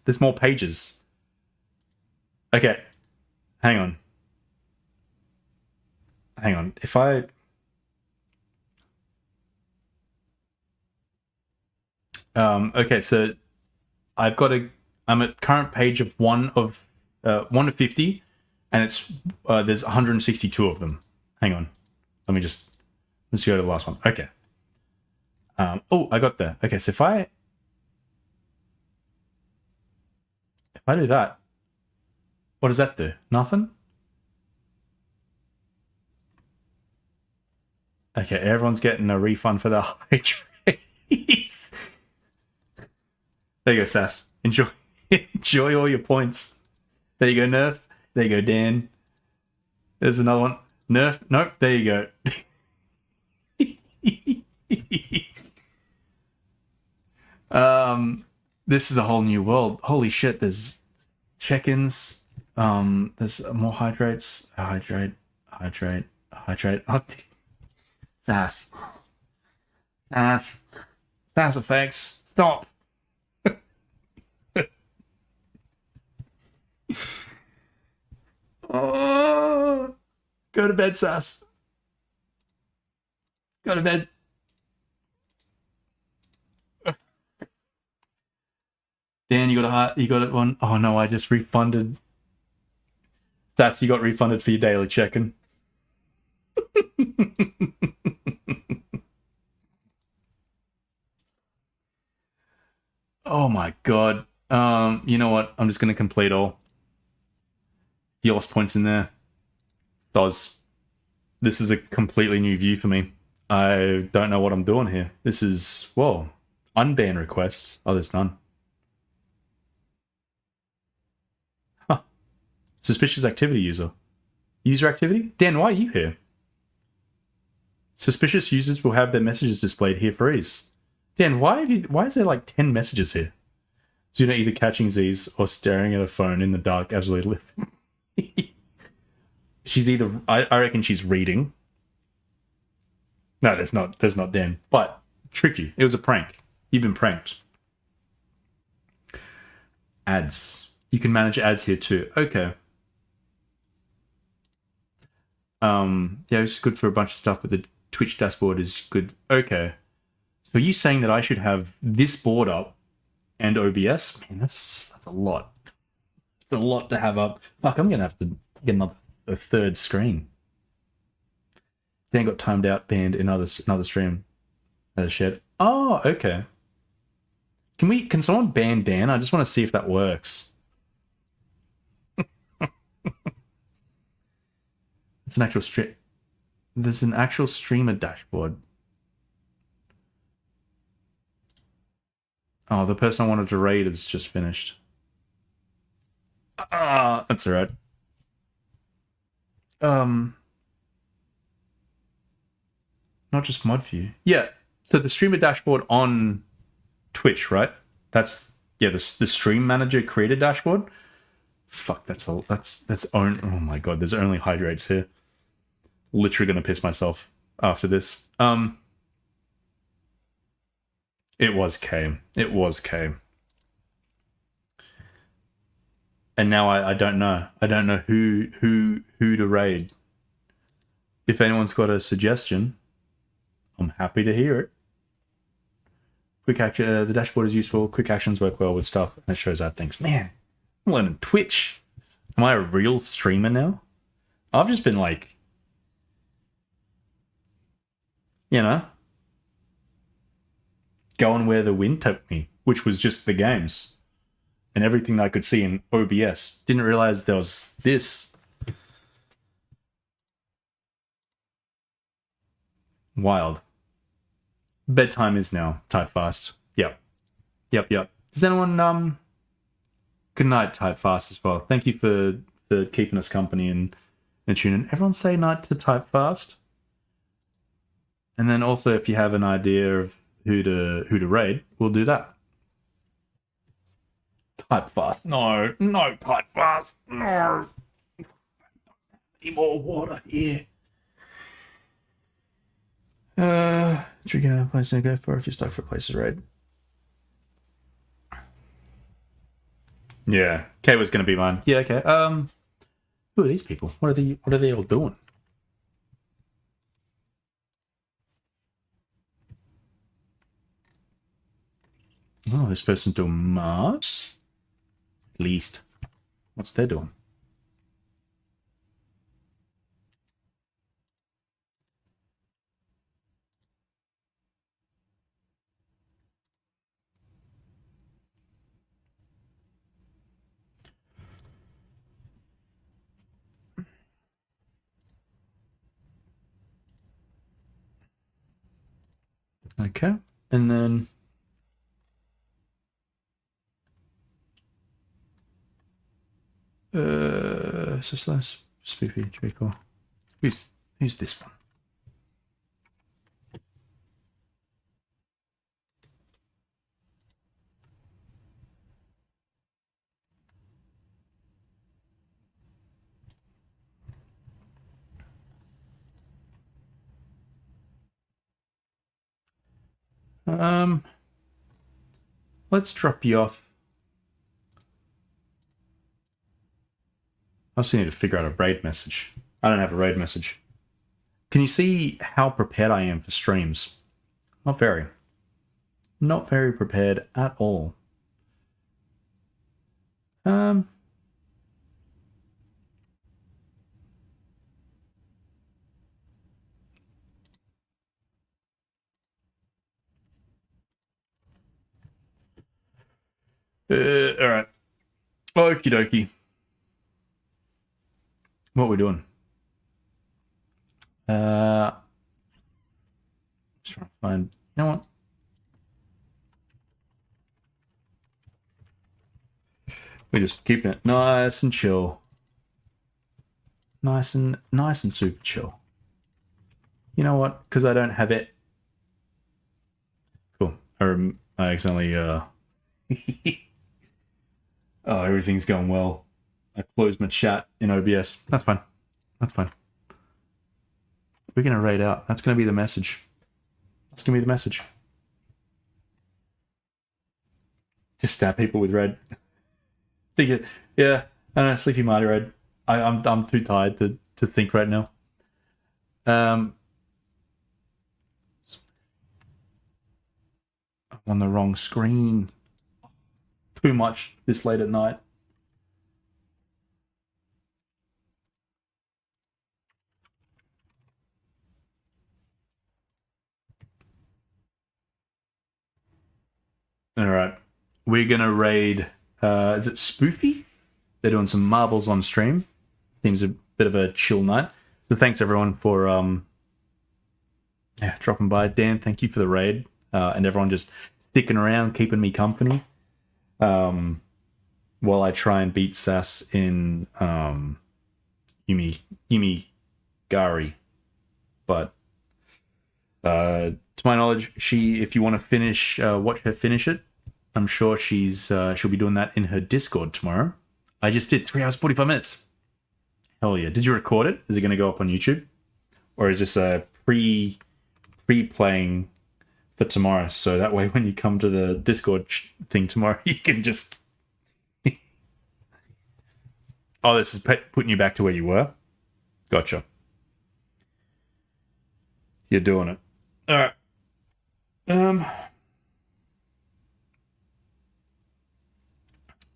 There's more pages. Okay. Hang on. If I okay, so I'm at current page of 1 to 50 and it's there's 162 of them. Hang on. Let's go to the last one. Okay. I got there. Okay, so if I do that, what does that do? Nothing? Okay, everyone's getting a refund for the hydrate. There you go, Sass. Enjoy all your points. There you go, Nerf. There you go, Dan. There's another one. Nerf. Nope, there you go. This is a whole new world. Holy shit, there's check-ins. There's more hydrates. Hydrate. Oh, Sass. That's effects. Stop. Oh, go to bed, Sass. Go to bed. Dan, you got it one. Oh no, I just refunded. Sass, you got refunded for your daily check-in. Oh my god. You know what? I'm just gonna complete all. You lost points in there. Does. This is a completely new view for me. I don't know what I'm doing here. This is, whoa. Unban requests. Oh, there's none. Huh. Suspicious activity user. User activity? Dan, why are you here? Suspicious users will have their messages displayed here for ease. Dan, why is there like 10 messages here? Zuna either catching Z's or staring at a phone in the dark absolutely live. She's either I reckon she's reading. No, there's not Dan. But tricky. It was a prank. You've been pranked. Ads. You can manage ads here too. Okay. Yeah, it's good for a bunch of stuff, but the Twitch dashboard is good. Okay. So are you saying that I should have this board up and OBS? Man, that's a lot. It's a lot to have up. Fuck, I'm gonna have to get a third screen. Dan got timed out, banned in another stream. That is shared. Oh, okay. Can someone ban Dan? I just want to see if that works. It's an actual stream. There's an actual streamer dashboard. Oh, the person I wanted to raid is just finished. That's alright. Not just mod view. Yeah. So the streamer dashboard on Twitch, right? That's the stream manager creator dashboard. Fuck, that's own. Oh my god, there's only hydrates here. Literally gonna piss myself after this. It was K. It was K. And now I don't know. I don't know who to raid. If anyone's got a suggestion, I'm happy to hear it. Quick action. The dashboard is useful. Quick actions work well with stuff, and it shows out things. Man, I'm learning Twitch. Am I a real streamer now? I've just been like, you know, going where the wind took me, which was just the games and everything that I could see in OBS. Didn't realize there was this. Wild. Bedtime is now. Type fast. Yep. Does anyone good night, Type fast as well. Thank you for keeping us company and tuning. Everyone say night to Type fast. And then also if you have an idea of who to raid, we'll do that. Type fast. No, Type fast. No. Need more water here. Drinking a place to go for if you're stuck for a place to raid. Yeah, K was gonna be mine. Yeah, okay. Who are these people? What are they all doing? Oh, this person's doing Mars. Least. What's they doing? Okay. And then so slash spoofy trickle. Who's this one? Let's drop you off. I also need to figure out a raid message. I don't have a raid message. Can you see how prepared I am for streams? Not very. Not very prepared at all. Alright. Okie dokie. What are we doing? Just trying to find. You know what? We're just keeping it nice and chill. Nice and super chill. You know what? Because I don't have it. Cool. I accidentally oh, everything's going well. I closed my chat in OBS. That's fine. That's fine. We're gonna raid out. That's gonna be the message. That's gonna be the message. Just stab people with red. Yeah, I don't know, Sleepy Marty red. I'm too tired to think right now. I'm on the wrong screen. Too much this late at night. Alright. We're gonna raid is it Spoofy? They're doing some marbles on stream. Seems a bit of a chill night. So thanks everyone for dropping by. Dan, thank you for the raid. And everyone just sticking around, keeping me company. While I try and beat Sass in Umigari. But to my knowledge, if you want to finish, watch her finish it, I'm sure she'll be doing that in her Discord tomorrow. I just did 3 hours 45 minutes. Hell yeah! Did you record it? Is it going to go up on YouTube, or is this a pre-playing for tomorrow? So that way, when you come to the Discord thing tomorrow, you can just. Oh, this is putting you back to where you were. Gotcha. You're doing it. All right.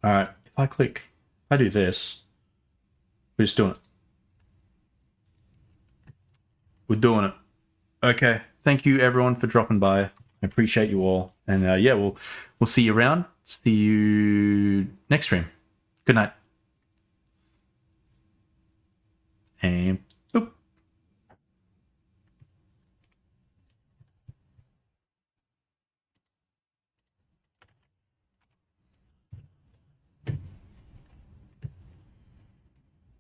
All right. If I do this, we're just doing it. We're doing it. Okay. Thank you everyone for dropping by. I appreciate you all. And yeah, we'll see you around. See you next stream. Good night. And